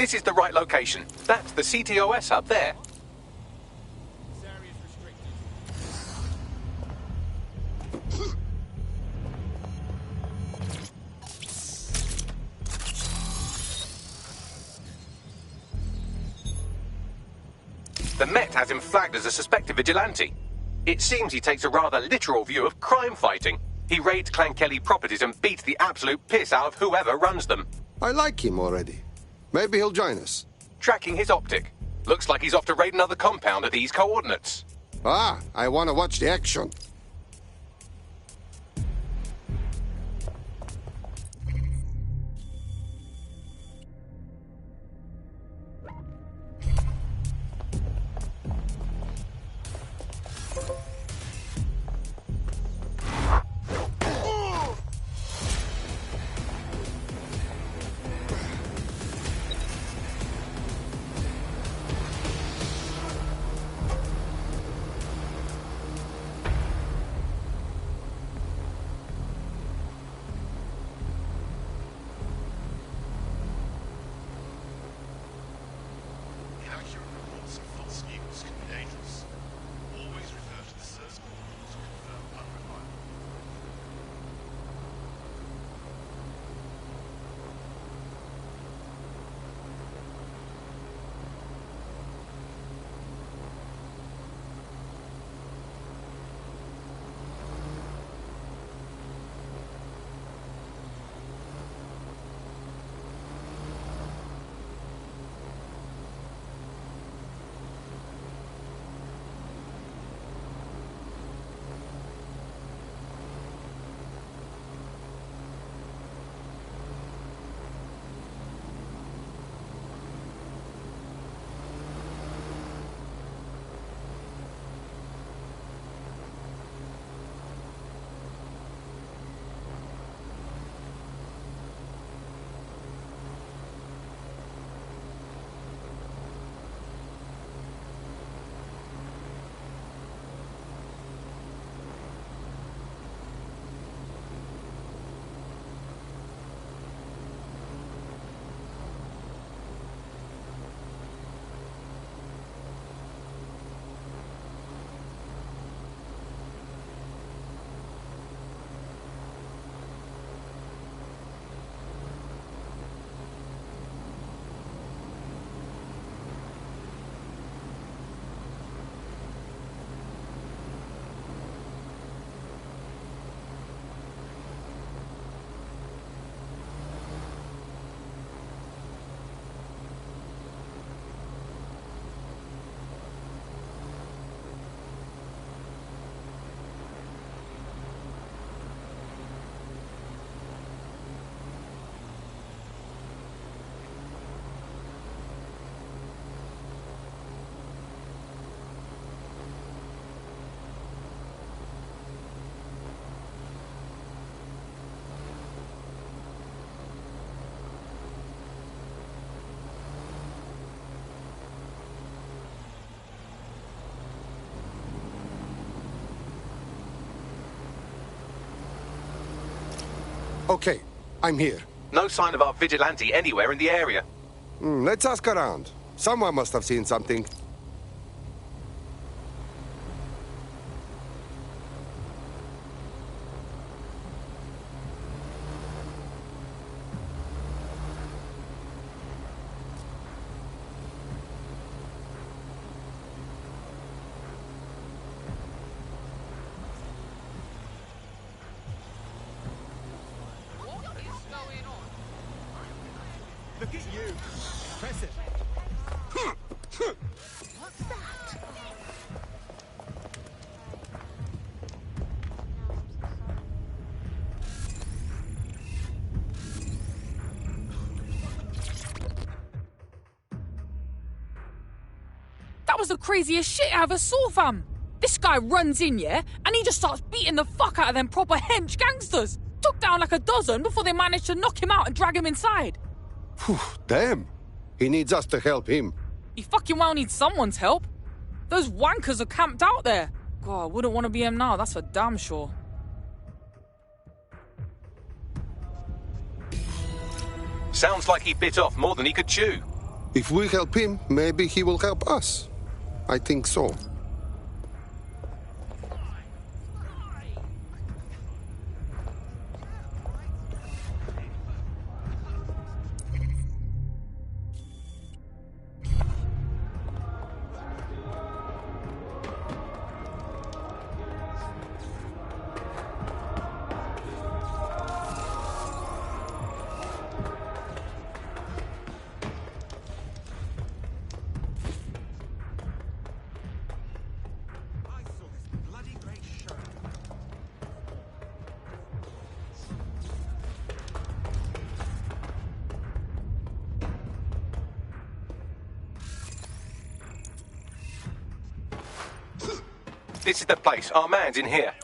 This is the right location. That's the CTOS up there. The Met has him flagged as a suspected vigilante. It seems he takes a rather literal view of crime fighting. He raids Clan Kelly properties and beats the absolute piss out of whoever runs them. I like him already. Maybe he'll join us. Tracking his optic. Looks like he's off to raid another compound at these coordinates. Ah, I want to watch the action. Inaccurate reports of false news can be dangerous. Always refer to the source code to confirm unreliable. Okay, I'm here. No sign of our vigilante anywhere in the area. Let's ask around. Someone must have seen something. Look at you. Press it. What's that? That was the craziest shit I ever saw, fam. This guy runs in, yeah, and he just starts beating the fuck out of them proper hench gangsters. Took down like a dozen before they managed to knock him out and drag him inside. Whew, damn. He needs us to help him. He fucking well needs someone's help. Those wankers are camped out there. God, I wouldn't want to be him now, that's for damn sure. Sounds like he bit off more than he could chew. If we help him, maybe he will help us. I think so. This is the place. Our man's in here.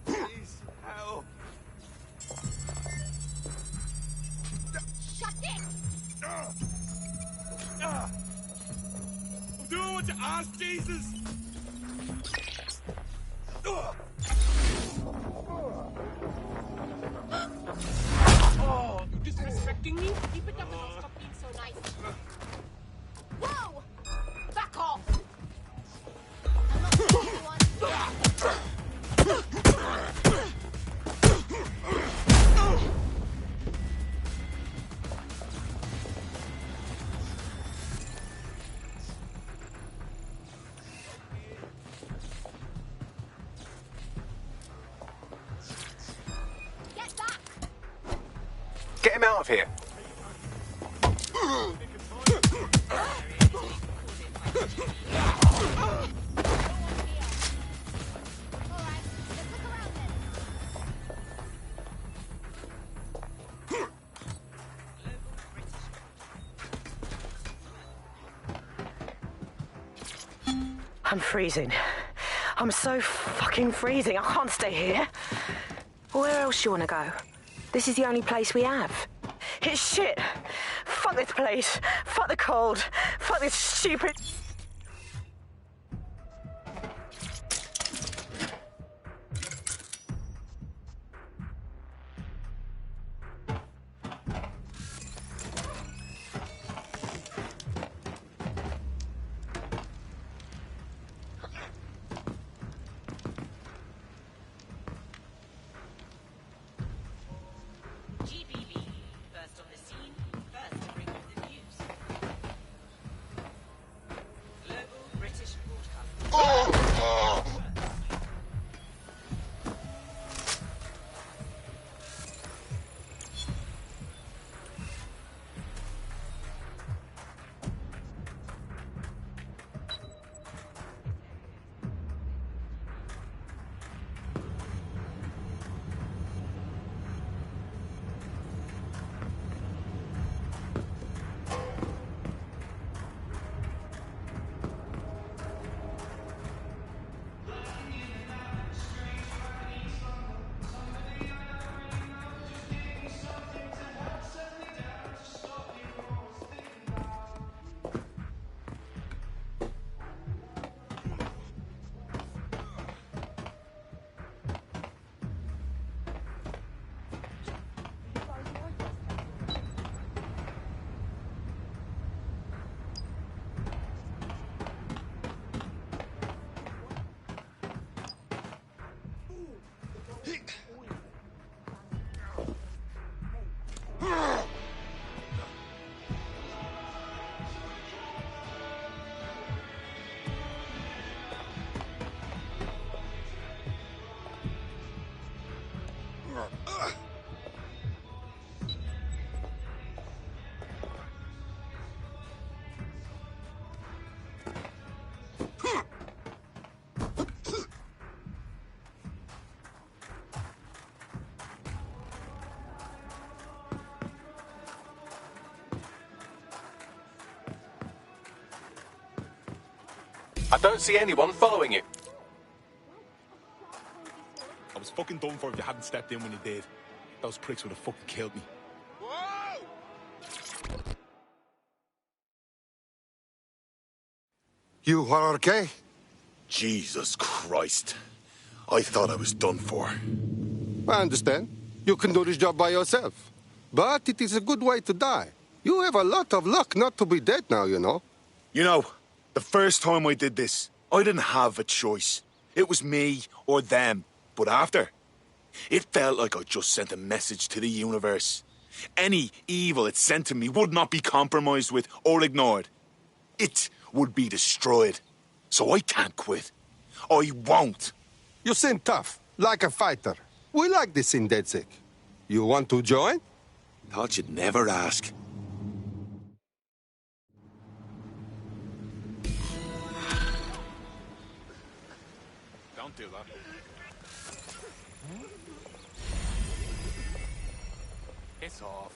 Please, help. Shut it! I'm doing what you asked, Jesus! Oh, you disrespecting me? Keep it up and I'll stop being so nice. Whoa! Back off! I'm not the only one. Get back! Get him out of here. I'm freezing. I'm so fucking freezing. I can't stay here. Where else you want to go? This is the only place we have. It's shit. Fuck this place. Fuck the cold. Fuck this stupid... First on the scene, first to bring you the news. Global British broadcast. I don't see anyone following you. I was fucking done for if you hadn't stepped in when you did. Those pricks would have fucking killed me. You are okay? Jesus Christ. I thought I was done for. I understand. You can do this job by yourself. But it is a good way to die. You have a lot of luck not to be dead now, you know. You know, the first time I did this, I didn't have a choice. It was me or them. But after, it felt like I just sent a message to the universe. Any evil it sent to me would not be compromised with or ignored. It would be destroyed. So I can't quit. I won't. You seem tough, like a fighter. We like this in DedSec. You want to join? Thought you'd never ask. Don't do that. It's off.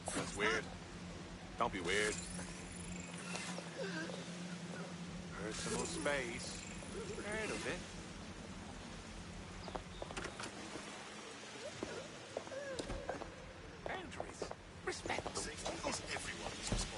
That's weird. Don't be weird. Personal space. Heard of it. Boundaries. Respect them. Not everyone is responsible.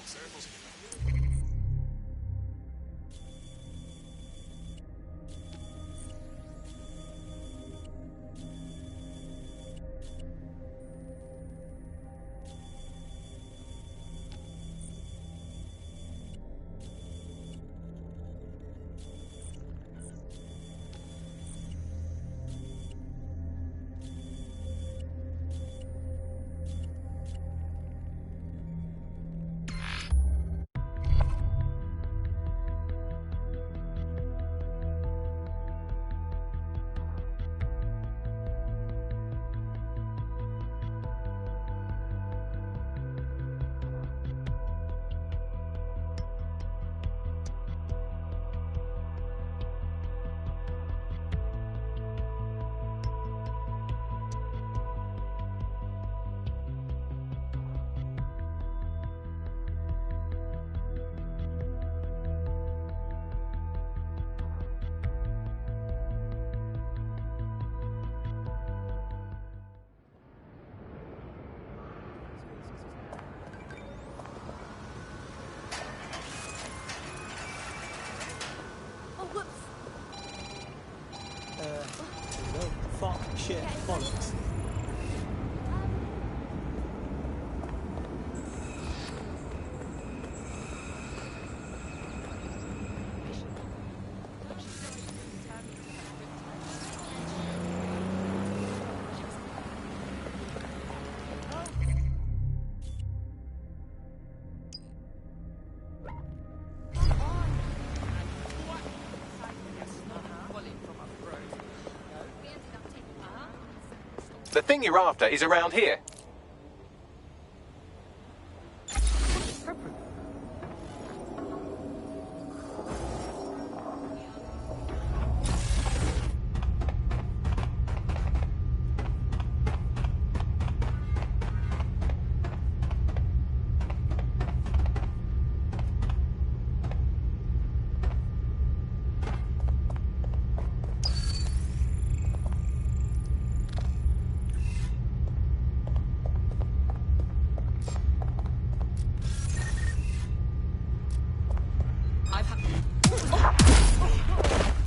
Fuck, shit, bollocks. The thing you're after is around here.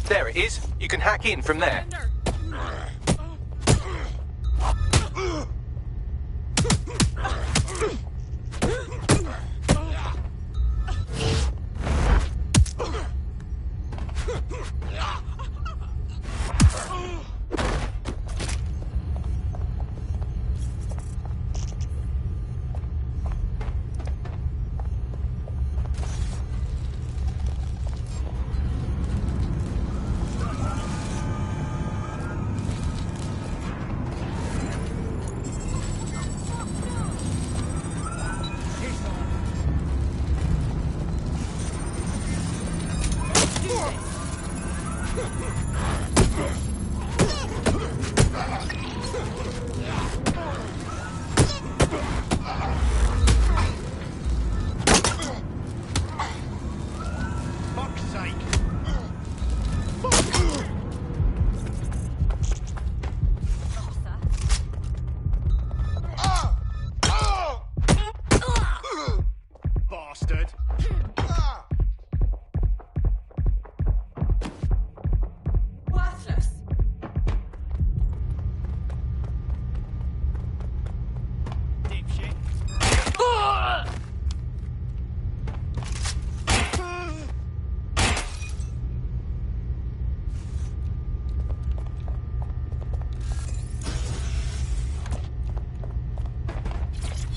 There it is. You can hack in from there.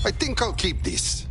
I think I'll keep this.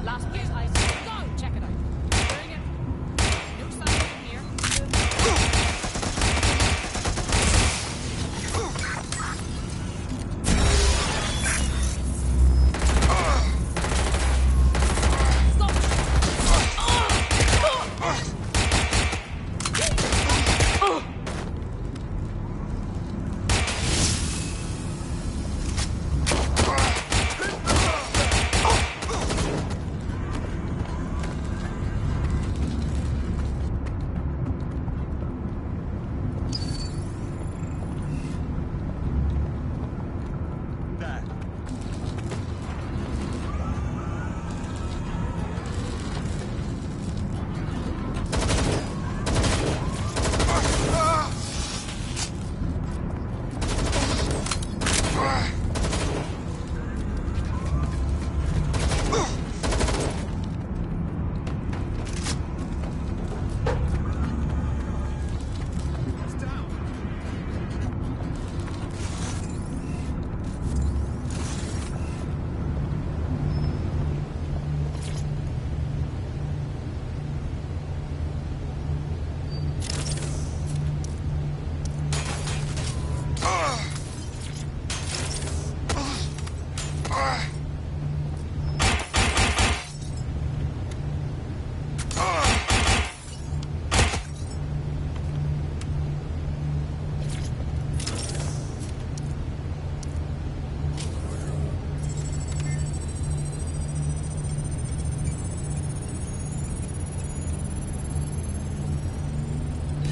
Last place I saw. Go, check it out. Doing it. No sign from here.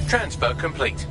Transfer complete.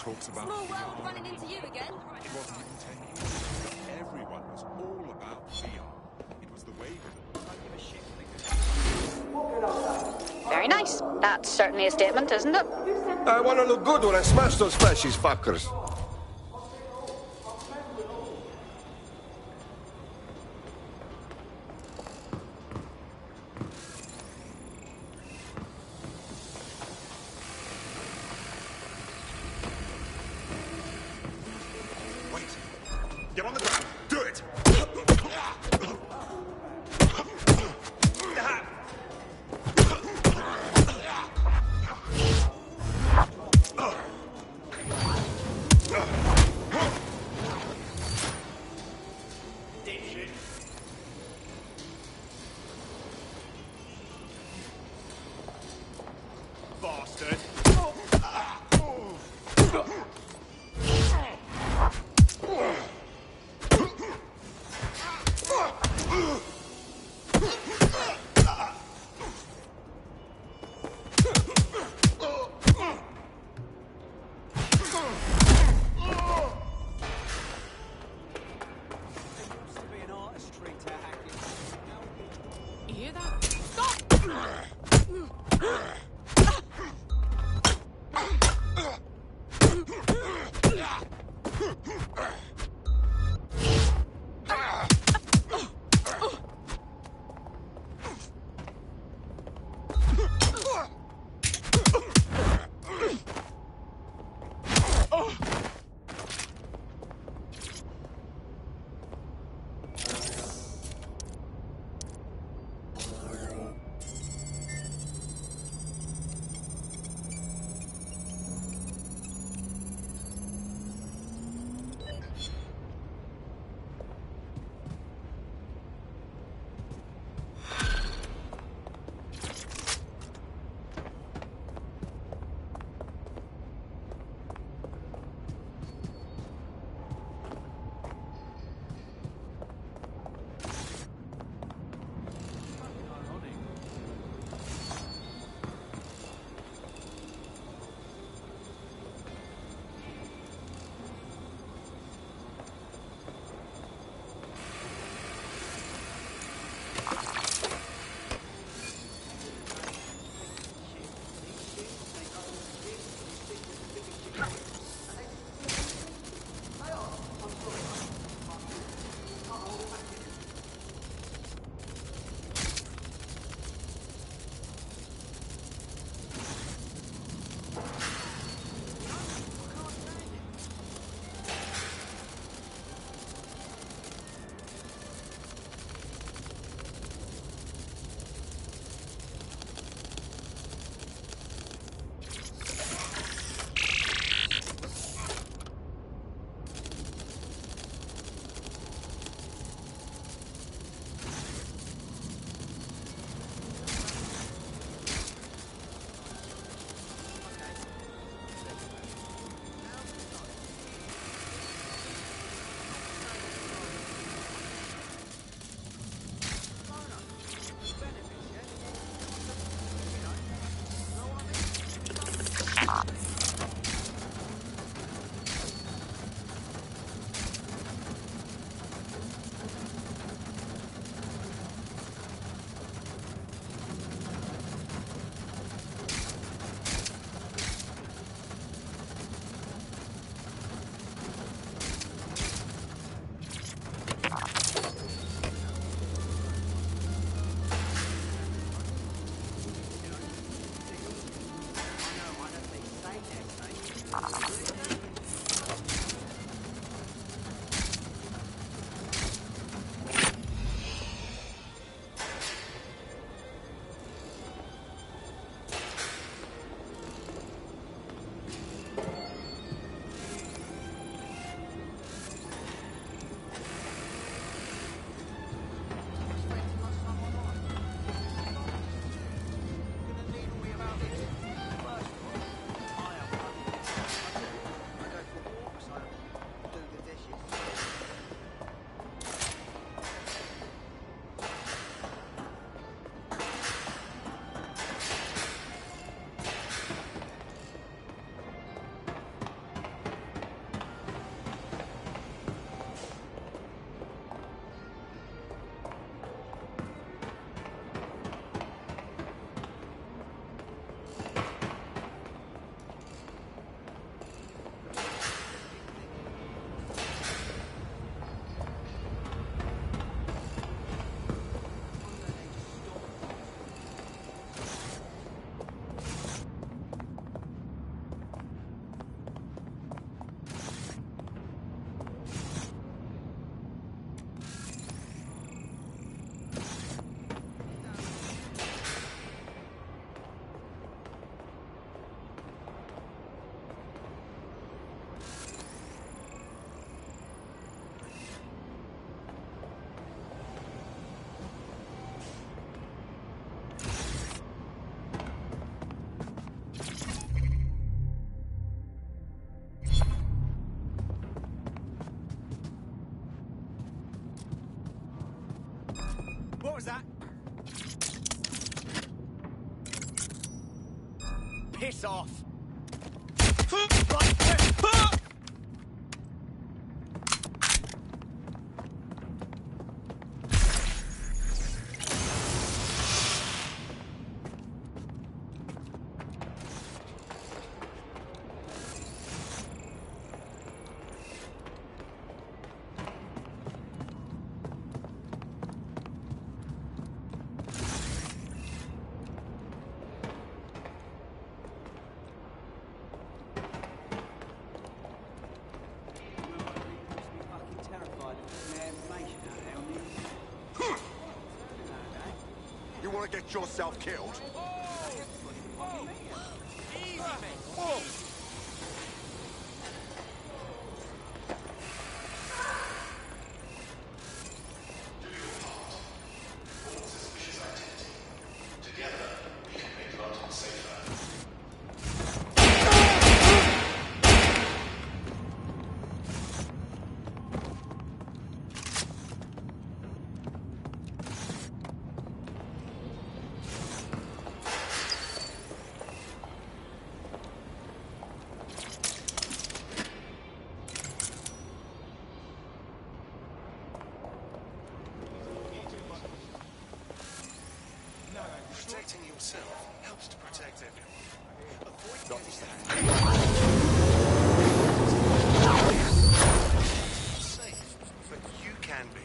talks about Small world VR. running into you again. It wasn't even 10 years ago. Everyone was all about VR. It was the wave of it. Very nice. That's certainly a statement, isn't it? I want to look good when I smash those fascist fuckers. Wait. Get on the ground. Do it. Bastard. You hear that? Stop! What was that? Piss off! You want to get yourself killed? Protecting yourself helps to protect everyone. Avoid Got safe, but you can be.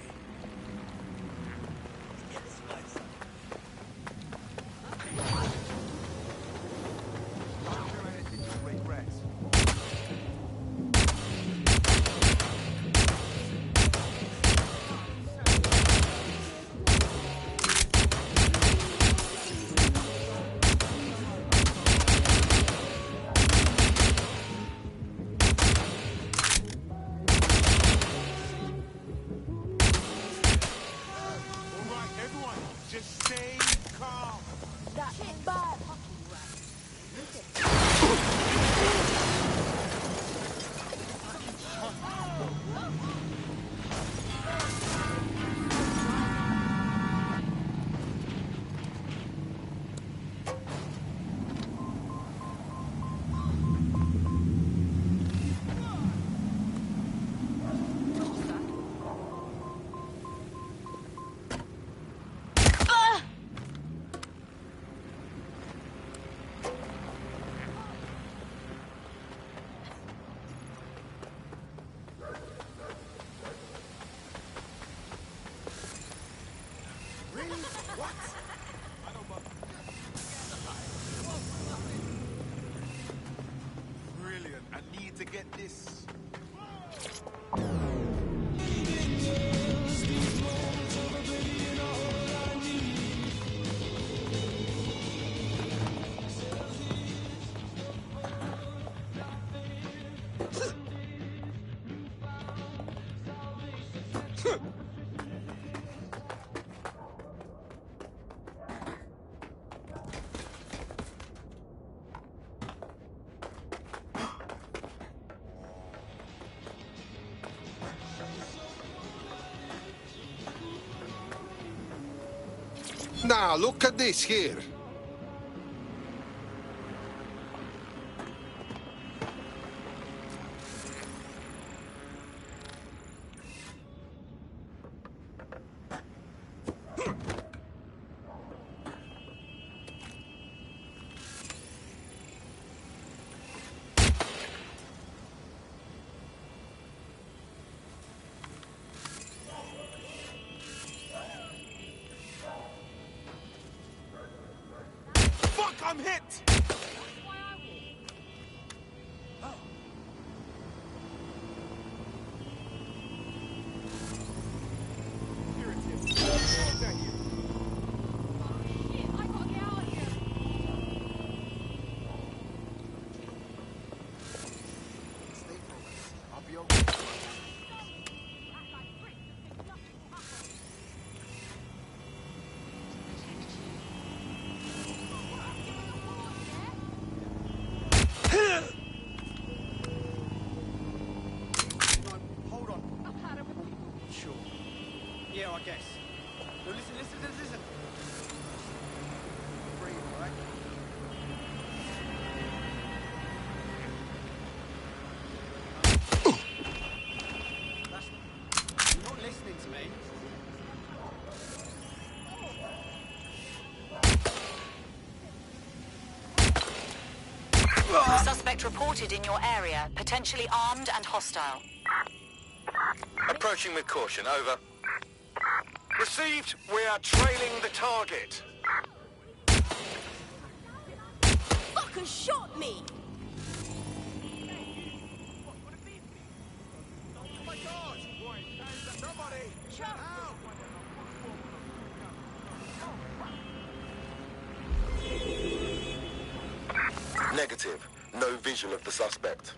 Brilliant. I need to get this. Now, look at this here. I'm hit! Here it is. Contact you. I gotta get out of here. Stay focused. I'll be okay. Listen. Breathe, right? You're not listening to me. Suspect reported in your area, potentially armed and hostile. Approaching with caution, over. Received. We are trailing the target. Fucker shot me! Oh my God! Somebody! Help! Negative. No visual of the suspect.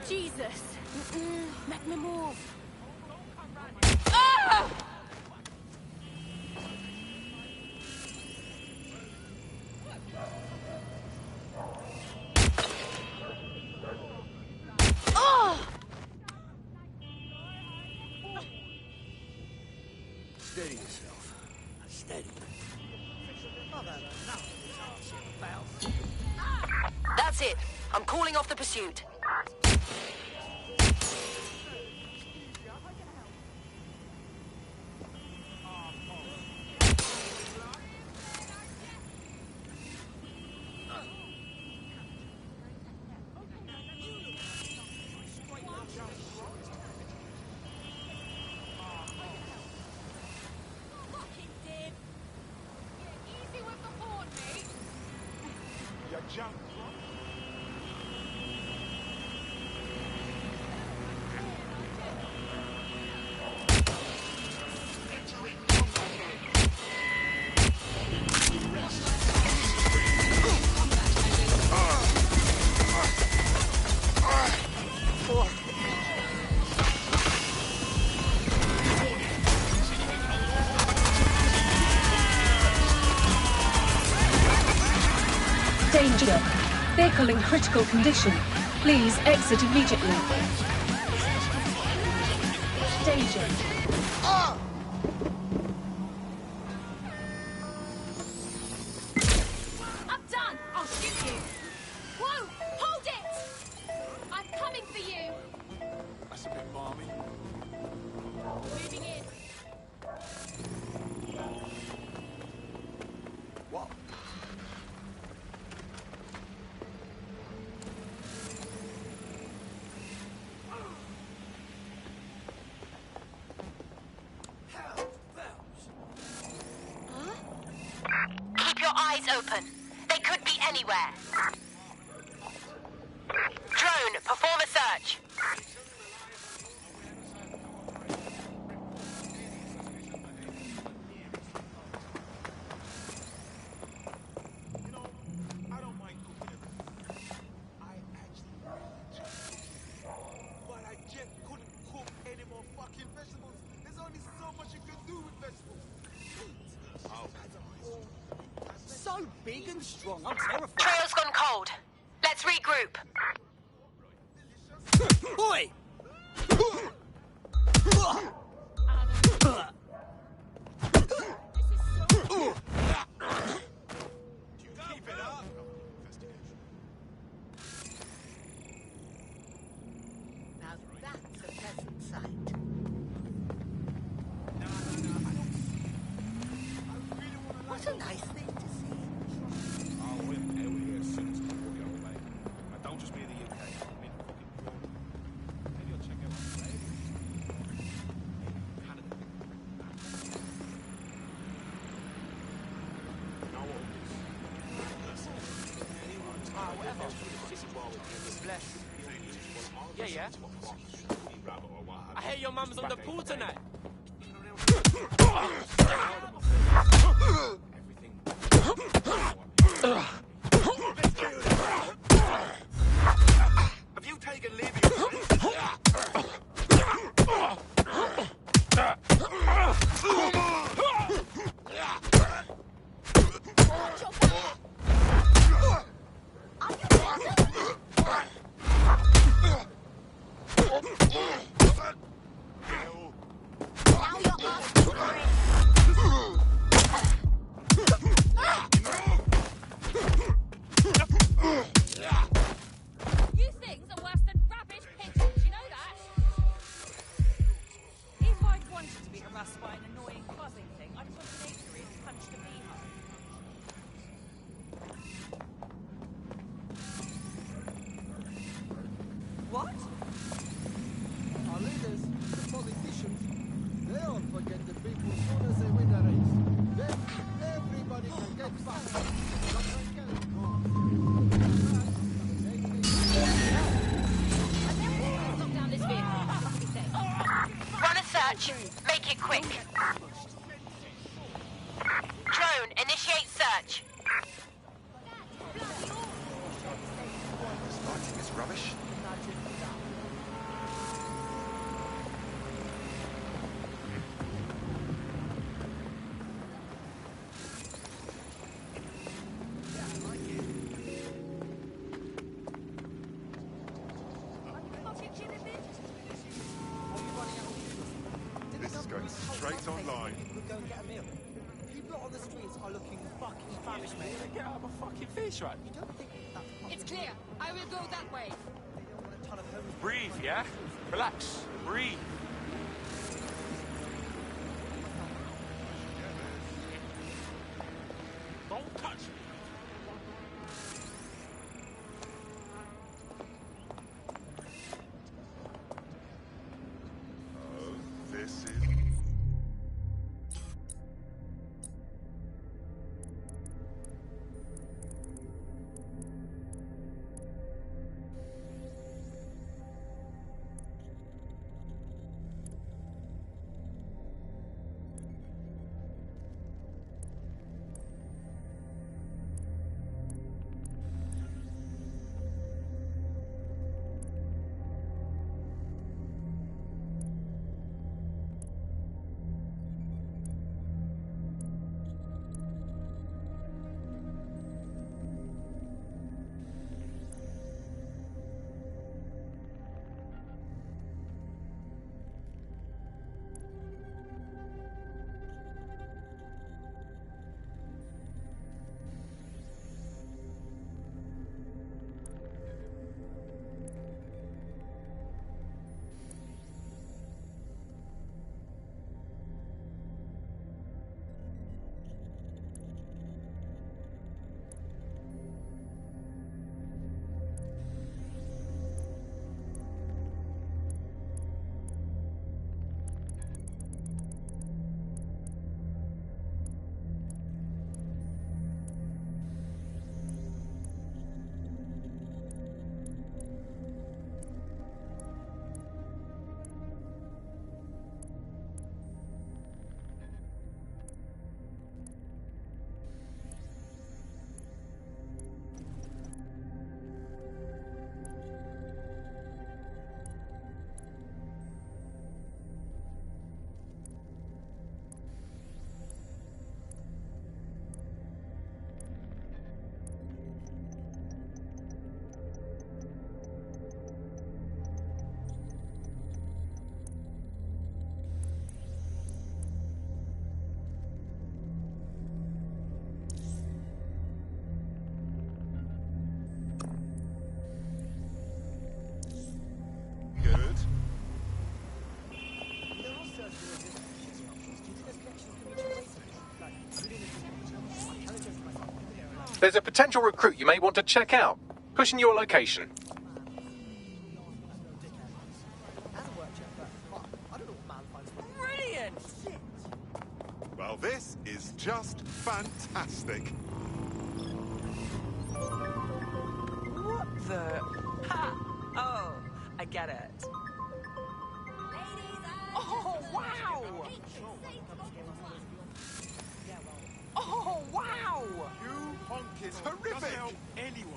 Jesus! Make me move! Ah! Oh! Steady yourself. Steady. I've had enough of this hardship about. That's it. I'm calling off the pursuit. Fucking did! Easy with the board, mate. You jump. Danger. Vehicle in critical condition. Please exit immediately. Danger. I'm done! I'll shoot you! Whoa! Hold it! I'm coming for you! That's a bit balmy. Moving in. What? Keep your eyes open. They could be anywhere. Drone, perform a search. I don't mind cooking everything. I actually really do. But I just couldn't cook any more fucking vegetables. There's only so much you can do with vegetables. So big and strong, I'm terrified. Trail's gone cold. Let's regroup. Oi! Keep it up. Now that's a pleasant sight. What a nice thing to see. Oh, we're here as soon as people go away. And don't just be in the UK. I mean, fucking Europe. Maybe I'll check out Australia. Canada. Now what Bless. Yeah. I hear your mum's on the pool tonight. Have you taken leave harassed by an annoying buzzing thing. I just want an apiary and punched a beehive. What? Our leaders, the politicians, they all forget the people as soon as they win a race. Then everybody can get back. Lock down this vehicle. Run a search. Make it quick. Drone, initiate search. This lighting is rubbish. This is going straight online. We'll go and get a meal. People on the streets are looking fucking famished, mate. Get out of a fucking fish, right? You don't think that's possible? It's clear. I will go that way. A ton of homeless Breathe, yeah? Relax. Breathe. Don't touch me. Oh, this is... Good. There's a potential recruit you may want to check out. Pushing your location. Brilliant! Well, this is just fantastic. What the? Ha! Oh, I get it. Oh, wow! Oh, wow! You honk is horrific. Doesn't help anyone.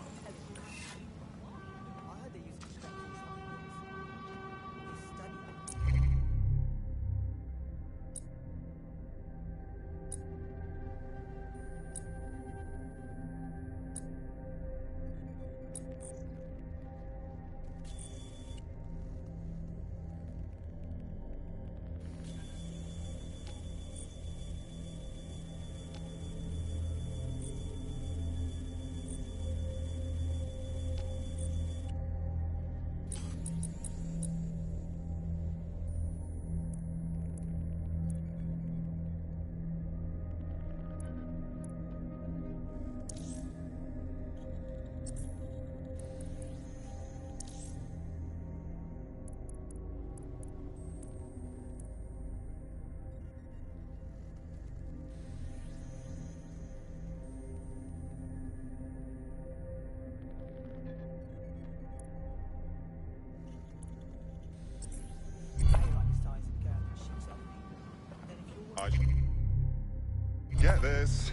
There's